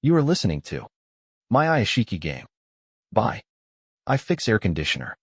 You are listening to My Iyashikei Game by I Fix Air Conditioner.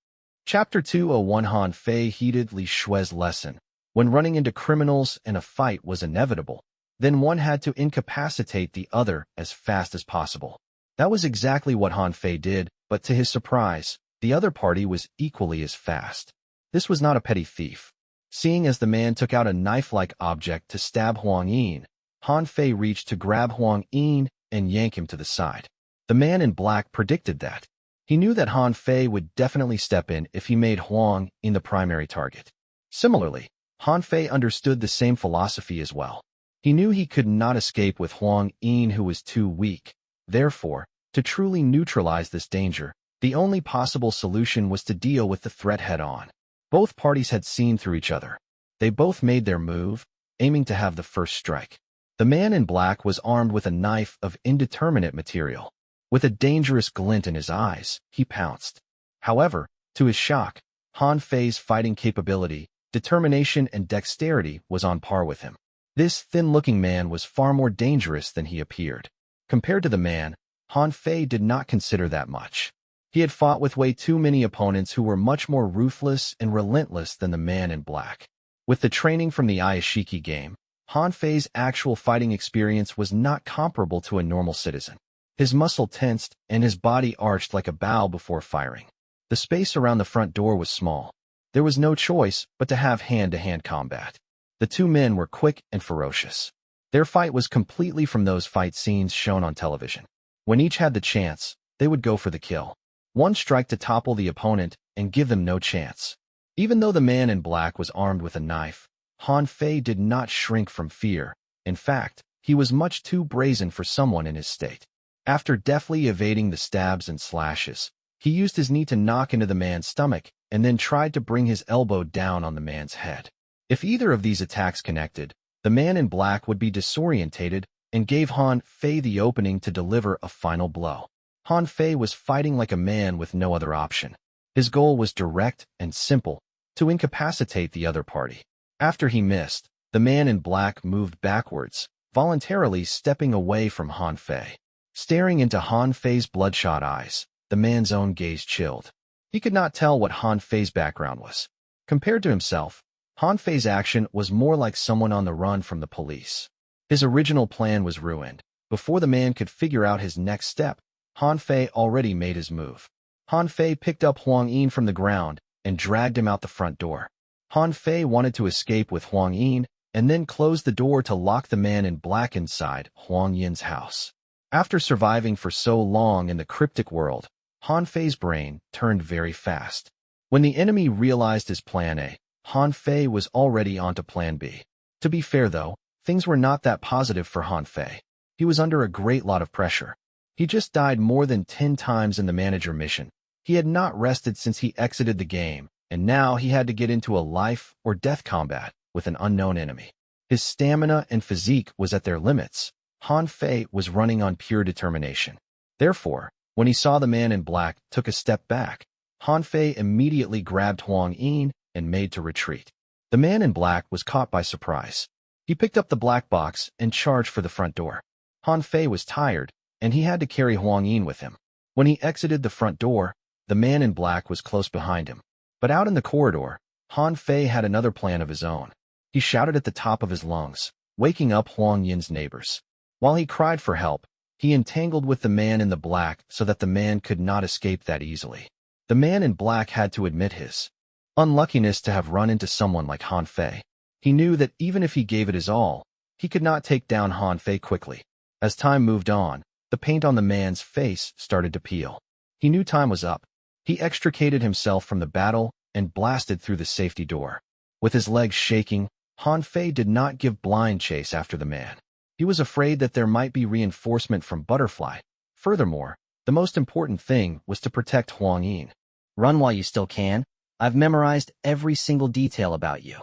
Chapter 201. Han Fei heeded Li Shui's lesson. When running into criminals and a fight was inevitable, then one had to incapacitate the other as fast as possible. That was exactly what Han Fei did, but to his surprise, the other party was equally as fast. This was not a petty thief. Seeing as the man took out a knife-like object to stab Huang Yin, Han Fei reached to grab Huang Yin and yank him to the side. The man in black predicted that. He knew that Han Fei would definitely step in if he made Huang Yin the primary target. Similarly, Han Fei understood the same philosophy as well. He knew he could not escape with Huang Yin, who was too weak. Therefore, to truly neutralize this danger, the only possible solution was to deal with the threat head-on. Both parties had seen through each other. They both made their move, aiming to have the first strike. The man in black was armed with a knife of indeterminate material. With a dangerous glint in his eyes, he pounced. However, to his shock, Han Fei's fighting capability, determination, and dexterity was on par with him. This thin-looking man was far more dangerous than he appeared. Compared to the man, Han Fei did not consider that much. He had fought with way too many opponents who were much more ruthless and relentless than the man in black. With the training from the Iyashikei game, Han Fei's actual fighting experience was not comparable to a normal citizen. His muscle tensed and his body arched like a bow before firing. The space around the front door was small. There was no choice but to have hand-to-hand combat. The two men were quick and ferocious. Their fight was completely from those fight scenes shown on television. When each had the chance, they would go for the kill. One strike to topple the opponent and give them no chance. Even though the man in black was armed with a knife, Han Fei did not shrink from fear. In fact, he was much too brazen for someone in his state. After deftly evading the stabs and slashes, he used his knee to knock into the man's stomach and then tried to bring his elbow down on the man's head. If either of these attacks connected, the man in black would be disorientated and gave Han Fei the opening to deliver a final blow. Han Fei was fighting like a man with no other option. His goal was direct and simple, to incapacitate the other party. After he missed, the man in black moved backwards, voluntarily stepping away from Han Fei. Staring into Han Fei's bloodshot eyes, the man's own gaze chilled. He could not tell what Han Fei's background was. Compared to himself, Han Fei's action was more like someone on the run from the police. His original plan was ruined. Before the man could figure out his next step, Han Fei already made his move. Han Fei picked up Huang Yin from the ground and dragged him out the front door. Han Fei wanted to escape with Huang Yin and then closed the door to lock the man in black inside Huang Yin's house. After surviving for so long in the cryptic world, Han Fei's brain turned very fast. When the enemy realized his plan A, Han Fei was already onto plan B. To be fair though, things were not that positive for Han Fei. He was under a great lot of pressure. He just died more than 10 times in the manager mission. He had not rested since he exited the game, and now he had to get into a life-or-death combat with an unknown enemy. His stamina and physique was at their limits. Han Fei was running on pure determination. Therefore, when he saw the man in black took a step back, Han Fei immediately grabbed Huang Yin and made to retreat. The man in black was caught by surprise. He picked up the black box and charged for the front door. Han Fei was tired, and he had to carry Huang Yin with him. When he exited the front door, the man in black was close behind him. But out in the corridor, Han Fei had another plan of his own. He shouted at the top of his lungs, waking up Huang Yin's neighbors. While he cried for help, he entangled with the man in the black so that the man could not escape that easily. The man in black had to admit his unluckiness to have run into someone like Han Fei. He knew that even if he gave it his all, he could not take down Han Fei quickly. As time moved on, the paint on the man's face started to peel. He knew time was up. He extricated himself from the battle and blasted through the safety door. With his legs shaking, Han Fei did not give blind chase after the man. He was afraid that there might be reinforcement from Butterfly. Furthermore, the most important thing was to protect Huang Yin. Run while you still can. I've memorized every single detail about you.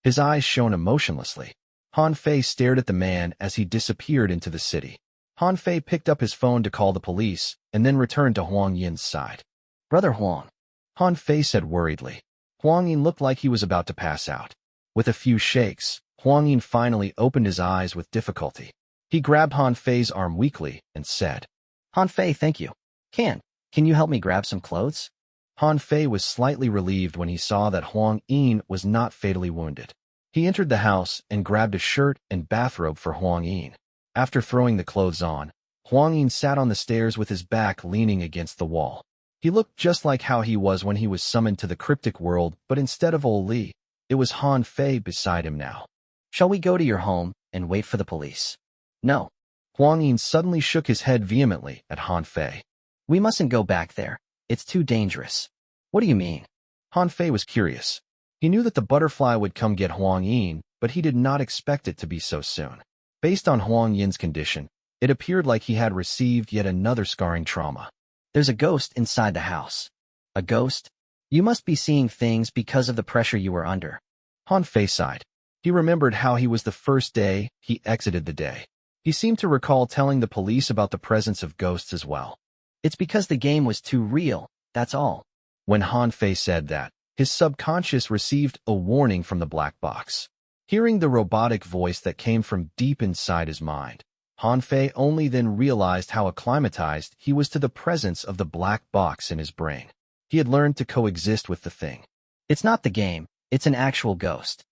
His eyes shone emotionlessly. Han Fei stared at the man as he disappeared into the city. Han Fei picked up his phone to call the police and then returned to Huang Yin's side. Brother Huang, Han Fei said worriedly. Huang Yin looked like he was about to pass out. With a few shakes, Huang Yin finally opened his eyes with difficulty. He grabbed Han Fei's arm weakly and said, Han Fei, thank you. Can you help me grab some clothes? Han Fei was slightly relieved when he saw that Huang Yin was not fatally wounded. He entered the house and grabbed a shirt and bathrobe for Huang Yin. After throwing the clothes on, Huang Yin sat on the stairs with his back leaning against the wall. He looked just like how he was when he was summoned to the cryptic world, but instead of old Li, it was Han Fei beside him now. Shall we go to your home and wait for the police? No. Huang Yin suddenly shook his head vehemently at Han Fei. We mustn't go back there. It's too dangerous. What do you mean? Han Fei was curious. He knew that the butterfly would come get Huang Yin, but he did not expect it to be so soon. Based on Huang Yin's condition, it appeared like he had received yet another scarring trauma. There's a ghost inside the house. A ghost? You must be seeing things because of the pressure you were under. Han Fei sighed. He remembered how he was the first day he exited the day. He seemed to recall telling the police about the presence of ghosts as well. It's because the game was too real, that's all. When Han Fei said that, his subconscious received a warning from the black box. Hearing the robotic voice that came from deep inside his mind, Han Fei only then realized how acclimatized he was to the presence of the black box in his brain. He had learned to coexist with the thing. It's not the game, it's an actual ghost.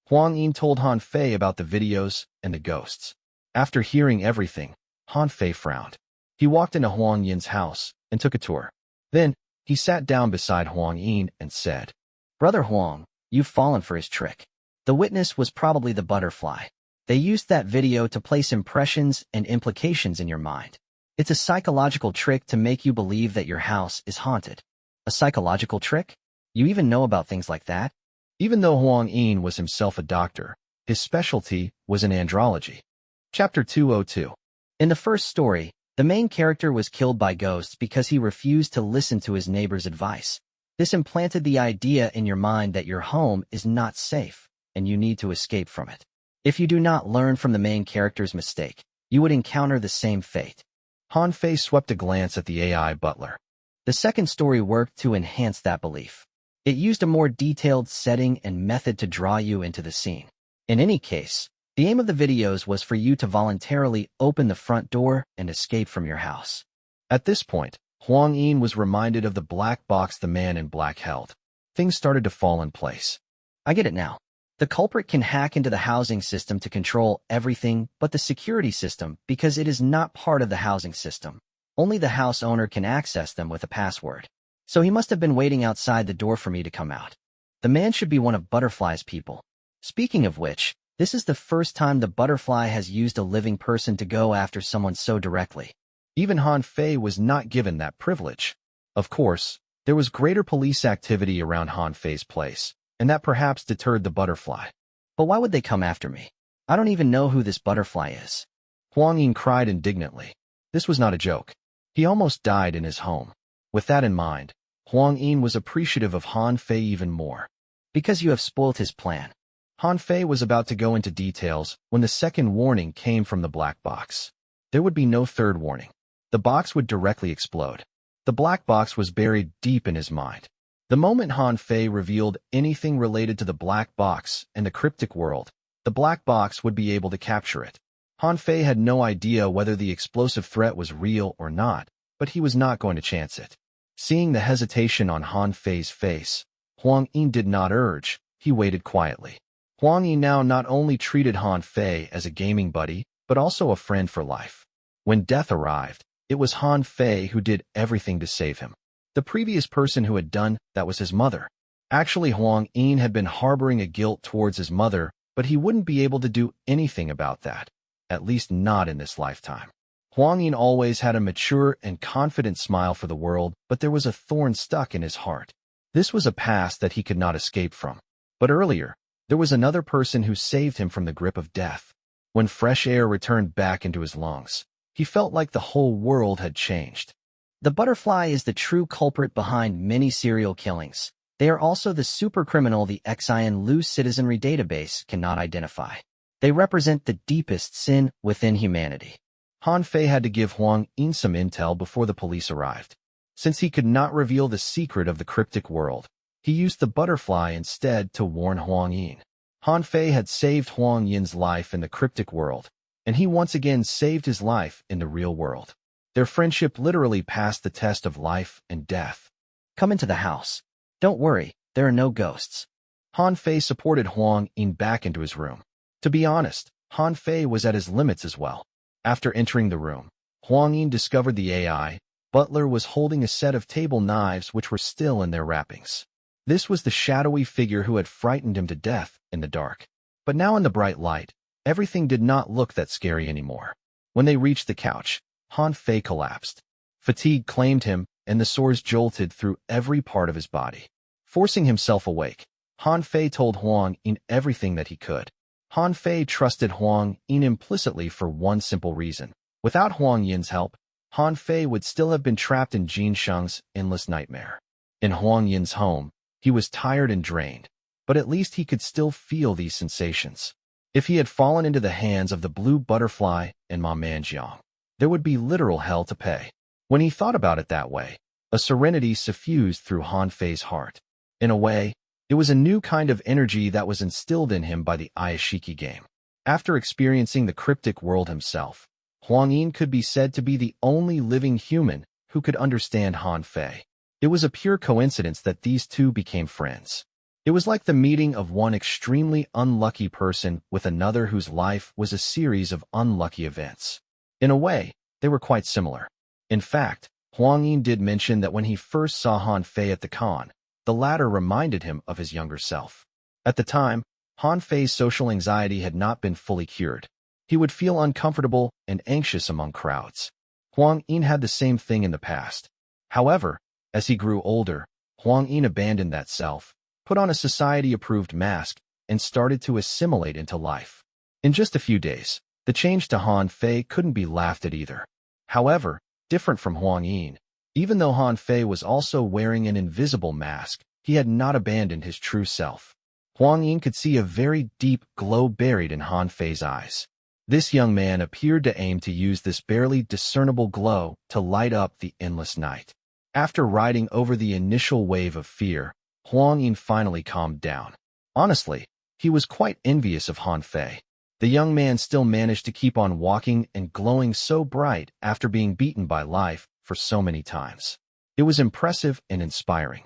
Huang Yin told Han Fei about the videos and the ghosts. After hearing everything, Han Fei frowned. He walked into Huang Yin's house and took a tour. Then, he sat down beside Huang Yin and said, Brother Huang, you've fallen for his trick. The witness was probably the butterfly. They used that video to place impressions and implications in your mind. It's a psychological trick to make you believe that your house is haunted. A psychological trick? You even know about things like that? Even though Huang Yin was himself a doctor, his specialty was in andrology. Chapter 202. In the first story, the main character was killed by ghosts because he refused to listen to his neighbor's advice. This implanted the idea in your mind that your home is not safe, and you need to escape from it. If you do not learn from the main character's mistake, you would encounter the same fate. Han Fei swept a glance at the AI butler. The second story worked to enhance that belief. It used a more detailed setting and method to draw you into the scene. In any case, the aim of the videos was for you to voluntarily open the front door and escape from your house. At this point, Huang Yin was reminded of the black box the man in black held. Things started to fall in place. I get it now. The culprit can hack into the housing system to control everything but the security system because it is not part of the housing system. Only the house owner can access them with a password. So he must have been waiting outside the door for me to come out. The man should be one of Butterfly's people. Speaking of which, this is the first time the Butterfly has used a living person to go after someone so directly. Even Han Fei was not given that privilege. Of course, there was greater police activity around Han Fei's place, and that perhaps deterred the butterfly. But why would they come after me? I don't even know who this butterfly is. Huang Yin cried indignantly. This was not a joke. He almost died in his home. With that in mind, Huang Yin was appreciative of Han Fei even more. Because you have spoiled his plan. Han Fei was about to go into details when the second warning came from the black box. There would be no third warning. The box would directly explode. The black box was buried deep in his mind. The moment Han Fei revealed anything related to the black box and the cryptic world, the black box would be able to capture it. Han Fei had no idea whether the explosive threat was real or not, but he was not going to chance it. Seeing the hesitation on Han Fei's face, Huang Yin did not urge, he waited quietly. Huang Yin now not only treated Han Fei as a gaming buddy, but also a friend for life. When death arrived, it was Han Fei who did everything to save him. The previous person who had done that was his mother. Actually, Huang Yin had been harboring a guilt towards his mother, but he wouldn't be able to do anything about that, at least not in this lifetime. Huang Yin always had a mature and confident smile for the world, but there was a thorn stuck in his heart. This was a past that he could not escape from. But earlier, there was another person who saved him from the grip of death. When fresh air returned back into his lungs, he felt like the whole world had changed. The butterfly is the true culprit behind many serial killings. They are also the supercriminal the Xian Lu citizenry database cannot identify. They represent the deepest sin within humanity. Han Fei had to give Huang Yin some intel before the police arrived. Since he could not reveal the secret of the cryptic world, he used the butterfly instead to warn Huang Yin. Han Fei had saved Huang Yin's life in the cryptic world, and he once again saved his life in the real world. Their friendship literally passed the test of life and death. Come into the house. Don't worry, there are no ghosts. Han Fei supported Huang Yin back into his room. To be honest, Han Fei was at his limits as well. After entering the room, Huang Yin discovered the AI butler was holding a set of table knives which were still in their wrappings. This was the shadowy figure who had frightened him to death in the dark. But now in the bright light, everything did not look that scary anymore. When they reached the couch, Han Fei collapsed. Fatigue claimed him, and the sores jolted through every part of his body. Forcing himself awake, Han Fei told Huang Yin everything that he could. Han Fei trusted Huang Yin implicitly for one simple reason. Without Huang Yin's help, Han Fei would still have been trapped in Jin Sheng's endless nightmare. In Huang Yin's home, he was tired and drained, but at least he could still feel these sensations. If he had fallen into the hands of the blue butterfly and Ma Manjiang, there would be literal hell to pay. When he thought about it that way, a serenity suffused through Han Fei's heart. In a way, it was a new kind of energy that was instilled in him by the Iyashikei game. After experiencing the cryptic world himself, Huang Yin could be said to be the only living human who could understand Han Fei. It was a pure coincidence that these two became friends. It was like the meeting of one extremely unlucky person with another whose life was a series of unlucky events. In a way, they were quite similar. In fact, Huang Yin did mention that when he first saw Han Fei at the con, the latter reminded him of his younger self. At the time, Han Fei's social anxiety had not been fully cured. He would feel uncomfortable and anxious among crowds. Huang Yin had the same thing in the past. However, as he grew older, Huang Yin abandoned that self, put on a society-approved mask, and started to assimilate into life. In just a few days, the change to Han Fei couldn't be laughed at either. However, different from Huang Yin, even though Han Fei was also wearing an invisible mask, he had not abandoned his true self. Huang Yin could see a very deep glow buried in Han Fei's eyes. This young man appeared to aim to use this barely discernible glow to light up the endless night. After riding over the initial wave of fear, Huang Yin finally calmed down. Honestly, he was quite envious of Han Fei. The young man still managed to keep on walking and glowing so bright after being beaten by life for so many times. It was impressive and inspiring.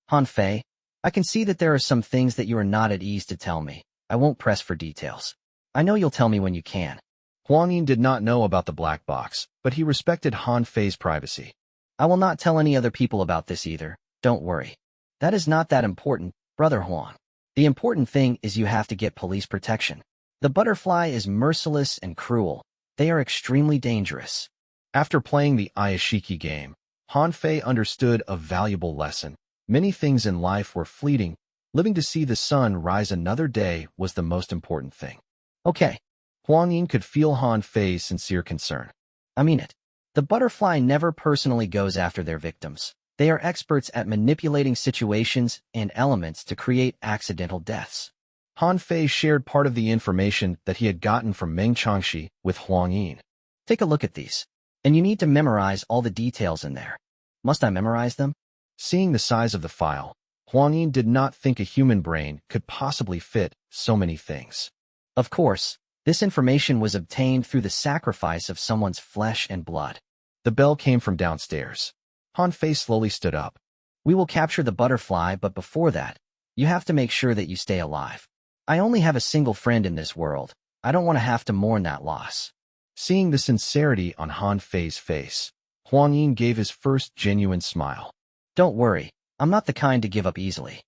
Han Fei, I can see that there are some things that you are not at ease to tell me. I won't press for details. I know you'll tell me when you can. Huang Yin did not know about the black box, but he respected Han Fei's privacy. I will not tell any other people about this either, don't worry. That is not that important, Brother Huang. The important thing is you have to get police protection. The butterfly is merciless and cruel. They are extremely dangerous. After playing the Iyashikei game, Han Fei understood a valuable lesson. Many things in life were fleeting. Living to see the sun rise another day was the most important thing. Okay. Huang Yin could feel Han Fei's sincere concern. I mean it. The butterfly never personally goes after their victims. They are experts at manipulating situations and elements to create accidental deaths. Han Fei shared part of the information that he had gotten from Meng Changxi with Huang Yin. Take a look at these. And you need to memorize all the details in there. Must I memorize them? Seeing the size of the file, Huang Yin did not think a human brain could possibly fit so many things. Of course, this information was obtained through the sacrifice of someone's flesh and blood. The bell came from downstairs. Han Fei slowly stood up. We will capture the butterfly, but before that, you have to make sure that you stay alive. I only have a single friend in this world. I don't want to have to mourn that loss. Seeing the sincerity on Han Fei's face, Huang Yin gave his first genuine smile. Don't worry, I'm not the kind to give up easily.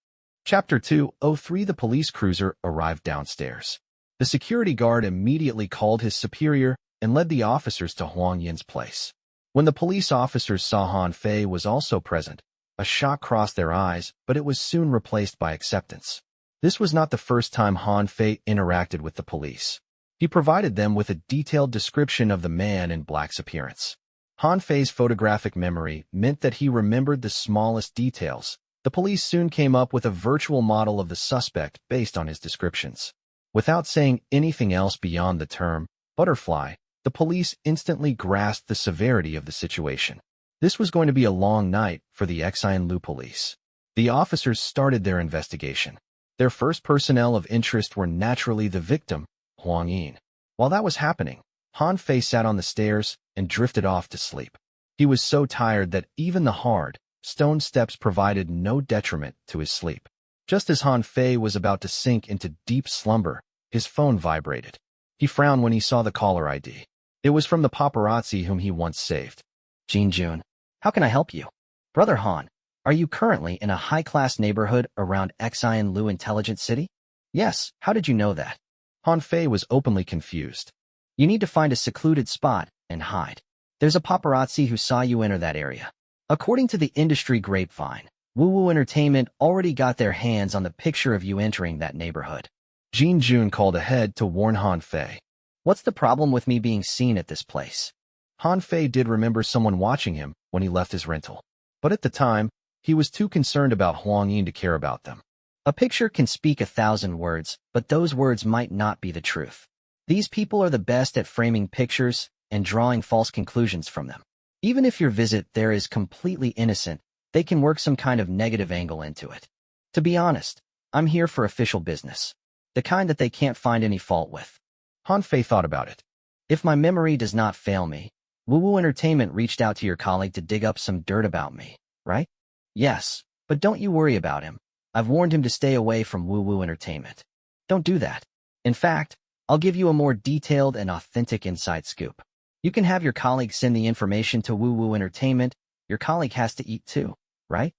Chapter 203 The police cruiser arrived downstairs. The security guard immediately called his superior and led the officers to Huang Yin's place. When the police officers saw Han Fei was also present, a shock crossed their eyes, but it was soon replaced by acceptance. This was not the first time Han Fei interacted with the police. He provided them with a detailed description of the man in black's appearance. Han Fei's photographic memory meant that he remembered the smallest details. The police soon came up with a virtual model of the suspect based on his descriptions. Without saying anything else beyond the term butterfly, the police instantly grasped the severity of the situation. This was going to be a long night for the Xianlu police. The officers started their investigation. Their first personnel of interest were naturally the victim, Huang Yin. While that was happening, Han Fei sat on the stairs and drifted off to sleep. He was so tired that even the hard, stone steps provided no detriment to his sleep. Just as Han Fei was about to sink into deep slumber, his phone vibrated. He frowned when he saw the caller ID. It was from the paparazzi whom he once saved. Jin Jun, how can I help you? Brother Han, are you currently in a high-class neighborhood around Xian Lu Intelligent City? Yes, how did you know that? Han Fei was openly confused. You need to find a secluded spot and hide. There's a paparazzi who saw you enter that area. According to the industry grapevine, Woo Woo Entertainment already got their hands on the picture of you entering that neighborhood. Jin Jun called ahead to warn Han Fei. What's the problem with me being seen at this place? Han Fei did remember someone watching him when he left his rental. But at the time, he was too concerned about Huang Yin to care about them. A picture can speak 1,000 words, but those words might not be the truth. These people are the best at framing pictures and drawing false conclusions from them. Even if your visit there is completely innocent, they can work some kind of negative angle into it. To be honest, I'm here for official business. The kind that they can't find any fault with. Han Fei thought about it. If my memory does not fail me, Woo Woo Entertainment reached out to your colleague to dig up some dirt about me, right? Yes, but don't you worry about him. I've warned him to stay away from Woo Woo Entertainment. Don't do that. In fact, I'll give you a more detailed and authentic inside scoop. You can have your colleague send the information to Woo Woo Entertainment. Your colleague has to eat too, right?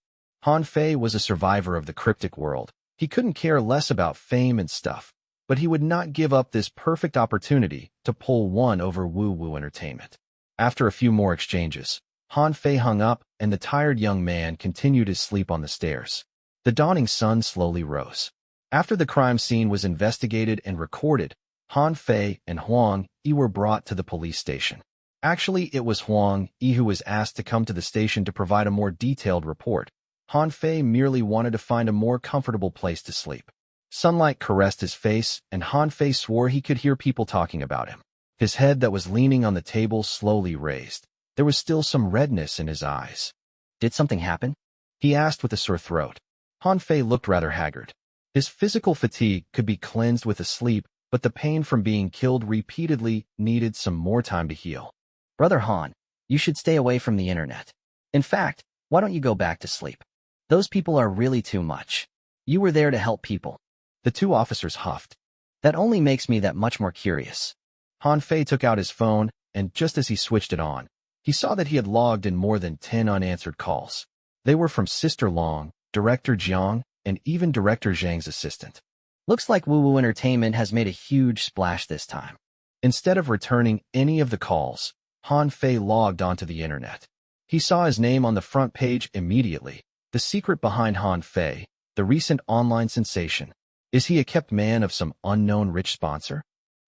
Han Fei was a survivor of the cryptic world. He couldn't care less about fame and stuff, but he would not give up this perfect opportunity to pull one over Woo Woo Entertainment. After a few more exchanges, Han Fei hung up and the tired young man continued his sleep on the stairs. The dawning sun slowly rose. After the crime scene was investigated and recorded, Han Fei and Huang Yi were brought to the police station. Actually, it was Huang Yi who was asked to come to the station to provide a more detailed report. Han Fei merely wanted to find a more comfortable place to sleep. Sunlight caressed his face, and Han Fei swore he could hear people talking about him. His head that was leaning on the table slowly raised. There was still some redness in his eyes. Did something happen? He asked with a sore throat. Han Fei looked rather haggard. His physical fatigue could be cleansed with a sleep, but the pain from being killed repeatedly needed some more time to heal. Brother Han, you should stay away from the internet. In fact, why don't you go back to sleep? Those people are really too much. You were there to help people. The two officers huffed. That only makes me that much more curious. Han Fei took out his phone, and just as he switched it on, he saw that he had logged in more than 10 unanswered calls. They were from Sister Long, Director Jiang, and even Director Zhang's assistant. Looks like Woo Woo Entertainment has made a huge splash this time. Instead of returning any of the calls, Han Fei logged onto the internet. He saw his name on the front page immediately. The secret behind Han Fei, the recent online sensation. Is he a kept man of some unknown rich sponsor?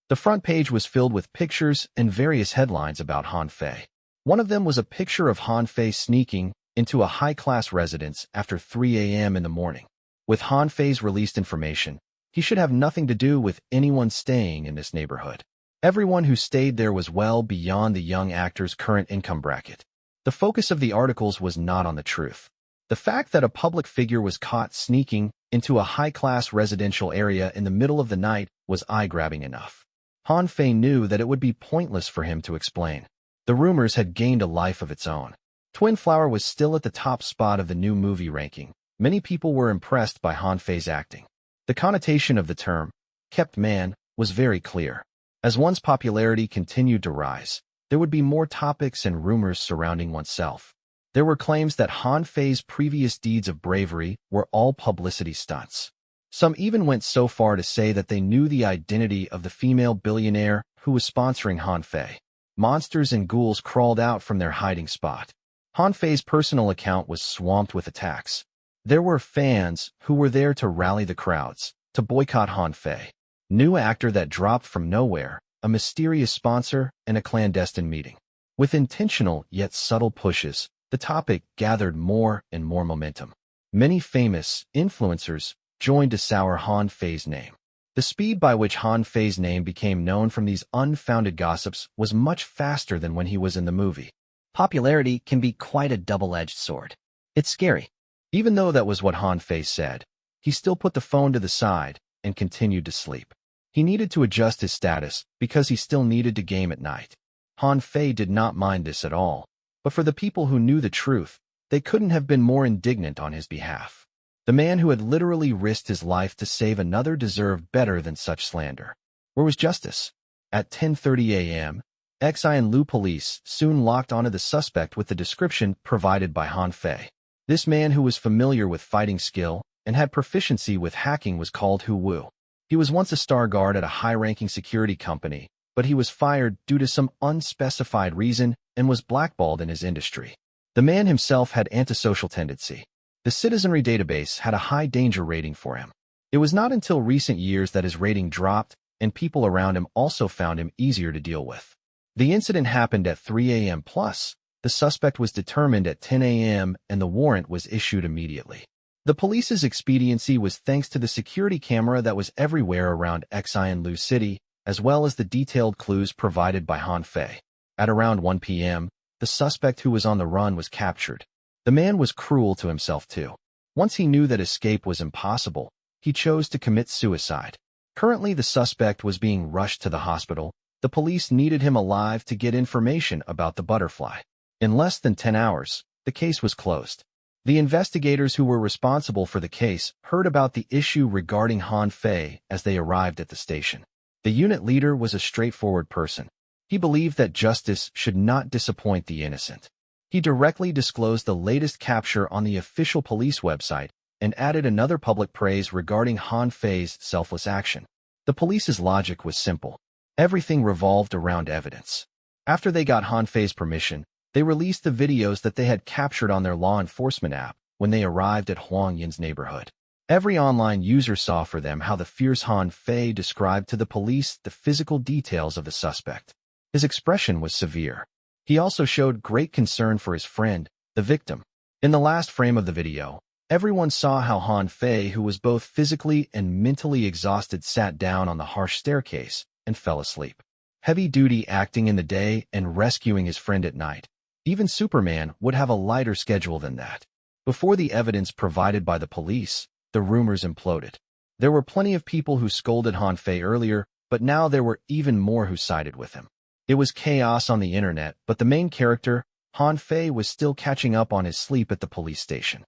The front page was filled with pictures and various headlines about Han Fei. One of them was a picture of Han Fei sneaking into a high-class residence after 3 a.m. in the morning. With Han Fei's released information, he should have nothing to do with anyone staying in this neighborhood. Everyone who stayed there was well beyond the young actor's current income bracket. The focus of the articles was not on the truth. The fact that a public figure was caught sneaking into a high-class residential area in the middle of the night was eye-grabbing enough. Han Fei knew that it would be pointless for him to explain. The rumors had gained a life of its own. Twin Flower was still at the top spot of the new movie ranking. Many people were impressed by Han Fei's acting. The connotation of the term, kept man, was very clear. As one's popularity continued to rise, there would be more topics and rumors surrounding oneself. There were claims that Han Fei's previous deeds of bravery were all publicity stunts. Some even went so far to say that they knew the identity of the female billionaire who was sponsoring Han Fei. Monsters and ghouls crawled out from their hiding spot. Han Fei's personal account was swamped with attacks. There were fans who were there to rally the crowds, to boycott Han Fei. New actor that dropped from nowhere, a mysterious sponsor, and a clandestine meeting. With intentional yet subtle pushes, the topic gathered more and more momentum. Many famous influencers joined to sour Han Fei's name. The speed by which Han Fei's name became known from these unfounded gossips was much faster than when he was in the movie. Popularity can be quite a double-edged sword. It's scary. Even though that was what Han Fei said, he still put the phone to the side and continued to sleep. He needed to adjust his status because he still needed to game at night. Han Fei did not mind this at all, but for the people who knew the truth, they couldn't have been more indignant on his behalf. The man who had literally risked his life to save another deserved better than such slander. Where was justice? At 10:30 a.m., Xi and Lu police soon locked onto the suspect with the description provided by Han Fei. This man who was familiar with fighting skill and had proficiency with hacking was called Hu Wu. He was once a star guard at a high-ranking security company, but he was fired due to some unspecified reason and was blackballed in his industry. The man himself had antisocial tendency. The citizenry database had a high danger rating for him. It was not until recent years that his rating dropped, and people around him also found him easier to deal with. The incident happened at 3 a.m. plus. The suspect was determined at 10 a.m. and the warrant was issued immediately. The police's expediency was thanks to the security camera that was everywhere around Xi and Lu City, as well as the detailed clues provided by Han Fei. At around 1 p.m., the suspect who was on the run was captured. The man was cruel to himself too. Once he knew that escape was impossible, he chose to commit suicide. Currently, the suspect was being rushed to the hospital. The police needed him alive to get information about the butterfly. In less than 10 hours, the case was closed. The investigators who were responsible for the case heard about the issue regarding Han Fei as they arrived at the station. The unit leader was a straightforward person. He believed that justice should not disappoint the innocent. He directly disclosed the latest capture on the official police website and added another public praise regarding Han Fei's selfless action. The police's logic was simple. Everything revolved around evidence. After they got Han Fei's permission, they released the videos that they had captured on their law enforcement app when they arrived at Huang Yin's neighborhood. Every online user saw for them how the fierce Han Fei described to the police the physical details of the suspect. His expression was severe. He also showed great concern for his friend, the victim. In the last frame of the video, everyone saw how Han Fei, who was both physically and mentally exhausted, sat down on the harsh staircase and fell asleep. Heavy-duty acting in the day and rescuing his friend at night. Even Superman would have a lighter schedule than that. Before the evidence provided by the police, the rumors imploded. There were plenty of people who scolded Han Fei earlier, but now there were even more who sided with him. It was chaos on the internet, but the main character, Han Fei, was still catching up on his sleep at the police station.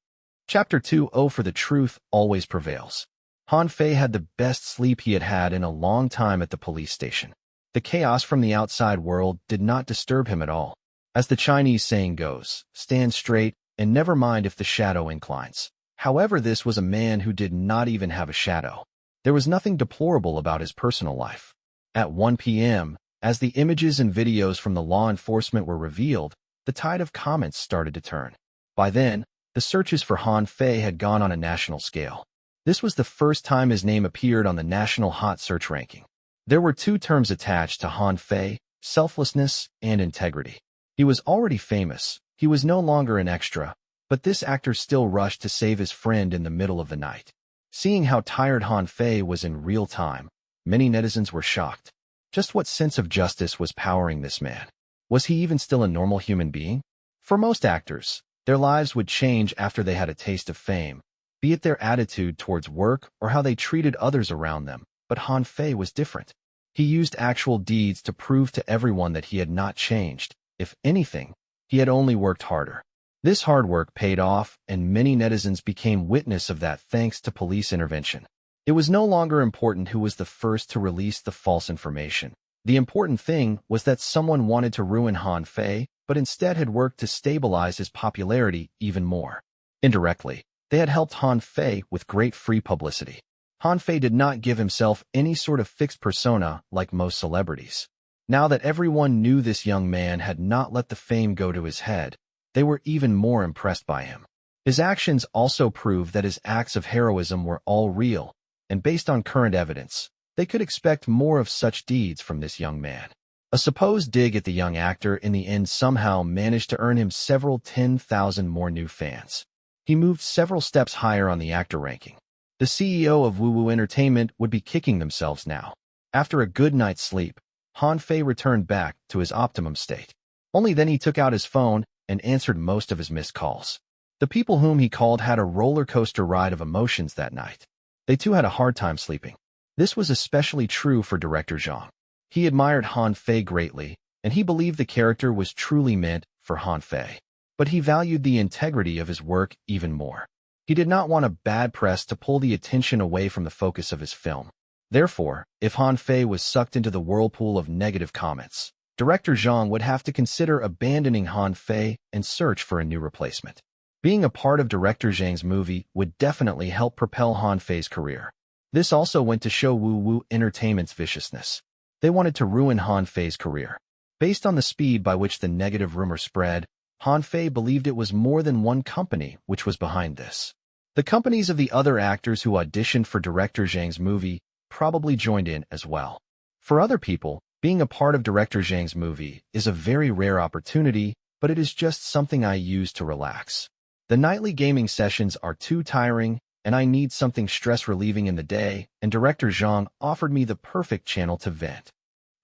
Chapter 2. Oh, for the truth always prevails. Han Fei had the best sleep he had had in a long time at the police station. The chaos from the outside world did not disturb him at all. As the Chinese saying goes, stand straight and never mind if the shadow inclines. However, this was a man who did not even have a shadow. There was nothing deplorable about his personal life. At 1 p.m., as the images and videos from the law enforcement were revealed, the tide of comments started to turn. By then, the searches for Han Fei had gone on a national scale. This was the first time his name appeared on the national hot search ranking. There were two terms attached to Han Fei: selflessness and integrity. He was already famous. He was no longer an extra, but this actor still rushed to save his friend in the middle of the night. Seeing how tired Han Fei was in real time, many netizens were shocked. Just what sense of justice was powering this man? Was he even still a normal human being? For most actors, their lives would change after they had a taste of fame, be it their attitude towards work or how they treated others around them, but Han Fei was different. He used actual deeds to prove to everyone that he had not changed. If anything, he had only worked harder. This hard work paid off, and many netizens became witness of that thanks to police intervention. It was no longer important who was the first to release the false information. The important thing was that someone wanted to ruin Han Fei, but instead had worked to stabilize his popularity even more. Indirectly, they had helped Han Fei with great free publicity. Han Fei did not give himself any sort of fixed persona like most celebrities. Now that everyone knew this young man had not let the fame go to his head, they were even more impressed by him. His actions also proved that his acts of heroism were all real, and based on current evidence, they could expect more of such deeds from this young man. A supposed dig at the young actor in the end somehow managed to earn him several 10,000 more new fans. He moved several steps higher on the actor ranking. The CEO of Woo Woo Entertainment would be kicking themselves now. After a good night's sleep, Han Fei returned back to his optimum state. Only then he took out his phone and answered most of his missed calls. The people whom he called had a roller coaster ride of emotions that night. They too had a hard time sleeping. This was especially true for director Zhang. He admired Han Fei greatly, and he believed the character was truly meant for Han Fei. But he valued the integrity of his work even more. He did not want a bad press to pull the attention away from the focus of his film. Therefore, if Han Fei was sucked into the whirlpool of negative comments, director Zhang would have to consider abandoning Han Fei and search for a new replacement. Being a part of director Zhang's movie would definitely help propel Han Fei's career. This also went to show Wu Wu Entertainment's viciousness. They wanted to ruin Han Fei's career. Based on the speed by which the negative rumor spread, Han Fei believed it was more than one company which was behind this. The companies of the other actors who auditioned for director Zhang's movie probably joined in as well. For other people, being a part of director Zhang's movie is a very rare opportunity, but it is just something I use to relax. The nightly gaming sessions are too tiring, and I need something stress-relieving in the day, and director Zhang offered me the perfect channel to vent.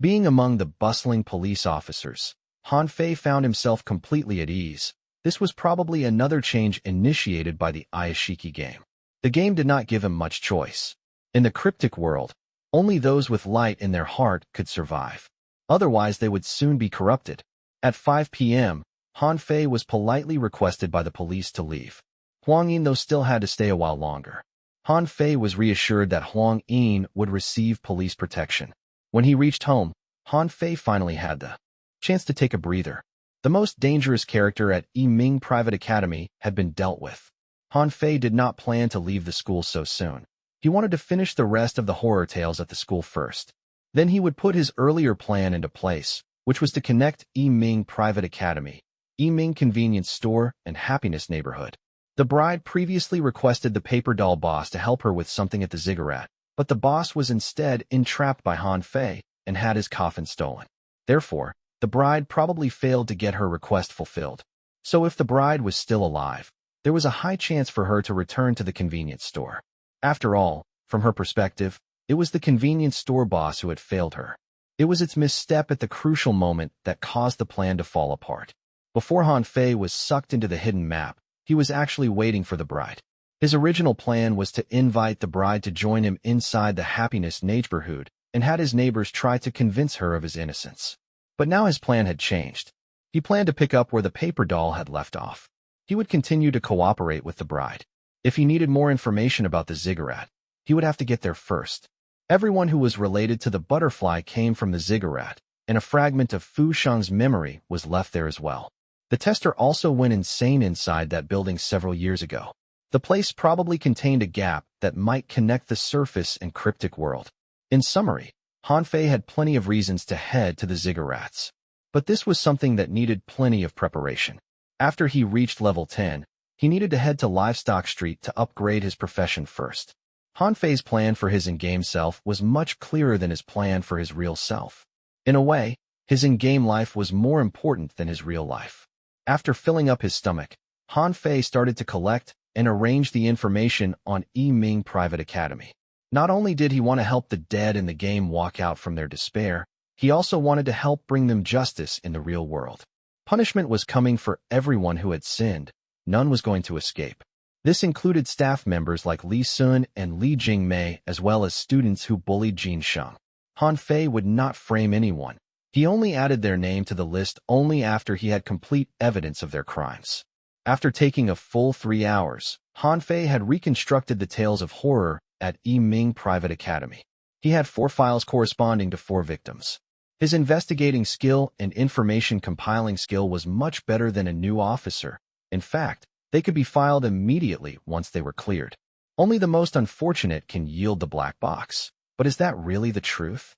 Being among the bustling police officers, Han Fei found himself completely at ease. This was probably another change initiated by the Iyashikei game. The game did not give him much choice. In the cryptic world, only those with light in their heart could survive. Otherwise, they would soon be corrupted. At 5 p.m., Han Fei was politely requested by the police to leave. Huang Yin, though, still had to stay a while longer. Han Fei was reassured that Huang Yin would receive police protection. When he reached home, Han Fei finally had the chance to take a breather. The most dangerous character at Yiming Private Academy had been dealt with. Han Fei did not plan to leave the school so soon. He wanted to finish the rest of the horror tales at the school first. Then he would put his earlier plan into place, which was to connect Yiming Private Academy, Yiming Convenience Store, and Happiness Neighborhood. The bride previously requested the paper doll boss to help her with something at the ziggurat, but the boss was instead entrapped by Han Fei and had his coffin stolen. Therefore, the bride probably failed to get her request fulfilled. So if the bride was still alive, there was a high chance for her to return to the convenience store. After all, from her perspective, it was the convenience store boss who had failed her. It was its misstep at the crucial moment that caused the plan to fall apart. Before Han Fei was sucked into the hidden map, he was actually waiting for the bride. His original plan was to invite the bride to join him inside the Happiness neighborhood and had his neighbors try to convince her of his innocence. But now his plan had changed. He planned to pick up where the paper doll had left off. He would continue to cooperate with the bride. If he needed more information about the ziggurat, he would have to get there first. Everyone who was related to the butterfly came from the ziggurat, and a fragment of Fu Shang's memory was left there as well. The tester also went insane inside that building several years ago. The place probably contained a gap that might connect the surface and cryptic world. In summary, Han Fei had plenty of reasons to head to the ziggurats. But this was something that needed plenty of preparation. After he reached level 10, he needed to head to Livestock Street to upgrade his profession first. Han Fei's plan for his in-game self was much clearer than his plan for his real self. In a way, his in-game life was more important than his real life. After filling up his stomach, Han Fei started to collect and arrange the information on Yiming Private Academy. Not only did he want to help the dead in the game walk out from their despair, he also wanted to help bring them justice in the real world. Punishment was coming for everyone who had sinned. None was going to escape. This included staff members like Li Sun and Li Jingmei, as well as students who bullied Jin Sheng. Han Fei would not frame anyone. He only added their name to the list only after he had complete evidence of their crimes. After taking a full 3 hours, Han Fei had reconstructed the tales of horror at Yiming Private Academy. He had 4 files corresponding to 4 victims. His investigating skill and information compiling skill was much better than a new officer. In fact, they could be filed immediately once they were cleared. Only the most unfortunate can yield the black box. But is that really the truth?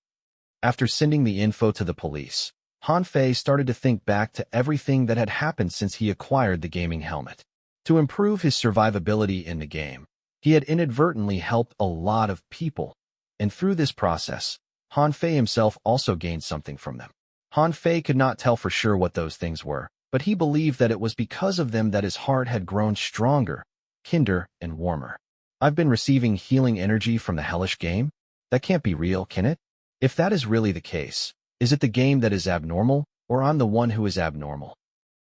After sending the info to the police, Han Fei started to think back to everything that had happened since he acquired the gaming helmet. To improve his survivability in the game, he had inadvertently helped a lot of people, and through this process, Han Fei himself also gained something from them. Han Fei could not tell for sure what those things were, but he believed that it was because of them that his heart had grown stronger, kinder, and warmer. I've been receiving healing energy from the hellish game? That can't be real, can it? If that is really the case, is it the game that is abnormal, or I'm the one who is abnormal?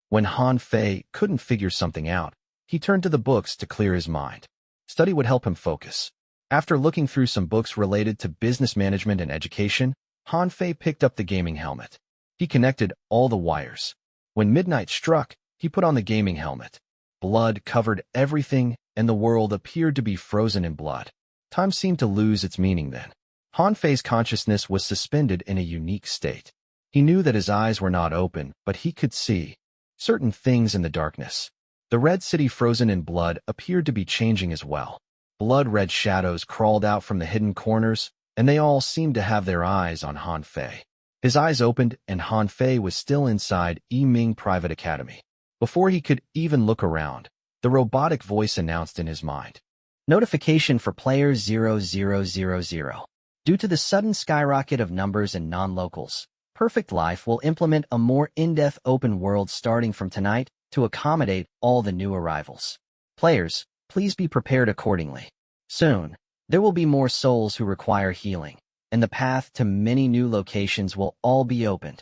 When Han Fei couldn't figure something out, he turned to the books to clear his mind. Study would help him focus. After looking through some books related to business management and education, Han Fei picked up the gaming helmet. He connected all the wires. When midnight struck, he put on the gaming helmet. Blood covered everything, and the world appeared to be frozen in blood. Time seemed to lose its meaning then. Han Fei's consciousness was suspended in a unique state. He knew that his eyes were not open, but he could see certain things in the darkness. The red city frozen in blood appeared to be changing as well. Blood-red shadows crawled out from the hidden corners, and they all seemed to have their eyes on Han Fei. His eyes opened, and Han Fei was still inside Yiming Private Academy. Before he could even look around, the robotic voice announced in his mind. Notification for player 0000. Due to the sudden skyrocket of numbers and non-locals, Perfect Life will implement a more in-depth open world starting from tonight to accommodate all the new arrivals. Players, please be prepared accordingly. Soon, there will be more souls who require healing, and the path to many new locations will all be opened.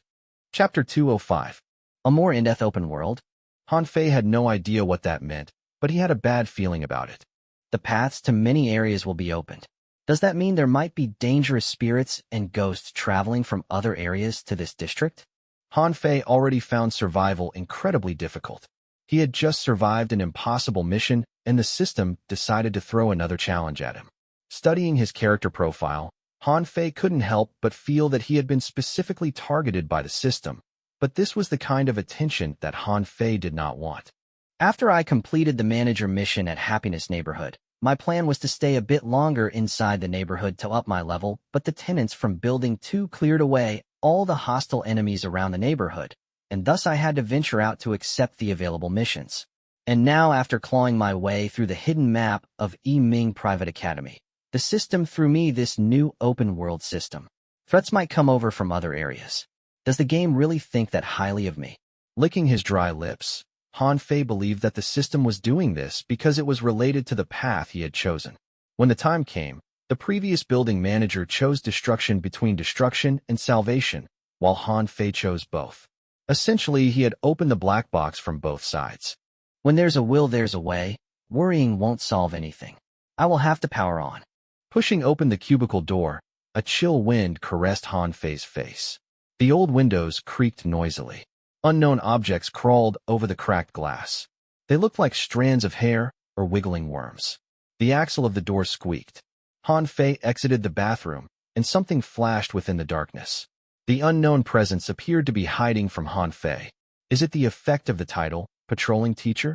Chapter 205. A more in-depth open world? Han Fei had no idea what that meant, but he had a bad feeling about it. The paths to many areas will be opened. Does that mean there might be dangerous spirits and ghosts traveling from other areas to this district? Han Fei already found survival incredibly difficult. He had just survived an impossible mission, and the system decided to throw another challenge at him. Studying his character profile, Han Fei couldn't help but feel that he had been specifically targeted by the system, but this was the kind of attention that Han Fei did not want. After I completed the manager mission at Happiness Neighborhood, my plan was to stay a bit longer inside the neighborhood to up my level, but the tenants from Building 2 cleared away all the hostile enemies around the neighborhood, and thus I had to venture out to accept the available missions. And now, after clawing my way through the hidden map of Yiming Private Academy, the system threw me this new open-world system. Threats might come over from other areas. Does the game really think that highly of me? Licking his dry lips, Han Fei believed that the system was doing this because it was related to the path he had chosen. When the time came, the previous building manager chose destruction between destruction and salvation, while Han Fei chose both. Essentially, he had opened the black box from both sides. When there's a will, there's a way. Worrying won't solve anything. I will have to power on. Pushing open the cubicle door, a chill wind caressed Han Fei's face. The old windows creaked noisily. Unknown objects crawled over the cracked glass. They looked like strands of hair or wiggling worms. The axle of the door squeaked. Han Fei exited the bathroom, and something flashed within the darkness. The unknown presence appeared to be hiding from Han Fei. Is it the effect of the title, Patrolling Teacher?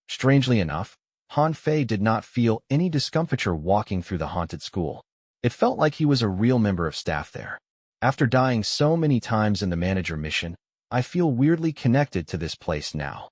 Strangely enough, Han Fei did not feel any discomfiture walking through the haunted school. It felt like he was a real member of staff there. After dying so many times in the manager mission, I feel weirdly connected to this place now.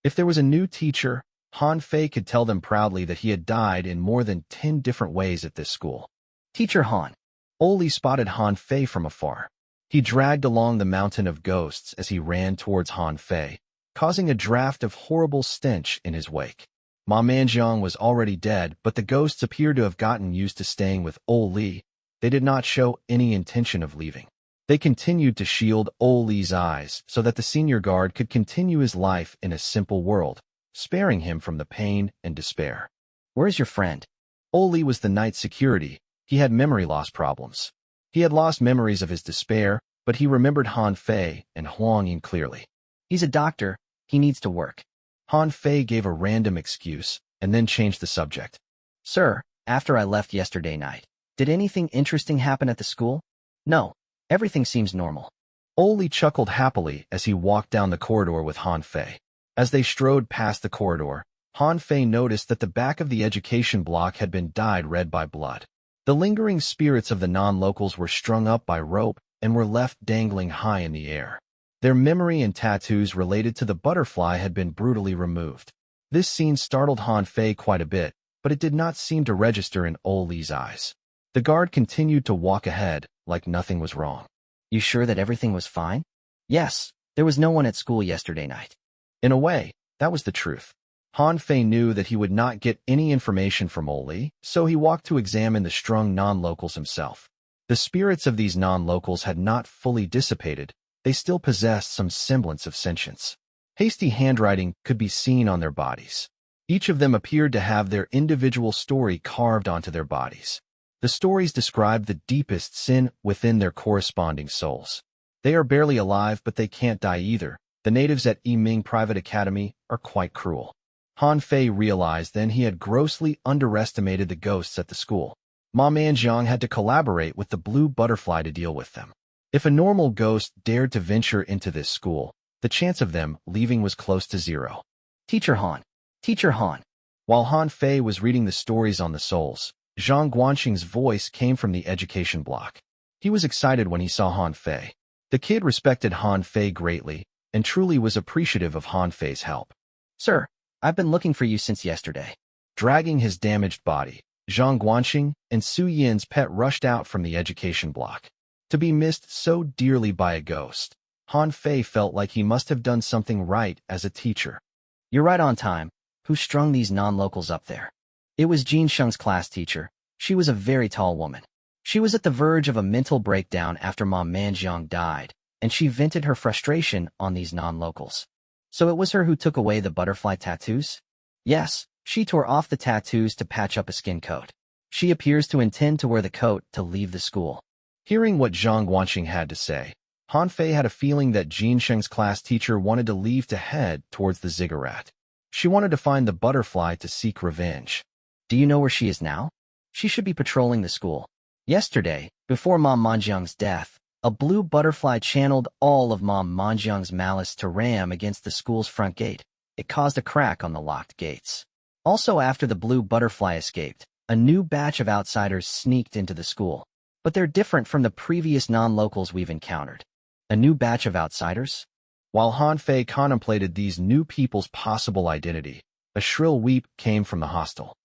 If there was a new teacher, Han Fei could tell them proudly that he had died in more than 10 different ways at this school. Teacher Han. Oli spotted Han Fei from afar. He dragged along the mountain of ghosts as he ran towards Han Fei, causing a draft of horrible stench in his wake. Ma Manjiang was already dead, but the ghosts appeared to have gotten used to staying with Oli. They did not show any intention of leaving. They continued to shield Oli's eyes so that the senior guard could continue his life in a simple world, sparing him from the pain and despair. Where's your friend? Oli was the night security. He had memory loss problems. He had lost memories of his despair, but he remembered Han Fei and Huang Yin clearly. He's a doctor. He needs to work. Han Fei gave a random excuse and then changed the subject. Sir, after I left yesterday night, did anything interesting happen at the school? No. Everything seems normal. Oli chuckled happily as he walked down the corridor with Han Fei. As they strode past the corridor, Han Fei noticed that the back of the education block had been dyed red by blood. The lingering spirits of the non-locals were strung up by rope and were left dangling high in the air. Their memory and tattoos related to the butterfly had been brutally removed. This scene startled Han Fei quite a bit, but it did not seem to register in Oli's eyes. The guard continued to walk ahead, like nothing was wrong. You sure that everything was fine? Yes, there was no one at school yesterday night. In a way, that was the truth. Han Fei knew that he would not get any information from Oli, so he walked to examine the strung non-locals himself. The spirits of these non-locals had not fully dissipated. They still possessed some semblance of sentience. Hasty handwriting could be seen on their bodies. Each of them appeared to have their individual story carved onto their bodies. The stories describe the deepest sin within their corresponding souls. They are barely alive, but they can't die either. The natives at Yiming Private Academy are quite cruel. Han Fei realized then he had grossly underestimated the ghosts at the school. Ma Manjiang had to collaborate with the blue butterfly to deal with them. If a normal ghost dared to venture into this school, the chance of them leaving was close to zero. Teacher Han. Teacher Han. While Han Fei was reading the stories on the souls, Zhang Guanxing's voice came from the education block. He was excited when he saw Han Fei. The kid respected Han Fei greatly and truly was appreciative of Han Fei's help. Sir, I've been looking for you since yesterday. Dragging his damaged body, Zhang Guanxing and Su Yin's pet rushed out from the education block. To be missed so dearly by a ghost, Han Fei felt like he must have done something right as a teacher. You're right on time. Who strung these non-locals up there? It was Jin Sheng's class teacher. She was a very tall woman. She was at the verge of a mental breakdown after Ma Manjiang died, and she vented her frustration on these non-locals. So it was her who took away the butterfly tattoos? Yes, she tore off the tattoos to patch up a skin coat. She appears to intend to wear the coat to leave the school. Hearing what Zhang Guanxing had to say, Han Fei had a feeling that Jin Sheng's class teacher wanted to leave to head towards the ziggurat. She wanted to find the butterfly to seek revenge. Do you know where she is now? She should be patrolling the school. Yesterday, before Ma Manjiang's death, a blue butterfly channeled all of Ma Manjiang's malice to ram against the school's front gate. It caused a crack on the locked gates. Also, after the blue butterfly escaped, a new batch of outsiders sneaked into the school. But they're different from the previous non-locals we've encountered. A new batch of outsiders? While Han Fei contemplated these new people's possible identity, a shrill weep came from the hostel.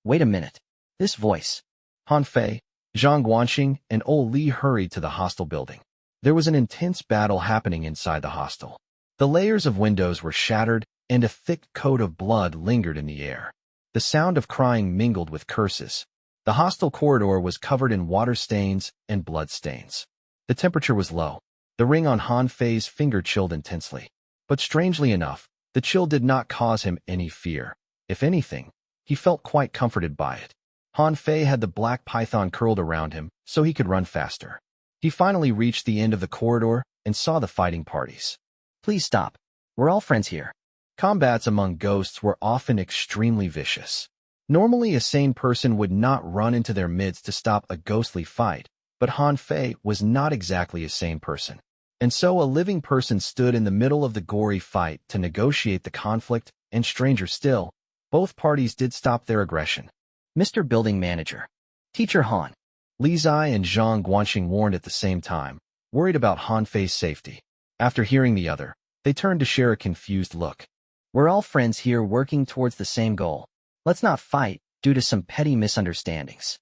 Wait a minute. This voice. Han Fei, Zhang Guanxing, and Old Li hurried to the hostel building. There was an intense battle happening inside the hostel. The layers of windows were shattered, and a thick coat of blood lingered in the air. The sound of crying mingled with curses. The hostel corridor was covered in water stains and blood stains. The temperature was low. The ring on Han Fei's finger chilled intensely. But strangely enough, the chill did not cause him any fear. If anything, he felt quite comforted by it. Han Fei had the black python curled around him so he could run faster. He finally reached the end of the corridor and saw the fighting parties. Please stop. We're all friends here. Combats among ghosts were often extremely vicious. Normally, a sane person would not run into their midst to stop a ghostly fight, but Han Fei was not exactly a sane person. And so a living person stood in the middle of the gory fight to negotiate the conflict, and stranger still, both parties did stop their aggression. Mr. Building Manager. Teacher Han. Li Zai and Zhang Guanxing warned at the same time, worried about Han Fei's safety. After hearing the other, they turned to share a confused look. We're all friends here working towards the same goal. Let's not fight due to some petty misunderstandings.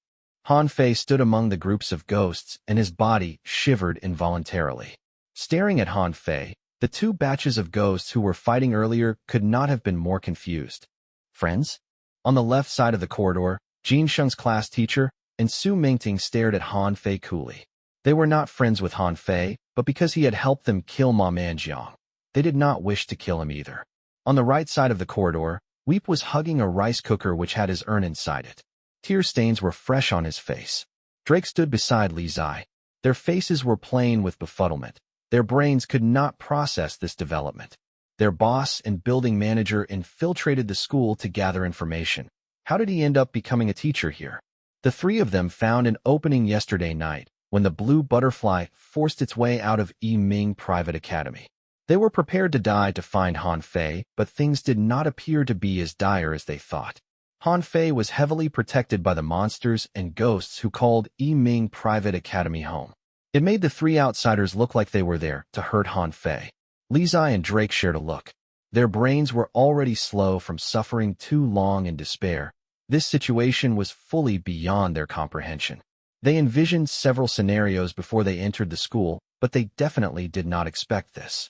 Han Fei stood among the groups of ghosts and his body shivered involuntarily. Staring at Han Fei, the two batches of ghosts who were fighting earlier could not have been more confused. Friends? On the left side of the corridor, Jin Sheng's class teacher and Su Mingting stared at Han Fei coolly. They were not friends with Han Fei, but because he had helped them kill Ma Manjiang, they did not wish to kill him either. On the right side of the corridor, Weep was hugging a rice cooker which had his urn inside it. Tear stains were fresh on his face. Drake stood beside Li Zai. Their faces were plain with befuddlement. Their brains could not process this development. Their boss and building manager infiltrated the school to gather information. How did he end up becoming a teacher here? The three of them found an opening yesterday night when the blue butterfly forced its way out of Yiming Private Academy. They were prepared to die to find Han Fei, but things did not appear to be as dire as they thought. Han Fei was heavily protected by the monsters and ghosts who called Yiming Private Academy home. It made the three outsiders look like they were there to hurt Han Fei. Li Zai and Drake shared a look. Their brains were already slow from suffering too long in despair. This situation was fully beyond their comprehension. They envisioned several scenarios before they entered the school, but they definitely did not expect this.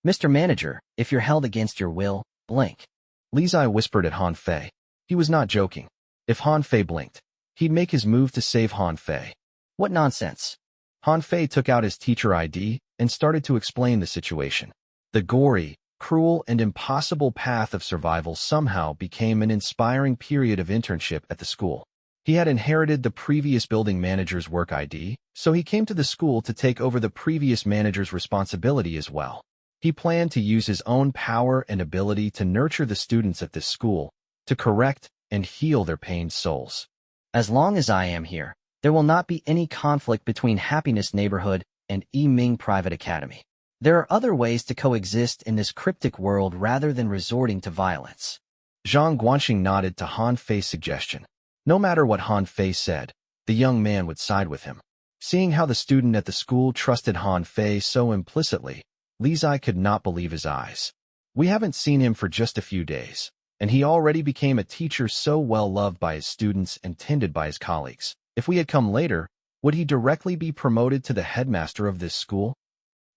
Mr. Manager, if you're held against your will, blink. Li Zai whispered at Han Fei. He was not joking. If Han Fei blinked, he'd make his move to save Han Fei. What nonsense. Han Fei took out his teacher ID and started to explain the situation. The gory, cruel, and impossible path of survival somehow became an inspiring period of internship at the school. He had inherited the previous building manager's work ID, so he came to the school to take over the previous manager's responsibility as well. He planned to use his own power and ability to nurture the students at this school, to correct and heal their pained souls. As long as I am here, there will not be any conflict between Happiness Neighborhood and Yiming Private Academy. There are other ways to coexist in this cryptic world rather than resorting to violence. Zhang Guanxing nodded to Han Fei's suggestion. No matter what Han Fei said, the young man would side with him. Seeing how the student at the school trusted Han Fei so implicitly, Li Zai could not believe his eyes. We haven't seen him for just a few days, and he already became a teacher so well loved by his students and tended by his colleagues. If we had come later, would he directly be promoted to the headmaster of this school?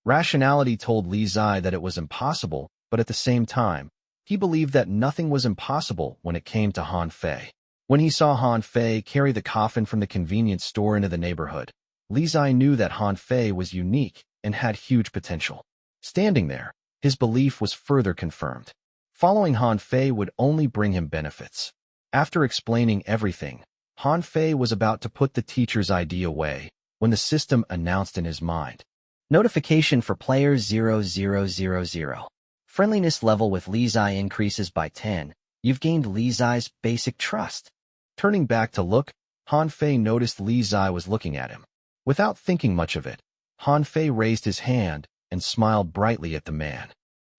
Rationality told Li Zai that it was impossible, but at the same time, he believed that nothing was impossible when it came to Han Fei. When he saw Han Fei carry the coffin from the convenience store into the neighborhood, Li Zai knew that Han Fei was unique and had huge potential. Standing there, his belief was further confirmed. Following Han Fei would only bring him benefits. After explaining everything, Han Fei was about to put the teacher's ID away when the system announced in his mind. Notification for player 0000. Friendliness level with Li Zai increases by 10. You've gained Li Zai's basic trust. Turning back to look, Han Fei noticed Li Zai was looking at him. Without thinking much of it, Han Fei raised his hand and smiled brightly at the man.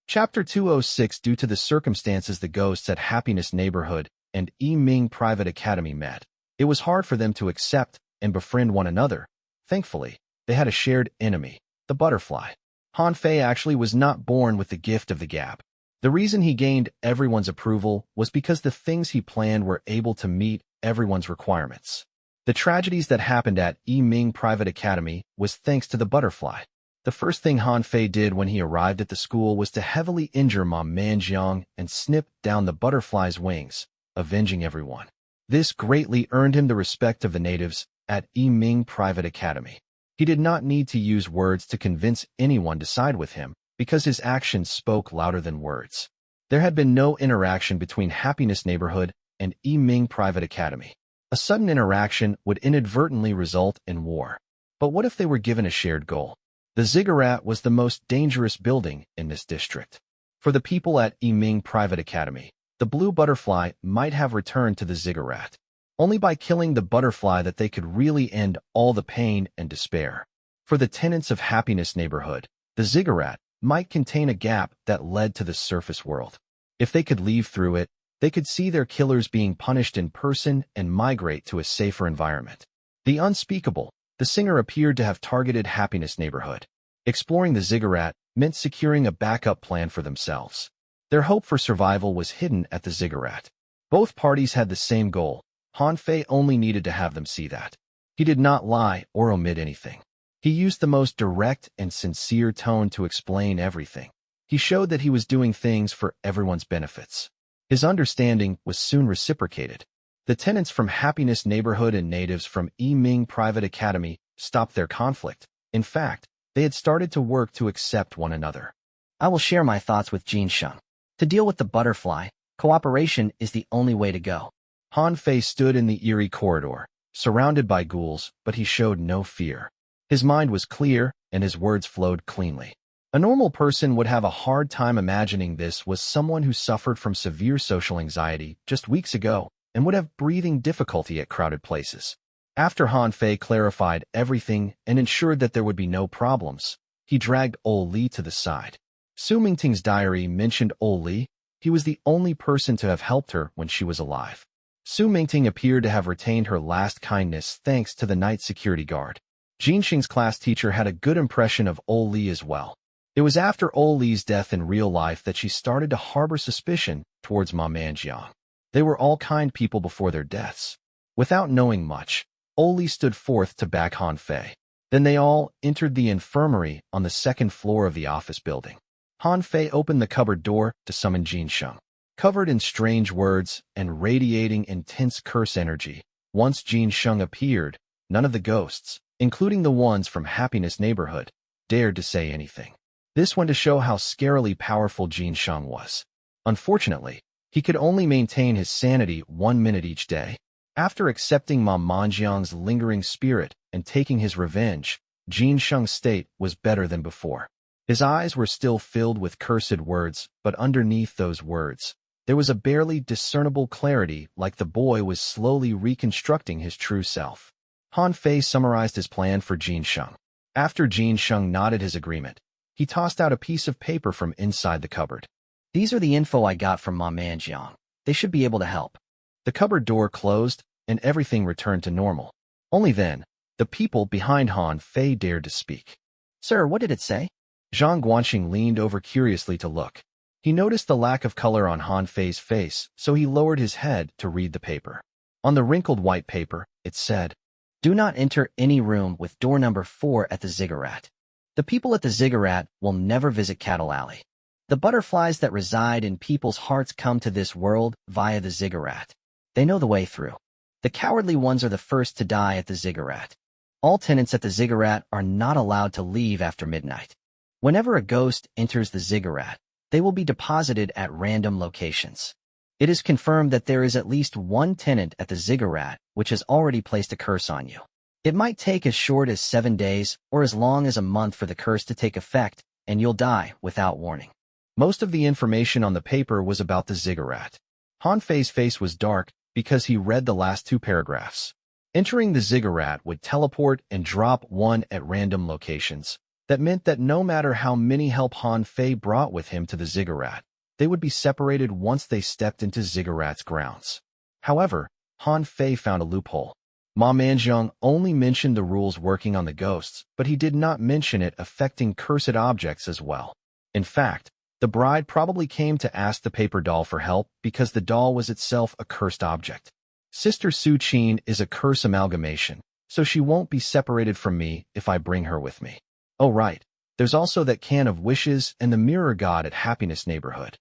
Chapter 206. Due to the circumstances, the ghosts at Happiness Neighborhood and Yiming Private Academy met. It was hard for them to accept and befriend one another. Thankfully, they had a shared enemy, the butterfly. Han Fei actually was not born with the gift of the gab. The reason he gained everyone's approval was because the things he planned were able to meet everyone's requirements. The tragedies that happened at Yiming Private Academy was thanks to the butterfly. The first thing Han Fei did when he arrived at the school was to heavily injure Ma Manjiang and snip down the butterfly's wings, avenging everyone. This greatly earned him the respect of the natives at Yiming Private Academy. He did not need to use words to convince anyone to side with him, because his actions spoke louder than words. There had been no interaction between Happiness Neighborhood and Yiming Private Academy. A sudden interaction would inadvertently result in war. But what if they were given a shared goal? The ziggurat was the most dangerous building in this district. For the people at Yiming Private Academy, the blue butterfly might have returned to the ziggurat. Only by killing the butterfly that they could really end all the pain and despair. For the tenants of Happiness Neighborhood, the ziggurat might contain a gap that led to the surface world. If they could leave through it, they could see their killers being punished in person and migrate to a safer environment. The unspeakable, the singer appeared to have targeted Happiness Neighborhood. Exploring the ziggurat meant securing a backup plan for themselves. Their hope for survival was hidden at the ziggurat. Both parties had the same goal. Han Fei only needed to have them see that. He did not lie or omit anything. He used the most direct and sincere tone to explain everything. He showed that he was doing things for everyone's benefits. His understanding was soon reciprocated. The tenants from Happiness Neighborhood and natives from Yiming Private Academy stopped their conflict. In fact, they had started to work to accept one another. I will share my thoughts with Jin Sheng. To deal with the butterfly, cooperation is the only way to go. Han Fei stood in the eerie corridor, surrounded by ghouls, but he showed no fear. His mind was clear, and his words flowed cleanly. A normal person would have a hard time imagining this was someone who suffered from severe social anxiety just weeks ago and would have breathing difficulty at crowded places. After Han Fei clarified everything and ensured that there would be no problems, he dragged Li to the side. Su Mingting's diary mentioned Li. He was the only person to have helped her when she was alive. Su Mingting appeared to have retained her last kindness thanks to the night security guard. Jinxing's class teacher had a good impression of Li as well. It was after Li's death in real life that she started to harbor suspicion towards Ma Manjiang. They were all kind people before their deaths. Without knowing much, Li stood forth to back Han Fei. Then they all entered the infirmary on the second floor of the office building. Han Fei opened the cupboard door to summon Jin Sheng. Covered in strange words and radiating intense curse energy, once Jin Sheng appeared, none of the ghosts, including the ones from Happiness Neighborhood, dared to say anything. This went to show how scarily powerful Jin Sheng was. Unfortunately, he could only maintain his sanity 1 minute each day. After accepting Ma Manjiang's lingering spirit and taking his revenge, Jin Sheng's state was better than before. His eyes were still filled with cursed words, but underneath those words, there was a barely discernible clarity, like the boy was slowly reconstructing his true self. Han Fei summarized his plan for Jin Sheng. After Jin Sheng nodded his agreement, he tossed out a piece of paper from inside the cupboard. These are the info I got from Ma Manjiang. They should be able to help. The cupboard door closed, and everything returned to normal. Only then, the people behind Han Fei dared to speak. Sir, what did it say? Zhang Guanxing leaned over curiously to look. He noticed the lack of color on Han Fei's face, so he lowered his head to read the paper. On the wrinkled white paper, it said, Do not enter any room with door number 4 at the ziggurat. The people at the ziggurat will never visit Cattle Alley. The butterflies that reside in people's hearts come to this world via the ziggurat. They know the way through. The cowardly ones are the first to die at the ziggurat. All tenants at the ziggurat are not allowed to leave after midnight. Whenever a ghost enters the ziggurat, they will be deposited at random locations. It is confirmed that there is at least one tenant at the ziggurat which has already placed a curse on you. It might take as short as 7 days or as long as a month for the curse to take effect, and you'll die without warning. Most of the information on the paper was about the ziggurat. Han Fei's face was dark because he read the last 2 paragraphs. Entering the ziggurat would teleport and drop one at random locations. That meant that no matter how many help Han Fei brought with him to the ziggurat, they would be separated once they stepped into ziggurat's grounds. However, Han Fei found a loophole. Ma Manjiang only mentioned the rules working on the ghosts, but he did not mention it affecting cursed objects as well. In fact, the bride probably came to ask the paper doll for help because the doll was itself a cursed object. Sister Su Qin is a curse amalgamation, so she won't be separated from me if I bring her with me. Oh right, there's also that can of wishes and the mirror god at Happiness Neighborhood.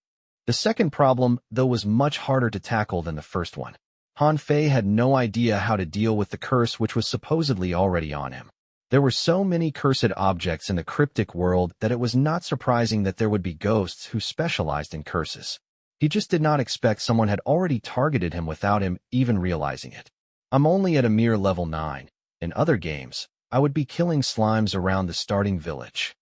The second problem, though, was much harder to tackle than the first one. Han Fei had no idea how to deal with the curse which was supposedly already on him. There were so many cursed objects in the cryptic world that it was not surprising that there would be ghosts who specialized in curses. He just did not expect someone had already targeted him without him even realizing it. I'm only at a mere level 9. In other games, I would be killing slimes around the starting village.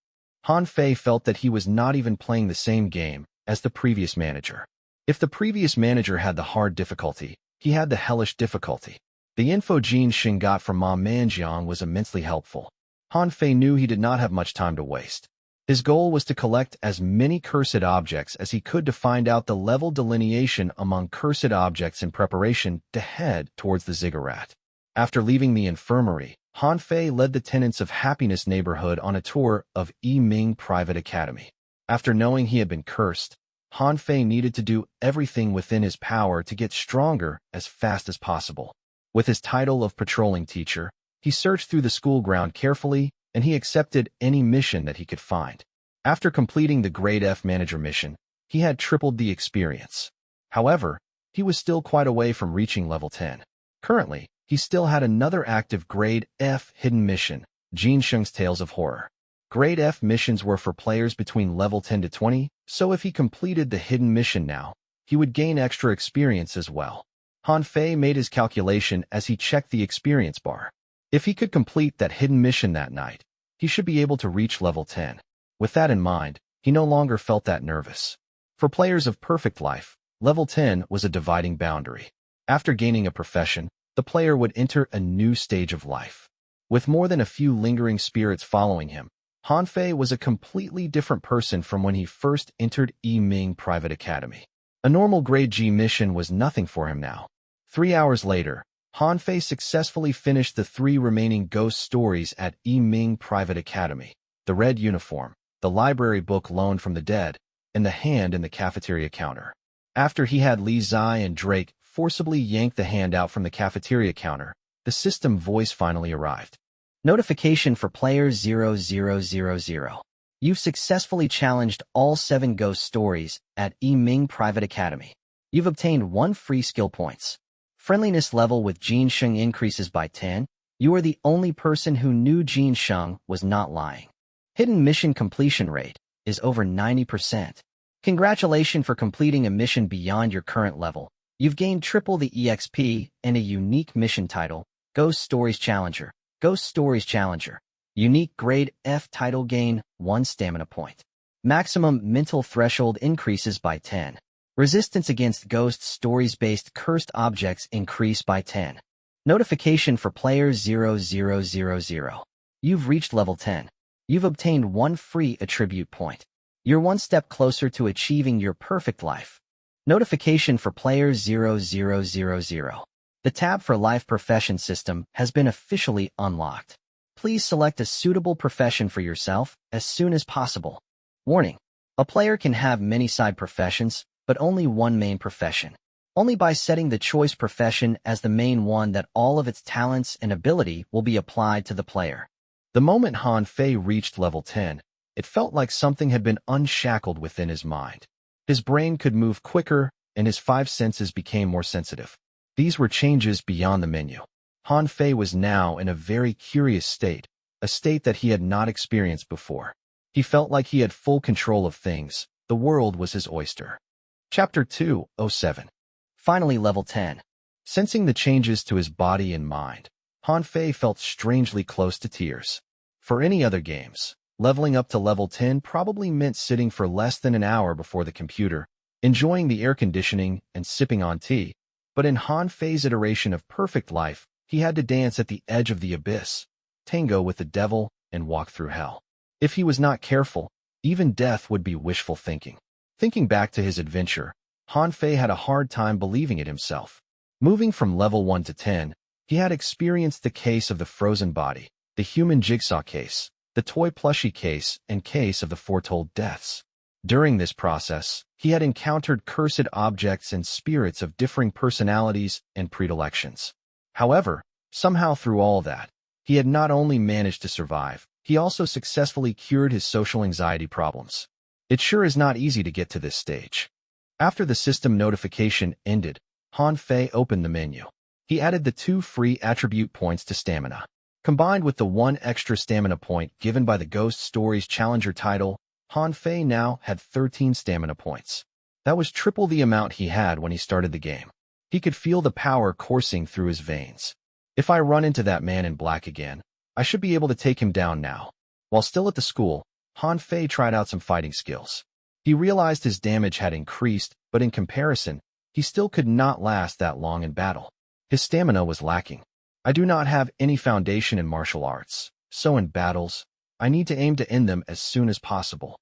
Han Fei felt that he was not even playing the same game as the previous manager. If the previous manager had the hard difficulty, he had the hellish difficulty. The info Jin Sheng got from Ma Manjiang was immensely helpful. Han Fei knew he did not have much time to waste. His goal was to collect as many cursed objects as he could to find out the level delineation among cursed objects in preparation to head towards the ziggurat. After leaving the infirmary, Han Fei led the tenants of Happiness Neighborhood on a tour of Yiming Private Academy. After knowing he had been cursed, Han Fei needed to do everything within his power to get stronger as fast as possible. With his title of patrolling teacher, he searched through the school ground carefully, and he accepted any mission that he could find. After completing the Grade F manager mission, he had tripled the experience. However, he was still quite away from reaching level 10. Currently, he still had another active Grade F hidden mission, Jin Sheng's Tales of Horror. Grade F missions were for players between level 10 to 20, so if he completed the hidden mission now, he would gain extra experience as well. Han Fei made his calculation as he checked the experience bar. If he could complete that hidden mission that night, he should be able to reach level 10. With that in mind, he no longer felt that nervous. For players of Perfect Life, level 10 was a dividing boundary. After gaining a profession, the player would enter a new stage of life. With more than a few lingering spirits following him, Han Fei was a completely different person from when he first entered Yiming Private Academy. A normal Grade G mission was nothing for him now. 3 hours later, Han Fei successfully finished the 3 remaining ghost stories at Yiming Private Academy: the red uniform, the library book loaned from the dead, and the hand in the cafeteria counter. After he had Li Zai and Drake forcibly yank the hand out from the cafeteria counter, the system voice finally arrived. Notification for player 0000. You've successfully challenged all 7 ghost stories at Yiming Private Academy. You've obtained 1 free skill points. Friendliness level with Jin Sheng increases by 10. You are the only person who knew Jin Sheng was not lying. Hidden mission completion rate is over 90%. Congratulations for completing a mission beyond your current level. You've gained triple the EXP and a unique mission title, Ghost Stories Challenger. Ghost Stories Challenger. Unique grade F title gain 1 stamina point. Maximum mental threshold increases by 10. Resistance against ghost stories-based cursed objects increase by 10. Notification for player 0000. You've reached level 10. You've obtained 1 free attribute point. You're 1 step closer to achieving your perfect life. Notification for player 0000. The tab for Life Profession system has been officially unlocked. Please select a suitable profession for yourself as soon as possible. Warning: a player can have many side professions, but only one main profession. Only by setting the choice profession as the main one that all of its talents and ability will be applied to the player. The moment Han Fei reached level 10, it felt like something had been unshackled within his mind. His brain could move quicker, and his 5 senses became more sensitive. These were changes beyond the menu. Han Fei was now in a very curious state, a state that he had not experienced before. He felt like he had full control of things. The world was his oyster. Chapter 207. Finally level 10. Sensing the changes to his body and mind, Han Fei felt strangely close to tears. For any other games, leveling up to level 10 probably meant sitting for less than an hour before the computer, enjoying the air conditioning and sipping on tea. But in Han Fei's iteration of perfect life, he had to dance at the edge of the abyss, tango with the devil, and walk through hell. If he was not careful, even death would be wishful thinking. Thinking back to his adventure, Han Fei had a hard time believing it himself. Moving from level 1 to 10, he had experienced the case of the frozen body, the human jigsaw case, the toy plushie case, and case of the foretold deaths. During this process, he had encountered cursed objects and spirits of differing personalities and predilections. However, somehow through all that, he had not only managed to survive, he also successfully cured his social anxiety problems. It sure is not easy to get to this stage. After the system notification ended, Han Fei opened the menu. He added the 2 free attribute points to stamina. Combined with the 1 extra stamina point given by the Ghost Stories Challenger title, Han Fei now had 13 stamina points. That was triple the amount he had when he started the game. He could feel the power coursing through his veins. If I run into that man in black again, I should be able to take him down now. While still at the school, Han Fei tried out some fighting skills. He realized his damage had increased, but in comparison, he still could not last that long in battle. His stamina was lacking. I do not have any foundation in martial arts, so in battles, I need to aim to end them as soon as possible.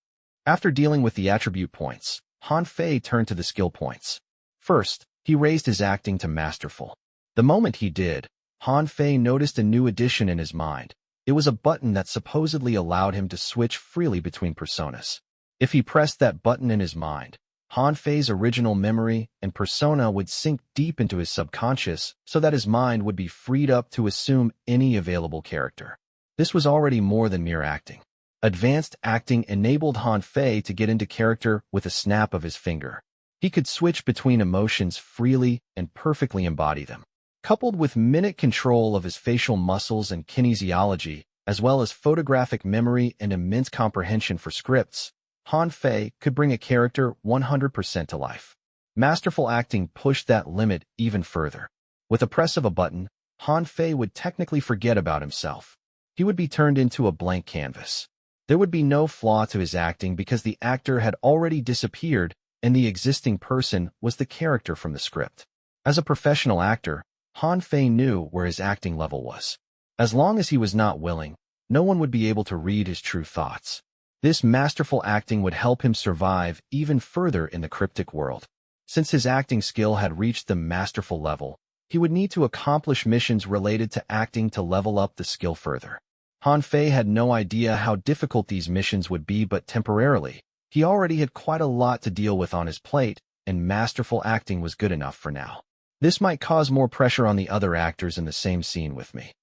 After dealing with the attribute points, Han Fei turned to the skill points. First, he raised his acting to masterful. The moment he did, Han Fei noticed a new addition in his mind. It was a button that supposedly allowed him to switch freely between personas. If he pressed that button in his mind, Han Fei's original memory and persona would sink deep into his subconscious so that his mind would be freed up to assume any available character. This was already more than mere acting. Advanced acting enabled Han Fei to get into character with a snap of his finger. He could switch between emotions freely and perfectly embody them. Coupled with minute control of his facial muscles and kinesiology, as well as photographic memory and immense comprehension for scripts, Han Fei could bring a character 100% to life. Masterful acting pushed that limit even further. With a press of a button, Han Fei would technically forget about himself. He would be turned into a blank canvas. There would be no flaw to his acting because the actor had already disappeared and the existing person was the character from the script. As a professional actor, Han Fei knew where his acting level was. As long as he was not willing, no one would be able to read his true thoughts. This masterful acting would help him survive even further in the cryptic world. Since his acting skill had reached the masterful level, he would need to accomplish missions related to acting to level up the skill further. Han Fei had no idea how difficult these missions would be, but temporarily, he already had quite a lot to deal with on his plate, and masterful acting was good enough for now. This might cause more pressure on the other actors in the same scene with me.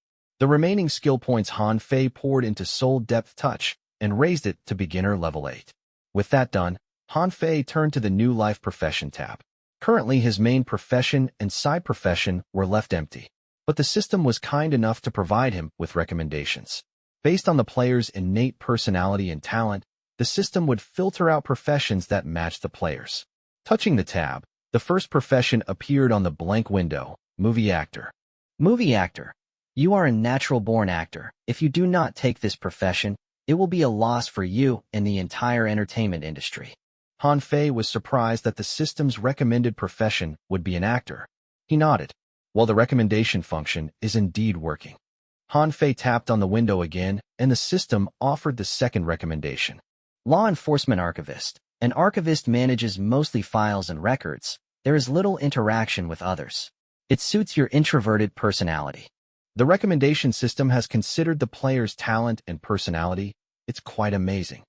The remaining skill points Han Fei poured into Soul Depth Touch and raised it to beginner level 8. With that done, Han Fei turned to the new Life Profession tab. Currently, his main profession and side profession were left empty, but the system was kind enough to provide him with recommendations. Based on the player's innate personality and talent, the system would filter out professions that matched the players. Touching the tab, The first profession appeared on the blank window: movie actor. Movie actor. You are a natural-born actor. If you do not take this profession, it will be a loss for you and the entire entertainment industry. Han Fei was surprised that the system's recommended profession would be an actor. He nodded. Well, the recommendation function is indeed working. Han Fei tapped on the window again, and the system offered the second recommendation. Law enforcement archivist. An archivist manages mostly files and records. There is little interaction with others. It suits your introverted personality. The recommendation system has considered the player's talent and personality. It's quite amazing.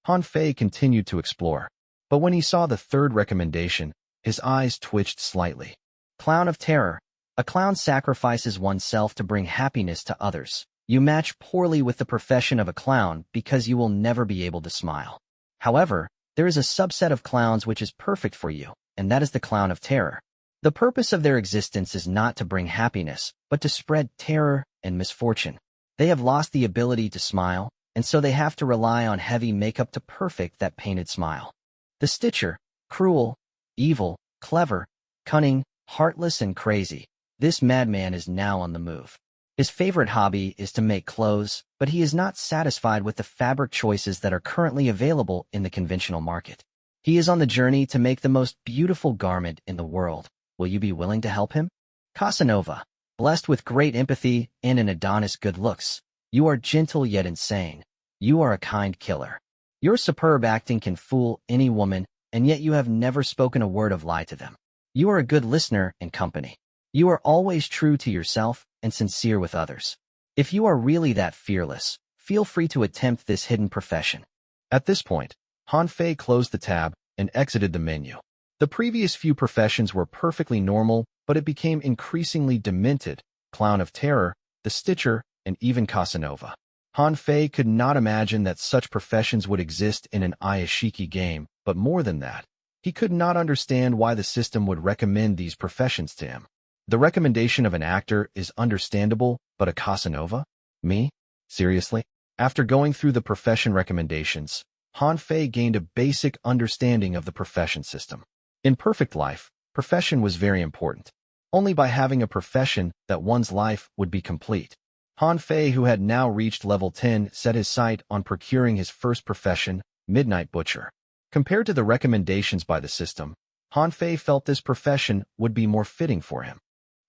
Han Fei continued to explore, but when he saw the third recommendation, his eyes twitched slightly. Clown of terror. A clown sacrifices oneself to bring happiness to others. You match poorly with the profession of a clown because you will never be able to smile. However, there is a subset of clowns which is perfect for you, and that is the clown of terror. The purpose of their existence is not to bring happiness, but to spread terror and misfortune. They have lost the ability to smile, and so they have to rely on heavy makeup to perfect that painted smile. The Stitcher. Cruel, evil, clever, cunning, heartless, and crazy. This madman is now on the move. His favorite hobby is to make clothes, but he is not satisfied with the fabric choices that are currently available in the conventional market. He is on the journey to make the most beautiful garment in the world. Will you be willing to help him? Casanova. Blessed with great empathy and an Adonis good looks. You are gentle yet insane. You are a kind killer. Your superb acting can fool any woman, and yet you have never spoken a word of lie to them. You are a good listener and company. You are always true to yourself and sincere with others. If you are really that fearless, feel free to attempt this hidden profession. At this point, Han Fei closed the tab and exited the menu. The previous few professions were perfectly normal, but it became increasingly demented: Clown of Terror, the Stitcher, and even Casanova. Han Fei could not imagine that such professions would exist in an Iyashikei game, but more than that, he could not understand why the system would recommend these professions to him. The recommendation of an actor is understandable, but a Casanova? Me? Seriously? After going through the profession recommendations, Han Fei gained a basic understanding of the profession system. In perfect life, profession was very important. Only by having a profession that one's life would be complete. Han Fei, who had now reached level 10, set his sight on procuring his first profession, Midnight Butcher. Compared to the recommendations by the system, Han Fei felt this profession would be more fitting for him.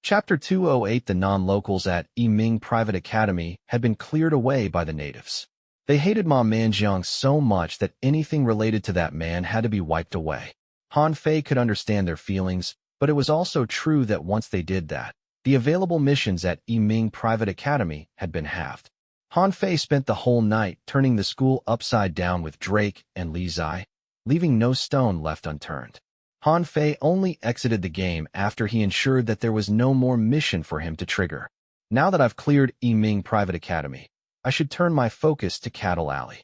Chapter 208. The non-locals at Yiming Private Academy had been cleared away by the natives. They hated Ma Manjiang so much that anything related to that man had to be wiped away. Han Fei could understand their feelings, but it was also true that once they did that, the available missions at Yiming Private Academy had been halved. Han Fei spent the whole night turning the school upside down with Drake and Li Zai, leaving no stone left unturned. Han Fei only exited the game after he ensured that there was no more mission for him to trigger. Now that I've cleared Yiming Private Academy, I should turn my focus to Cattle Alley.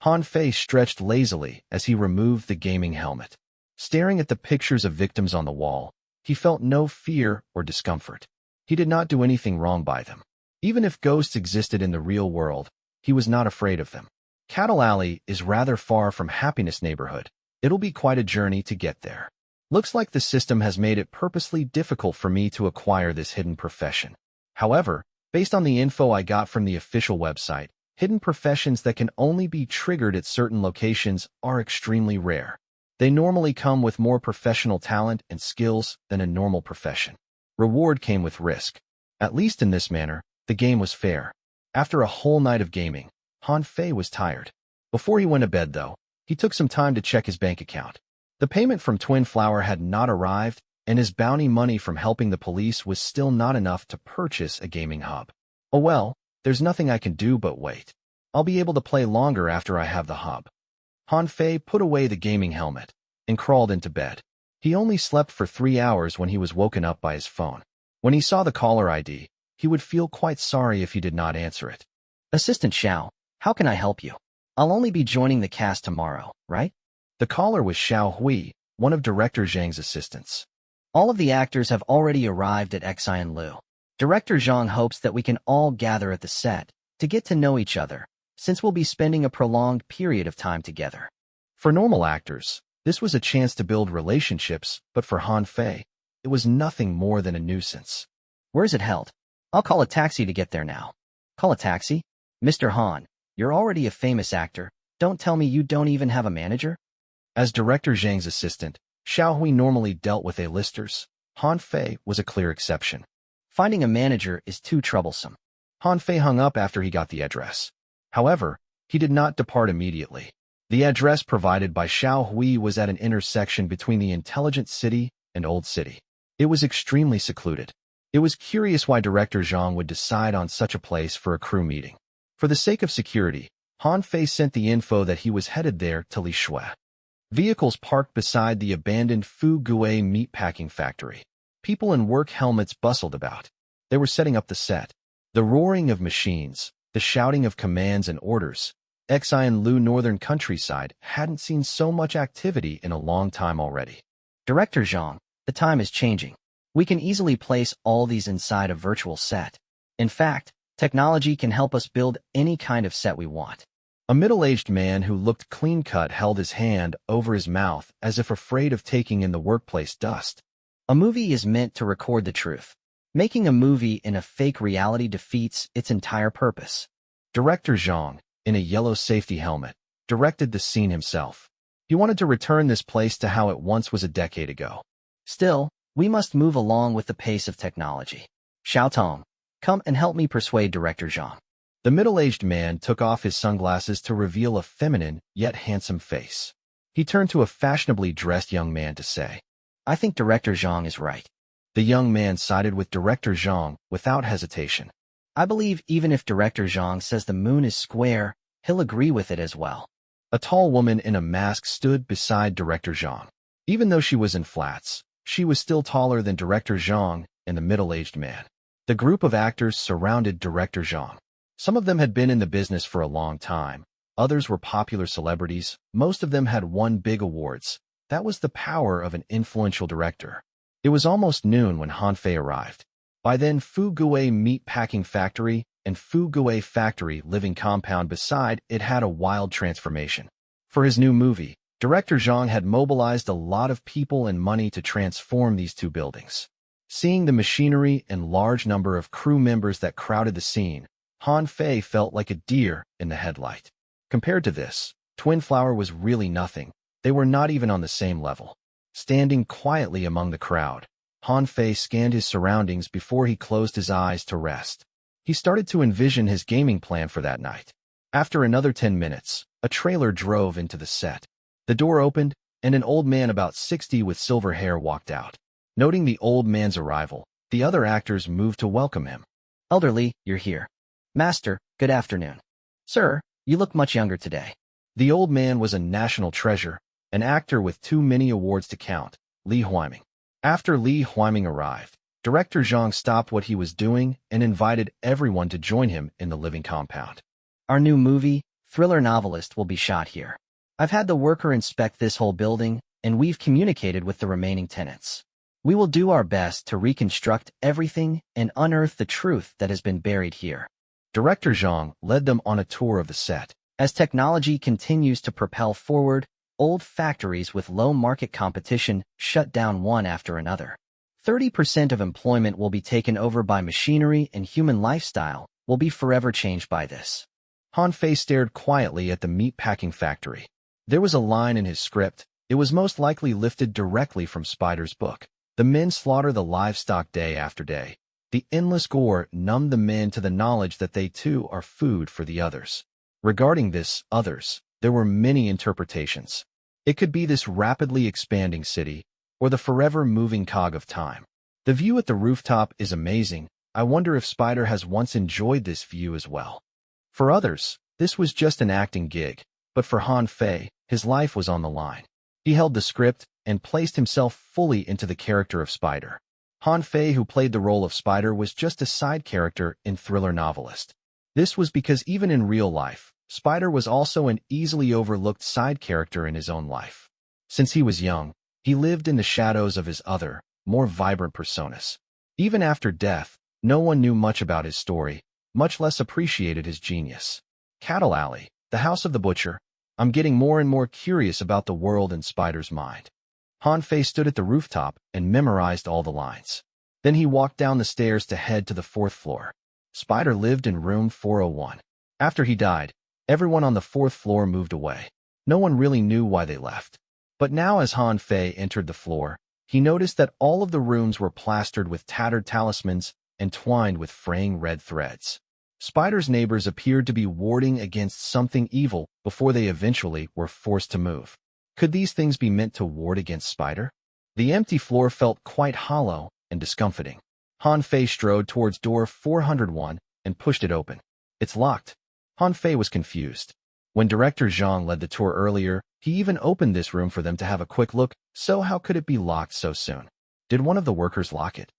Han Fei stretched lazily as he removed the gaming helmet. Staring at the pictures of victims on the wall, he felt no fear or discomfort. He did not do anything wrong by them. Even if ghosts existed in the real world, he was not afraid of them. Cattle Alley is rather far from Happiness Neighborhood. It'll be quite a journey to get there. Looks like the system has made it purposely difficult for me to acquire this hidden profession. However, based on the info I got from the official website, hidden professions that can only be triggered at certain locations are extremely rare. They normally come with more professional talent and skills than a normal profession. Reward came with risk. At least in this manner, the game was fair. After a whole night of gaming, Han Fei was tired. Before he went to bed, though, he took some time to check his bank account. The payment from Twin Flower had not arrived, and his bounty money from helping the police was still not enough to purchase a gaming hub. Oh well, there's nothing I can do but wait. I'll be able to play longer after I have the hub. Han Fei put away the gaming helmet and crawled into bed. He only slept for 3 hours when he was woken up by his phone. When he saw the caller ID, he would feel quite sorry if he did not answer it. Assistant Xiao, how can I help you? I'll only be joining the cast tomorrow, right? The caller was Xiao Hui, one of Director Zhang's assistants. All of the actors have already arrived at Xian Lu. Director Zhang hopes that we can all gather at the set to get to know each other, since we'll be spending a prolonged period of time together. For normal actors, This was a chance to build relationships, but for Han Fei, it was nothing more than a nuisance. Where is it held? I'll call a taxi to get there now. Call a taxi? Mr. Han, you're already a famous actor. Don't tell me you don't even have a manager? As Director Zhang's assistant, Xiao Hui normally dealt with A-listers. Han Fei was a clear exception. Finding a manager is too troublesome. Han Fei hung up after he got the address. However, he did not depart immediately. The address provided by Xiao Hui was at an intersection between the Intelligent City and Old City. It was extremely secluded. It was curious why Director Zhang would decide on such a place for a crew meeting. For the sake of security, Han Fei sent the info that he was headed there to Li Shui. Vehicles parked beside the abandoned Fu Gui meatpacking factory. People in work helmets bustled about. They were setting up the set. The roaring of machines, the shouting of commands and orders. Xian Lu northern countryside hadn't seen so much activity in a long time already. Director Zhang, the time is changing. We can easily place all these inside a virtual set. In fact, technology can help us build any kind of set we want. A middle-aged man who looked clean-cut held his hand over his mouth as if afraid of taking in the workplace dust. A movie is meant to record the truth. Making a movie in a fake reality defeats its entire purpose. Director Zhang, in a yellow safety helmet, directed the scene himself. He wanted to return this place to how it once was a decade ago. Still, we must move along with the pace of technology. Xiao Tong, come and help me persuade Director Zhang. The middle-aged man took off his sunglasses to reveal a feminine yet handsome face. He turned to a fashionably dressed young man to say, I think Director Zhang is right. The young man sided with Director Zhang without hesitation. I believe even if Director Zhang says the moon is square, he'll agree with it as well. A tall woman in a mask stood beside Director Zhang. Even though she was in flats, she was still taller than Director Zhang and the middle-aged man. The group of actors surrounded Director Zhang. Some of them had been in the business for a long time. Others were popular celebrities. Most of them had won big awards. That was the power of an influential director. It was almost noon when Han Fei arrived. By then, Fu Gui meat packing factory and Fu Gui factory living compound beside it had a wild transformation. For his new movie, Director Zhang had mobilized a lot of people and money to transform these two buildings. Seeing the machinery and large number of crew members that crowded the scene, Han Fei felt like a deer in the headlight. Compared to this, Twin Flower was really nothing. They were not even on the same level. Standing quietly among the crowd, Han Fei scanned his surroundings before he closed his eyes to rest. He started to envision his gaming plan for that night. After another 10 minutes, a trailer drove into the set. The door opened, and an old man about 60 with silver hair walked out. Noting the old man's arrival, the other actors moved to welcome him. Elderly, you're here. Master, good afternoon. Sir, you look much younger today. The old man was a national treasure, an actor with too many awards to count, Li Huiming. After Li Huiming arrived, Director Zhang stopped what he was doing and invited everyone to join him in the living compound. Our new movie, Thriller Novelist, will be shot here. I've had the worker inspect this whole building, and we've communicated with the remaining tenants. We will do our best to reconstruct everything and unearth the truth that has been buried here. Director Zhang led them on a tour of the set. As technology continues to propel forward, old factories with low market competition shut down one after another. 30% of employment will be taken over by machinery, and human lifestyle will be forever changed by this. Han Fei stared quietly at the meat-packing factory. There was a line in his script. It was most likely lifted directly from Spider's book. The men slaughter the livestock day after day. The endless gore numbed the men to the knowledge that they too are food for the others. Regarding this others, there were many interpretations. It could be this rapidly expanding city, or the forever moving cog of time. The view at the rooftop is amazing. I wonder if Spider has once enjoyed this view as well. For others, this was just an acting gig, but for Han Fei, his life was on the line. He held the script and placed himself fully into the character of Spider. Han Fei, who played the role of Spider, was just a side character in Thriller Novelist. This was because even in real life, Spider was also an easily overlooked side character in his own life. Since he was young, he lived in the shadows of his other, more vibrant personas. Even after death, no one knew much about his story, much less appreciated his genius. Cattle Alley, the House of the Butcher. I'm getting more and more curious about the world in Spider's mind. Han Fei stood at the rooftop and memorized all the lines. Then he walked down the stairs to head to the 4th floor. Spider lived in room 401. After he died, everyone on the 4th floor moved away. No one really knew why they left. But now as Han Fei entered the floor, he noticed that all of the rooms were plastered with tattered talismans and twined with fraying red threads. Spider's neighbors appeared to be warding against something evil before they eventually were forced to move. Could these things be meant to ward against Spider? The empty floor felt quite hollow and discomforting. Han Fei strode towards door 401 and pushed it open. It's locked. Han Fei was confused. When Director Zhang led the tour earlier, he even opened this room for them to have a quick look, so how could it be locked so soon? Did one of the workers lock it?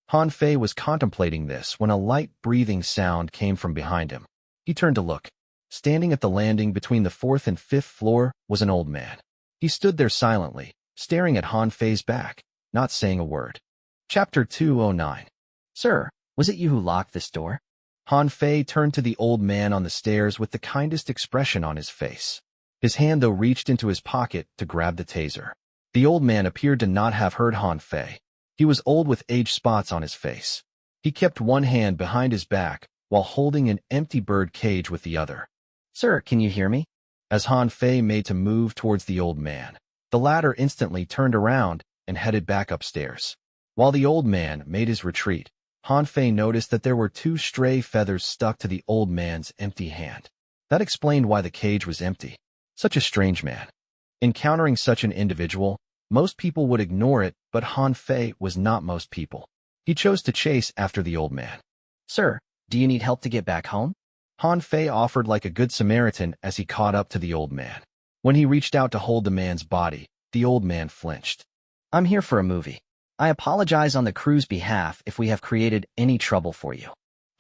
Han Fei was contemplating this when a light breathing sound came from behind him. He turned to look. Standing at the landing between the 4th and 5th floor was an old man. He stood there silently, staring at Han Fei's back, not saying a word. Chapter 209. Sir, was it you who locked this door? Han Fei turned to the old man on the stairs with the kindest expression on his face. His hand, though, reached into his pocket to grab the taser. The old man appeared to not have heard Han Fei. He was old with age spots on his face. He kept one hand behind his back while holding an empty bird cage with the other. Sir, can you hear me? As Han Fei made to move towards the old man, the latter instantly turned around and headed back upstairs. While the old man made his retreat, Han Fei noticed that there were 2 stray feathers stuck to the old man's empty hand. That explained why the cage was empty. Such a strange man. Encountering such an individual, most people would ignore it, but Han Fei was not most people. He chose to chase after the old man. Sir, do you need help to get back home? Han Fei offered like a good Samaritan as he caught up to the old man. When he reached out to hold the man's body, the old man flinched. I'm here for a movie. I apologize on the crew's behalf if we have created any trouble for you.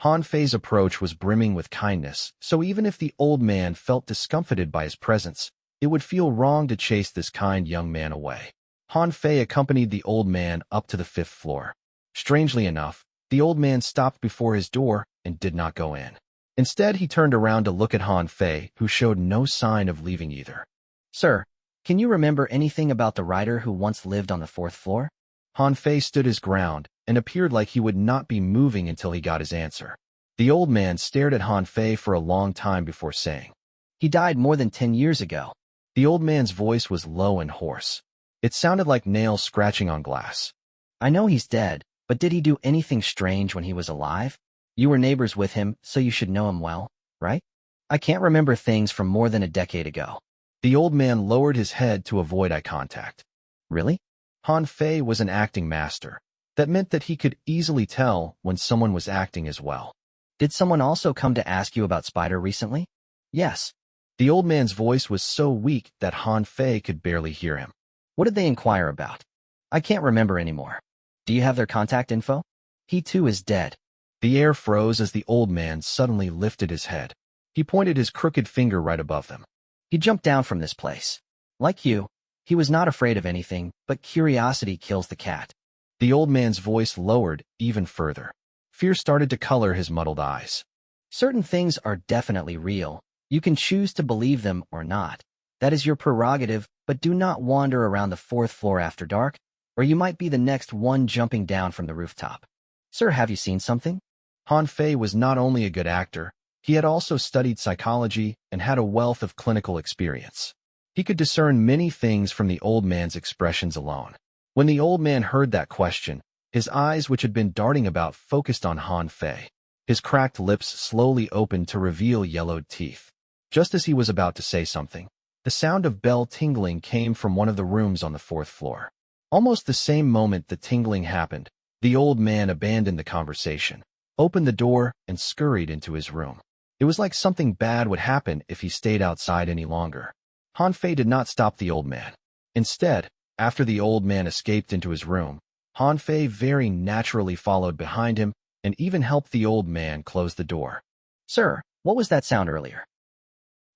Han Fei's approach was brimming with kindness, so even if the old man felt discomfited by his presence, it would feel wrong to chase this kind young man away. Han Fei accompanied the old man up to the 5th floor. Strangely enough, the old man stopped before his door and did not go in. Instead, he turned around to look at Han Fei, who showed no sign of leaving either. Sir, can you remember anything about the writer who once lived on the 4th floor? Han Fei stood his ground and appeared like he would not be moving until he got his answer. The old man stared at Han Fei for a long time before saying, He died more than 10 years ago. The old man's voice was low and hoarse. It sounded like nails scratching on glass. I know he's dead, but did he do anything strange when he was alive? You were neighbors with him, so you should know him well, right? I can't remember things from more than a decade ago. The old man lowered his head to avoid eye contact. Really? Han Fei was an acting master. That meant that he could easily tell when someone was acting as well. Did someone also come to ask you about Spider recently? Yes. The old man's voice was so weak that Han Fei could barely hear him. What did they inquire about? I can't remember anymore. Do you have their contact info? He too is dead. The air froze as the old man suddenly lifted his head. He pointed his crooked finger right above them. He jumped down from this place. Like you, he was not afraid of anything, but curiosity kills the cat. The old man's voice lowered even further. Fear started to color his muddled eyes. Certain things are definitely real. You can choose to believe them or not. That is your prerogative, but do not wander around the 4th floor after dark, or you might be the next one jumping down from the rooftop. Sir, have you seen something? Han Fei was not only a good actor, he had also studied psychology and had a wealth of clinical experience. He could discern many things from the old man's expressions alone. When the old man heard that question, his eyes, which had been darting about, focused on Han Fei. His cracked lips slowly opened to reveal yellowed teeth. Just as he was about to say something, the sound of bell tingling came from one of the rooms on the 4th floor. Almost the same moment the tingling happened, the old man abandoned the conversation, opened the door, and scurried into his room. It was like something bad would happen if he stayed outside any longer. Han Fei did not stop the old man. Instead, after the old man escaped into his room, Han Fei very naturally followed behind him and even helped the old man close the door. Sir, what was that sound earlier?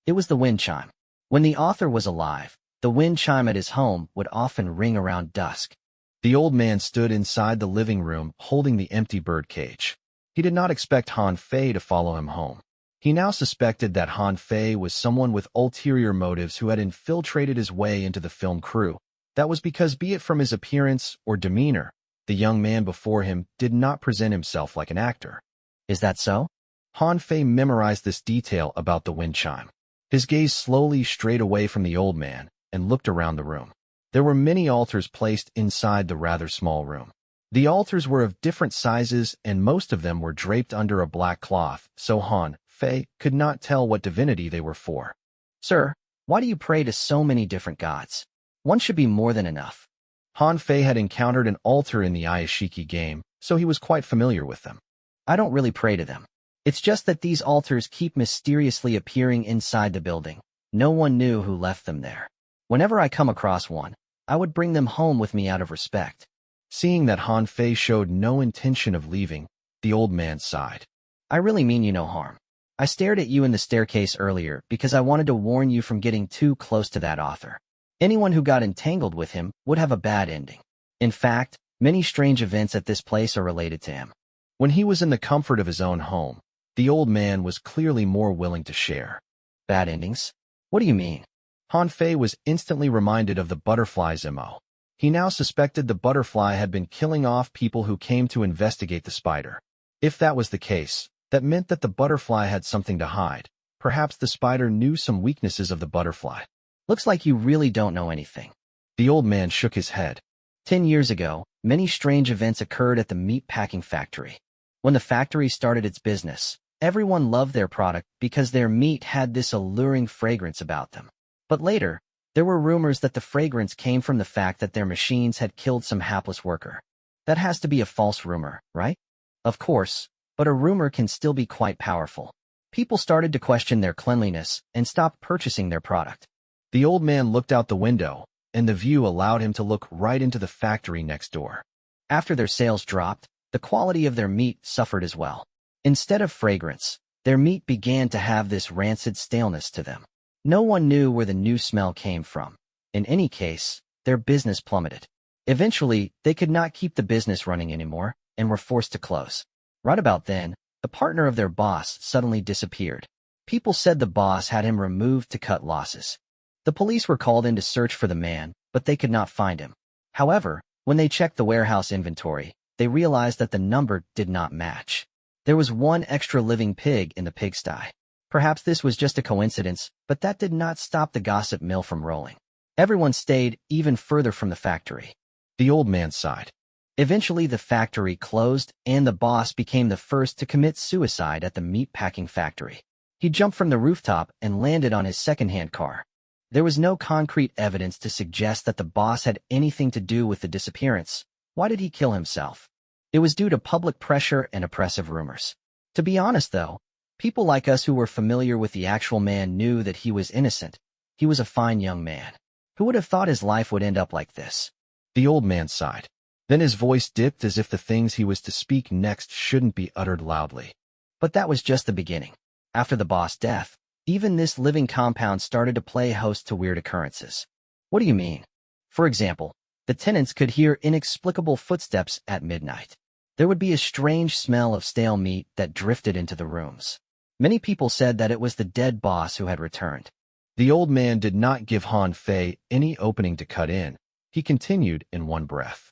It was the wind chime. When the author was alive, the wind chime at his home would often ring around dusk. The old man stood inside the living room holding the empty bird cage. He did not expect Han Fei to follow him home. He now suspected that Han Fei was someone with ulterior motives who had infiltrated his way into the film crew. That was because, be it from his appearance or demeanor, the young man before him did not present himself like an actor. Is that so? Han Fei memorized this detail about the wind chime. His gaze slowly strayed away from the old man and looked around the room. There were many altars placed inside the rather small room. The altars were of different sizes and most of them were draped under a black cloth, so Han Fei could not tell what divinity they were for. Sir, why do you pray to so many different gods? One should be more than enough. Han Fei had encountered an altar in the Iyashikei game, so he was quite familiar with them. I don't really pray to them. It's just that these altars keep mysteriously appearing inside the building. No one knew who left them there. Whenever I come across one, I would bring them home with me out of respect. Seeing that Han Fei showed no intention of leaving, the old man sighed. I really mean you no harm. I stared at you in the staircase earlier because I wanted to warn you from getting too close to that author. Anyone who got entangled with him would have a bad ending. In fact, many strange events at this place are related to him. When he was in the comfort of his own home, the old man was clearly more willing to share. Bad endings? What do you mean? Han Fei was instantly reminded of the butterfly's MO. He now suspected the butterfly had been killing off people who came to investigate the spider. If that was the case, that meant that the butterfly had something to hide. Perhaps the spider knew some weaknesses of the butterfly. Looks like you really don't know anything. The old man shook his head. 10 years ago, many strange events occurred at the meat packing factory. When the factory started its business, everyone loved their product because their meat had this alluring fragrance about them. But later, there were rumors that the fragrance came from the fact that their machines had killed some hapless worker. That has to be a false rumor, right? Of course, but a rumor can still be quite powerful. People started to question their cleanliness and stopped purchasing their product. The old man looked out the window, and the view allowed him to look right into the factory next door. After their sales dropped, the quality of their meat suffered as well. Instead of fragrance, their meat began to have this rancid staleness to them. No one knew where the new smell came from. In any case, their business plummeted. Eventually, they could not keep the business running anymore and were forced to close. Right about then, the partner of their boss suddenly disappeared. People said the boss had him removed to cut losses. The police were called in to search for the man, but they could not find him. However, when they checked the warehouse inventory, they realized that the number did not match. There was one extra living pig in the pigsty. Perhaps this was just a coincidence, but that did not stop the gossip mill from rolling. Everyone stayed even further from the factory. The old man sighed. Eventually, the factory closed, and the boss became the first to commit suicide at the meatpacking factory. He jumped from the rooftop and landed on his second-hand car. There was no concrete evidence to suggest that the boss had anything to do with the disappearance. Why did he kill himself? It was due to public pressure and oppressive rumors. To be honest, though, people like us who were familiar with the actual man knew that he was innocent. He was a fine young man. Who would have thought his life would end up like this? The old man sighed. Then his voice dipped as if the things he was to speak next shouldn't be uttered loudly. But that was just the beginning. After the boss' death, even this living compound started to play host to weird occurrences. What do you mean? For example, the tenants could hear inexplicable footsteps at midnight. There would be a strange smell of stale meat that drifted into the rooms. Many people said that it was the dead boss who had returned. The old man did not give Han Fei any opening to cut in. He continued in one breath.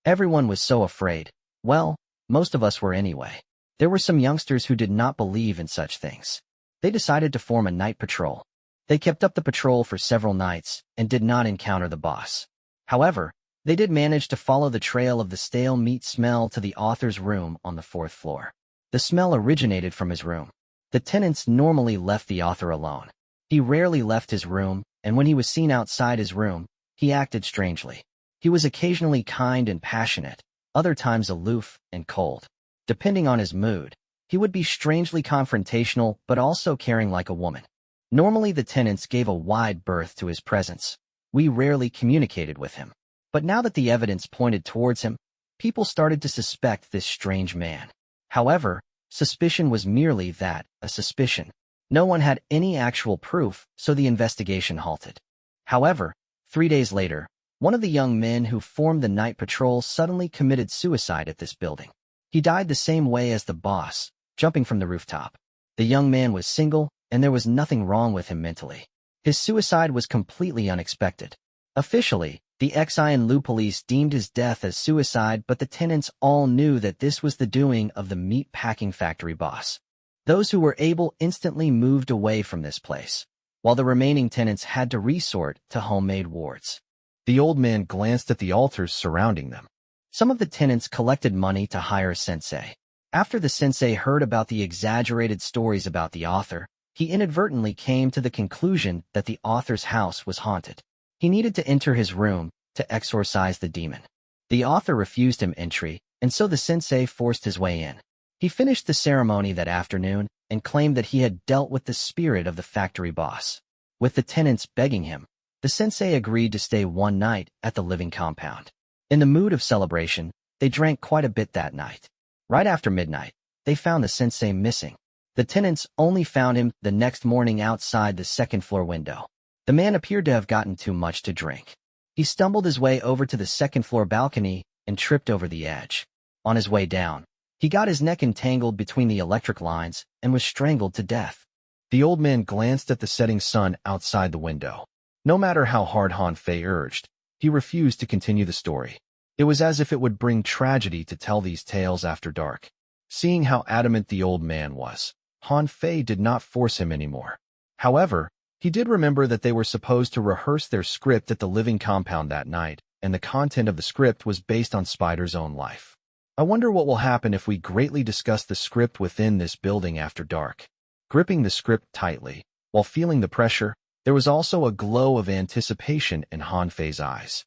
Everyone was so afraid. Well, most of us were anyway. There were some youngsters who did not believe in such things. They decided to form a night patrol. They kept up the patrol for several nights and did not encounter the boss. However, they did manage to follow the trail of the stale meat smell to the author's room on the 4th floor. The smell originated from his room. The tenants normally left the author alone. He rarely left his room, and when he was seen outside his room, he acted strangely. He was occasionally kind and passionate, other times aloof and cold. Depending on his mood, he would be strangely confrontational but also caring like a woman. Normally the tenants gave a wide berth to his presence. We rarely communicated with him. But now that the evidence pointed towards him, people started to suspect this strange man. However, suspicion was merely that, a suspicion. No one had any actual proof, so the investigation halted. However, 3 days later, one of the young men who formed the night patrol suddenly committed suicide at this building. He died the same way as the boss, jumping from the rooftop. The young man was single, and there was nothing wrong with him mentally. His suicide was completely unexpected. Officially, the Xian Lu police deemed his death as suicide, but the tenants all knew that this was the doing of the meat packing factory boss. Those who were able instantly moved away from this place, while the remaining tenants had to resort to homemade wards. The old man glanced at the altars surrounding them. Some of the tenants collected money to hire a sensei. After the sensei heard about the exaggerated stories about the author, he inadvertently came to the conclusion that the author's house was haunted. He needed to enter his room to exorcise the demon. The author refused him entry, and so the sensei forced his way in. He finished the ceremony that afternoon and claimed that he had dealt with the spirit of the factory boss. With the tenants begging him, the sensei agreed to stay one night at the living compound. In the mood of celebration, they drank quite a bit that night. Right after midnight, they found the sensei missing. The tenants only found him the next morning outside the second-floor window. The man appeared to have gotten too much to drink. He stumbled his way over to the second-floor balcony and tripped over the edge. On his way down, he got his neck entangled between the electric lines and was strangled to death. The old man glanced at the setting sun outside the window. No matter how hard Han Fei urged, he refused to continue the story. It was as if it would bring tragedy to tell these tales after dark. Seeing how adamant the old man was, Han Fei did not force him anymore. However, he did remember that they were supposed to rehearse their script at the living compound that night, and the content of the script was based on Spider's own life. I wonder what will happen if we greatly discuss the script within this building after dark. Gripping the script tightly, while feeling the pressure, there was also a glow of anticipation in Han Fei's eyes.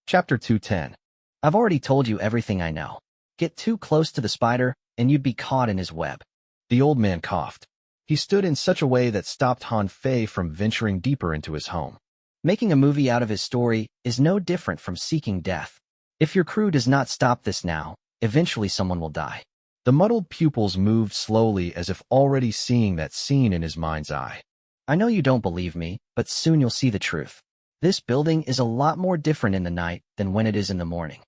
Chapter 210. I've already told you everything I know. Get too close to the spider, and you'd be caught in his web. The old man coughed. He stood in such a way that stopped Han Fei from venturing deeper into his home. Making a movie out of his story is no different from seeking death. If your crew does not stop this now, eventually someone will die. The muddled pupils moved slowly as if already seeing that scene in his mind's eye. I know you don't believe me, but soon you'll see the truth. This building is a lot more different in the night than when it is in the morning.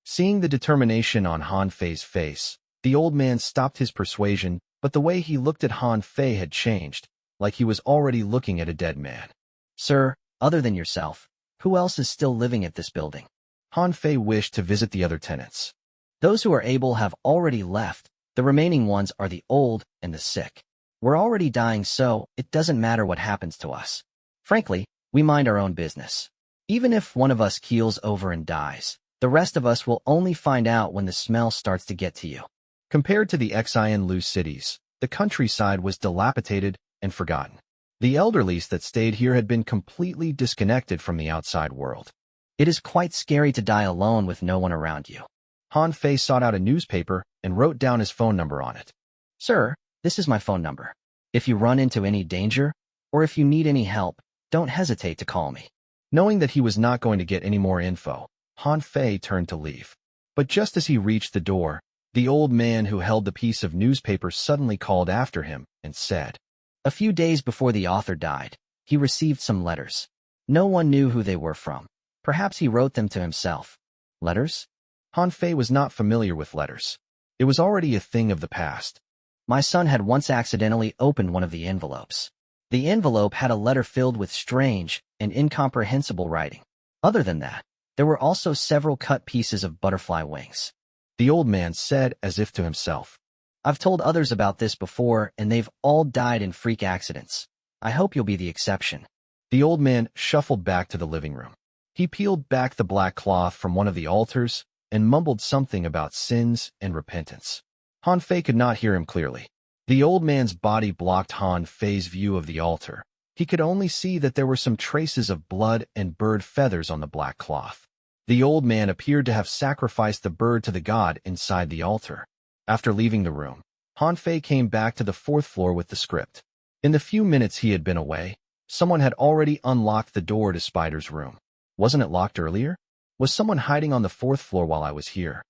Seeing the determination on Han Fei's face, the old man stopped his persuasion, but the way he looked at Han Fei had changed, like he was already looking at a dead man. Sir, other than yourself, who else is still living at this building? Han Fei wished to visit the other tenants. Those who are able have already left. The remaining ones are the old and the sick. We're already dying, so it doesn't matter what happens to us. Frankly, we mind our own business. Even if one of us keels over and dies, the rest of us will only find out when the smell starts to get to you. Compared to the Xian Lu cities, the countryside was dilapidated and forgotten. The elderlies that stayed here had been completely disconnected from the outside world. It is quite scary to die alone with no one around you. Han Fei sought out a newspaper and wrote down his phone number on it. Sir, this is my phone number. If you run into any danger, or if you need any help, don't hesitate to call me. Knowing that he was not going to get any more info, Han Fei turned to leave. But just as he reached the door, the old man who held the piece of newspaper suddenly called after him and said, A few days before the author died, he received some letters. No one knew who they were from. Perhaps he wrote them to himself. Letters? Han Fei was not familiar with letters. It was already a thing of the past. My son had once accidentally opened one of the envelopes. The envelope had a letter filled with strange and incomprehensible writing. Other than that, there were also several cut pieces of butterfly wings. The old man said as if to himself. I've told others about this before, and they've all died in freak accidents. I hope you'll be the exception. The old man shuffled back to the living room. He peeled back the black cloth from one of the altars and mumbled something about sins and repentance. Han Fei could not hear him clearly. The old man's body blocked Han Fei's view of the altar. He could only see that there were some traces of blood and bird feathers on the black cloth. The old man appeared to have sacrificed the bird to the god inside the altar. After leaving the room, Han Fei came back to the fourth floor with the script. In the few minutes he had been away, someone had already unlocked the door to Spider's room. Wasn't it locked earlier? Was someone hiding on the fourth floor while I was here?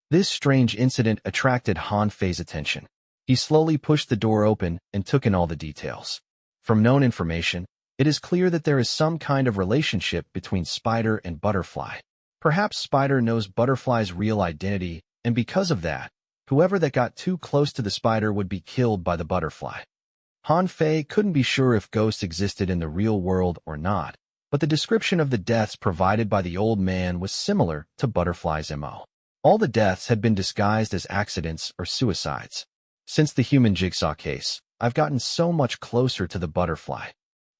This strange incident attracted Han Fei's attention. He slowly pushed the door open and took in all the details. From known information, it is clear that there is some kind of relationship between Spider and Butterfly. Perhaps Spider knows Butterfly's real identity, and because of that, whoever that got too close to the Spider would be killed by the Butterfly. Han Fei couldn't be sure if ghosts existed in the real world or not, but the description of the deaths provided by the old man was similar to Butterfly's MO. All the deaths had been disguised as accidents or suicides. Since the human jigsaw case, I've gotten so much closer to the butterfly.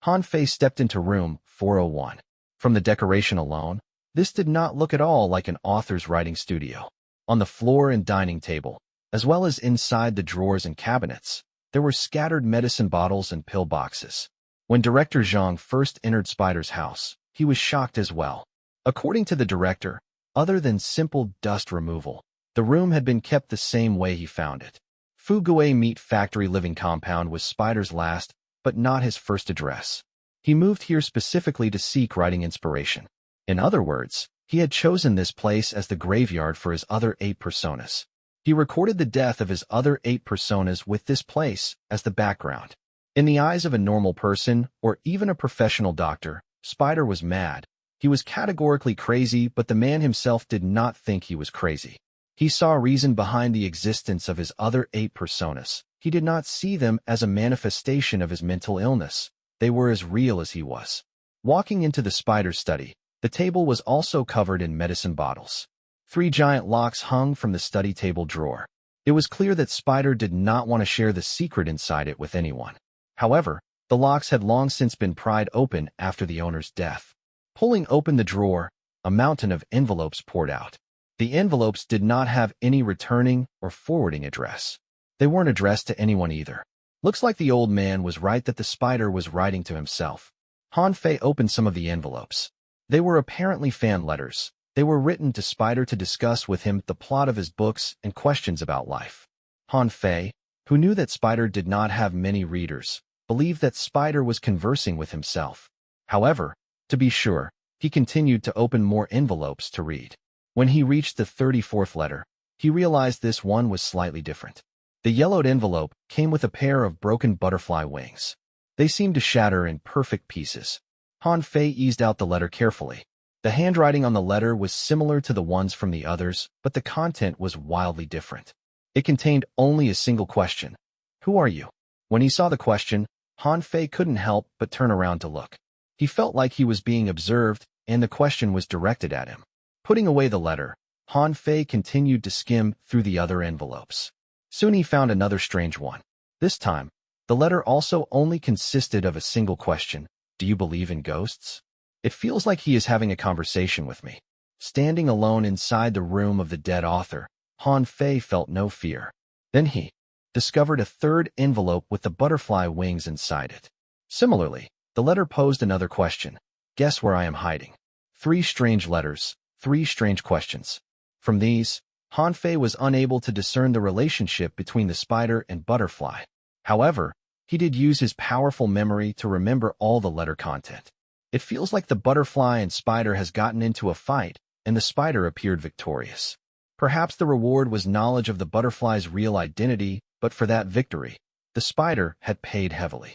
Han Fei stepped into room 401. From the decoration alone, this did not look at all like an author's writing studio. On the floor and dining table, as well as inside the drawers and cabinets, there were scattered medicine bottles and pill boxes. When Director Zhang first entered Spider's house, he was shocked as well. According to the director, other than simple dust removal, the room had been kept the same way he found it. Fugue Meat Factory living compound was Spider's last, but not his first address. He moved here specifically to seek writing inspiration. In other words, he had chosen this place as the graveyard for his other 8 personas. He recorded the death of his other 8 personas with this place as the background. In the eyes of a normal person, or even a professional doctor, Spider was mad. He was categorically crazy, but the man himself did not think he was crazy. He saw a reason behind the existence of his other 8 personas. He did not see them as a manifestation of his mental illness. They were as real as he was. Walking into the Spider's study, the table was also covered in medicine bottles. 3 giant locks hung from the study table drawer. It was clear that Spider did not want to share the secret inside it with anyone. However, the locks had long since been pried open after the owner's death. Pulling open the drawer, a mountain of envelopes poured out. The envelopes did not have any returning or forwarding address. They weren't addressed to anyone either. Looks like the old man was right that the Spider was writing to himself. Han Fei opened some of the envelopes. They were apparently fan letters. They were written to Spider to discuss with him the plot of his books and questions about life. Han Fei, who knew that Spider did not have many readers, believed that Spider was conversing with himself. However, to be sure, he continued to open more envelopes to read. When he reached the 34th letter, he realized this one was slightly different. The yellowed envelope came with a pair of broken butterfly wings. They seemed to shatter in perfect pieces. Han Fei eased out the letter carefully. The handwriting on the letter was similar to the ones from the others, but the content was wildly different. It contained only a single question. Who are you? When he saw the question, Han Fei couldn't help but turn around to look. He felt like he was being observed, and the question was directed at him. Putting away the letter, Han Fei continued to skim through the other envelopes. Soon he found another strange one. This time, the letter also only consisted of a single question. Do you believe in ghosts? It feels like he is having a conversation with me. Standing alone inside the room of the dead author, Han Fei felt no fear. Then he discovered a third envelope with the butterfly wings inside it. Similarly, the letter posed another question. Guess where I am hiding? 3 strange letters, 3 strange questions. From these, Han Fei was unable to discern the relationship between the spider and butterfly. However, he did use his powerful memory to remember all the letter content. It feels like the butterfly and spider has gotten into a fight, and the spider appeared victorious. Perhaps the reward was knowledge of the butterfly's real identity, but for that victory, the spider had paid heavily.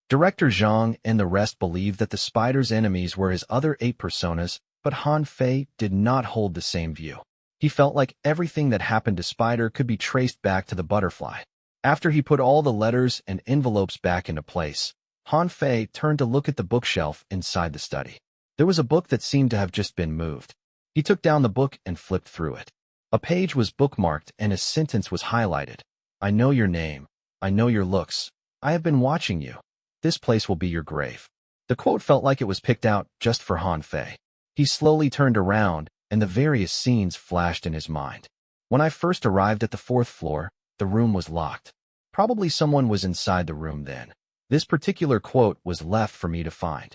Director Zhang and the rest believed that the spider's enemies were his other 8 personas, but Han Fei did not hold the same view. He felt like everything that happened to Spider could be traced back to the butterfly. After he put all the letters and envelopes back into place, Han Fei turned to look at the bookshelf inside the study. There was a book that seemed to have just been moved. He took down the book and flipped through it. A page was bookmarked and a sentence was highlighted. I know your name. I know your looks. I have been watching you. This place will be your grave. The quote felt like it was picked out just for Han Fei. He slowly turned around, and the various scenes flashed in his mind. When I first arrived at the 4th floor, the room was locked. Probably someone was inside the room then. This particular quote was left for me to find.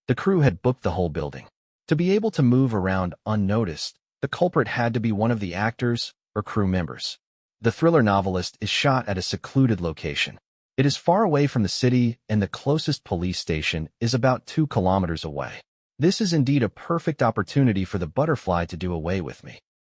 The crew had booked the whole building. To be able to move around unnoticed, the culprit had to be one of the actors or crew members. The thriller novelist is shot at a secluded location. It is far away from the city, and the closest police station is about 2 kilometers away. This is indeed a perfect opportunity for the butterfly to do away with me.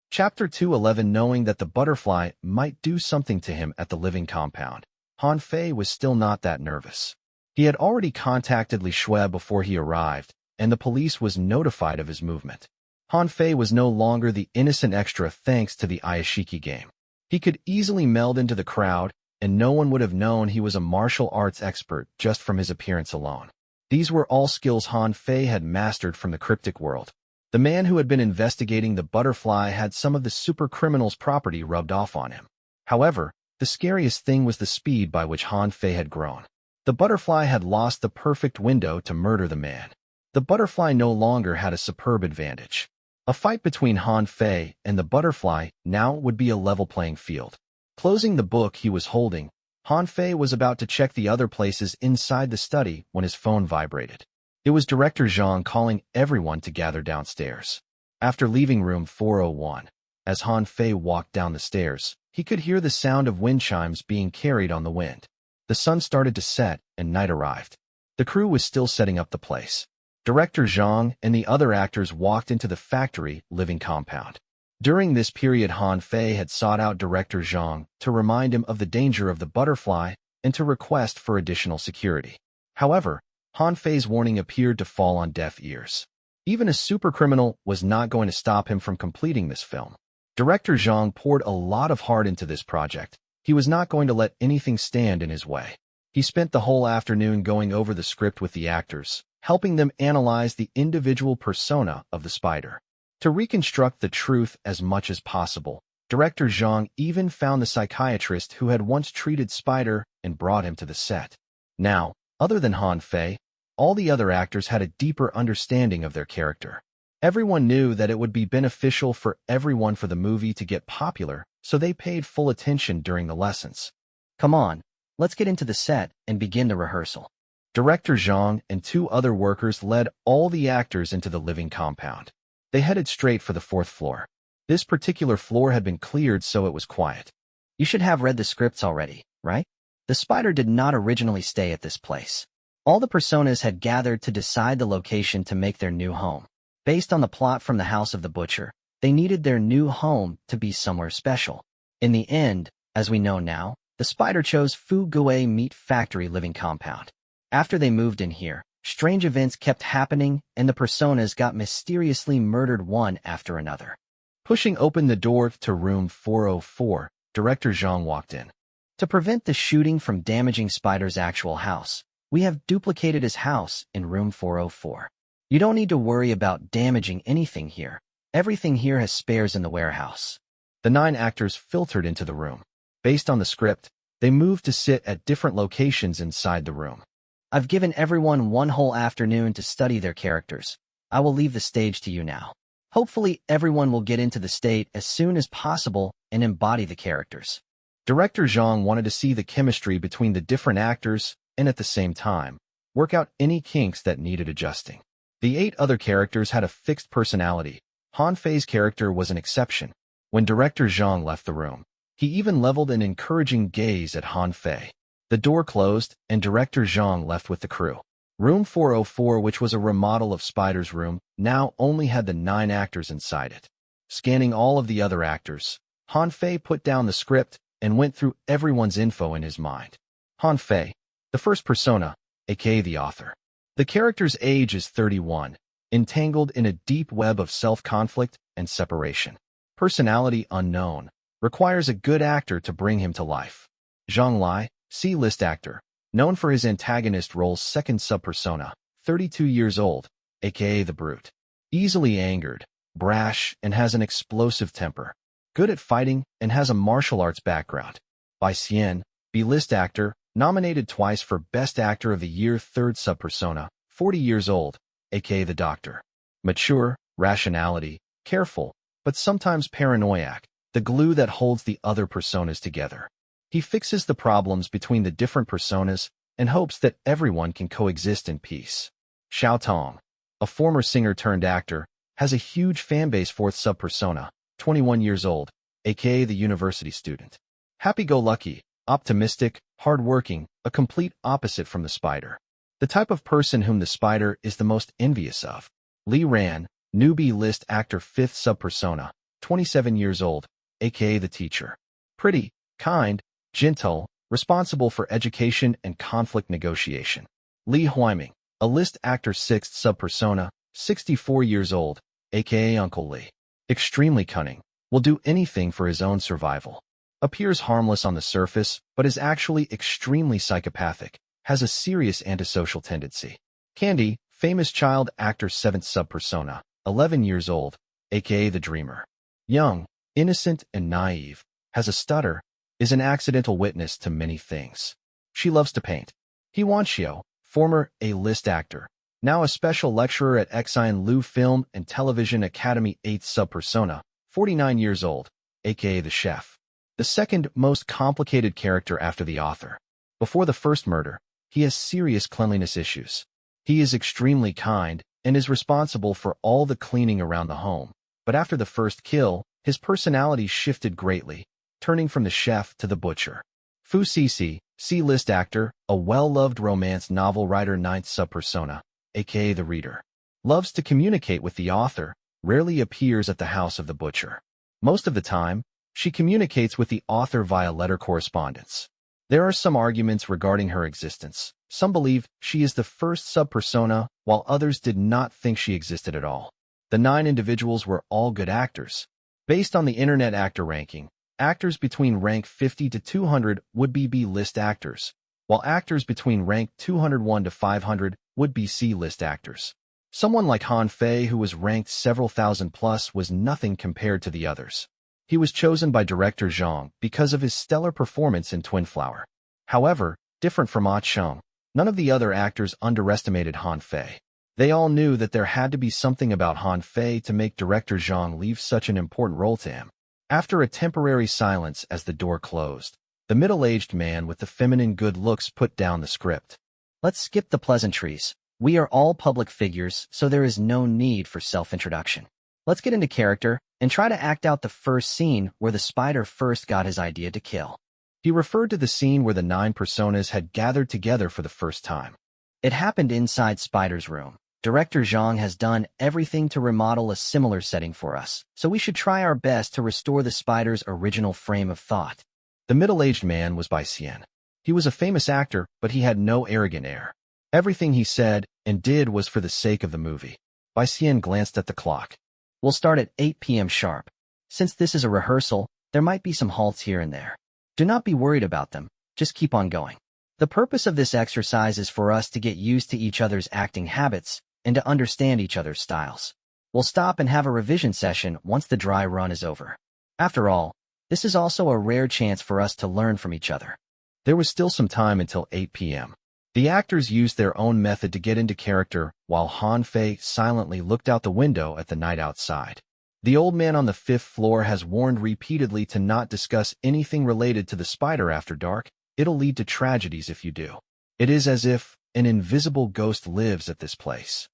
Chapter 211. Knowing that the butterfly might do something to him at the living compound, Han Fei was still not that nervous. He had already contacted Li Shui before he arrived, and the police was notified of his movement. Han Fei was no longer the innocent extra thanks to the Iyashikei game. He could easily meld into the crowd, and no one would have known he was a martial arts expert just from his appearance alone. These were all skills Han Fei had mastered from the cryptic world. The man who had been investigating the butterfly had some of the super criminal's property rubbed off on him. However, the scariest thing was the speed by which Han Fei had grown. The butterfly had lost the perfect window to murder the man. The butterfly no longer had a superb advantage. A fight between Han Fei and the butterfly now would be a level playing field. Closing the book he was holding, Han Fei was about to check the other places inside the study when his phone vibrated. It was Director Zhang calling everyone to gather downstairs. After leaving room 401, as Han Fei walked down the stairs, he could hear the sound of wind chimes being carried on the wind. The sun started to set and night arrived. The crew was still setting up the place. Director Zhang and the other actors walked into the factory living compound. During this period, Han Fei had sought out Director Zhang to remind him of the danger of the butterfly and to request for additional security. However, Han Fei's warning appeared to fall on deaf ears. Even a supercriminal was not going to stop him from completing this film. Director Zhang poured a lot of heart into this project. He was not going to let anything stand in his way. He spent the whole afternoon going over the script with the actors, helping them analyze the individual persona of the spider. To reconstruct the truth as much as possible, Director Zhang even found the psychiatrist who had once treated Spider and brought him to the set. Now, other than Han Fei, all the other actors had a deeper understanding of their character. Everyone knew that it would be beneficial for everyone for the movie to get popular, so they paid full attention during the lessons. Come on, let's get into the set and begin the rehearsal. Director Zhang and two other workers led all the actors into the living compound. They headed straight for the 4th floor. This particular floor had been cleared, so it was quiet. You should have read the scripts already, right? The spider did not originally stay at this place. All the personas had gathered to decide the location to make their new home. Based on the plot from the House of the Butcher, they needed their new home to be somewhere special. In the end, as we know now, the spider chose Fu Gui Meat Factory living compound. After they moved in here, strange events kept happening and the personas got mysteriously murdered one after another. Pushing open the door to room 404, Director Zhang walked in. To prevent the shooting from damaging Spider's actual house, we have duplicated his house in room 404. You don't need to worry about damaging anything here. Everything here has spares in the warehouse. The 9 actors filtered into the room. Based on the script, they moved to sit at different locations inside the room. I've given everyone one whole afternoon to study their characters. I will leave the stage to you now. Hopefully, everyone will get into the state as soon as possible and embody the characters. Director Zhang wanted to see the chemistry between the different actors and at the same time, work out any kinks that needed adjusting. The 8 other characters had a fixed personality. Han Fei's character was an exception. When Director Zhang left the room, he even leveled an encouraging gaze at Han Fei. The door closed, and Director Zhang left with the crew. Room 404, which was a remodel of Spider's room, now only had the 9 actors inside it. Scanning all of the other actors, Han Fei put down the script and went through everyone's info in his mind. Han Fei, the first persona, aka the author. The character's age is 31, entangled in a deep web of self-conflict and separation. Personality unknown, requires a good actor to bring him to life. Zhang Lai, C-list actor, known for his antagonist role's second sub-persona, 32 years old, aka the Brute. Easily angered, brash, and has an explosive temper. Good at fighting and has a martial arts background. Bai Xian, B-list actor, nominated twice for Best Actor of the Year, third sub-persona, 40 years old, aka the Doctor. Mature, rationality, careful, but sometimes paranoiac, the glue that holds the other personas together. He fixes the problems between the different personas and hopes that everyone can coexist in peace. Xiao Tong, a former singer-turned-actor, has a huge fanbase, fourth sub-persona, 21 years old, aka the university student. Happy-go-lucky, optimistic, hard-working, a complete opposite from the spider. The type of person whom the spider is the most envious of. Li Ran, newbie list actor, fifth sub-persona, 27 years old, aka the teacher. Pretty, kind, gentle, responsible for education and conflict negotiation. Li Huiming, a list actor, sixth sub-persona, 64 years old, aka Uncle Li. Extremely cunning, will do anything for his own survival. appears harmless on the surface, but is actually extremely psychopathic, has a serious antisocial tendency. Candy, famous child actor 7th subpersona, 11 years old, aka the dreamer. Young, innocent, and naive, has a stutter, is an accidental witness to many things. She loves to paint. Hiwanshio, former A-list actor, now a special lecturer at Xian Lu Film and Television Academy 8th subpersona, 49 years old, aka the chef. The second most complicated character after the author. Before the first murder, he has serious cleanliness issues. He is extremely kind and is responsible for all the cleaning around the home. But after the first kill, his personality shifted greatly, turning from the chef to the butcher. Fu Cixi, C-list actor, a well-loved romance novel writer 9th subpersona, aka the reader. Loves to communicate with the author, rarely appears at the house of the butcher. Most of the time, she communicates with the author via letter correspondence. There are some arguments regarding her existence. Some believe she is the first subpersona, while others did not think she existed at all. The 9 individuals were all good actors. Based on the Internet actor ranking, actors between rank 50 to 200 would be B-list actors, while actors between rank 201 to 500 would be C-list actors. Someone like Han Fei, who was ranked several thousand plus, was nothing compared to the others. He was chosen by director Zhang because of his stellar performance in Twin Flower. However, different from Ah Cheng, none of the other actors underestimated Han Fei. They all knew that there had to be something about Han Fei to make director Zhang leave such an important role to him. After a temporary silence as the door closed, the middle-aged man with the feminine good looks put down the script. Let's skip the pleasantries. We are all public figures, so there is no need for self-introduction. Let's get into character and try to act out the first scene where the spider first got his idea to kill. He referred to the scene where the 9 personas had gathered together for the first time. It happened inside Spider's room. Director Zhang has done everything to remodel a similar setting for us, so we should try our best to restore the spider's original frame of thought. The middle-aged man was Bai Xian. He was a famous actor, but he had no arrogant air. Everything he said and did was for the sake of the movie. Bai Xian glanced at the clock. We'll start at 8 p.m. sharp. Since this is a rehearsal, there might be some halts here and there. Do not be worried about them, just keep on going. The purpose of this exercise is for us to get used to each other's acting habits and to understand each other's styles. We'll stop and have a revision session once the dry run is over. After all, this is also a rare chance for us to learn from each other. There was still some time until 8 p.m. The actors used their own method to get into character, while Han Fei silently looked out the window at the night outside. The old man on the 5th floor has warned repeatedly to not discuss anything related to the spider after dark. It'll lead to tragedies if you do. It is as if an invisible ghost lives at this place.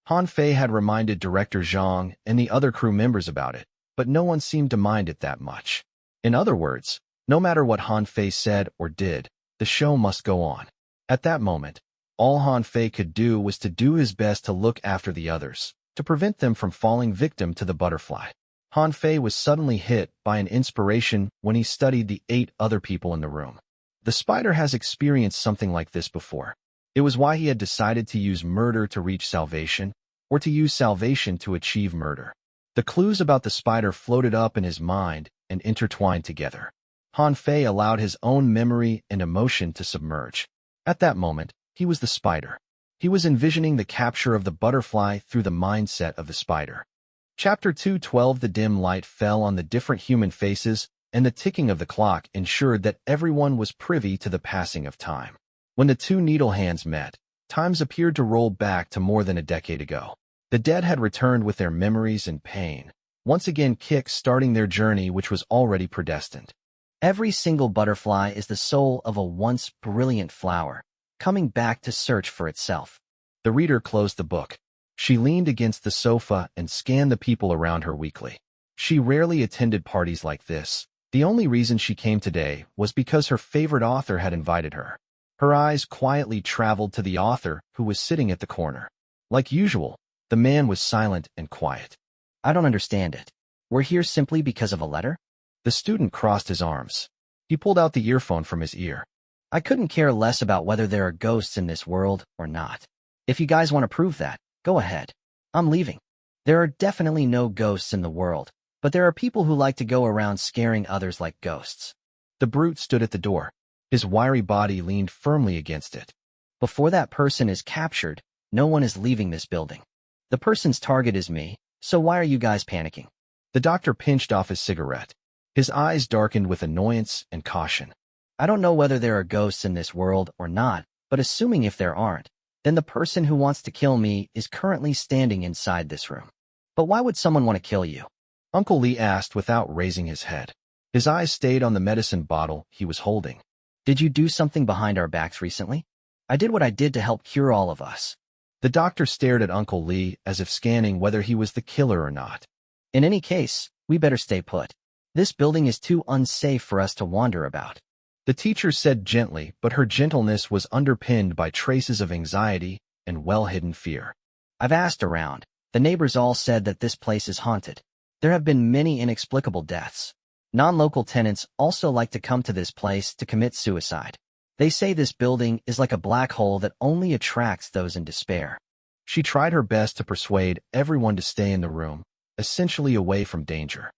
Han Fei had reminded director Zhang and the other crew members about it, but no one seemed to mind it that much. In other words, no matter what Han Fei said or did, the show must go on. At that moment, all Han Fei could do was to do his best to look after the others, to prevent them from falling victim to the butterfly. Han Fei was suddenly hit by an inspiration when he studied the 8 other people in the room. The spider has experienced something like this before. It was why he had decided to use murder to reach salvation, or to use salvation to achieve murder. The clues about the spider floated up in his mind and intertwined together. Han Fei allowed his own memory and emotion to submerge. At that moment, he was the spider. He was envisioning the capture of the butterfly through the mindset of the spider. Chapter 2:12 The dim light fell on the different human faces, and the ticking of the clock ensured that everyone was privy to the passing of time. When the 2 needle hands met, times appeared to roll back to more than a decade ago. The dead had returned with their memories and pain, once again kick-starting their journey which was already predestined. Every single butterfly is the soul of a once brilliant flower, coming back to search for itself. The reader closed the book. She leaned against the sofa and scanned the people around her weakly. She rarely attended parties like this. The only reason she came today was because her favorite author had invited her. Her eyes quietly traveled to the author who was sitting at the corner. Like usual, the man was silent and quiet. I don't understand it. We're here simply because of a letter? The student crossed his arms. He pulled out the earphone from his ear. I couldn't care less about whether there are ghosts in this world or not. If you guys want to prove that, go ahead. I'm leaving. There are definitely no ghosts in the world, but there are people who like to go around scaring others like ghosts. The brute stood at the door. His wiry body leaned firmly against it. Before that person is captured, no one is leaving this building. The person's target is me, so why are you guys panicking? The doctor pinched off his cigarette. His eyes darkened with annoyance and caution. I don't know whether there are ghosts in this world or not, but assuming if there aren't, then the person who wants to kill me is currently standing inside this room. But why would someone want to kill you? Uncle Lee asked without raising his head. His eyes stayed on the medicine bottle he was holding. Did you do something behind our backs recently? I did what I did to help cure all of us. The doctor stared at Uncle Lee as if scanning whether he was the killer or not. In any case, we better stay put. This building is too unsafe for us to wander about. The teacher said gently, but her gentleness was underpinned by traces of anxiety and well-hidden fear. I've asked around. The neighbors all said that this place is haunted. There have been many inexplicable deaths. Non-local tenants also like to come to this place to commit suicide. They say this building is like a black hole that only attracts those in despair. She tried her best to persuade everyone to stay in the room, essentially away from danger.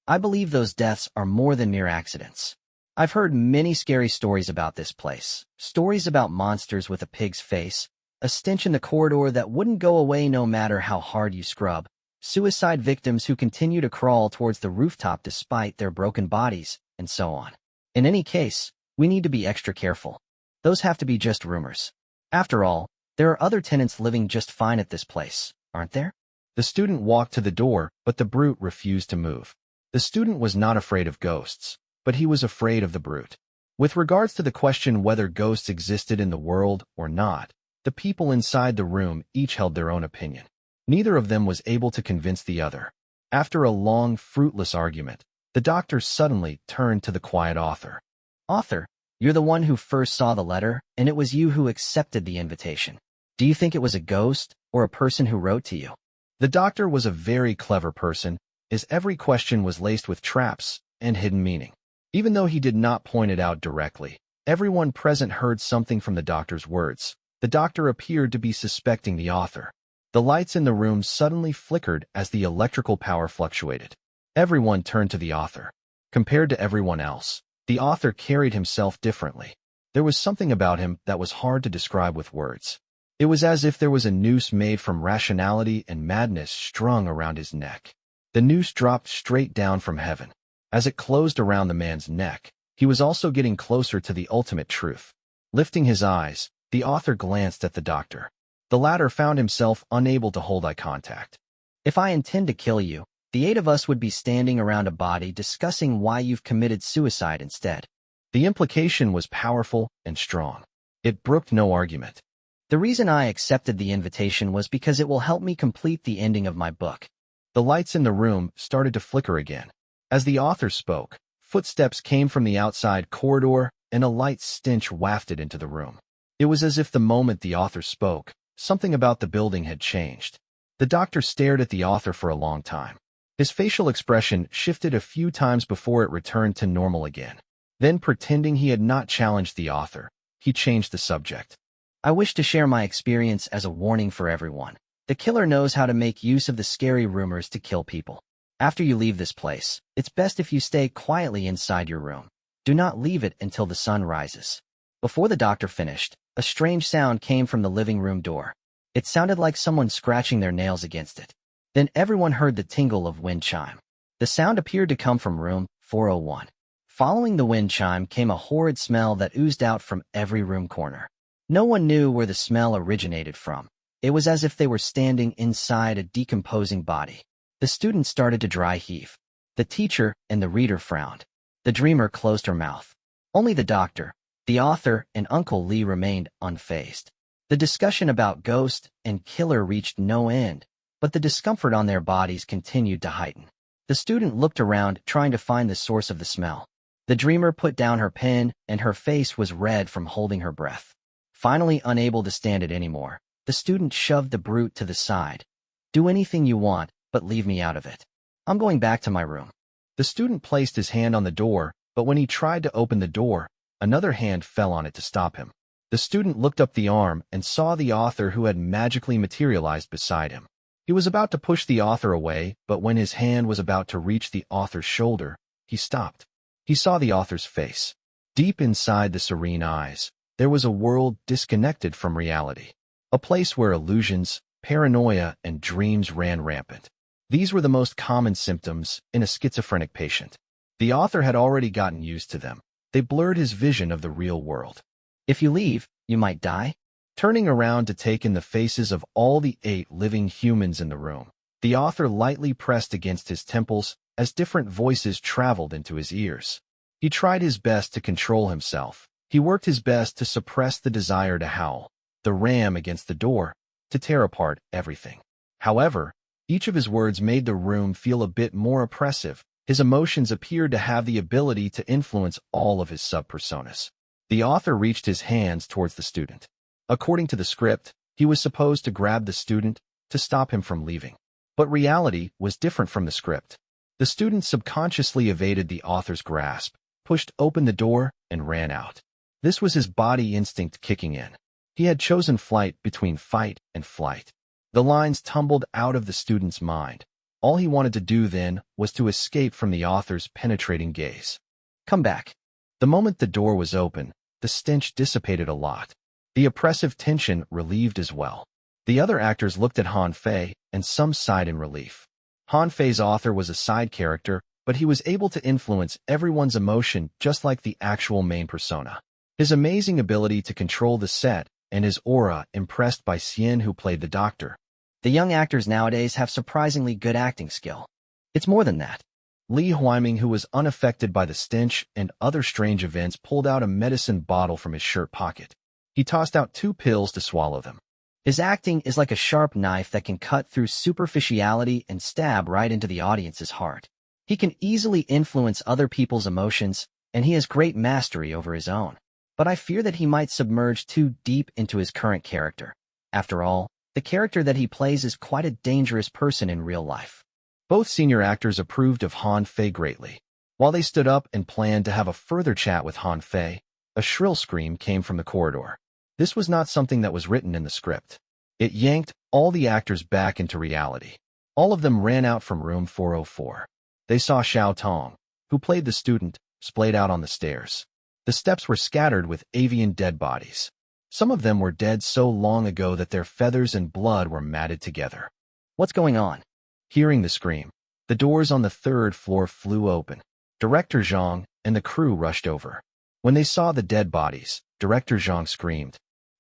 I believe those deaths are more than mere accidents. I've heard many scary stories about this place. Stories about monsters with a pig's face, a stench in the corridor that wouldn't go away no matter how hard you scrub, suicide victims who continue to crawl towards the rooftop despite their broken bodies, and so on. In any case, we need to be extra careful. Those have to be just rumors. After all, there are other tenants living just fine at this place, aren't there? The student walked to the door, but the brute refused to move. The student was not afraid of ghosts, but he was afraid of the brute. With regards to the question whether ghosts existed in the world or not, the people inside the room each held their own opinion. Neither of them was able to convince the other. After a long, fruitless argument, the doctor suddenly turned to the quiet author. Author, you're the one who first saw the letter, and it was you who accepted the invitation. Do you think it was a ghost or a person who wrote to you? The doctor was a very clever person, as every question was laced with traps and hidden meaning. Even though he did not point it out directly, everyone present heard something from the doctor's words. The doctor appeared to be suspecting the author. The lights in the room suddenly flickered as the electrical power fluctuated. Everyone turned to the author. Compared to everyone else, the author carried himself differently. There was something about him that was hard to describe with words. It was as if there was a noose made from rationality and madness strung around his neck. The noose dropped straight down from heaven. As it closed around the man's neck, he was also getting closer to the ultimate truth. Lifting his eyes, the author glanced at the doctor. The latter found himself unable to hold eye contact. If I intend to kill you, the 8 of us would be standing around a body discussing why you've committed suicide instead. The implication was powerful and strong. It brooked no argument. The reason I accepted the invitation was because it will help me complete the ending of my book. The lights in the room started to flicker again. As the author spoke, footsteps came from the outside corridor and a light stench wafted into the room. It was as if the moment the author spoke, something about the building had changed. The doctor stared at the author for a long time. His facial expression shifted a few times before it returned to normal again. Then, pretending he had not challenged the author, he changed the subject. I wish to share my experience as a warning for everyone. The killer knows how to make use of the scary rumors to kill people. After you leave this place, it's best if you stay quietly inside your room. Do not leave it until the sun rises. Before the doctor finished, a strange sound came from the living room door. It sounded like someone scratching their nails against it. Then everyone heard the tingle of wind chime. The sound appeared to come from room 401. Following the wind chime came a horrid smell that oozed out from every room corner. No one knew where the smell originated from. It was as if they were standing inside a decomposing body. The student started to dry heave. The teacher and the reader frowned. The dreamer closed her mouth. Only the doctor, the author, and Uncle Lee remained unfazed. The discussion about ghost and killer reached no end, but the discomfort on their bodies continued to heighten. The student looked around, trying to find the source of the smell. The dreamer put down her pen, and her face was red from holding her breath. Finally, unable to stand it anymore, the student shoved the brute to the side. Do anything you want, but leave me out of it. I'm going back to my room. The student placed his hand on the door, but when he tried to open the door, another hand fell on it to stop him. The student looked up the arm and saw the author who had magically materialized beside him. He was about to push the author away, but when his hand was about to reach the author's shoulder, he stopped. He saw the author's face. Deep inside the serene eyes, there was a world disconnected from reality, a place where illusions, paranoia, and dreams ran rampant. These were the most common symptoms in a schizophrenic patient. The author had already gotten used to them. They blurred his vision of the real world. If you leave, you might die. Turning around to take in the faces of all the 8 living humans in the room, the author lightly pressed against his temples as different voices traveled into his ears. He tried his best to control himself. He worked his best to suppress the desire to howl, the ram against the door, to tear apart everything. However, each of his words made the room feel a bit more oppressive. His emotions appeared to have the ability to influence all of his sub-personas. The author reached his hands towards the student. According to the script, he was supposed to grab the student to stop him from leaving. But reality was different from the script. The student subconsciously evaded the author's grasp, pushed open the door, and ran out. This was his body instinct kicking in. He had chosen flight between fight and flight. The lines tumbled out of the student's mind. All he wanted to do then was to escape from the author's penetrating gaze. Come back. The moment the door was open, the stench dissipated a lot. The oppressive tension relieved as well. The other actors looked at Han Fei, and some sighed in relief. Han Fei's author was a side character, but he was able to influence everyone's emotion just like the actual main persona. His amazing ability to control the set and his aura impressed by Xian, who played the doctor. The young actors nowadays have surprisingly good acting skill. It's more than that. Li Huiming, who was unaffected by the stench and other strange events, pulled out a medicine bottle from his shirt pocket. He tossed out 2 pills to swallow them. His acting is like a sharp knife that can cut through superficiality and stab right into the audience's heart. He can easily influence other people's emotions, and he has great mastery over his own. But I fear that he might submerge too deep into his current character. After all, the character that he plays is quite a dangerous person in real life. Both senior actors approved of Han Fei greatly. While they stood up and planned to have a further chat with Han Fei, a shrill scream came from the corridor. This was not something that was written in the script. It yanked all the actors back into reality. All of them ran out from room 404. They saw Xiao Tong, who played the student, splayed out on the stairs. The steps were scattered with avian dead bodies. Some of them were dead so long ago that their feathers and blood were matted together. What's going on? Hearing the scream, the doors on the 3rd floor flew open. Director Zhang and the crew rushed over. When they saw the dead bodies, Director Zhang screamed.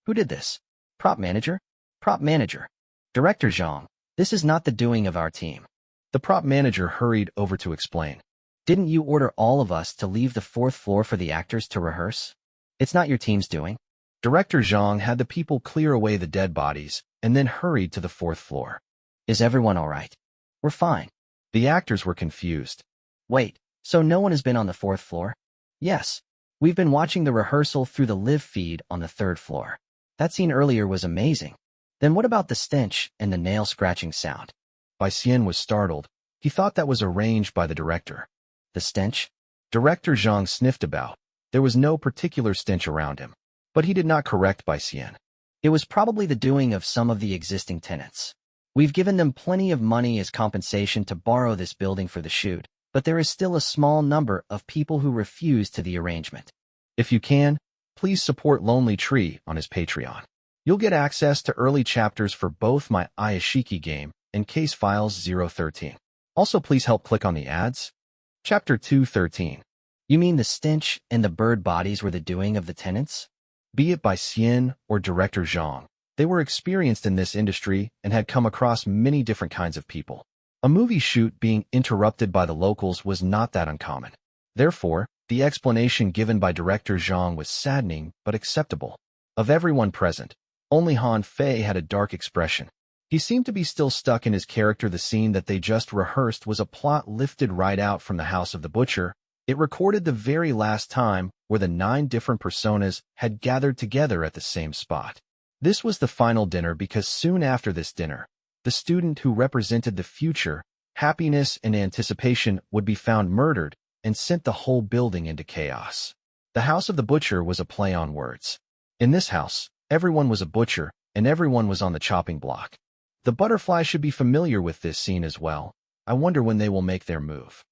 Who did this? Prop manager? Prop manager. Director Zhang, this is not the doing of our team. The prop manager hurried over to explain. Didn't you order all of us to leave the 4th floor for the actors to rehearse? It's not your team's doing. Director Zhang had the people clear away the dead bodies and then hurried to the 4th floor. Is everyone all right? We're fine. The actors were confused. Wait, so no one has been on the 4th floor? Yes. We've been watching the rehearsal through the live feed on the 3rd floor. That scene earlier was amazing. Then what about the stench and the nail-scratching sound? Bai Xian was startled. He thought that was arranged by the director. The stench? Director Zhang sniffed about. There was no particular stench around him. But he did not correct Bai Xian. It was probably the doing of some of the existing tenants. We've given them plenty of money as compensation to borrow this building for the shoot, but there is still a small number of people who refuse to the arrangement. If you can, please support Lonely Tree on his Patreon. You'll get access to early chapters for both my Iyashikei game and Case Files 013. Also, please help click on the ads. Chapter 213. You mean the stench and the bird bodies were the doing of the tenants? Be it by Xian or Director Zhang, they were experienced in this industry and had come across many different kinds of people. A movie shoot being interrupted by the locals was not that uncommon. Therefore, the explanation given by Director Zhang was saddening but acceptable. Of everyone present, only Han Fei had a dark expression. He seemed to be still stuck in his character. The scene that they just rehearsed was a plot lifted right out from the House of the Butcher. It recorded the very last time where the 9 different personas had gathered together at the same spot. This was the final dinner because soon after this dinner, the student who represented the future, happiness and anticipation would be found murdered and sent the whole building into chaos. The House of the Butcher was a play on words. In this house, everyone was a butcher and everyone was on the chopping block. The butterfly should be familiar with this scene as well. I wonder when they will make their move.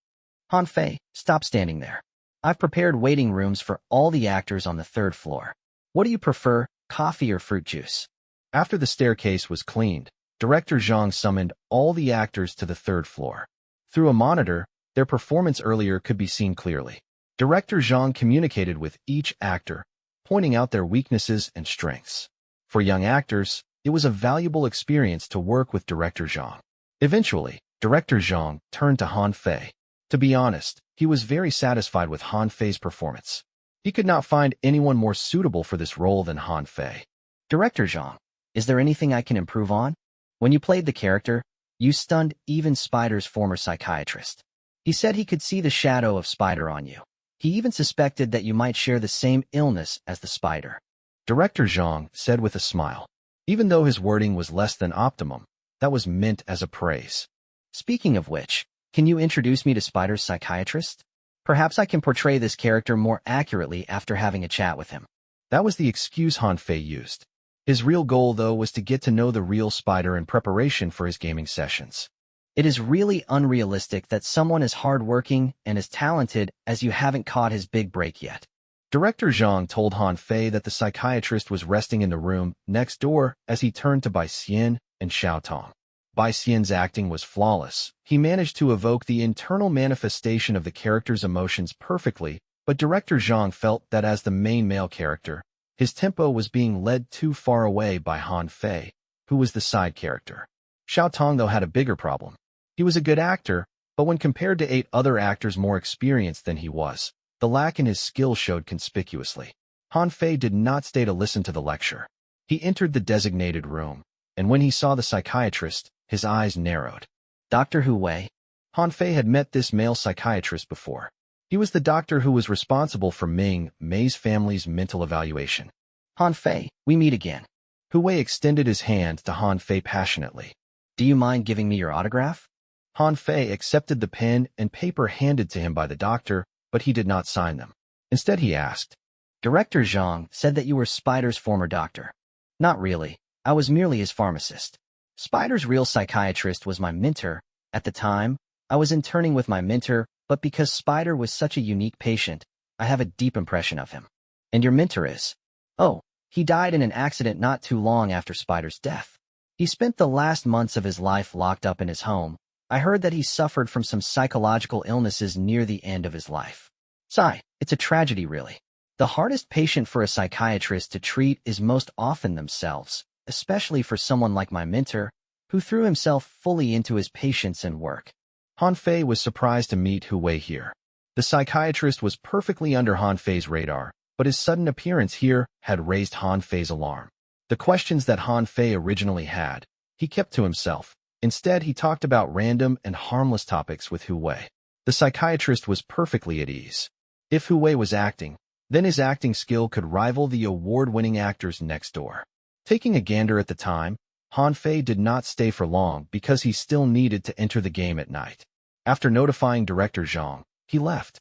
Han Fei, stop standing there. I've prepared waiting rooms for all the actors on the third floor. What do you prefer, coffee or fruit juice? After the staircase was cleaned, Director Zhang summoned all the actors to the third floor. Through a monitor, their performance earlier could be seen clearly. Director Zhang communicated with each actor, pointing out their weaknesses and strengths. For young actors, it was a valuable experience to work with Director Zhang. Eventually, Director Zhang turned to Han Fei. To be honest, he was very satisfied with Han Fei's performance. He could not find anyone more suitable for this role than Han Fei. Director Zhang, is there anything I can improve on? When you played the character, you stunned even Spider's former psychiatrist. He said he could see the shadow of Spider on you. He even suspected that you might share the same illness as the Spider. Director Zhang said with a smile. Even though his wording was less than optimum, that was meant as a praise. Speaking of which, can you introduce me to Spider's psychiatrist? Perhaps I can portray this character more accurately after having a chat with him. That was the excuse Han Fei used. His real goal, though, was to get to know the real Spider in preparation for his gaming sessions. It is really unrealistic that someone as hardworking and as talented as you haven't caught his big break yet. Director Zhang told Han Fei that the psychiatrist was resting in the room next door as he turned to Bai Xian and Xiao Tong. Bai Xian's acting was flawless. He managed to evoke the internal manifestation of the character's emotions perfectly, but Director Zhang felt that as the main male character, his tempo was being led too far away by Han Fei, who was the side character. Xiao Tong, though, had a bigger problem. He was a good actor, but when compared to 8 other actors more experienced than he was, the lack in his skill showed conspicuously. Han Fei did not stay to listen to the lecture. He entered the designated room, and when he saw the psychiatrist, his eyes narrowed. Dr. Hu Wei. Han Fei had met this male psychiatrist before. He was the doctor who was responsible for Mei's family's mental evaluation. Han Fei, we meet again. Hu Wei extended his hand to Han Fei passionately. Do you mind giving me your autograph? Han Fei accepted the pen and paper handed to him by the doctor, but he did not sign them. Instead, he asked, Director Zhang said that you were Spider's former doctor. Not really. I was merely his pharmacist. Spider's real psychiatrist was my mentor. At the time, I was interning with my mentor, but because Spider was such a unique patient, I have a deep impression of him. And your mentor is? Oh, he died in an accident not too long after Spider's death. He spent the last months of his life locked up in his home. I heard that he suffered from some psychological illnesses near the end of his life. Sigh, it's a tragedy, really. The hardest patient for a psychiatrist to treat is most often themselves, especially for someone like my mentor, who threw himself fully into his patients and work. Han Fei was surprised to meet Hu Wei here. The psychiatrist was perfectly under Han Fei's radar, but his sudden appearance here had raised Han Fei's alarm. The questions that Han Fei originally had, he kept to himself. Instead, he talked about random and harmless topics with Hu Wei. The psychiatrist was perfectly at ease. If Hu Wei was acting, then his acting skill could rival the award-winning actors next door. Taking a gander at the time, Han Fei did not stay for long because he still needed to enter the game at night. After notifying Director Zhang, he left.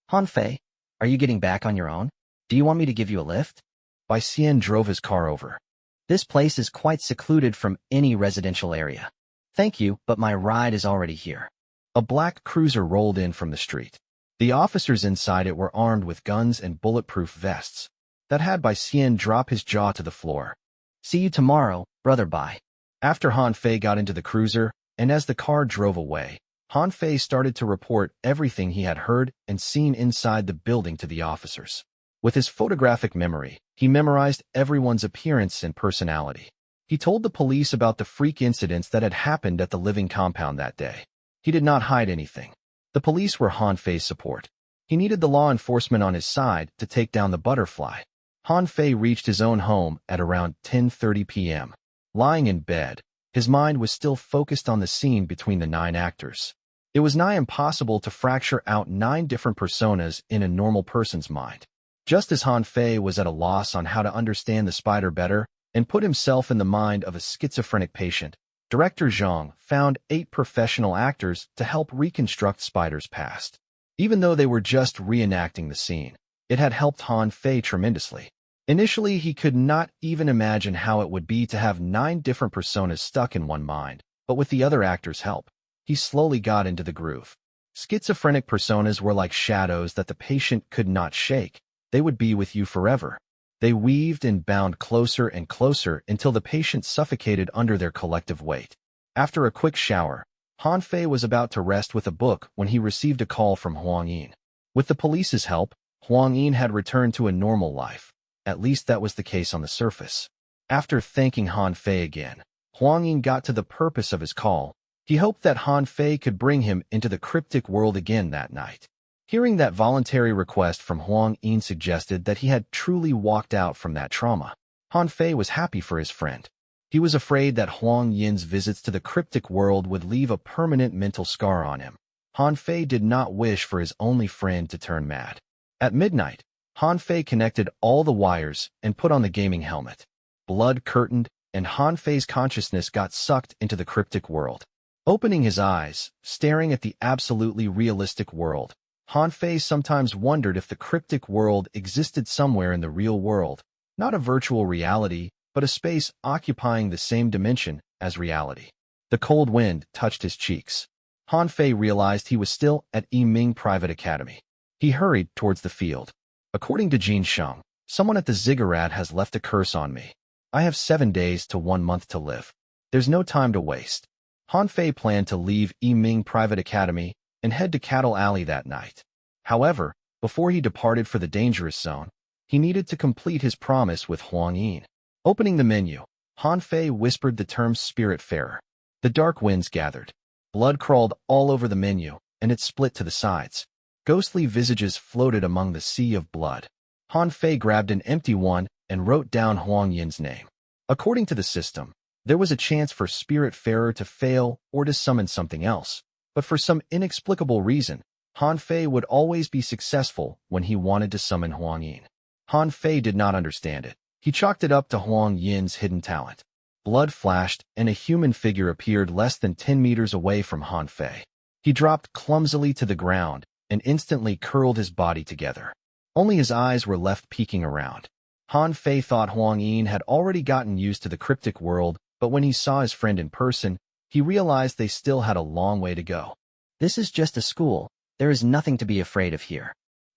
Han Fei, are you getting back on your own? Do you want me to give you a lift? Bai Xian drove his car over. This place is quite secluded from any residential area. Thank you, but my ride is already here. A black cruiser rolled in from the street. The officers inside it were armed with guns and bulletproof vests. That had Bai Xian drop his jaw to the floor. See you tomorrow, Brother Bai. After Han Fei got into the cruiser, and as the car drove away, Han Fei started to report everything he had heard and seen inside the building to the officers. With his photographic memory, he memorized everyone's appearance and personality. He told the police about the freak incidents that had happened at the living compound that day. He did not hide anything. The police were Han Fei's support. He needed the law enforcement on his side to take down the butterfly. Han Fei reached his own home at around 10:30 p.m. Lying in bed, his mind was still focused on the scene between the 9 actors. It was nigh impossible to fracture out 9 different personas in a normal person's mind. Just as Han Fei was at a loss on how to understand the Spider better and put himself in the mind of a schizophrenic patient, Director Zhang found 8 professional actors to help reconstruct Spider's past. Even though they were just reenacting the scene, it had helped Han Fei tremendously. Initially, he could not even imagine how it would be to have 9 different personas stuck in one mind, but with the other actors' help, he slowly got into the groove. Schizophrenic personas were like shadows that the patient could not shake. They would be with you forever. They weaved and bound closer and closer until the patient suffocated under their collective weight. After a quick shower, Han Fei was about to rest with a book when he received a call from Huang Yin. With the police's help, Huang Yin had returned to a normal life. At least that was the case on the surface. After thanking Han Fei again, Huang Yin got to the purpose of his call. He hoped that Han Fei could bring him into the cryptic world again that night. Hearing that voluntary request from Huang Yin suggested that he had truly walked out from that trauma. Han Fei was happy for his friend. He was afraid that Huang Yin's visits to the cryptic world would leave a permanent mental scar on him. Han Fei did not wish for his only friend to turn mad. At midnight, Han Fei connected all the wires and put on the gaming helmet. Blood curtained, and Han Fei's consciousness got sucked into the cryptic world. Opening his eyes, staring at the absolutely realistic world, Han Fei sometimes wondered if the cryptic world existed somewhere in the real world, not a virtual reality, but a space occupying the same dimension as reality. The cold wind touched his cheeks. Han Fei realized he was still at Yiming Private Academy. He hurried towards the field. According to Jin Sheng, someone at the ziggurat has left a curse on me. I have 7 days to 1 month to live. There's no time to waste. Han Fei planned to leave Yiming Private Academy and head to Cattle Alley that night. However, before he departed for the dangerous zone, he needed to complete his promise with Huang Yin. Opening the menu, Han Fei whispered the term Spiritfarer. The dark winds gathered. Blood crawled all over the menu, and it split to the sides. Ghostly visages floated among the sea of blood. Han Fei grabbed an empty one and wrote down Huang Yin's name. According to the system, there was a chance for Spiritfarer to fail or to summon something else, but for some inexplicable reason, Han Fei would always be successful when he wanted to summon Huang Yin. Han Fei did not understand it. He chalked it up to Huang Yin's hidden talent. Blood flashed, and a human figure appeared less than 10 meters away from Han Fei. He dropped clumsily to the ground and instantly curled his body together. Only his eyes were left peeking around. Han Fei thought Huang Yin had already gotten used to the cryptic world, but when he saw his friend in person, he realized they still had a long way to go. This is just a school. There is nothing to be afraid of here.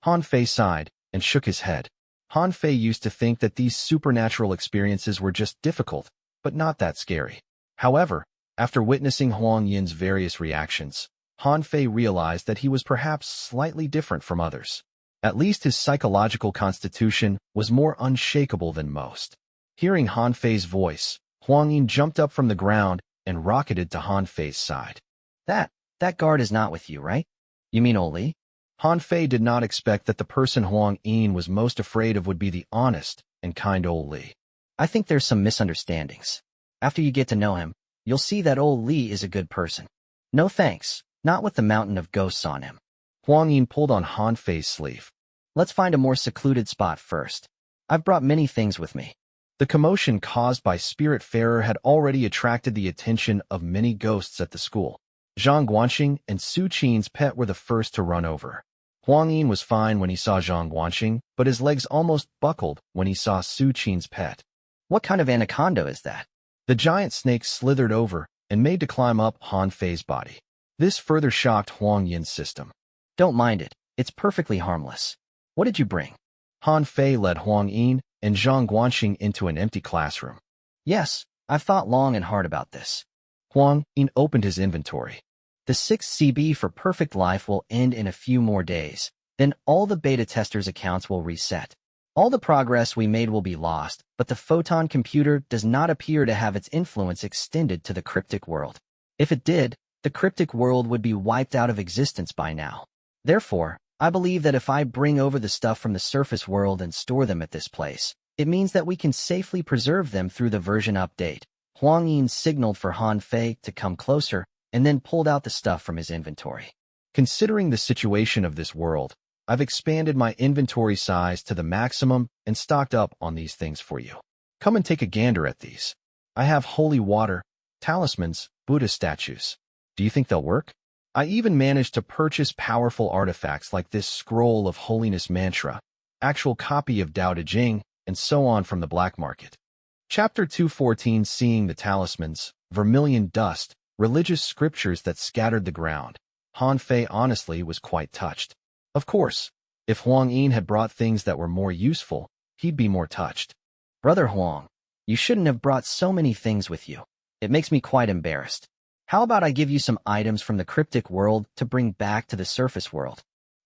Han Fei sighed and shook his head. Han Fei used to think that these supernatural experiences were just difficult, but not that scary. However, after witnessing Huang Yin's various reactions, Han Fei realized that he was perhaps slightly different from others. At least his psychological constitution was more unshakable than most. Hearing Han Fei's voice, Huang Yin jumped up from the ground and rocketed to Han Fei's side. That guard is not with you, right? You mean Oli? Han Fei did not expect that the person Huang Yin was most afraid of would be the honest and kind old Li. I think there's some misunderstandings. After you get to know him, you'll see that old Li is a good person. No thanks, not with the mountain of ghosts on him. Huang Yin pulled on Han Fei's sleeve. Let's find a more secluded spot first. I've brought many things with me. The commotion caused by Spiritfarer had already attracted the attention of many ghosts at the school. Zhang Guanxing and Su Qin's pet were the first to run over. Huang Yin was fine when he saw Zhang Guanxing, but his legs almost buckled when he saw Su Qin's pet. What kind of anaconda is that? The giant snake slithered over and made to climb up Han Fei's body. This further shocked Huang Yin's system. Don't mind it. It's perfectly harmless. What did you bring? Han Fei led Huang Yin and Zhang Guanxing into an empty classroom. Yes, I've thought long and hard about this. Huang Yin opened his inventory. The 6th CB for Perfect Life will end in a few more days. Then all the beta testers' accounts will reset. All the progress we made will be lost, but the photon computer does not appear to have its influence extended to the cryptic world. If it did, the cryptic world would be wiped out of existence by now. Therefore, I believe that if I bring over the stuff from the surface world and store them at this place, it means that we can safely preserve them through the version update. Huang Yin signaled for Han Fei to come closer and then pulled out the stuff from his inventory. Considering the situation of this world, I've expanded my inventory size to the maximum and stocked up on these things for you. Come and take a gander at these. I have holy water, talismans, Buddha statues. Do you think they'll work? I even managed to purchase powerful artifacts like this scroll of holiness mantra, actual copy of Tao Te Ching, and so on from the black market. Chapter 214 Seeing the Talismans, Vermilion Dust, Religious Scriptures that Scattered the Ground. Han Fei honestly was quite touched. Of course, if Huang Yin had brought things that were more useful, he'd be more touched. Brother Huang, you shouldn't have brought so many things with you. It makes me quite embarrassed. How about I give you some items from the cryptic world to bring back to the surface world?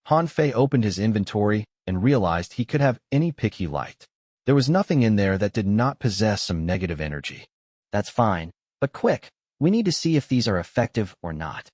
Han Fei opened his inventory and realized he could have any pick he liked. There was nothing in there that did not possess some negative energy. That's fine, but quick, we need to see if these are effective or not.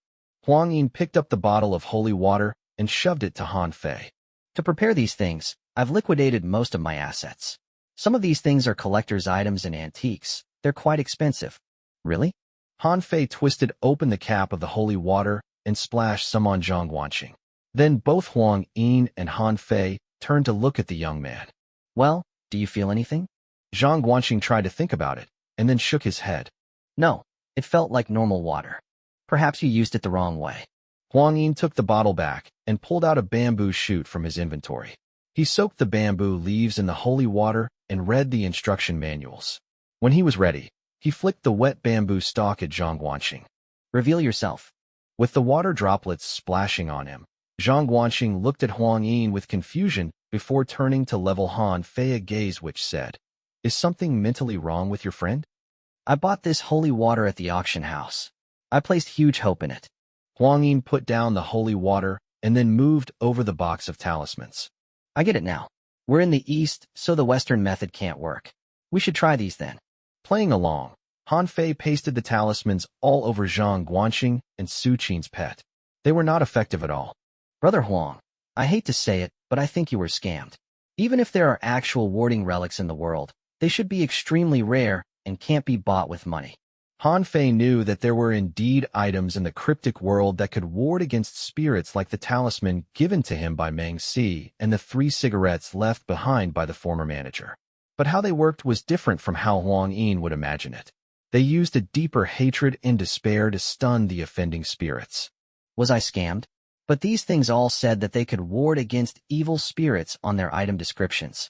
Huang Yin picked up the bottle of holy water and shoved it to Han Fei. To prepare these things, I've liquidated most of my assets. Some of these things are collector's items and antiques. They're quite expensive. Really? Han Fei twisted open the cap of the holy water and splashed some on Zhang Guanqing. Then both Huang Yin and Han Fei turned to look at the young man. Well, do you feel anything? Zhang Guanqing tried to think about it, and then shook his head. No, it felt like normal water. Perhaps you used it the wrong way. Huang Yin took the bottle back and pulled out a bamboo shoot from his inventory. He soaked the bamboo leaves in the holy water and read the instruction manuals. When he was ready, he flicked the wet bamboo stalk at Zhang Guanqing. Reveal yourself. With the water droplets splashing on him, Zhang Guanqing looked at Huang Yin with confusion before turning to level Han Fei a gaze which said, "Is something mentally wrong with your friend?" I bought this holy water at the auction house. I placed huge hope in it. Huang Yin put down the holy water and then moved over the box of talismans. I get it now. We're in the East, so the Western method can't work. We should try these then. Playing along, Han Fei pasted the talismans all over Zhang Guanqing and Su Qin's pet. They were not effective at all. Brother Huang, I hate to say it, but I think you were scammed. Even if there are actual warding relics in the world, they should be extremely rare and can't be bought with money. Han Fei knew that there were indeed items in the cryptic world that could ward against spirits like the talisman given to him by Meng Si and the 3 cigarettes left behind by the former manager. But how they worked was different from how Huang Yin would imagine it. They used a deeper hatred and despair to stun the offending spirits. Was I scammed? But these things all said that they could ward against evil spirits on their item descriptions.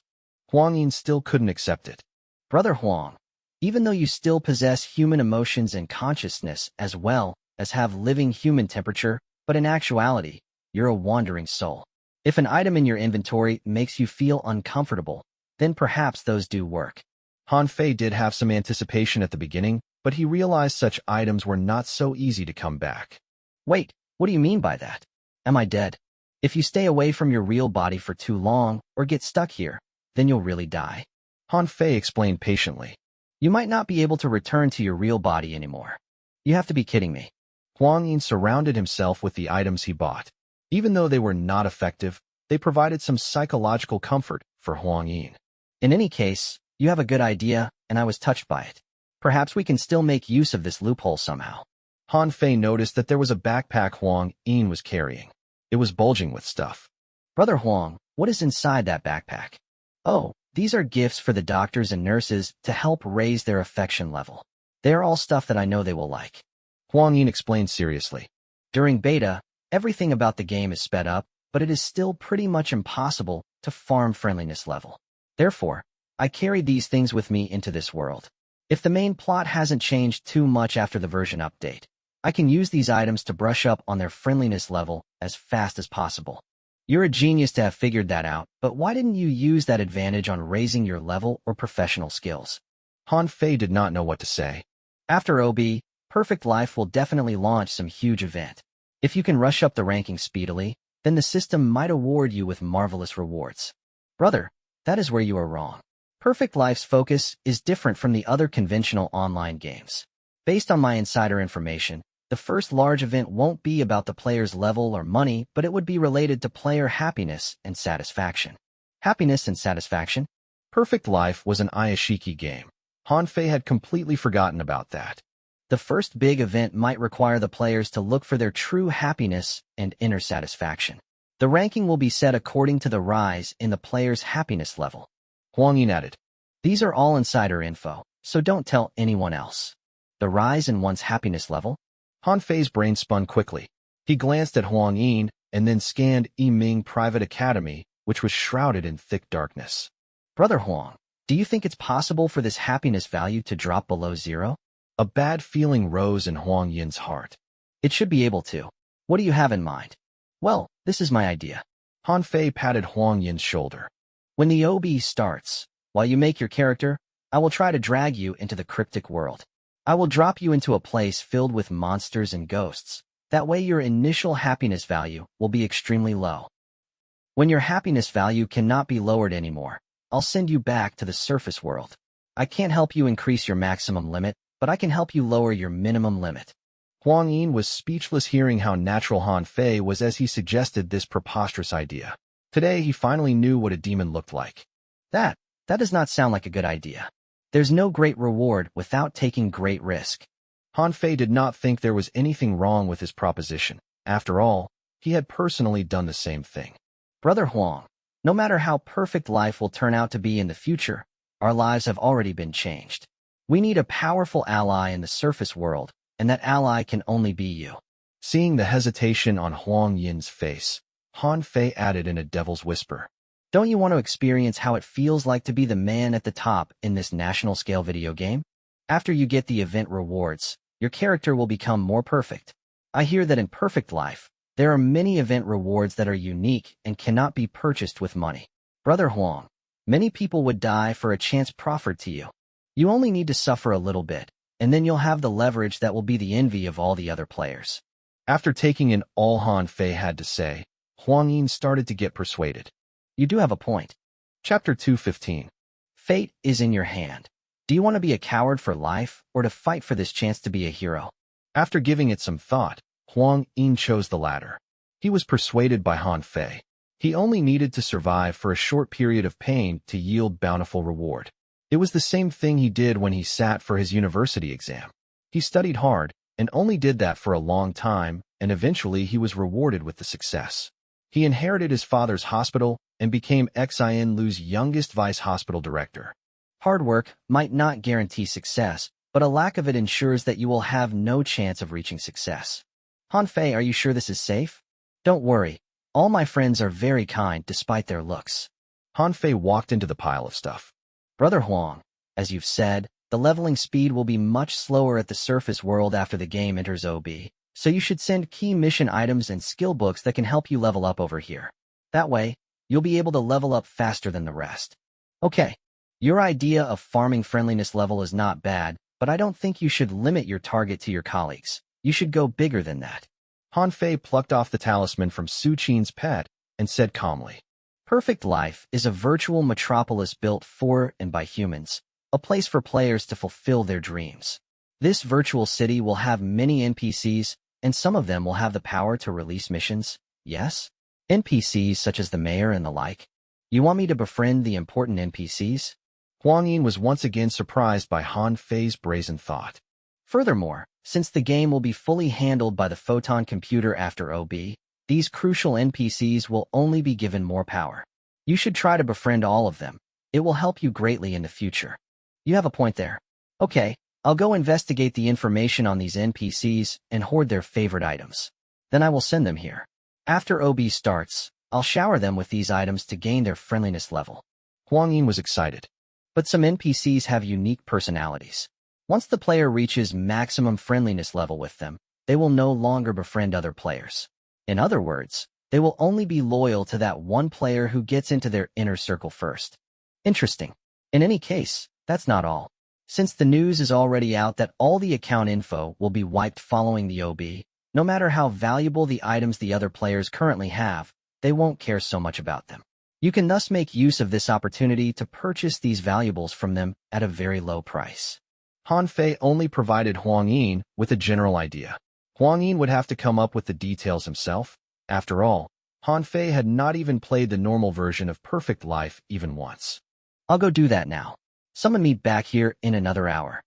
Huang Yin still couldn't accept it. Brother Huang, even though you still possess human emotions and consciousness as well as have living human temperature, but in actuality, you're a wandering soul. If an item in your inventory makes you feel uncomfortable, then perhaps those do work. Han Fei did have some anticipation at the beginning, but he realized such items were not so easy to come back. Wait, what do you mean by that? Am I dead? If you stay away from your real body for too long or get stuck here, then you'll really die. Han Fei explained patiently. You might not be able to return to your real body anymore. You have to be kidding me. Huang Yin surrounded himself with the items he bought. Even though they were not effective, they provided some psychological comfort for Huang Yin. In any case, you have a good idea, and I was touched by it. Perhaps we can still make use of this loophole somehow. Han Fei noticed that there was a backpack Huang Yin was carrying. It was bulging with stuff. Brother Huang, what is inside that backpack? Oh, these are gifts for the doctors and nurses to help raise their affection level. They are all stuff that I know they will like. Huang Yin explained seriously. During beta, everything about the game is sped up, but it is still pretty much impossible to farm friendliness level. Therefore, I carried these things with me into this world. If the main plot hasn't changed too much after the version update, I can use these items to brush up on their friendliness level as fast as possible. You're a genius to have figured that out, but why didn't you use that advantage on raising your level or professional skills? Han Fei did not know what to say. After OB, Perfect Life will definitely launch some huge event. If you can rush up the ranking speedily, then the system might award you with marvelous rewards. Brother, that is where you are wrong. Perfect Life's focus is different from the other conventional online games. Based on my insider information, the first large event won't be about the player's level or money, but it would be related to player happiness and satisfaction. Happiness and satisfaction? Perfect Life was an Iyashikei game. Han Fei had completely forgotten about that. The first big event might require the players to look for their true happiness and inner satisfaction. The ranking will be set according to the rise in the player's happiness level. Huang Yin added. These are all insider info, so don't tell anyone else. The rise in one's happiness level? Han Fei's brain spun quickly. He glanced at Huang Yin and then scanned Yiming Private Academy, which was shrouded in thick darkness. Brother Huang, do you think it's possible for this happiness value to drop below 0? A bad feeling rose in Huang Yin's heart. It should be able to. What do you have in mind? Well, this is my idea. Han Fei patted Huang Yin's shoulder. When the OB starts, while you make your character, I will try to drag you into the cryptic world. I will drop you into a place filled with monsters and ghosts. That way your initial happiness value will be extremely low. When your happiness value cannot be lowered anymore, I'll send you back to the surface world. I can't help you increase your maximum limit, but I can help you lower your minimum limit. Huang Yin was speechless hearing how natural Han Fei was as he suggested this preposterous idea. Today he finally knew what a demon looked like. That does not sound like a good idea. There's no great reward without taking great risk. Han Fei did not think there was anything wrong with his proposition. After all, he had personally done the same thing. Brother Huang, no matter how perfect life will turn out to be in the future, our lives have already been changed. We need a powerful ally in the surface world, and that ally can only be you. Seeing the hesitation on Huang Yin's face, Han Fei added in a devil's whisper. Don't you want to experience how it feels like to be the man at the top in this national-scale video game? After you get the event rewards, your character will become more perfect. I hear that in Perfect Life, there are many event rewards that are unique and cannot be purchased with money. Brother Huang, many people would die for a chance proffered to you. You only need to suffer a little bit, and then you'll have the leverage that will be the envy of all the other players. After taking in all Han Fei had to say, Huang Yin started to get persuaded. You do have a point. Chapter 2:15. Fate is in your hand. Do you want to be a coward for life, or to fight for this chance to be a hero? After giving it some thought, Huang Yin chose the latter. He was persuaded by Han Fei. He only needed to survive for a short period of pain to yield bountiful reward. It was the same thing he did when he sat for his university exam. He studied hard, and only did that for a long time, and eventually he was rewarded with the success. He inherited his father's hospital and became Xin Lu's youngest vice hospital director. Hard work might not guarantee success, but a lack of it ensures that you will have no chance of reaching success. Han Fei, are you sure this is safe? Don't worry. All my friends are very kind despite their looks. Han Fei walked into the pile of stuff. Brother Huang, as you've said, the leveling speed will be much slower at the surface world after the game enters OB, so you should send key mission items and skill books that can help you level up over here. That way, you'll be able to level up faster than the rest. Okay, your idea of farming friendliness level is not bad, but I don't think you should limit your target to your colleagues. You should go bigger than that. Han Fei plucked off the talisman from Su Qin's pet and said calmly, Perfect Life is a virtual metropolis built for and by humans, a place for players to fulfill their dreams. This virtual city will have many NPCs, and some of them will have the power to release missions, yes? NPCs such as the mayor and the like. You want me to befriend the important NPCs? Huang Yin was once again surprised by Han Fei's brazen thought. Furthermore, since the game will be fully handled by the photon computer after OB, these crucial NPCs will only be given more power. You should try to befriend all of them. It will help you greatly in the future. You have a point there. Okay, I'll go investigate the information on these NPCs and hoard their favorite items. Then I will send them here. After OB starts, I'll shower them with these items to gain their friendliness level. Huang Yin was excited. But some NPCs have unique personalities. Once the player reaches maximum friendliness level with them, they will no longer befriend other players. In other words, they will only be loyal to that one player who gets into their inner circle first. Interesting. In any case, that's not all. Since the news is already out that all the account info will be wiped following the OB, no matter how valuable the items the other players currently have, they won't care so much about them. You can thus make use of this opportunity to purchase these valuables from them at a very low price. Han Fei only provided Huang Yin with a general idea. Huang Yin would have to come up with the details himself. After all, Han Fei had not even played the normal version of Perfect Life even once. I'll go do that now. Summon me back here in another hour.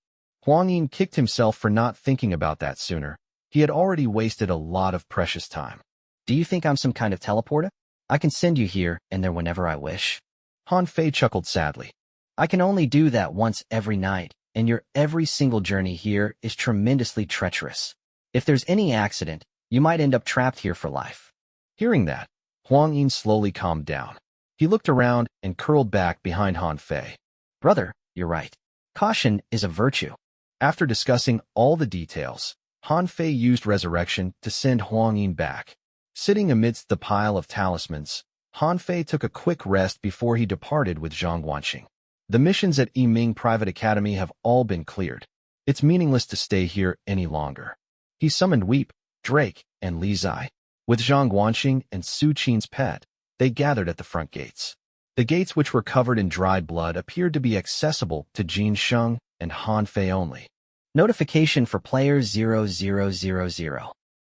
Huang Yin kicked himself for not thinking about that sooner. He had already wasted a lot of precious time. Do you think I'm some kind of teleporter? I can send you here and there whenever I wish. Han Fei chuckled sadly. I can only do that once every night, and your every single journey here is tremendously treacherous. If there's any accident, you might end up trapped here for life. Hearing that, Huang Yin slowly calmed down. He looked around and curled back behind Han Fei. Brother, you're right. Caution is a virtue. After discussing all the details, Han Fei used resurrection to send Huang Yin back. Sitting amidst the pile of talismans, Han Fei took a quick rest before he departed with Zhang Guanxing. The missions at Yiming Private Academy have all been cleared. It's meaningless to stay here any longer. He summoned Weep, Drake, and Li Zai. With Zhang Guanxing and Su Qin's pet, they gathered at the front gates. The gates, which were covered in dried blood, appeared to be accessible to Jin Sheng and Han Fei only. Notification for player 0000.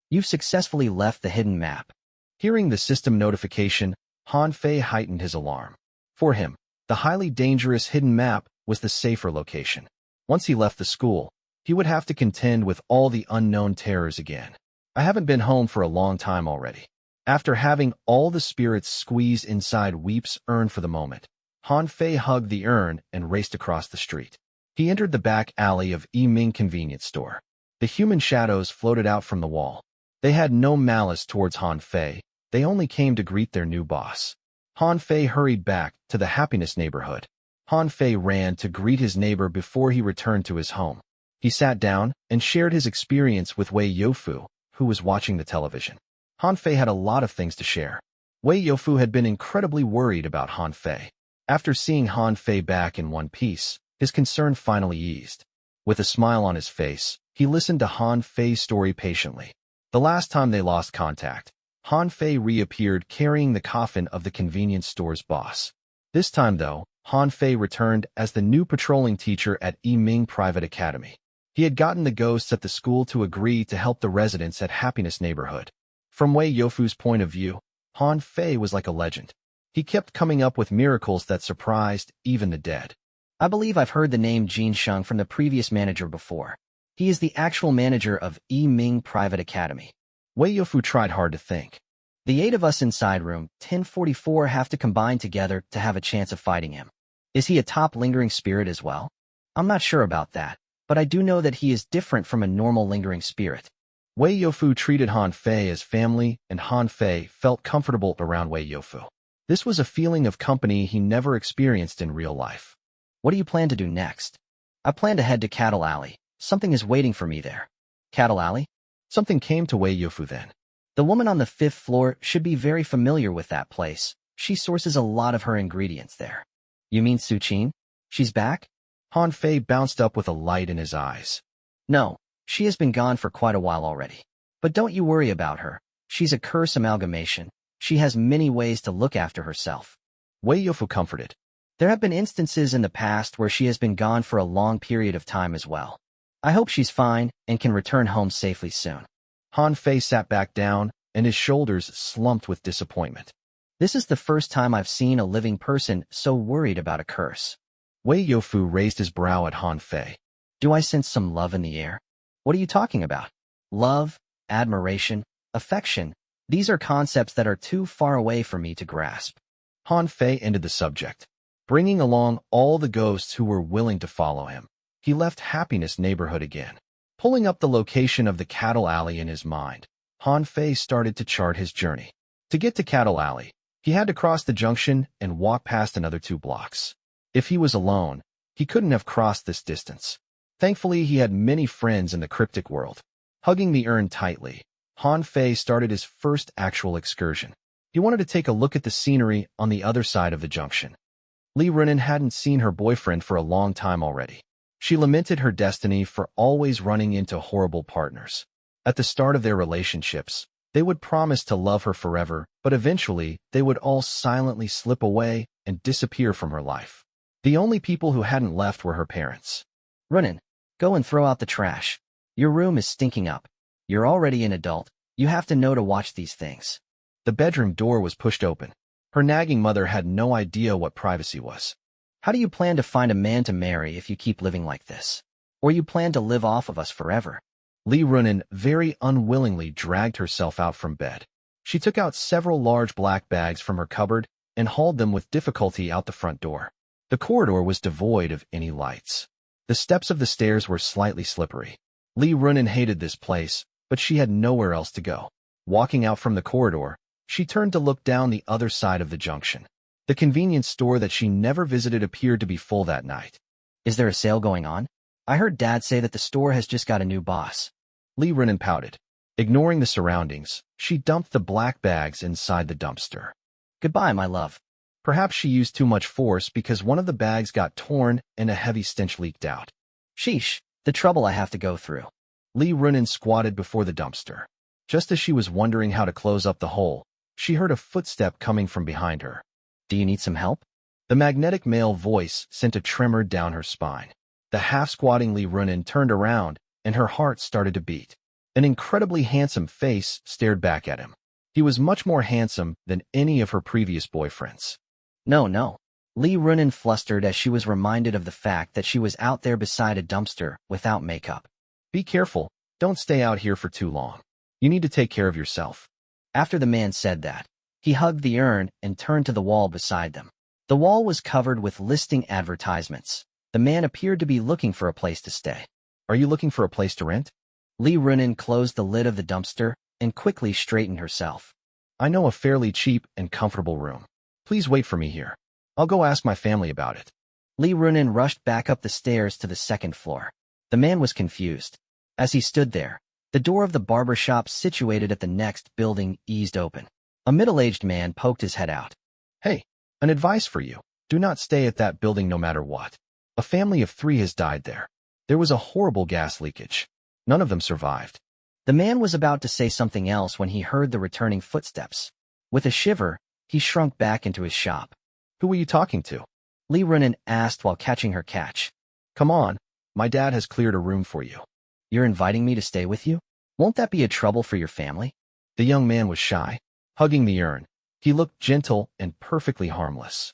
You've successfully left the hidden map. Hearing the system notification, Han Fei heightened his alarm. For him, the highly dangerous hidden map was the safer location. Once he left the school, he would have to contend with all the unknown terrors again. I haven't been home for a long time already. After having all the spirits squeezed inside Weep's urn for the moment, Han Fei hugged the urn and raced across the street. He entered the back alley of Yiming convenience store. The human shadows floated out from the wall. They had no malice towards Han Fei. They only came to greet their new boss. Han Fei hurried back to the happiness neighborhood. Han Fei ran to greet his neighbor before he returned to his home. He sat down and shared his experience with Wei Youfu, who was watching the television. Han Fei had a lot of things to share. Wei Youfu had been incredibly worried about Han Fei. After seeing Han Fei back in one piece, his concern finally eased. With a smile on his face, he listened to Han Fei's story patiently. The last time they lost contact, Han Fei reappeared carrying the coffin of the convenience store's boss. This time, though, Han Fei returned as the new patrolling teacher at Yiming Private Academy. He had gotten the ghosts at the school to agree to help the residents at Happiness Neighborhood. From Wei Youfu's point of view, Han Fei was like a legend. He kept coming up with miracles that surprised even the dead. I believe I've heard the name Jin Sheng from the previous manager before. He is the actual manager of Yiming Private Academy. Wei Youfu tried hard to think. The 8 of us inside room 1044 have to combine together to have a chance of fighting him. Is he a top lingering spirit as well? I'm not sure about that, but I do know that he is different from a normal lingering spirit. Wei Youfu treated Han Fei as family, and Han Fei felt comfortable around Wei Youfu. This was a feeling of company he never experienced in real life. What do you plan to do next? I plan to head to Cattle Alley. Something is waiting for me there. Cattle Alley? Something came to Wei Youfu then. The woman on the 5th floor should be very familiar with that place. She sources a lot of her ingredients there. You mean Su Qin? She's back? Han Fei bounced up with a light in his eyes. No, she has been gone for quite a while already. But don't you worry about her. She's a curse amalgamation. She has many ways to look after herself. Wei Youfu comforted. There have been instances in the past where she has been gone for a long period of time as well. I hope she's fine and can return home safely soon. Han Fei sat back down, and his shoulders slumped with disappointment. This is the first time I've seen a living person so worried about a curse. Wei Youfu raised his brow at Han Fei. Do I sense some love in the air? What are you talking about? Love, admiration, affection. These are concepts that are too far away for me to grasp. Han Fei ended the subject, bringing along all the ghosts who were willing to follow him. He left Happiness Neighborhood again. Pulling up the location of the Cattle Alley in his mind, Han Fei started to chart his journey. To get to Cattle Alley, he had to cross the junction and walk past another 2 blocks. If he was alone, he couldn't have crossed this distance. Thankfully, he had many friends in the cryptic world. Hugging the urn tightly, Han Fei started his first actual excursion. He wanted to take a look at the scenery on the other side of the junction. Li Runin hadn't seen her boyfriend for a long time already. She lamented her destiny for always running into horrible partners. At the start of their relationships, they would promise to love her forever, but eventually they would all silently slip away and disappear from her life. The only people who hadn't left were her parents. Runin, go and throw out the trash. Your room is stinking up. You're already an adult. You have to know to watch these things. The bedroom door was pushed open. Her nagging mother had no idea what privacy was. How do you plan to find a man to marry if you keep living like this? Or you plan to live off of us forever? Li Runin very unwillingly dragged herself out from bed. She took out several large black bags from her cupboard and hauled them with difficulty out the front door. The corridor was devoid of any lights. The steps of the stairs were slightly slippery. Li Runin hated this place, but she had nowhere else to go. Walking out from the corridor, she turned to look down the other side of the junction. The convenience store that she never visited appeared to be full that night. Is there a sale going on? I heard Dad say that the store has just got a new boss. Li Runin pouted. Ignoring the surroundings, she dumped the black bags inside the dumpster. Goodbye, my love. Perhaps she used too much force because one of the bags got torn and a heavy stench leaked out. Sheesh, the trouble I have to go through. Li Runin squatted before the dumpster. Just as she was wondering how to close up the hole, she heard a footstep coming from behind her. Do you need some help? The magnetic male voice sent a tremor down her spine. The half-squatting Li Runin turned around, and her heart started to beat. An incredibly handsome face stared back at him. He was much more handsome than any of her previous boyfriends. No. Li Runin flustered as she was reminded of the fact that she was out there beside a dumpster without makeup. Be careful, don't stay out here for too long. You need to take care of yourself. After the man said that, he hugged the urn and turned to the wall beside them. The wall was covered with listing advertisements. The man appeared to be looking for a place to stay. Are you looking for a place to rent? Li Runin closed the lid of the dumpster and quickly straightened herself. I know a fairly cheap and comfortable room. Please wait for me here. I'll go ask my family about it. Li Runin rushed back up the stairs to the second floor. The man was confused. As he stood there, the door of the barber shop situated at the next building eased open. A middle-aged man poked his head out. Hey, an advice for you. Do not stay at that building no matter what. A family of 3 has died there. There was a horrible gas leakage. None of them survived. The man was about to say something else when he heard the returning footsteps. With a shiver, he shrunk back into his shop. Who were you talking to? Li Runin asked while catching her catch. Come on, my dad has cleared a room for you. You're inviting me to stay with you? Won't that be a trouble for your family? The young man was shy. Hugging the urn, he looked gentle and perfectly harmless.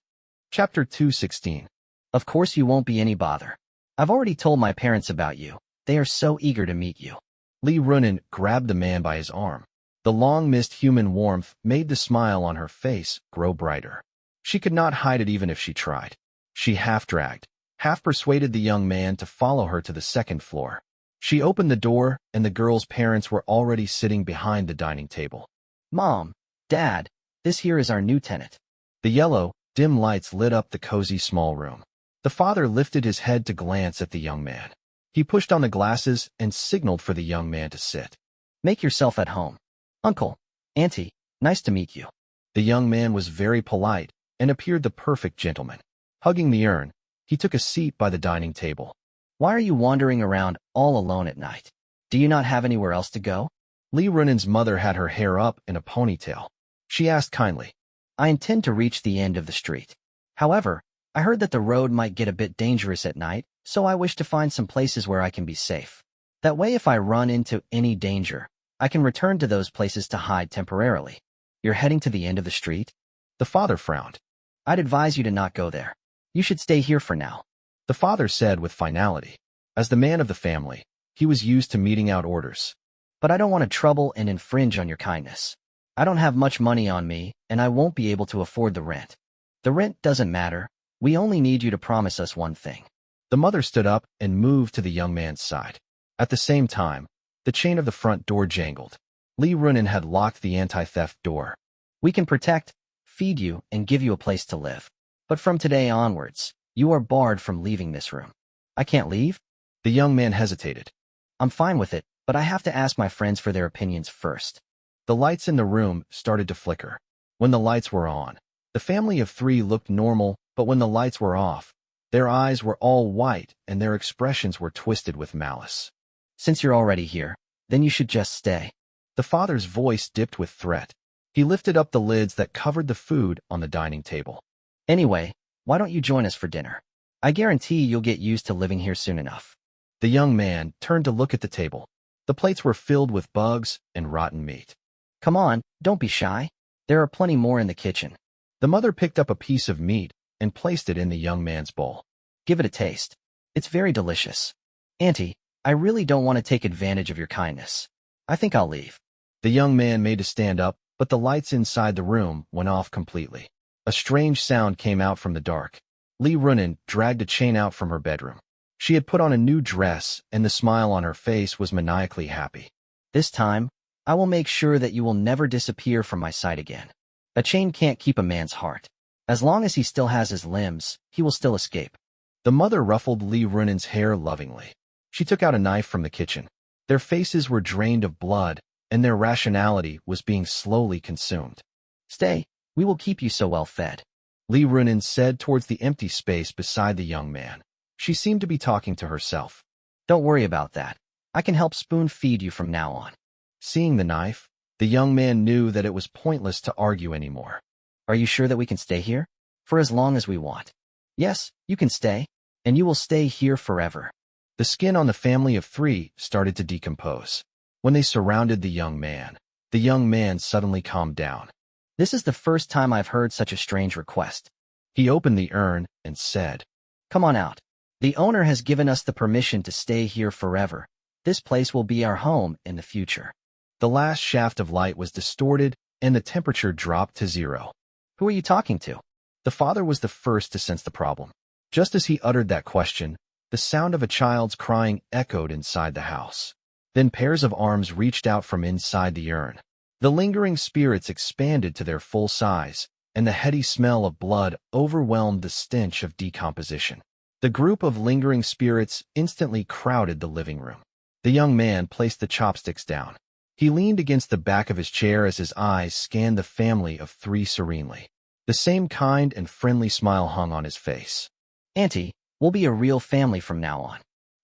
Chapter 2:16. Of course you won't be any bother. I've already told my parents about you. They are so eager to meet you. Li Runin grabbed the man by his arm. The long-missed human warmth made the smile on her face grow brighter. She could not hide it even if she tried. She half-dragged, half-persuaded the young man to follow her to the second floor. She opened the door, and the girl's parents were already sitting behind the dining table. Mom, Dad, this here is our new tenant. The yellow, dim lights lit up the cozy small room. The father lifted his head to glance at the young man. He pushed on the glasses and signaled for the young man to sit. Make yourself at home. Uncle, Auntie, nice to meet you. The young man was very polite and appeared the perfect gentleman. Hugging the urn, he took a seat by the dining table. Why are you wandering around all alone at night? Do you not have anywhere else to go? Li Runin's mother had her hair up in a ponytail. She asked kindly. I intend to reach the end of the street. However, I heard that the road might get a bit dangerous at night, so I wish to find some places where I can be safe. That way, if I run into any danger, I can return to those places to hide temporarily. You're heading to the end of the street? The father frowned. I'd advise you to not go there. You should stay here for now. The father said with finality. As the man of the family, he was used to meting out orders. But I don't want to trouble and infringe on your kindness. I don't have much money on me, and I won't be able to afford the rent. The rent doesn't matter. We only need you to promise us one thing. The mother stood up and moved to the young man's side. At the same time, the chain of the front door jangled. Li Runin had locked the anti-theft door. We can protect, feed you, and give you a place to live. But from today onwards, you are barred from leaving this room. I can't leave? The young man hesitated. I'm fine with it, but I have to ask my friends for their opinions first. The lights in the room started to flicker. When the lights were on, the family of 3 looked normal, but when the lights were off, their eyes were all white and their expressions were twisted with malice. Since you're already here, then you should just stay. The father's voice dipped with threat. He lifted up the lids that covered the food on the dining table. Anyway, why don't you join us for dinner? I guarantee you'll get used to living here soon enough. The young man turned to look at the table. The plates were filled with bugs and rotten meat. Come on, don't be shy. There are plenty more in the kitchen. The mother picked up a piece of meat and placed it in the young man's bowl. Give it a taste. It's very delicious. Auntie, I really don't want to take advantage of your kindness. I think I'll leave. The young man made to stand up, but the lights inside the room went off completely. A strange sound came out from the dark. Li Runin dragged a chain out from her bedroom. She had put on a new dress, and the smile on her face was maniacally happy. This time, I will make sure that you will never disappear from my sight again. A chain can't keep a man's heart. As long as he still has his limbs, he will still escape. The mother ruffled Li Runin's hair lovingly. She took out a knife from the kitchen. Their faces were drained of blood, and their rationality was being slowly consumed. Stay, we will keep you so well fed. Lee Runin said towards the empty space beside the young man. She seemed to be talking to herself. Don't worry about that. I can help spoon feed you from now on. Seeing the knife, the young man knew that it was pointless to argue anymore. Are you sure that we can stay here? For as long as we want. Yes, you can stay, and you will stay here forever. The skin on the family of 3 started to decompose. When they surrounded the young man suddenly calmed down. This is the first time I've heard such a strange request. He opened the urn and said, Come on out. The owner has given us the permission to stay here forever. This place will be our home in the future. The last shaft of light was distorted and the temperature dropped to 0. Who are you talking to? The father was the first to sense the problem. Just as he uttered that question, the sound of a child's crying echoed inside the house. Then pairs of arms reached out from inside the urn. The lingering spirits expanded to their full size, and the heady smell of blood overwhelmed the stench of decomposition. The group of lingering spirits instantly crowded the living room. The young man placed the chopsticks down. He leaned against the back of his chair as his eyes scanned the family of 3 serenely. The same kind and friendly smile hung on his face. Auntie, we'll be a real family from now on.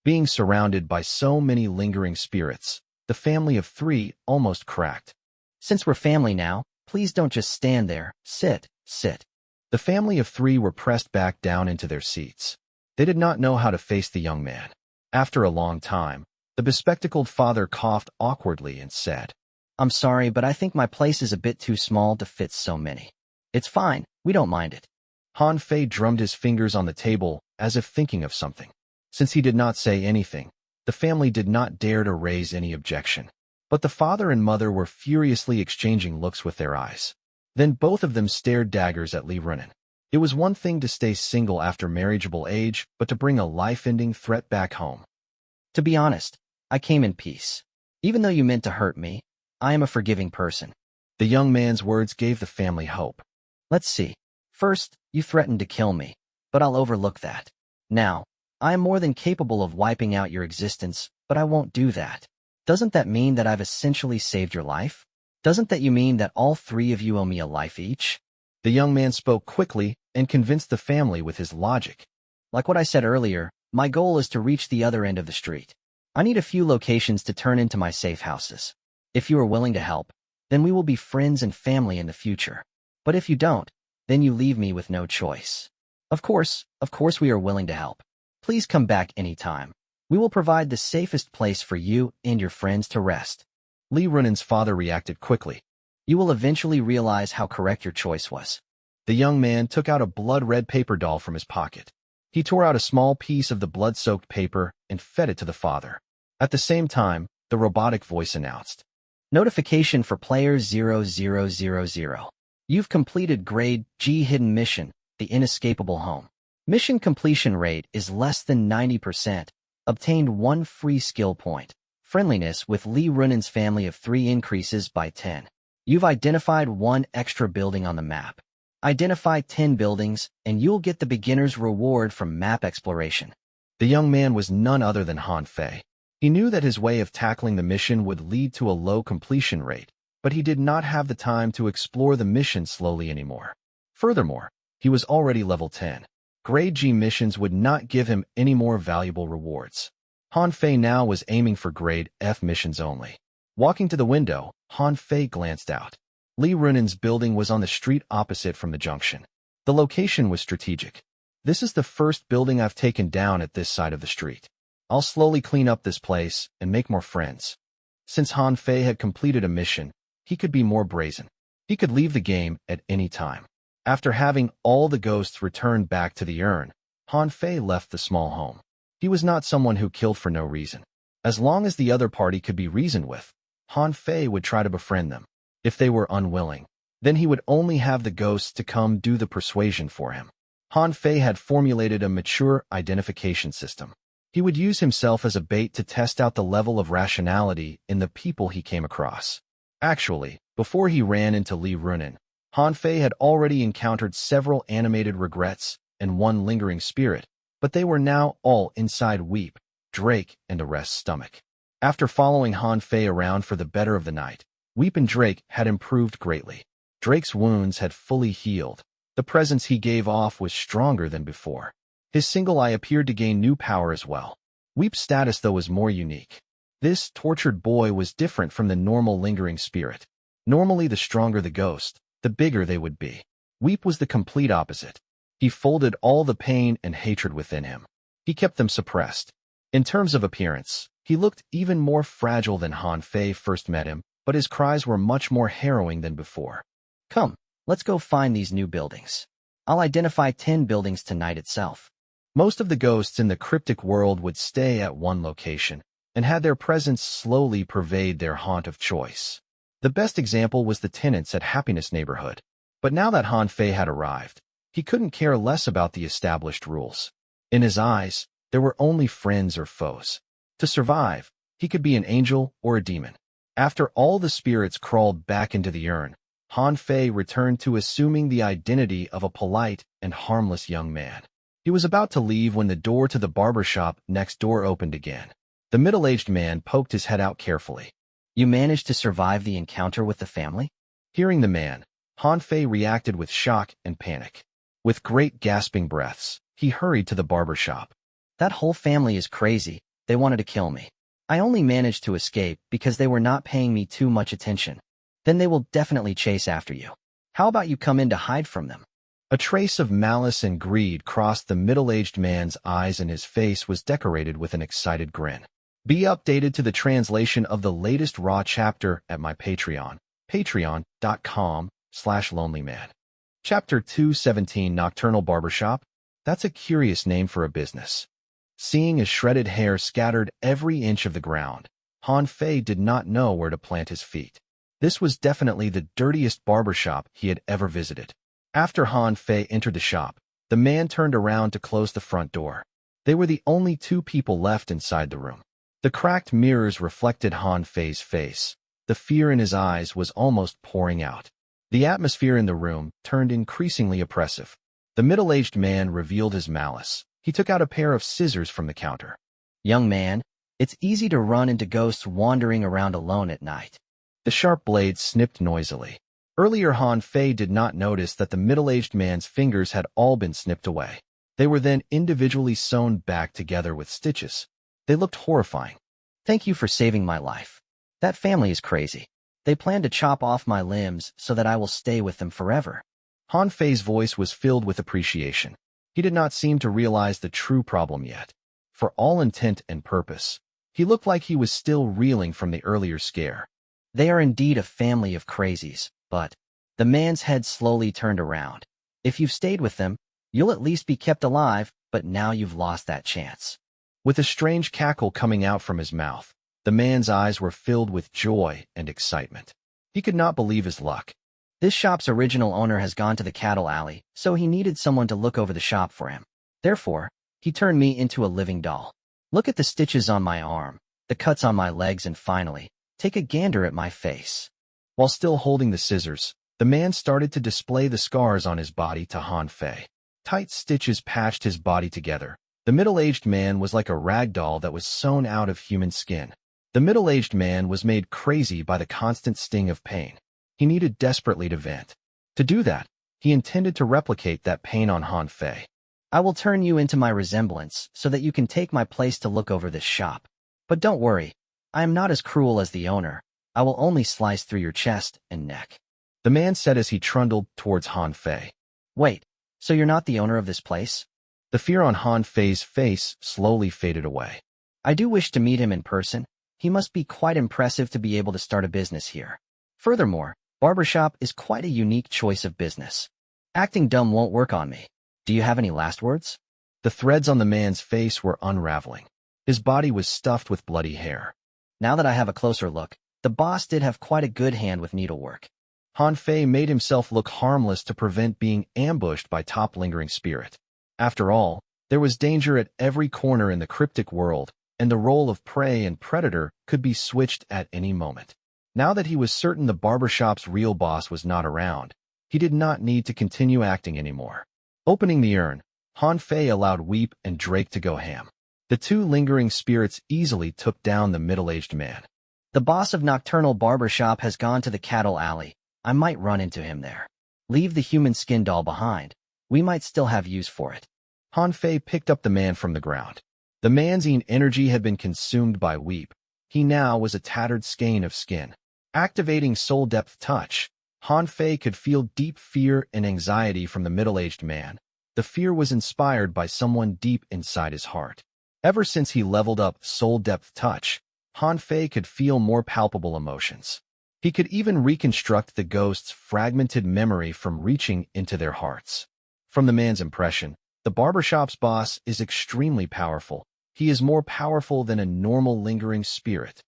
Being surrounded by so many lingering spirits, the family of 3 almost cracked. Since we're family now, please don't just stand there. Sit. The family of 3 were pressed back down into their seats. They did not know how to face the young man. After a long time, the bespectacled father coughed awkwardly and said, I'm sorry, but I think my place is a bit too small to fit so many. It's fine, we don't mind it. Han Fei drummed his fingers on the table as if thinking of something. Since he did not say anything, the family did not dare to raise any objection. But the father and mother were furiously exchanging looks with their eyes. Then both of them stared daggers at Lee Runin. It was one thing to stay single after marriageable age, but to bring a life-ending threat back home. To be honest, I came in peace. Even though you meant to hurt me, I am a forgiving person. The young man's words gave the family hope. Let's see. First, you threatened to kill me, but I'll overlook that. Now, I am more than capable of wiping out your existence, but I won't do that. Doesn't that mean that I've essentially saved your life? Doesn't that mean that all 3 of you owe me a life each? The young man spoke quickly and convinced the family with his logic. Like what I said earlier, my goal is to reach the other end of the street. I need a few locations to turn into my safe houses. If you are willing to help, then we will be friends and family in the future. But if you don't, then you leave me with no choice. Of course we are willing to help. Please come back anytime. We will provide the safest place for you and your friends to rest. Lee Runin's father reacted quickly. You will eventually realize how correct your choice was. The young man took out a blood-red paper doll from his pocket. He tore out a small piece of the blood-soaked paper and fed it to the father. At the same time, the robotic voice announced, Notification for player 0000. You've completed Grade G Hidden Mission, the Inescapable Home. Mission completion rate is less than 90%. Obtained 1 free skill point. Friendliness with Lee Runin's family of 3 increases by 10. You've identified 1 extra building on the map. Identify 10 buildings, and you'll get the beginner's reward from map exploration. The young man was none other than Han Fei. He knew that his way of tackling the mission would lead to a low completion rate, but he did not have the time to explore the mission slowly anymore. Furthermore, he was already level 10. Grade G missions would not give him any more valuable rewards. Han Fei now was aiming for Grade F missions only. Walking to the window, Han Fei glanced out. Lee Runin's building was on the street opposite from the junction. The location was strategic. This is the first building I've taken down at this side of the street. I'll slowly clean up this place and make more friends. Since Han Fei had completed a mission, he could be more brazen. He could leave the game at any time. After having all the ghosts returned back to the urn, Han Fei left the small home. He was not someone who killed for no reason. As long as the other party could be reasoned with, Han Fei would try to befriend them. If they were unwilling, then he would only have the ghosts to come do the persuasion for him. Han Fei had formulated a mature identification system. He would use himself as a bait to test out the level of rationality in the people he came across. Actually, before he ran into Lee Runin, Han Fei had already encountered several animated regrets and 1 lingering spirit, but they were now all inside Weep, Drake, and Arrest's stomach. After following Han Fei around for the better of the night, Weep and Drake had improved greatly. Drake's wounds had fully healed. The presence he gave off was stronger than before. His single eye appeared to gain new power as well. Weep's status, though, was more unique. This tortured boy was different from the normal lingering spirit. Normally, the stronger the ghost, the bigger they would be. Weep was the complete opposite. He folded all the pain and hatred within him. He kept them suppressed. In terms of appearance, he looked even more fragile than Han Fei first met him, but his cries were much more harrowing than before. Come, let's go find these new buildings. I'll identify 10 buildings tonight itself. Most of the ghosts in the cryptic world would stay at one location and had their presence slowly pervade their haunt of choice. The best example was the tenants at Happiness Neighborhood. But now that Han Fei had arrived, he couldn't care less about the established rules. In his eyes, there were only friends or foes. To survive, he could be an angel or a demon. After all the spirits crawled back into the urn, Han Fei returned to assuming the identity of a polite and harmless young man. He was about to leave when the door to the barber shop next door opened again. The middle-aged man poked his head out carefully. You managed to survive the encounter with the family? Hearing the man, Han Fei reacted with shock and panic. With great gasping breaths, he hurried to the barber shop. That whole family is crazy. They wanted to kill me. I only managed to escape because they were not paying me too much attention. Then they will definitely chase after you. How about you come in to hide from them? A trace of malice and greed crossed the middle-aged man's eyes, and his face was decorated with an excited grin. Be updated to the translation of the latest Raw chapter at my Patreon, patreon.com/lonelyman. Chapter 217, Nocturnal Barbershop. That's a curious name for a business. Seeing his shredded hair scattered every inch of the ground, Han Fei did not know where to plant his feet. This was definitely the dirtiest barbershop he had ever visited. After Han Fei entered the shop, the man turned around to close the front door. They were the only 2 people left inside the room. The cracked mirrors reflected Han Fei's face. The fear in his eyes was almost pouring out. The atmosphere in the room turned increasingly oppressive. The middle-aged man revealed his malice. He took out a pair of scissors from the counter. Young man, it's easy to run into ghosts wandering around alone at night. The sharp blade snipped noisily. Earlier, Han Fei did not notice that the middle-aged man's fingers had all been snipped away. They were then individually sewn back together with stitches. They looked horrifying. Thank you for saving my life. That family is crazy. They plan to chop off my limbs so that I will stay with them forever. Han Fei's voice was filled with appreciation. He did not seem to realize the true problem yet. For all intent and purpose, he looked like he was still reeling from the earlier scare. They are indeed a family of crazies, but the man's head slowly turned around. If you've stayed with them, you'll at least be kept alive, but now you've lost that chance. With a strange cackle coming out from his mouth, the man's eyes were filled with joy and excitement. He could not believe his luck. This shop's original owner has gone to the cattle alley, so he needed someone to look over the shop for him. Therefore, he turned me into a living doll. Look at the stitches on my arm, the cuts on my legs, and finally, take a gander at my face. While still holding the scissors, the man started to display the scars on his body to Han Fei. Tight stitches patched his body together. The middle-aged man was like a rag doll that was sewn out of human skin. The middle-aged man was made crazy by the constant sting of pain. He needed desperately to vent. To do that, he intended to replicate that pain on Han Fei. I will turn you into my resemblance so that you can take my place to look over this shop. But don't worry, I am not as cruel as the owner. I will only slice through your chest and neck. The man said as he trundled towards Han Fei. Wait, so you're not the owner of this place? The fear on Han Fei's face slowly faded away. I do wish to meet him in person. He must be quite impressive to be able to start a business here. Furthermore, barbershop is quite a unique choice of business. Acting dumb won't work on me. Do you have any last words? The threads on the man's face were unraveling. His body was stuffed with bloody hair. Now that I have a closer look, the boss did have quite a good hand with needlework. Han Fei made himself look harmless to prevent being ambushed by top lingering spirit. After all, there was danger at every corner in the cryptic world, and the role of prey and predator could be switched at any moment. Now that he was certain the barbershop's real boss was not around, he did not need to continue acting anymore. Opening the urn, Han Fei allowed Weep and Drake to go ham. The two lingering spirits easily took down the middle-aged man. The boss of Nocturnal Barber Shop has gone to the cattle alley. I might run into him there. Leave the human skin doll behind. We might still have use for it. Han Fei picked up the man from the ground. The man's energy had been consumed by Weep. He now was a tattered skein of skin. Activating Soul Depth Touch, Han Fei could feel deep fear and anxiety from the middle-aged man. The fear was inspired by someone deep inside his heart. Ever since he leveled up Soul Depth Touch, Han Fei could feel more palpable emotions. He could even reconstruct the ghost's fragmented memory from reaching into their hearts. From the man's impression, the barbershop's boss is extremely powerful. He is more powerful than a normal lingering spirit.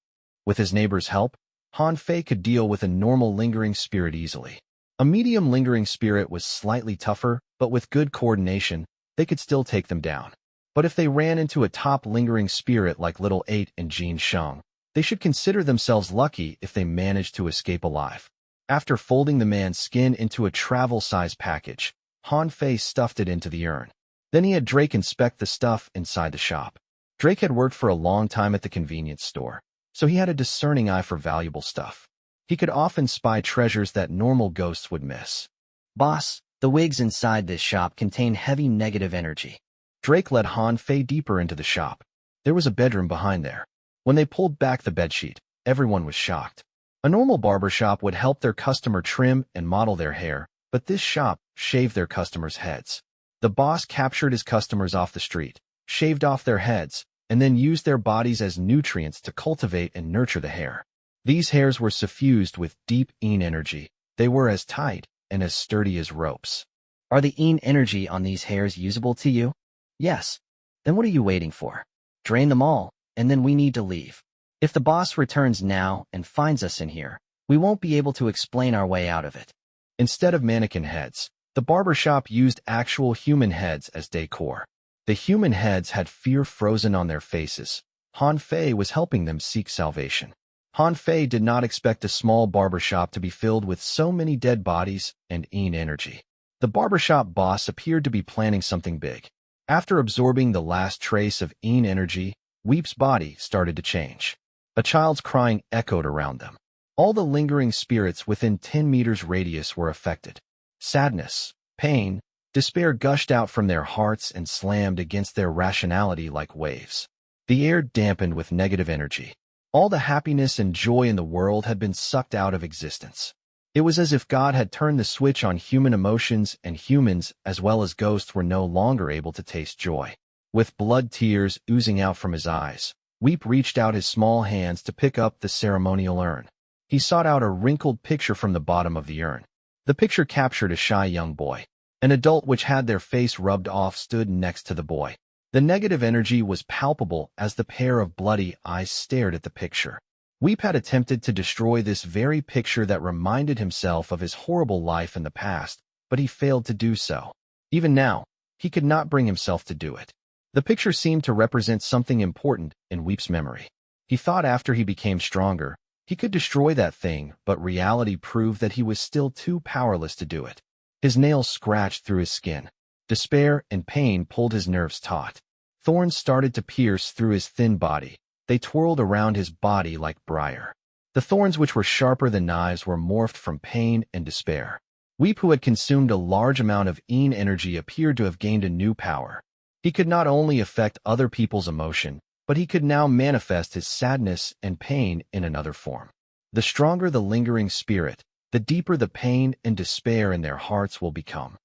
With his neighbor's help, Han Fei could deal with a normal lingering spirit easily. A medium lingering spirit was slightly tougher, but with good coordination, they could still take them down. But if they ran into a top lingering spirit like Little 8 and Jin Sheng, they should consider themselves lucky if they managed to escape alive. After folding the man's skin into a travel-size package, Han Fei stuffed it into the urn. Then he had Drake inspect the stuff inside the shop. Drake had worked for a long time at the convenience store, so he had a discerning eye for valuable stuff. He could often spy treasures that normal ghosts would miss. Boss, the wigs inside this shop contain heavy negative energy. Drake led Han Fei deeper into the shop. There was a bedroom behind there. When they pulled back the bedsheet, everyone was shocked. A normal barber shop would help their customer trim and model their hair, but this shop shaved their customers' heads. The boss captured his customers off the street, shaved off their heads, and then used their bodies as nutrients to cultivate and nurture the hair. These hairs were suffused with deep energy. They were as tight and as sturdy as ropes. Are the energy on these hairs usable to you? Yes. Then what are you waiting for? Drain them all, and then we need to leave. If the boss returns now and finds us in here, we won't be able to explain our way out of it. Instead of mannequin heads, the barber shop used actual human heads as decor. The human heads had fear frozen on their faces. Han Fei was helping them seek salvation. Han Fei did not expect a small barber shop to be filled with so many dead bodies and energy. The barbershop boss appeared to be planning something big. After absorbing the last trace of energy, Weep's body started to change. A child's crying echoed around them. All the lingering spirits within 10 meters radius were affected. Sadness, pain, despair gushed out from their hearts and slammed against their rationality like waves. The air dampened with negative energy. All the happiness and joy in the world had been sucked out of existence. It was as if God had turned the switch on human emotions, and humans, as well as ghosts, were no longer able to taste joy. With blood tears oozing out from his eyes, Weep reached out his small hands to pick up the ceremonial urn. He sought out a wrinkled picture from the bottom of the urn. The picture captured a shy young boy. An adult which had their face rubbed off stood next to the boy. The negative energy was palpable as the pair of bloody eyes stared at the picture. Weep had attempted to destroy this very picture that reminded himself of his horrible life in the past, but he failed to do so. Even now, he could not bring himself to do it. The picture seemed to represent something important in Weep's memory. He thought after he became stronger, he could destroy that thing, but reality proved that he was still too powerless to do it. His nails scratched through his skin. Despair and pain pulled his nerves taut. Thorns started to pierce through his thin body. They twirled around his body like briar. The thorns, which were sharper than knives, were morphed from pain and despair. Weep, who had consumed a large amount of energy, appeared to have gained a new power. He could not only affect other people's emotion, but he could now manifest his sadness and pain in another form. The stronger the lingering spirit, the deeper the pain and despair in their hearts will become.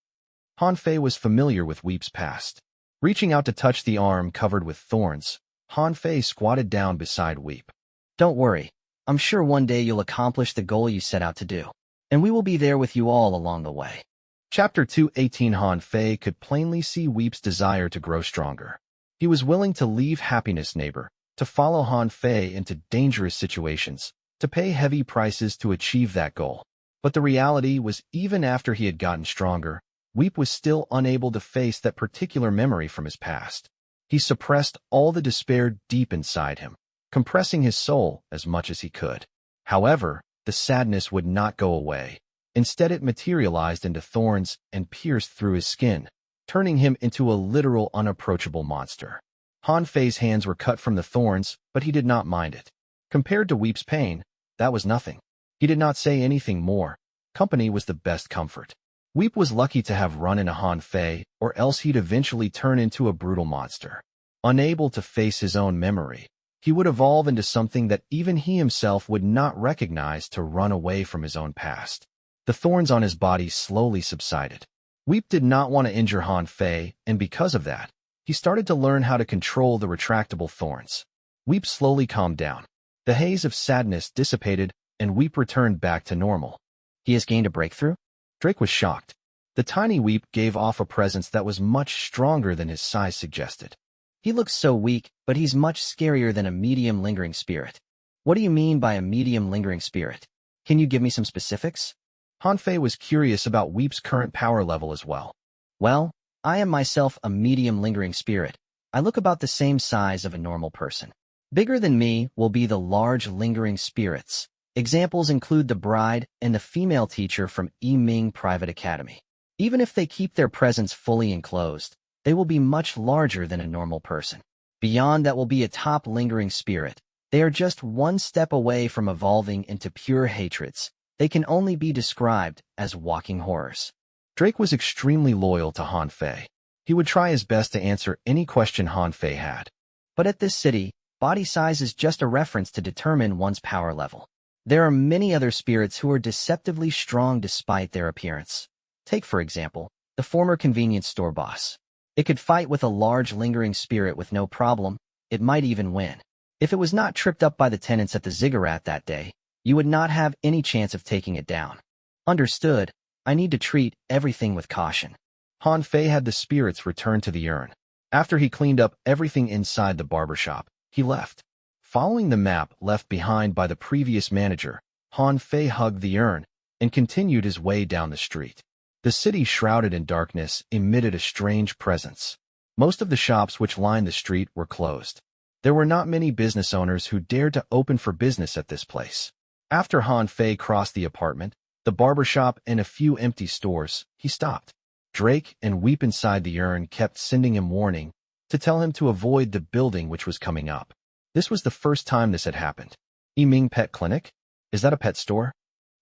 Han Fei was familiar with Weep's past. Reaching out to touch the arm covered with thorns, Han Fei squatted down beside Weep. Don't worry. I'm sure one day you'll accomplish the goal you set out to do, and we will be there with you all along the way. Chapter 218. Han Fei could plainly see Weep's desire to grow stronger. He was willing to leave Happiness Neighbor, to follow Han Fei into dangerous situations, to pay heavy prices to achieve that goal. But the reality was, even after he had gotten stronger, Weep was still unable to face that particular memory from his past. He suppressed all the despair deep inside him, compressing his soul as much as he could. However, the sadness would not go away. Instead, it materialized into thorns and pierced through his skin, turning him into a literal unapproachable monster. Han Fei's hands were cut from the thorns, but he did not mind it. Compared to Weep's pain, that was nothing. He did not say anything more. Company was the best comfort. Weep was lucky to have run into Han Fei, or else he'd eventually turn into a brutal monster. Unable to face his own memory, he would evolve into something that even he himself would not recognize to run away from his own past. The thorns on his body slowly subsided. Weep did not want to injure Han Fei, and because of that, he started to learn how to control the retractable thorns. Weep slowly calmed down. The haze of sadness dissipated, and Weep returned back to normal. He has gained a breakthrough? Drake was shocked. The tiny Weep gave off a presence that was much stronger than his size suggested. He looks so weak, but he's much scarier than a medium lingering spirit. What do you mean by a medium lingering spirit? Can you give me some specifics? Han Fei was curious about Weep's current power level as well. Well, I am myself a medium lingering spirit. I look about the same size of a normal person. Bigger than me will be the large lingering spirits. Examples include the bride and the female teacher from Yiming Private Academy. Even if they keep their presence fully enclosed, they will be much larger than a normal person. Beyond that will be a top lingering spirit. They are just one step away from evolving into pure hatreds. They can only be described as walking horrors. Drake was extremely loyal to Han Fei. He would try his best to answer any question Han Fei had. But at this city, body size is just a reference to determine one's power level. There are many other spirits who are deceptively strong despite their appearance. Take, for example, the former convenience store boss. It could fight with a large lingering spirit with no problem. It might even win. If it was not tripped up by the tenants at the ziggurat that day, you would not have any chance of taking it down. Understood. I need to treat everything with caution. Han Fei had the spirits return to the urn. After he cleaned up everything inside the barbershop, he left. Following the map left behind by the previous manager, Han Fei hugged the urn and continued his way down the street. The city, shrouded in darkness, emitted a strange presence. Most of the shops which lined the street were closed. There were not many business owners who dared to open for business at this place. After Han Fei crossed the apartment, the barbershop, and a few empty stores, he stopped. Drake and Weep inside the urn kept sending him warning to tell him to avoid the building which was coming up. This was the first time this had happened. Yiming Pet Clinic? Is that a pet store?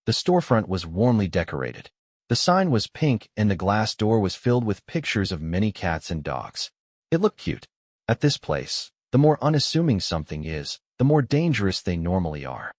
The storefront was warmly decorated. The sign was pink and the glass door was filled with pictures of many cats and dogs. It looked cute. At this place, the more unassuming something is, the more dangerous they normally are.